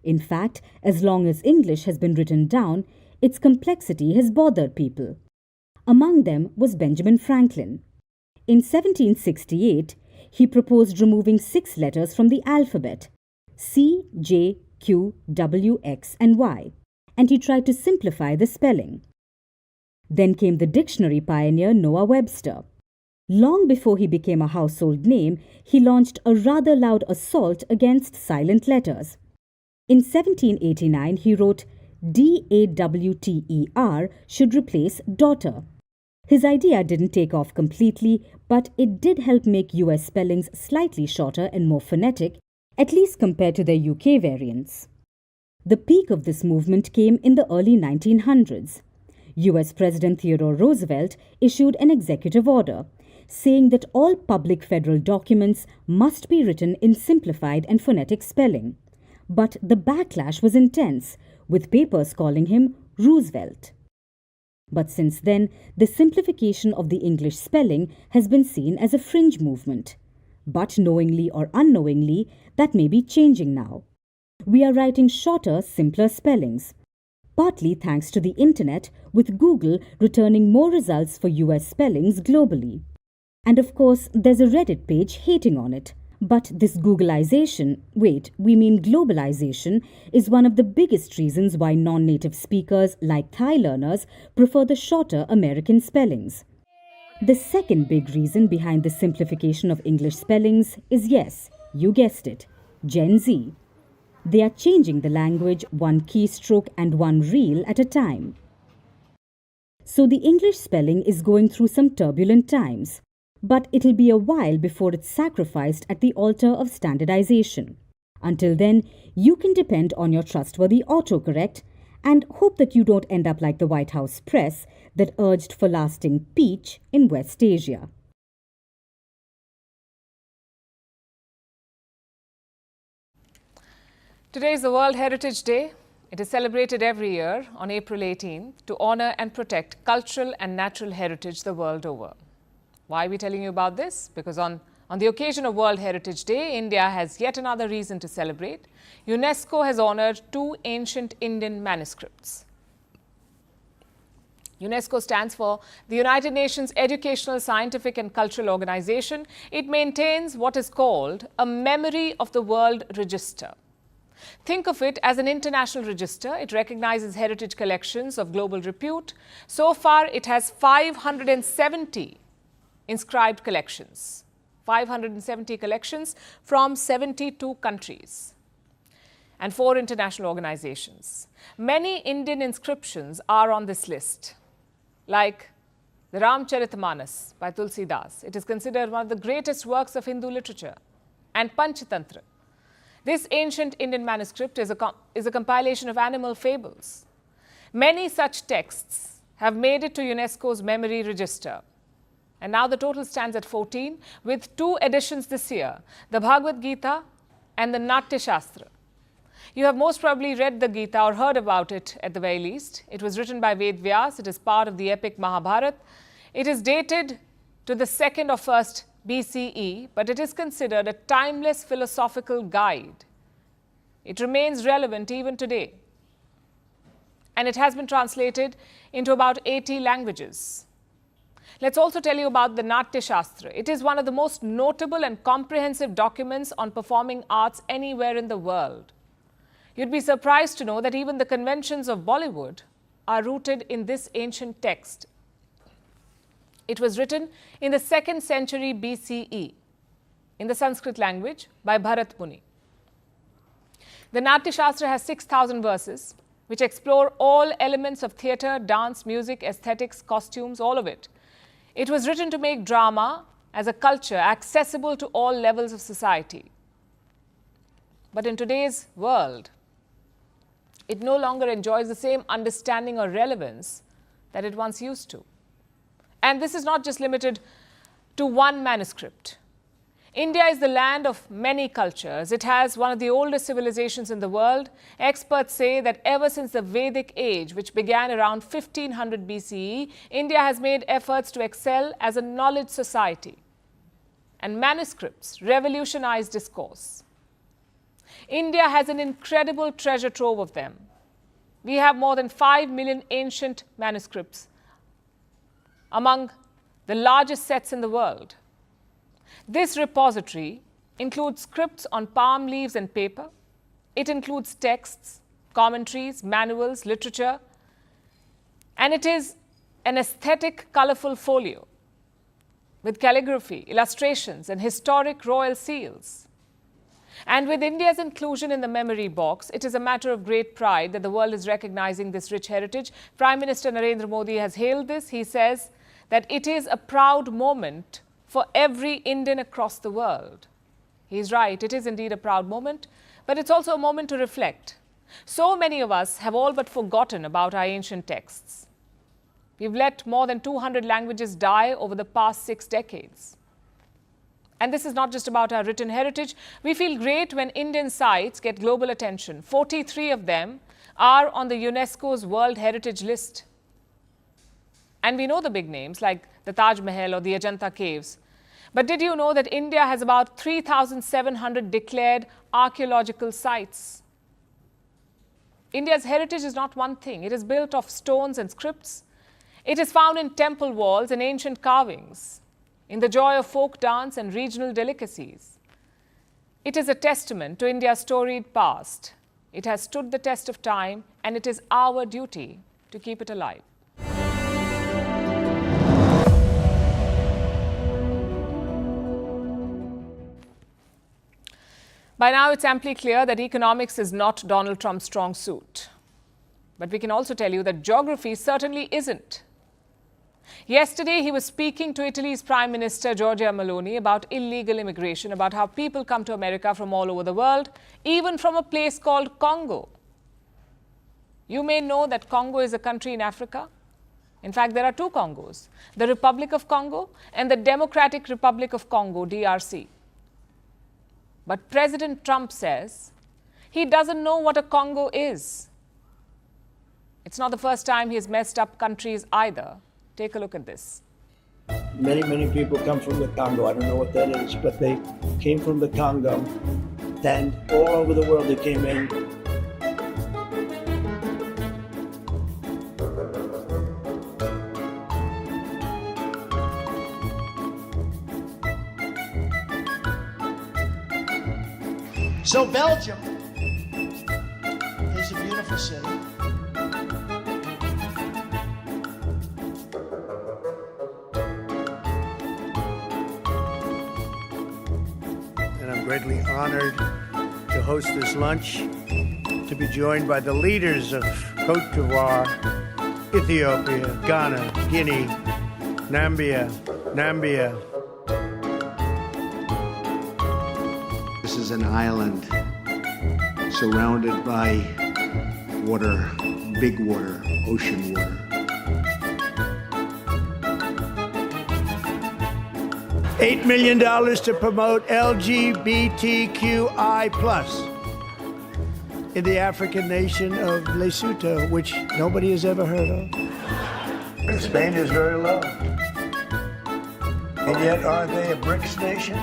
In fact, as long as English has been written down, its complexity has bothered people. Among them was Benjamin Franklin. In 1768, he proposed removing 6 letters from the alphabet, C, J, Q, W, X, and Y, and he tried to simplify the spelling. Then came the dictionary pioneer Noah Webster. Long before he became a household name, he launched a rather loud assault against silent letters. In 1789, he wrote, DAWTER should replace daughter. His idea didn't take off completely, but it did help make US spellings slightly shorter and more phonetic, at least compared to their UK variants. The peak of this movement came in the early 1900s. US President Theodore Roosevelt issued an executive order saying that all public federal documents must be written in simplified and phonetic spelling. But the backlash was intense, with papers calling him Roosevelt. But since then, the simplification of the English spelling has been seen as a fringe movement. But knowingly or unknowingly, that may be changing now. We are writing shorter, simpler spellings, partly thanks to the internet, with Google returning more results for US spellings globally. And of course, there's a Reddit page hating on it. But this Googleization, we mean globalization, is one of the biggest reasons why non-native speakers like Thai learners prefer the shorter American spellings. The second big reason behind the simplification of English spellings is, yes, you guessed it, Gen Z. They are changing the language one keystroke and one reel at a time. So the English spelling is going through some turbulent times. But it'll be a while before it's sacrificed at the altar of standardization. Until then, you can depend on your trustworthy autocorrect and hope that you don't end up like the White House press that urged for lasting peace in West Asia. Today is the World Heritage Day. It is celebrated every year on April 18th to honor and protect cultural and natural heritage the world over. Why are we telling you about this? Because on the occasion of World Heritage Day, India has yet another reason to celebrate. UNESCO has honored 2 ancient Indian manuscripts. UNESCO stands for the United Nations Educational, Scientific and Cultural Organization. It maintains what is called a Memory of the World Register. Think of it as an international register. It recognizes heritage collections of global repute. So far, it has 570 inscribed collections, 570 collections from 72 countries and 4 international organizations. Many Indian inscriptions are on this list, like the Ramcharitmanas by Tulsidas. It is considered one of the greatest works of Hindu literature. And Panchatantra. This ancient Indian manuscript is a compilation of animal fables. Many such texts have made it to UNESCO's memory register. And now the total stands at 14, with 2 editions this year, the Bhagavad Gita and the Natya Shastra. You have most probably read the Gita or heard about it at the very least. It was written by Ved Vyas. It is part of the epic Mahabharata. It is dated to the 2nd or 1st BCE, but it is considered a timeless philosophical guide. It remains relevant even today. And it has been translated into about 80 languages. Let's also tell you about the Natya Shastra. It is one of the most notable and comprehensive documents on performing arts anywhere in the world. You'd be surprised to know that even the conventions of Bollywood are rooted in this ancient text. It was written in the 2nd century BCE in the Sanskrit language by Bharat Muni. The Natya Shastra has 6,000 verses, which explore all elements of theatre, dance, music, aesthetics, costumes, all of it. It was written to make drama as a culture accessible to all levels of society. But in today's world, it no longer enjoys the same understanding or relevance that it once used to. And this is not just limited to one manuscript. India is the land of many cultures. It has one of the oldest civilizations in the world. Experts say that ever since the Vedic age, which began around 1500 BCE, India has made efforts to excel as a knowledge society. And manuscripts revolutionize discourse. India has an incredible treasure trove of them. We have more than 5 million ancient manuscripts, among the largest sets in the world. This repository includes scripts on palm leaves and paper. It includes texts, commentaries, manuals, literature, and it is an aesthetic, colorful folio with calligraphy, illustrations, and historic royal seals. And with India's inclusion in the memory box, it is a matter of great pride that the world is recognizing this rich heritage. Prime Minister Narendra Modi has hailed this. He says that it is a proud moment for every Indian across the world. He's right, it is indeed a proud moment, but it's also a moment to reflect. So many of us have all but forgotten about our ancient texts. We've let more than 200 languages die over the past 6 decades. And this is not just about our written heritage. We feel great when Indian sites get global attention. 43 of them are on the UNESCO's World Heritage List. And we know the big names like the Taj Mahal or the Ajanta Caves. But did you know that India has about 3,700 declared archaeological sites? India's heritage is not one thing. It is built of stones and scripts. It is found in temple walls and ancient carvings, in the joy of folk dance and regional delicacies. It is a testament to India's storied past. It has stood the test of time, and it is our duty to keep it alive. By now, it's amply clear that economics is not Donald Trump's strong suit. But we can also tell you that geography certainly isn't. Yesterday, he was speaking to Italy's Prime Minister Giorgia Meloni about illegal immigration, about how people come to America from all over the world, even from a place called Congo. You may know that Congo is a country in Africa. In fact, there are 2 Congos, the Republic of Congo and the Democratic Republic of Congo, DRC. But President Trump says he doesn't know what a Congo is. It's not the first time he has messed up countries either. Take a look at this. Many people come from the Congo. I don't know what that is, but they came from the Congo. And all over the world they came in. So Belgium is a beautiful city. I'm greatly honored to host this lunch, to be joined by the leaders of Côte d'Ivoire, Ethiopia, Ghana, Guinea, Nambia. This is an island surrounded by water, big water, ocean water. $8 million to promote LGBTQI+ in the African nation of Lesotho, which nobody has ever heard of. Spain is very low. And yet, aren't they a BRICS nation?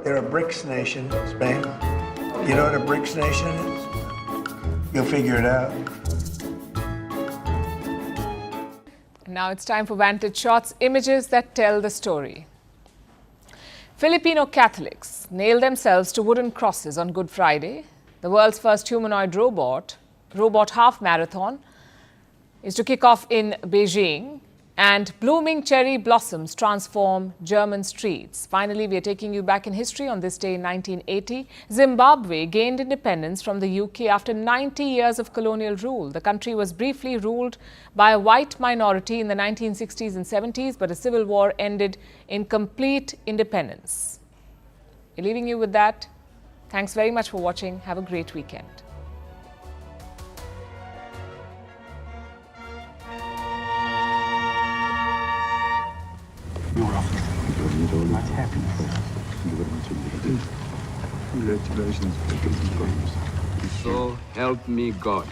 They're a BRICS nation, Spain. You know what a BRICS nation is? You'll figure it out. Now it's time for Vantage Shots, images that tell the story. Filipino Catholics nailed themselves to wooden crosses on Good Friday. The world's first humanoid robot half marathon is to kick off in Beijing, and blooming cherry blossoms transform German streets. Finally, we are taking you back in history. On this day in 1980, Zimbabwe gained independence from the UK after 90 years of colonial rule. The country was briefly ruled by a white minority in the 1960s and 70s, but a civil war ended in complete independence. We're leaving you with that. Thanks very much for watching. Have a great weekend. Congratulations. So help me God.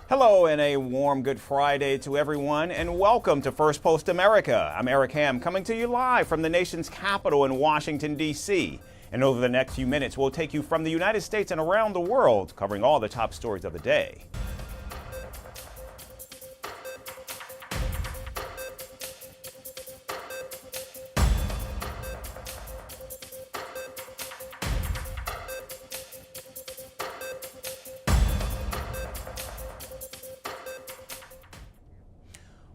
Hello and a warm Good Friday to everyone, and welcome to First Post America. I'm Eric Ham, coming to you live from the nation's capital in Washington, D.C. And over the next few minutes, we'll take you from the United States and around the world, covering all the top stories of the day.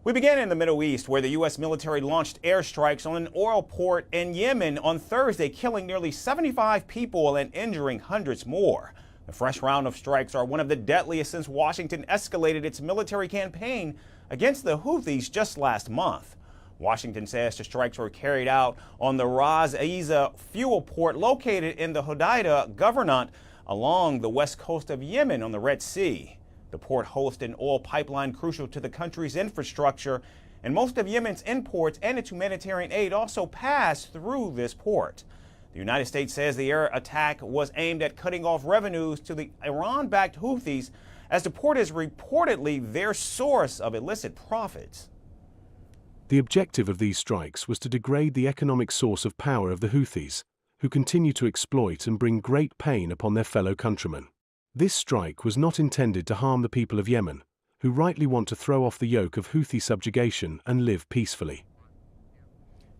We begin in the Middle East, where the U.S. military launched airstrikes on an oil port in Yemen on Thursday, killing nearly 75 people and injuring hundreds more. The fresh round of strikes are one of the deadliest since Washington escalated its military campaign against the Houthis just last month. Washington says the strikes were carried out on the Ras Isa fuel port located in the Hodeidah Governorate along the west coast of Yemen on the Red Sea. The port hosts an oil pipeline crucial to the country's infrastructure and most of Yemen's imports and its humanitarian aid also pass through this port. The United States says the air attack was aimed at cutting off revenues to the Iran-backed Houthis, as the port is reportedly their source of illicit profits. The objective of these strikes was to degrade the economic source of power of the Houthis, who continue to exploit and bring great pain upon their fellow countrymen. This strike was not intended to harm the people of Yemen, who rightly want to throw off the yoke of Houthi subjugation and live peacefully.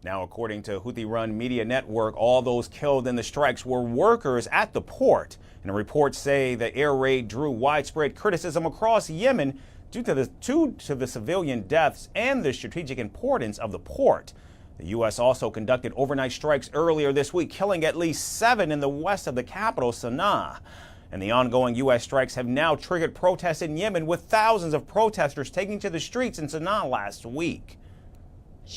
Now, according to Houthi-run media network, all those killed in the strikes were workers at the port. And reports say the air raid drew widespread criticism across Yemen due to the civilian deaths and the strategic importance of the port. The U.S. also conducted overnight strikes earlier this week, killing at least 7 in the west of the capital, Sana'a. And the ongoing U.S. strikes have now triggered protests in Yemen, with thousands of protesters taking to the streets in Sana'a last week. The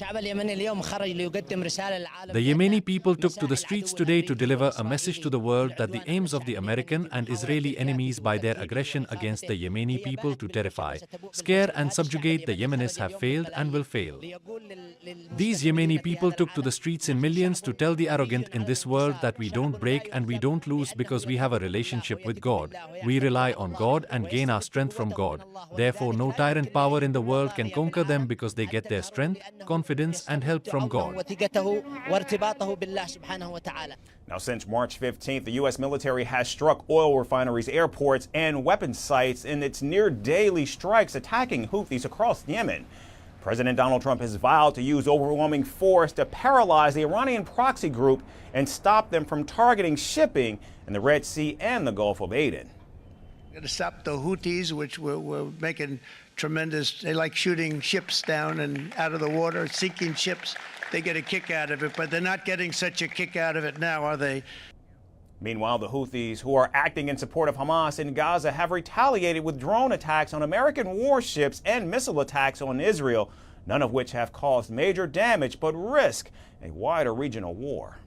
Yemeni people took to the streets today to deliver a message to the world that the aims of the American and Israeli enemies by their aggression against the Yemeni people to terrify, scare and subjugate the Yemenis have failed and will fail. These Yemeni people took to the streets in millions to tell the arrogant in this world that we don't break and we don't lose because we have a relationship with God. We rely on God and gain our strength from God. Therefore, no tyrant power in the world can conquer them because they get their strength, confidence and help from God. Now, since March 15th, the U.S. military has struck oil refineries, airports, and weapons sites in its near-daily strikes attacking Houthis across Yemen. President Donald Trump has vowed to use overwhelming force to paralyze the Iranian proxy group and stop them from targeting shipping in the Red Sea and the Gulf of Aden. Going to stop the Houthis, which were making tremendous, they like shooting ships down and out of the water, sinking ships. They get a kick out of it, but they're not getting such a kick out of it now, are they? Meanwhile, the Houthis, who are acting in support of Hamas in Gaza, have retaliated with drone attacks on American warships and missile attacks on Israel, none of which have caused major damage but risk a wider regional war.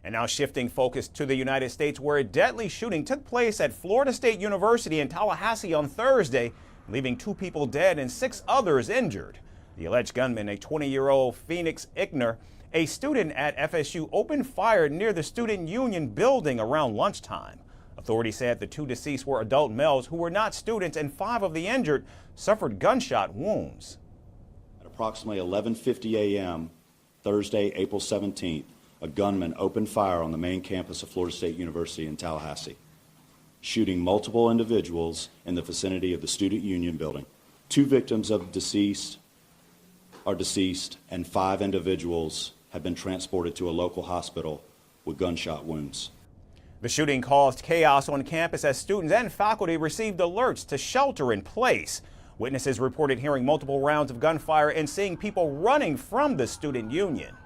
And now shifting focus to the United States, where a deadly shooting took place at Florida State University in Tallahassee on Thursday, leaving 2 people dead and 6 others injured. The alleged gunman, a 20-year-old Phoenix Ickner, a student at FSU, opened fire near the Student Union building around lunchtime. Authorities said the 2 deceased were adult males who were not students, and 5 of the injured suffered gunshot wounds. At approximately 11:50 a.m. Thursday, April 17th, a gunman opened fire on the main campus of Florida State University in Tallahassee, shooting multiple individuals in the vicinity of the Student Union building. 2 victims of deceased are deceased, and 5 individuals have been transported to a local hospital with gunshot wounds. The shooting caused chaos on campus as students and faculty received alerts to shelter in place. Witnesses reported hearing multiple rounds of gunfire and seeing people running from the Student Union.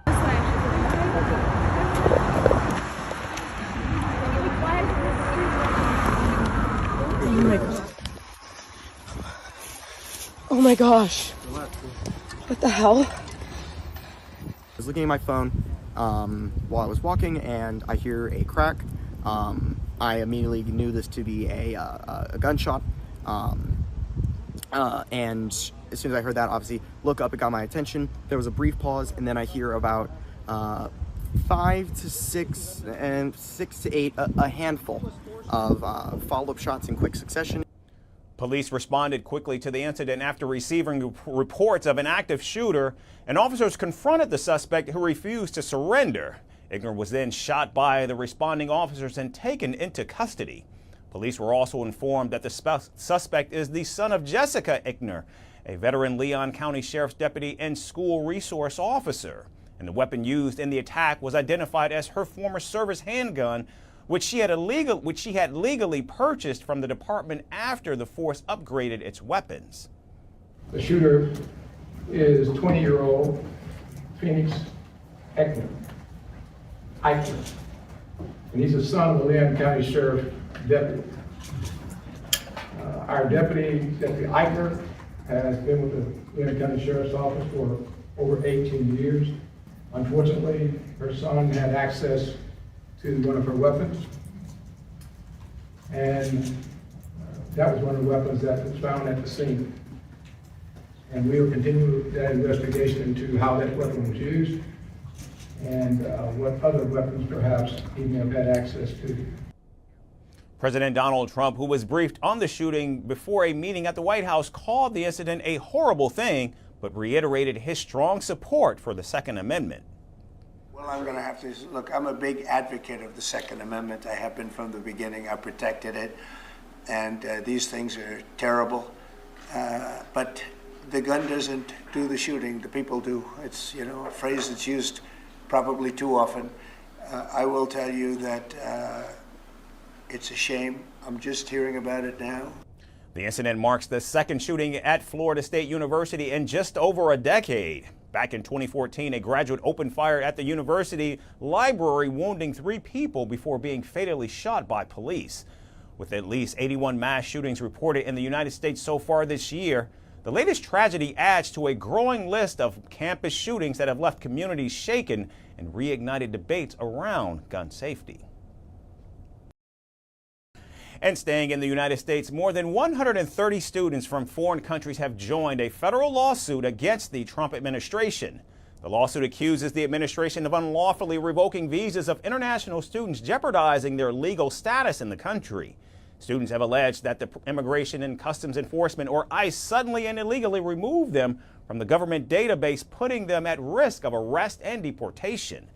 Oh my gosh. What the hell? I was looking at my phone while I was walking, and I hear a crack. I immediately knew this to be a gunshot. And as soon as I heard that, obviously, look up, it got my attention. There was a brief pause, and then I hear about 5 to 6 and 6 to 8, a handful of follow-up shots in quick succession. Police responded quickly to the incident after receiving reports of an active shooter, and officers confronted the suspect, who refused to surrender. Ickner was then shot by the responding officers and taken into custody. Police were also informed that the suspect is the son of Jessica Ickner, a veteran Leon County Sheriff's deputy and school resource officer. And the weapon used in the attack was identified as her former service handgun, which she had legally purchased from the department after the force upgraded its weapons. The shooter is 20-year-old Phoenix Ickner. And he's the son of the Leon County Sheriff deputy. Our Deputy Ickner has been with the Leon County Sheriff's Office for over 18 years. Unfortunately, her son had access to one of her weapons, and that was one of the weapons that was found at the scene. And we will continue that investigation into how that weapon was used and what other weapons perhaps he may have had access to. President Donald Trump, who was briefed on the shooting before a meeting at the White House, called the incident a horrible thing, but reiterated his strong support for the Second Amendment. Well, I'm going to have to look. I'm a big advocate of the Second Amendment. I have been from the beginning. I protected it, and these things are terrible. But the gun doesn't do the shooting. The people do. It's a phrase that's used probably too often. I will tell you that it's a shame. I'm just hearing about it now. The incident marks the second shooting at Florida State University in just over a decade. Back in 2014, a graduate opened fire at the university library, wounding 3 people before being fatally shot by police. With at least 81 mass shootings reported in the United States so far this year, the latest tragedy adds to a growing list of campus shootings that have left communities shaken and reignited debates around gun safety. And staying in the United States, more than 130 students from foreign countries have joined a federal lawsuit against the Trump administration. The lawsuit accuses the administration of unlawfully revoking visas of international students, jeopardizing their legal status in the country. Students have alleged that the Immigration and Customs Enforcement, or ICE, suddenly and illegally removed them from the government database, putting them at risk of arrest and deportation.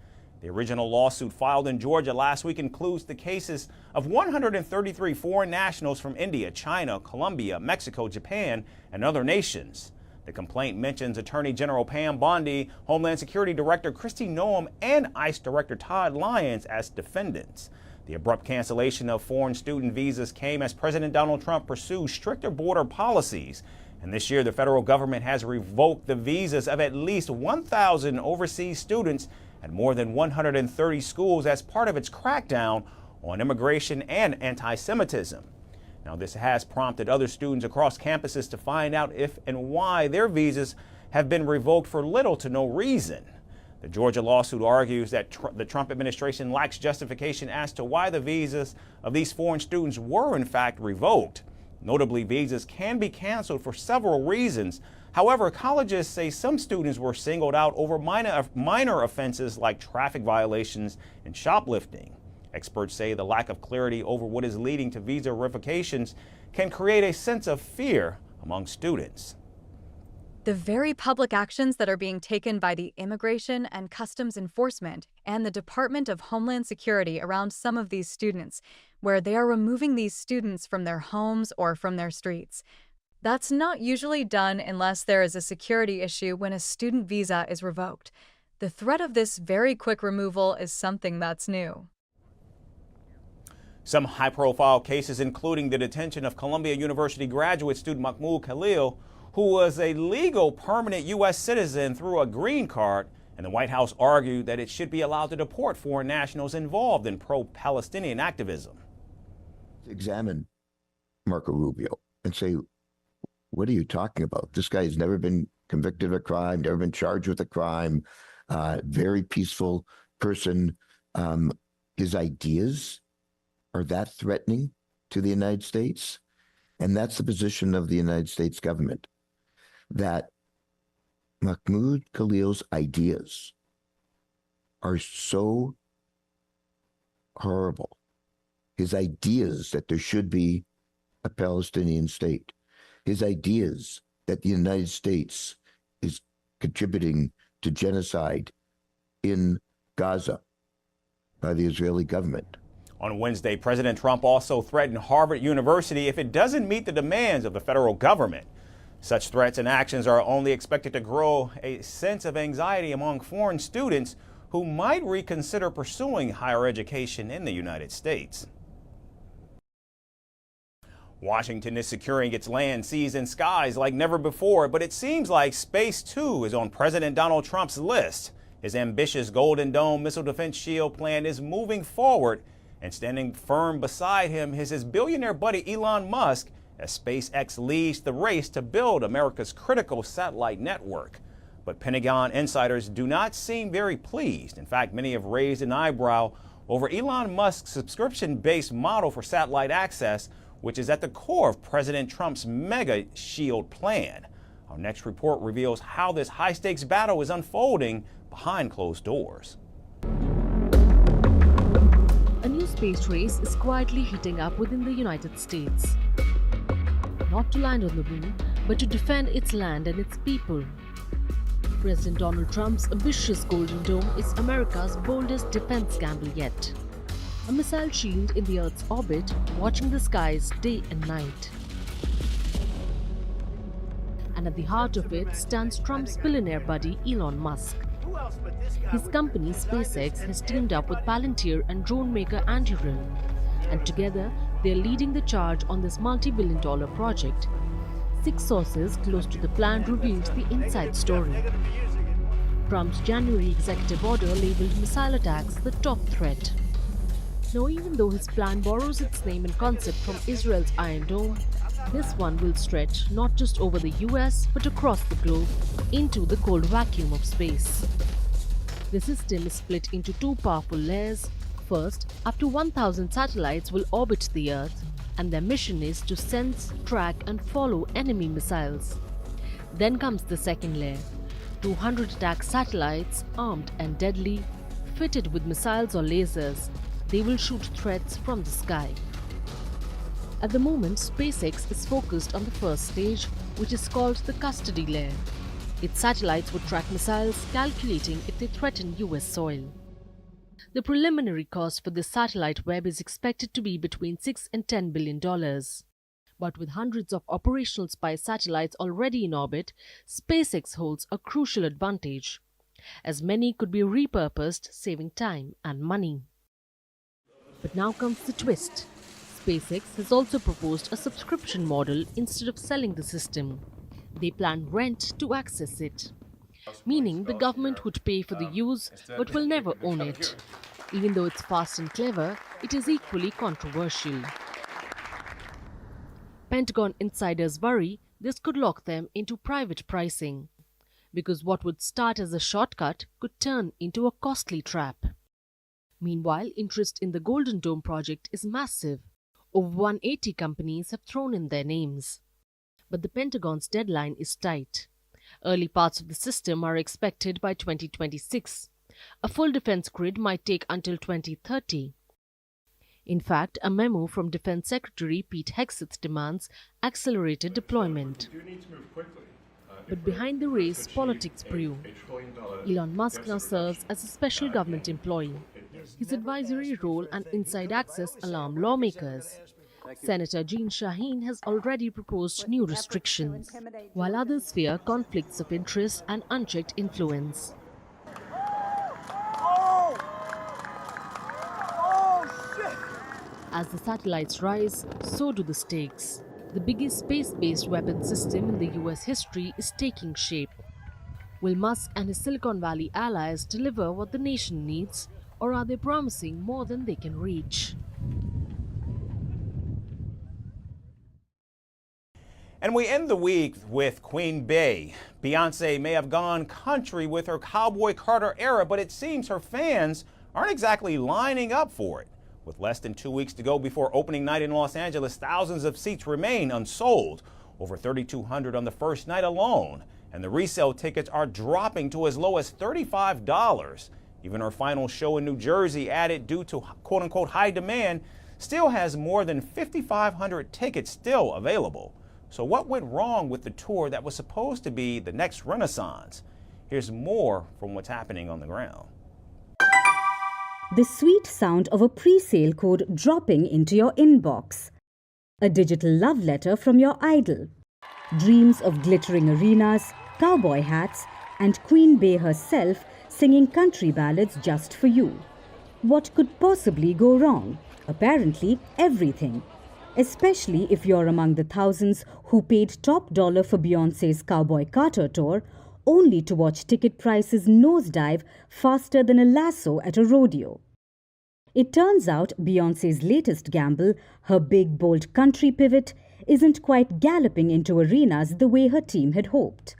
The original lawsuit filed in Georgia last week includes the cases of 133 foreign nationals from India, China, Colombia, Mexico, Japan, and other nations. The complaint mentions Attorney General Pam Bondi, Homeland Security Director Kristi Noem, and ICE Director Todd Lyons as defendants. The abrupt cancellation of foreign student visas came as President Donald Trump pursues stricter border policies. And this year, the federal government has revoked the visas of at least 1,000 overseas students at more than 130 schools as part of its crackdown on immigration and anti-Semitism. Now, this has prompted other students across campuses to find out if and why their visas have been revoked for little to no reason. The Georgia lawsuit argues that the Trump administration lacks justification as to why the visas of these foreign students were in fact revoked. Notably, visas can be canceled for several reasons. However, colleges say some students were singled out over minor offenses like traffic violations and shoplifting. Experts say the lack of clarity over what is leading to visa revocations can create a sense of fear among students. The very public actions that are being taken by the Immigration and Customs Enforcement and the Department of Homeland Security around some of these students, where they are removing these students from their homes or from their streets. That's not usually done unless there is a security issue when a student visa is revoked. The threat of this very quick removal is something that's new. Some high-profile cases, including the detention of Columbia University graduate student Mahmoud Khalil, who was a legal permanent U.S. citizen through a green card, and the White House argued that it should be allowed to deport foreign nationals involved in pro-Palestinian activism. Examine Marco Rubio and say, what are you talking about? This guy has never been convicted of a crime, never been charged with a crime, very peaceful person. His ideas are that threatening to the United States? And that's the position of the United States government, that Mahmoud Khalil's ideas are so horrible. His ideas that there should be a Palestinian state, his ideas that the United States is contributing to genocide in Gaza by the Israeli government. On Wednesday, President Trump also threatened Harvard University if it doesn't meet the demands of the federal government. Such threats and actions are only expected to grow a sense of anxiety among foreign students who might reconsider pursuing higher education in the United States. Washington is securing its land, seas, and skies like never before, but it seems like space too is on President Donald Trump's list. His ambitious Golden Dome missile defense shield plan is moving forward, and standing firm beside him is his billionaire buddy Elon Musk, as SpaceX leads the race to build America's critical satellite network. But Pentagon insiders do not seem very pleased. In fact, many have raised an eyebrow over Elon Musk's subscription-based model for satellite access, which is at the core of President Trump's mega shield plan. Our next report reveals how this high-stakes battle is unfolding behind closed doors. A new space race is quietly heating up within the United States. Not to land on the moon, but to defend its land and its people. President Donald Trump's ambitious Golden Dome is America's boldest defense gamble yet. A missile shield in the Earth's orbit, watching the skies day and night. And at the heart of it stands Trump's billionaire buddy Elon Musk. His company SpaceX has teamed up with Palantir and drone maker Anduril, and together they are leading the charge on this multi-billion-dollar project. 6 sources close to the plan revealed the inside story. Trump's January executive order labeled missile attacks the top threat. Now, even though his plan borrows its name and concept from Israel's Iron Dome, this one will stretch not just over the US but across the globe into the cold vacuum of space. The system is split into 2 powerful layers. First, up to 1,000 satellites will orbit the Earth, and their mission is to sense, track and follow enemy missiles. Then comes the second layer, 200 attack satellites, armed and deadly, fitted with missiles or lasers. They will shoot threats from the sky. At the moment, SpaceX is focused on the first stage, which is called the custody layer. Its satellites would track missiles, calculating if they threaten US soil. The preliminary cost for this satellite web is expected to be between $6 and $10 billion. But with hundreds of operational spy satellites already in orbit, SpaceX holds a crucial advantage, as many could be repurposed, saving time and money. But now comes the twist. SpaceX has also proposed a subscription model instead of selling the system. They plan rent to access it, meaning the government would pay for the use but will never own it. Even though it's fast and clever, it is equally controversial. Pentagon insiders worry this could lock them into private pricing, because what would start as a shortcut could turn into a costly trap. Meanwhile, interest in the Golden Dome project is massive. Over 180 companies have thrown in their names. But the Pentagon's deadline is tight. Early parts of the system are expected by 2026. A full defense grid might take until 2030. In fact, a memo from Defense Secretary Pete Hegseth demands accelerated deployment. But behind the race, politics brew. Elon Musk now serves as a special government employee. His advisory role and inside access alarm lawmakers. Senator Jean Shaheen has already proposed new restrictions, while others fear conflicts of interest and unchecked influence. As the satellites rise, so do the stakes. The biggest space-based weapon system in the US history is taking shape. Will Musk and his Silicon Valley allies deliver what the nation needs, or are they promising more than they can reach? And we end the week with Queen Bey. Beyoncé may have gone country with her Cowboy Carter era, but it seems her fans aren't exactly lining up for it. With less than 2 weeks to go before opening night in Los Angeles, thousands of seats remain unsold, over 3,200 on the first night alone, and the resale tickets are dropping to as low as $35. Even her final show in New Jersey, added due to quote-unquote high demand, still has more than 5,500 tickets still available. So what went wrong with the tour that was supposed to be the next renaissance? Here's more from what's happening on the ground. The sweet sound of a pre-sale code dropping into your inbox. A digital love letter from your idol. Dreams of glittering arenas, cowboy hats, and Queen Bey herself singing country ballads just for you. What could possibly go wrong? Apparently, everything. Especially if you're among the thousands who paid top dollar for Beyoncé's Cowboy Carter tour, only to watch ticket prices nosedive faster than a lasso at a rodeo. It turns out Beyoncé's latest gamble, her big, bold country pivot, isn't quite galloping into arenas the way her team had hoped.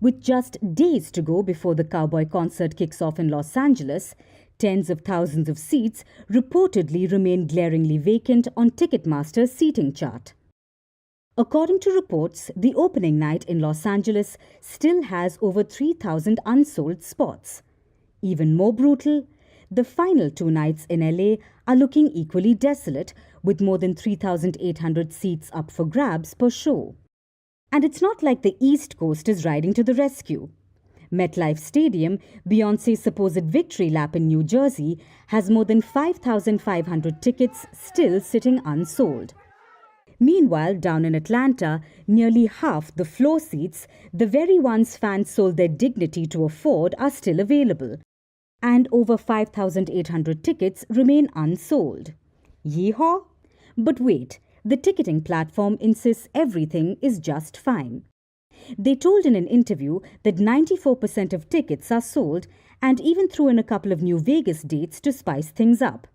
With just days to go before the Cowboy concert kicks off in Los Angeles, tens of thousands of seats reportedly remain glaringly vacant on Ticketmaster's seating chart. According to reports, the opening night in Los Angeles still has over 3,000 unsold spots. Even more brutal, the final 2 nights in LA are looking equally desolate, with more than 3,800 seats up for grabs per show. And it's not like the East Coast is riding to the rescue. MetLife Stadium, Beyoncé's supposed victory lap in New Jersey, has more than 5,500 tickets still sitting unsold. Meanwhile, down in Atlanta, nearly half the floor seats, the very ones fans sold their dignity to afford, are still available. And over 5,800 tickets remain unsold. Yeehaw! But wait, the ticketing platform insists everything is just fine. They told in an interview that 94% of tickets are sold and even threw in a couple of new Vegas dates to spice things up.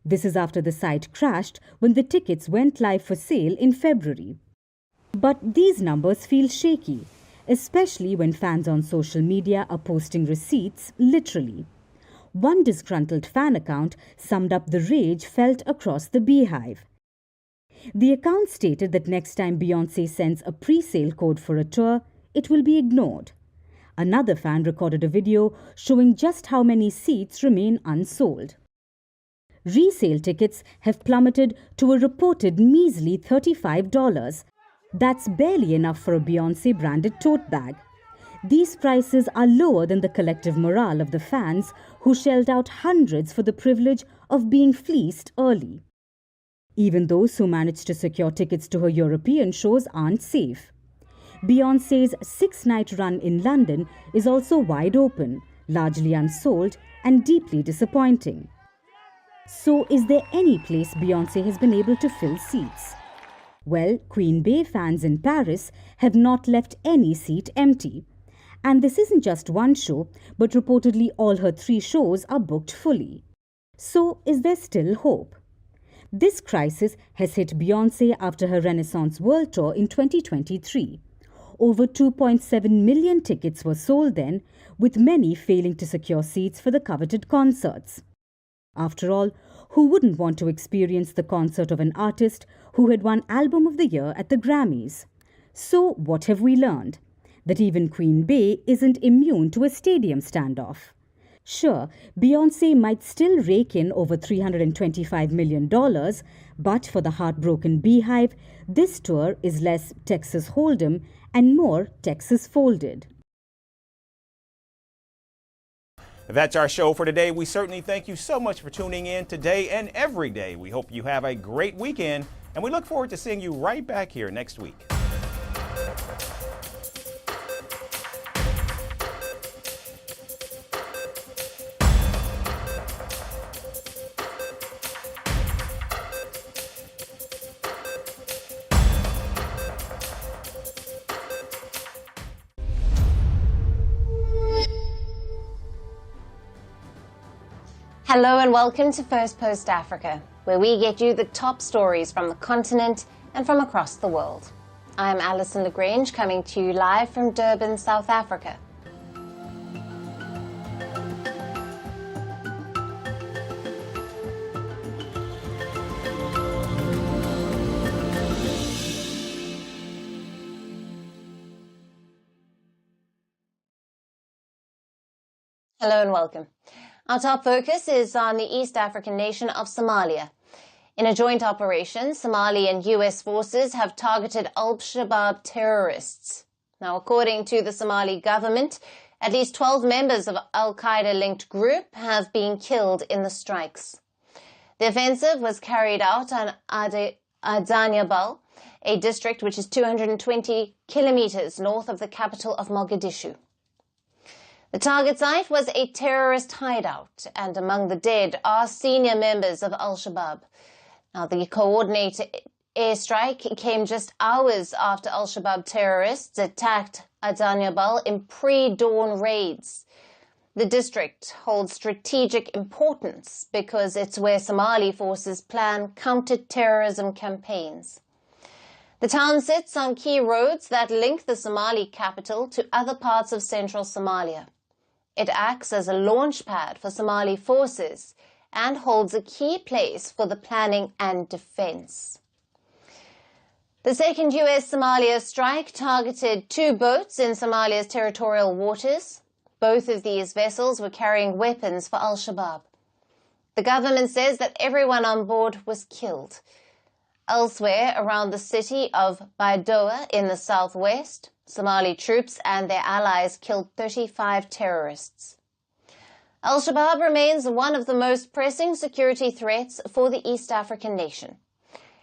This is after the site crashed when the tickets went live for sale in February. But these numbers feel shaky, especially when fans on social media are posting receipts literally. One disgruntled fan account summed up the rage felt across the beehive. The account stated that next time Beyoncé sends a pre-sale code for a tour, it will be ignored. Another fan recorded a video showing just how many seats remain unsold. Resale tickets have plummeted to a reported measly $35. That's barely enough for a Beyoncé-branded tote bag. These prices are lower than the collective morale of the fans who shelled out hundreds for the privilege of being fleeced early. Even those who managed to secure tickets to her European shows aren't safe. Beyoncé's 6-night run in London is also wide open, largely unsold, and deeply disappointing. So, is there any place Beyoncé has been able to fill seats? Well, Queen Bey fans in Paris have not left any seat empty. And this isn't just one show, but reportedly all her 3 shows are booked fully. So, is there still hope? This crisis has hit Beyoncé after her Renaissance World Tour in 2023. Over 2.7 million tickets were sold then, with many failing to secure seats for the coveted concerts. After all, who wouldn't want to experience the concert of an artist who had won Album of the Year at the Grammys? So, what have we learned? That even Queen Bey isn't immune to a stadium standoff. Sure, Beyoncé might still rake in over $325 million, but for the heartbroken beehive, this tour is less Texas Hold'em and more Texas Folded. That's our show for today. We certainly thank you so much for tuning in today and every day. We hope you have a great weekend, and we look forward to seeing you right back here next week. Hello and welcome to Firstpost Africa, where we get you the top stories from the continent and from across the world. I am Alison Lagrange, coming to you live from Durban, South Africa. Hello and welcome. Our top focus is on the East African nation of Somalia. In a joint operation, Somali and US forces have targeted Al-Shabaab terrorists. Now, according to the Somali government, at least 12 members of Al-Qaeda-linked group have been killed in the strikes. The offensive was carried out on Adanyabal, a district which is 220 kilometers north of the capital of Mogadishu. The target site was a terrorist hideout, and among the dead are senior members of Al-Shabaab. Now, the coordinated airstrike came just hours after Al-Shabaab terrorists attacked Adanyabal in pre-dawn raids. The district holds strategic importance because it's where Somali forces plan counter-terrorism campaigns. The town sits on key roads that link the Somali capital to other parts of central Somalia. It acts as a launch pad for Somali forces and holds a key place for the planning and defense. The second US-Somalia strike targeted 2 boats in Somalia's territorial waters. Both of these vessels were carrying weapons for al-Shabaab. The government says that everyone on board was killed. Elsewhere around the city of Baidoa in the southwest, Somali troops and their allies killed 35 terrorists. Al-Shabaab remains one of the most pressing security threats for the East African nation.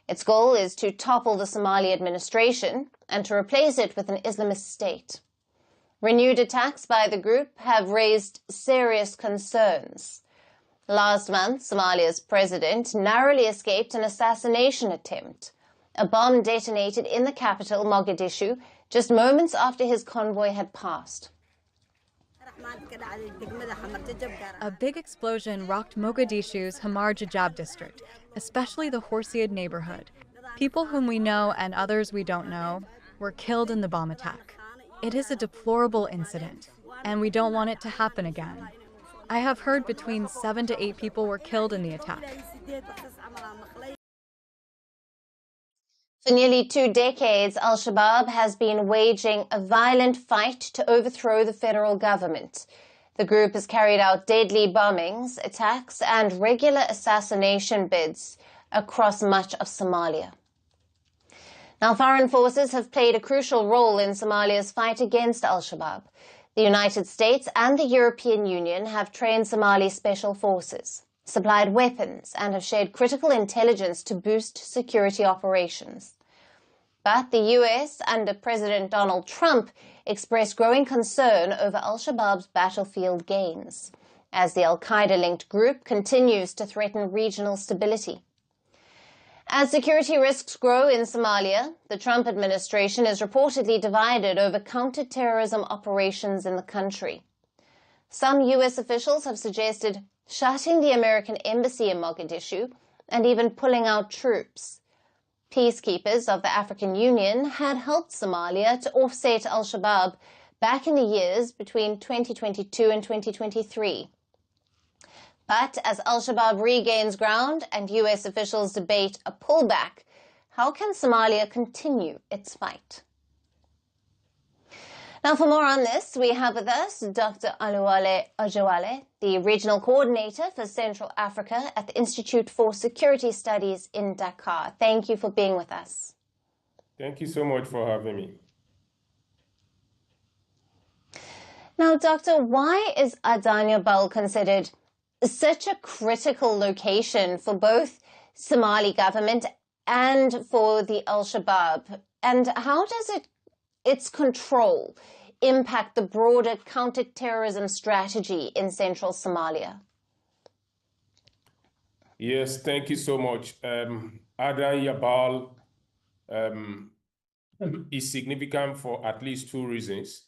Its goal is to topple the Somali administration and to replace it with an Islamist state. Renewed attacks by the group have raised serious concerns. Last month, Somalia's president narrowly escaped an assassination attempt. A bomb detonated in the capital, Mogadishu, just moments after his convoy had passed. A big explosion rocked Mogadishu's Hamar Jajab district, especially the Horseid neighborhood. People whom we know and others we don't know were killed in the bomb attack. It is a deplorable incident, and we don't want it to happen again. I have heard between 7 to 8 people were killed in the attack. For nearly 2 decades, al-Shabaab has been waging a violent fight to overthrow the federal government. The group has carried out deadly bombings, attacks, and regular assassination bids across much of Somalia. Now, foreign forces have played a crucial role in Somalia's fight against al-Shabaab. The United States and the European Union have trained Somali special forces, supplied weapons, and have shared critical intelligence to boost security operations. But the US, under President Donald Trump, expressed growing concern over al-Shabaab's battlefield gains, as the al-Qaeda-linked group continues to threaten regional stability. As security risks grow in Somalia, the Trump administration is reportedly divided over counter-terrorism operations in the country. Some US officials have suggested shutting the American embassy in Mogadishu and even pulling out troops. Peacekeepers of the African Union had helped Somalia to offset al-Shabaab back in the years between 2022 and 2023. But as al-Shabaab regains ground and US officials debate a pullback, how can Somalia continue its fight? Now, for more on this, we have with us Dr. Oluwale Ojewale, the Regional Coordinator for Central Africa at the Institute for Security Studies in Dakar. Thank you for being with us. Thank you so much for having me. Now, Doctor, why is Adanyabal considered such a critical location for both Somali government and for the al-Shabaab? And how does its control impact the broader counter-terrorism strategy in central Somalia? Yes, thank you so much. Adanyabal is significant for at least 2 reasons.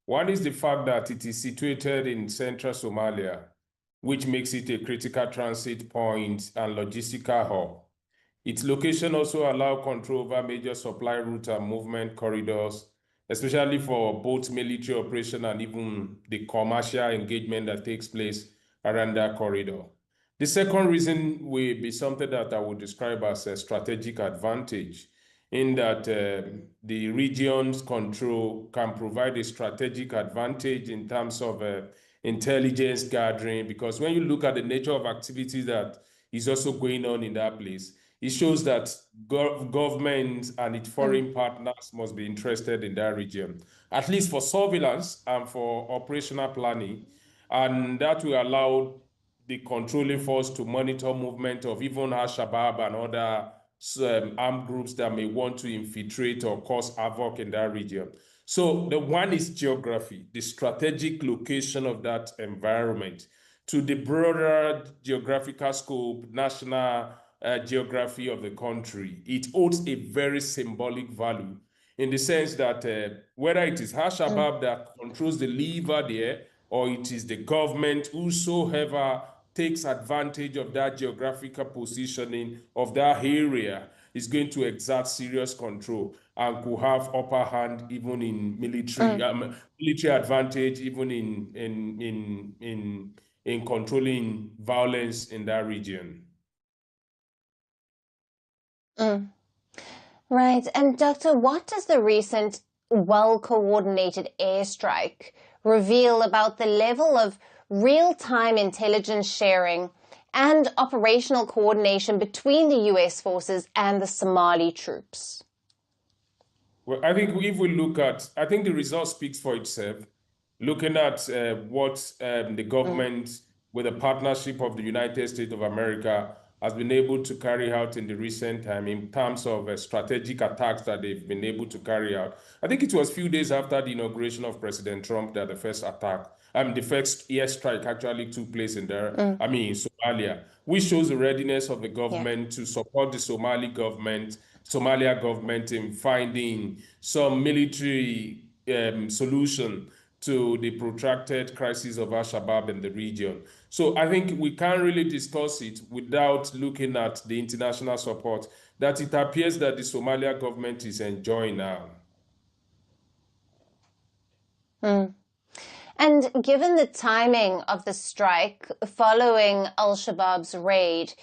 One is the fact that it is situated in central Somalia, which makes it a critical transit point and logistical hub. Its location also allows control over major supply routes and movement corridors, especially for both military operation and even the commercial engagement that takes place around that corridor. The second reason will be something that I would describe as a strategic advantage, in that the region's control can provide a strategic advantage in terms of intelligence gathering, because when you look at the nature of activities that is also going on in that place, it shows that governments and its foreign partners must be interested in that region, at least for surveillance and for operational planning. And that will allow the controlling force to monitor movement of even al-Shabaab and other armed groups that may want to infiltrate or cause havoc in that region. So the one is geography, the strategic location of that environment. To the broader geographical scope, national geography of the country, it holds a very symbolic value, in the sense that whether it is al-Shabaab that controls the lever there, or it is the government, whosoever takes advantage of that geographical positioning of that area, is going to exert serious control and could have upper hand even in military advantage, even in controlling violence in that region. Right. And Doctor, what does the recent well-coordinated airstrike reveal about the level of real-time intelligence sharing and operational coordination between the U.S. forces and the Somali troops? Well, I think if we look at, I think the result speaks for itself. Looking at what the government, with the partnership of the United States of America, has been able to carry out in the recent time in terms of strategic attacks that they've been able to carry out. I think it was a few days after the inauguration of President Trump that the first attack, the first airstrike actually took place in there, Somalia, which shows the readiness of the government to support the Somalia government in finding some military solution to the protracted crisis of Al-Shabaab in the region. So I think we can't really discuss it without looking at the international support that it appears that the Somalia government is enjoying now. And given the timing of the strike following Al-Shabaab's raid,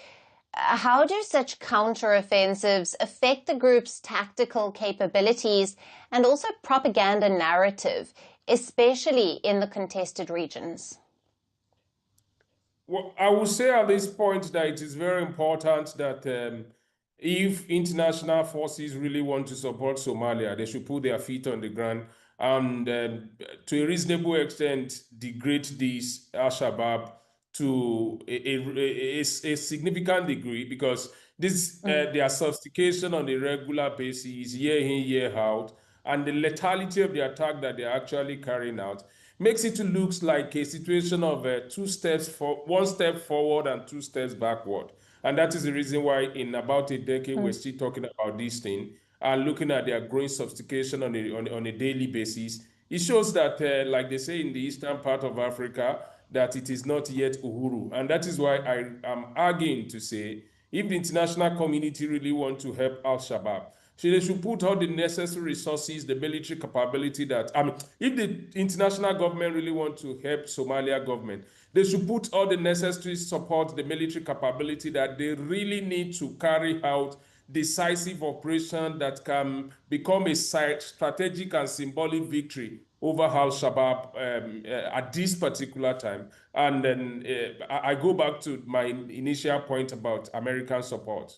how do such counteroffensives affect the group's tactical capabilities and also propaganda narrative, especially in the contested regions? Well, I would say at this point that it is very important that if international forces really want to support Somalia, they should put their feet on the ground and to a reasonable extent degrade this Al-Shabaab to a significant degree, because this their sophistication on a regular basis, year in, year out, and the lethality of the attack that they're actually carrying out makes it look like a situation of one step forward and 2 steps backward. And that is the reason why in about a decade we're still talking about this thing and looking at their growing sophistication on a daily basis. It shows that, like they say in the eastern part of Africa, that it is not yet Uhuru. And that is why I am arguing to say, if the international community really want to help Al-Shabaab, so they should put all the necessary resources, the military capability that, if the international government really want to help Somalia government, they should put all the necessary support, the military capability that they really need to carry out decisive operation that can become a strategic and symbolic victory over Al-Shabaab at this particular time. And then I go back to my initial point about American support.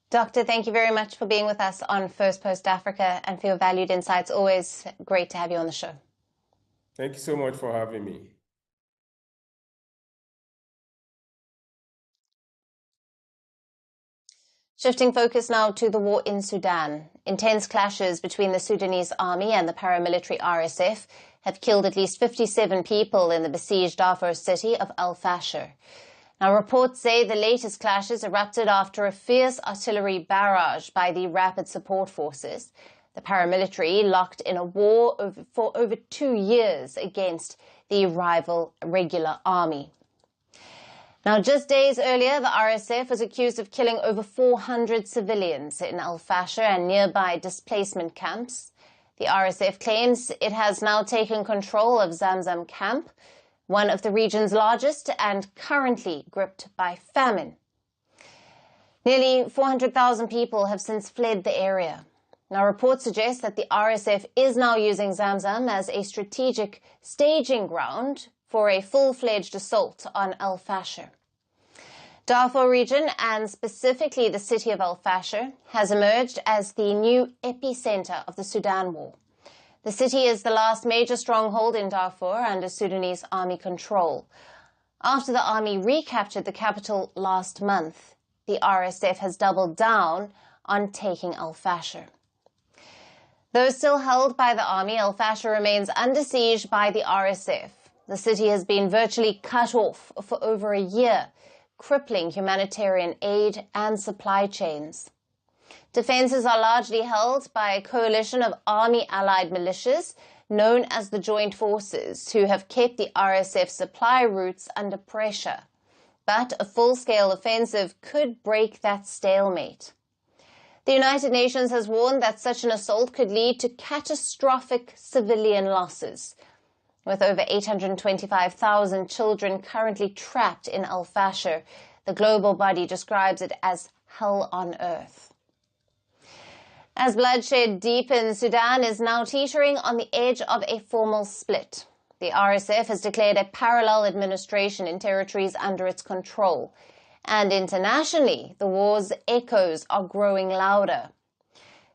Doctor, thank you very much for being with us on Firstpost Africa and for your valued insights. Always great to have you on the show. Thank you so much for having me. Shifting focus now to the war in Sudan. Intense clashes between the Sudanese army and the paramilitary RSF have killed at least 57 people in the besieged Darfur city of Al Fasher. Now, reports say the latest clashes erupted after a fierce artillery barrage by the Rapid Support Forces, the paramilitary locked in a war for over 2 years against the rival regular army. Now, just days earlier, the RSF was accused of killing over 400 civilians in Al Fasher and nearby displacement camps. The RSF claims it has now taken control of Zamzam camp, one of the region's largest and currently gripped by famine. Nearly 400,000 people have since fled the area. Now, reports suggest that the RSF is now using Zamzam as a strategic staging ground for a full-fledged assault on Al Fasher. Darfur region, and specifically the city of Al Fasher, has emerged as the new epicenter of the Sudan war. The city is the last major stronghold in Darfur under Sudanese army control. After the army recaptured the capital last month, the RSF has doubled down on taking Al Fasher. Though still held by the army, Al Fasher remains under siege by the RSF. The city has been virtually cut off for over a year, crippling humanitarian aid and supply chains. Defences are largely held by a coalition of army-allied militias known as the Joint Forces, who have kept the RSF supply routes under pressure. But a full-scale offensive could break that stalemate. The United Nations has warned that such an assault could lead to catastrophic civilian losses. With over 825,000 children currently trapped in Al Fasher, the global body describes it as hell on earth. As bloodshed deepens, Sudan is now teetering on the edge of a formal split. The RSF has declared a parallel administration in territories under its control. And internationally, the war's echoes are growing louder.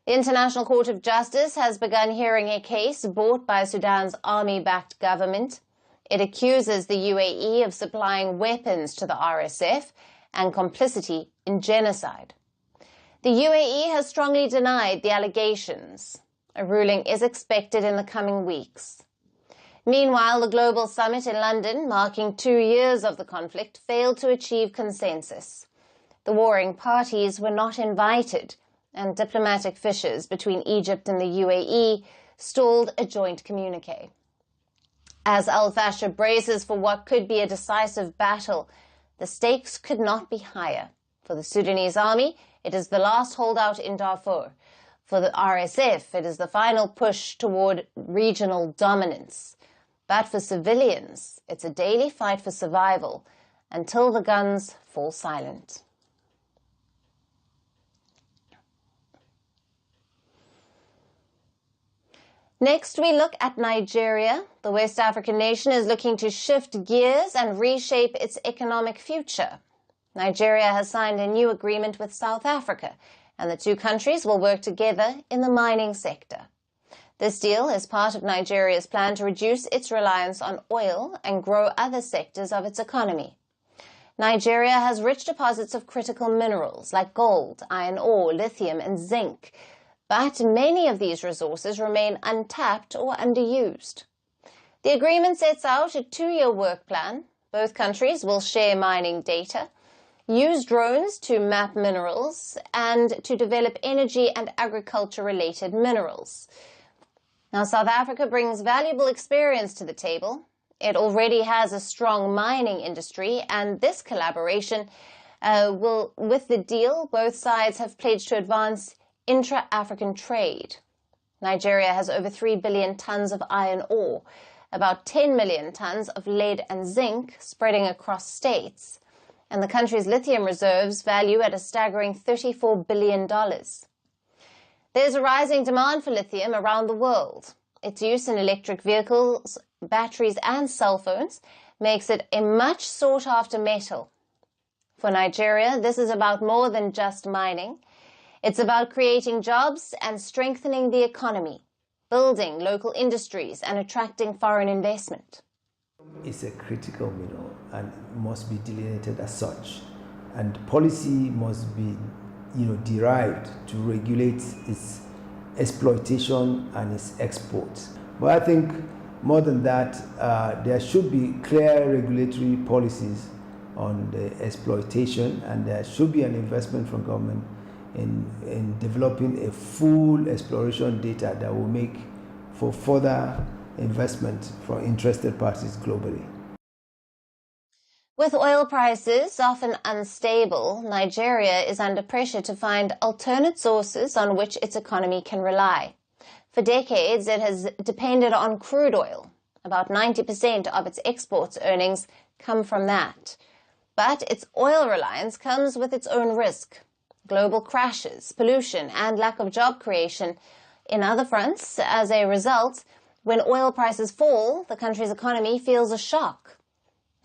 The International Court of Justice has begun hearing a case brought by Sudan's army-backed government. It accuses the UAE of supplying weapons to the RSF and complicity in genocide. The UAE has strongly denied the allegations. A ruling is expected in the coming weeks. Meanwhile, the global summit in London, marking 2 years of the conflict, failed to achieve consensus. The warring parties were not invited, and diplomatic fissures between Egypt and the UAE stalled a joint communique. As Al Fasher braces for what could be a decisive battle, the stakes could not be higher. For the Sudanese army, it is the last holdout in Darfur. For the RSF, it is the final push toward regional dominance. But for civilians, it's a daily fight for survival until the guns fall silent. Next, we look at Nigeria. The West African nation is looking to shift gears and reshape its economic future. Nigeria has signed a new agreement with South Africa, and the two countries will work together in the mining sector. This deal is part of Nigeria's plan to reduce its reliance on oil and grow other sectors of its economy. Nigeria has rich deposits of critical minerals like gold, iron ore, lithium, and zinc. But many of these resources remain untapped or underused. The agreement sets out a 2-year work plan. Both countries will share mining data, use drones to map minerals, and to develop energy and agriculture-related minerals. Now, South Africa brings valuable experience to the table. It already has a strong mining industry, and this collaboration with the deal, both sides have pledged to advance intra-African trade. Nigeria has over 3 billion tons of iron ore, about 10 million tons of lead and zinc spreading across states, and the country's lithium reserves value at a staggering $34 billion. There's a rising demand for lithium around the world. Its use in electric vehicles, batteries, and cell phones makes it a much sought-after metal. For Nigeria, this is about more than just mining. It's about creating jobs and strengthening the economy, building local industries and attracting foreign investment. It's a critical mineral and must be delineated as such. And policy must be derived to regulate its exploitation and its exports. But I think more than that, there should be clear regulatory policies on the exploitation, and there should be an investment from government in developing a full exploration data that will make for further investment from interested parties globally. With oil prices often unstable, Nigeria is under pressure to find alternate sources on which its economy can rely. For decades, it has depended on crude oil. About 90% of its exports earnings come from that. But its oil reliance comes with its own risk. Global crashes, pollution, and lack of job creation in other fronts. As a result, when oil prices fall, the country's economy feels a shock.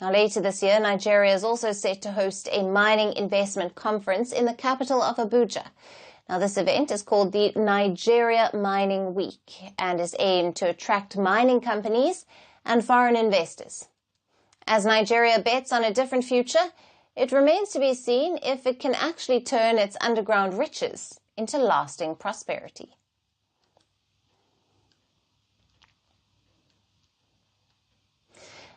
Now, later this year, Nigeria is also set to host a mining investment conference in the capital of Abuja. Now, this event is called the Nigeria Mining Week and is aimed to attract mining companies and foreign investors. As Nigeria bets on a different future, it remains to be seen if it can actually turn its underground riches into lasting prosperity.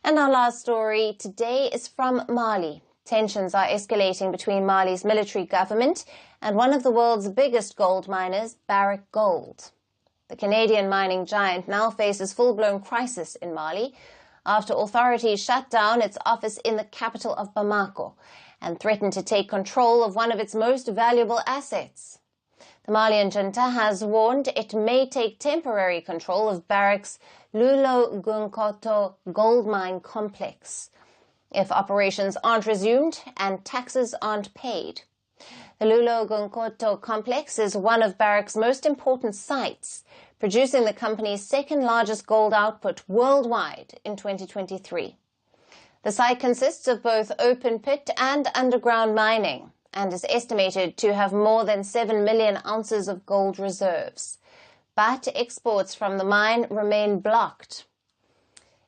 And our last story today is from Mali. Tensions are escalating between Mali's military government and one of the world's biggest gold miners, Barrick Gold. The Canadian mining giant now faces full-blown crisis in Mali after authorities shut down its office in the capital of Bamako and threatened to take control of one of its most valuable assets. The Malian junta has warned it may take temporary control of Barrick's Lulo Gunkoto gold mine complex if operations aren't resumed and taxes aren't paid. The Lulo Gunkoto complex is one of Barrick's most important sites, producing the company's second largest gold output worldwide in 2023. The site consists of both open pit and underground mining and is estimated to have more than 7 million ounces of gold reserves. But exports from the mine remain blocked.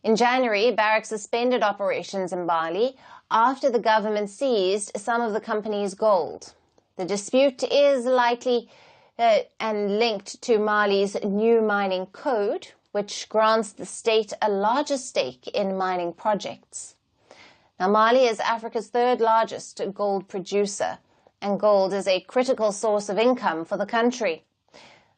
In January, Barrick suspended operations in Mali after the government seized some of the company's gold. The dispute is likely and linked to Mali's new mining code, which grants the state a larger stake in mining projects. Now, Mali is Africa's third largest gold producer, and gold is a critical source of income for the country.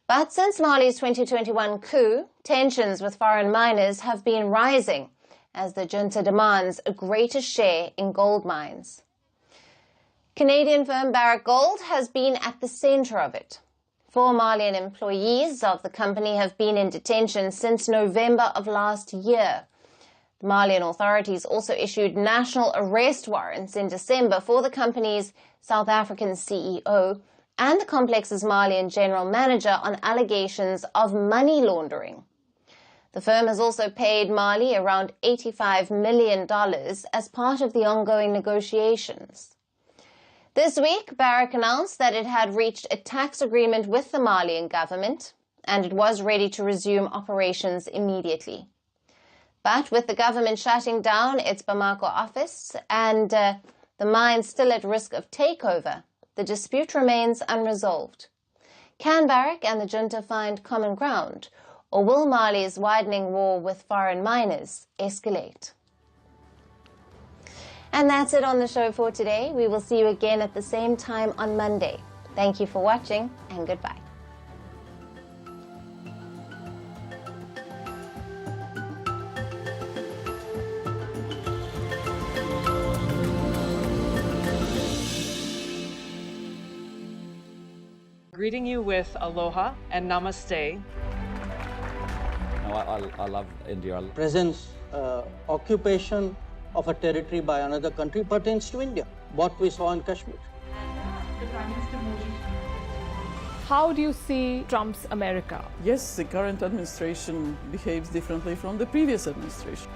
But since Mali's 2021 coup, tensions with foreign miners have been rising as the junta demands a greater share in gold mines. Canadian firm Barrick Gold has been at the center of it. 4 Malian employees of the company have been in detention since November of last year. The Malian authorities also issued national arrest warrants in December for the company's South African CEO and the complex's Malian general manager on allegations of money laundering. The firm has also paid Mali around $85 million as part of the ongoing negotiations. This week, Barrick announced that it had reached a tax agreement with the Malian government and it was ready to resume operations immediately. But with the government shutting down its Bamako office and the mine still at risk of takeover, the dispute remains unresolved. Can Barrick and the junta find common ground, or will Mali's widening war with foreign miners escalate? And that's it on the show for today. We will see you again at the same time on Monday. Thank you for watching, and goodbye. Greeting you with aloha and namaste. I love India. Presence, occupation of a territory by another country pertains to India, what we saw in Kashmir. How do you see Trump's America? Yes, the current administration behaves differently from the previous administration.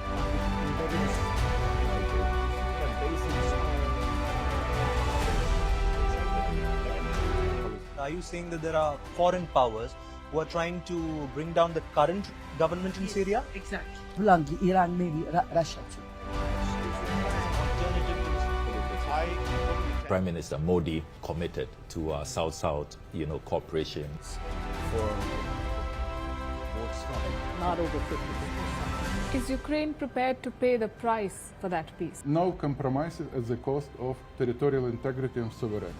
Are you saying that there are foreign powers who are trying to bring down the current government in Syria? Exactly. Bluntly, Iran, maybe Russia too. Prime Minister Modi committed to South-South, cooperation. For both sides, not over 50%. Is Ukraine prepared to pay the price for that peace? No compromises at the cost of territorial integrity and sovereignty.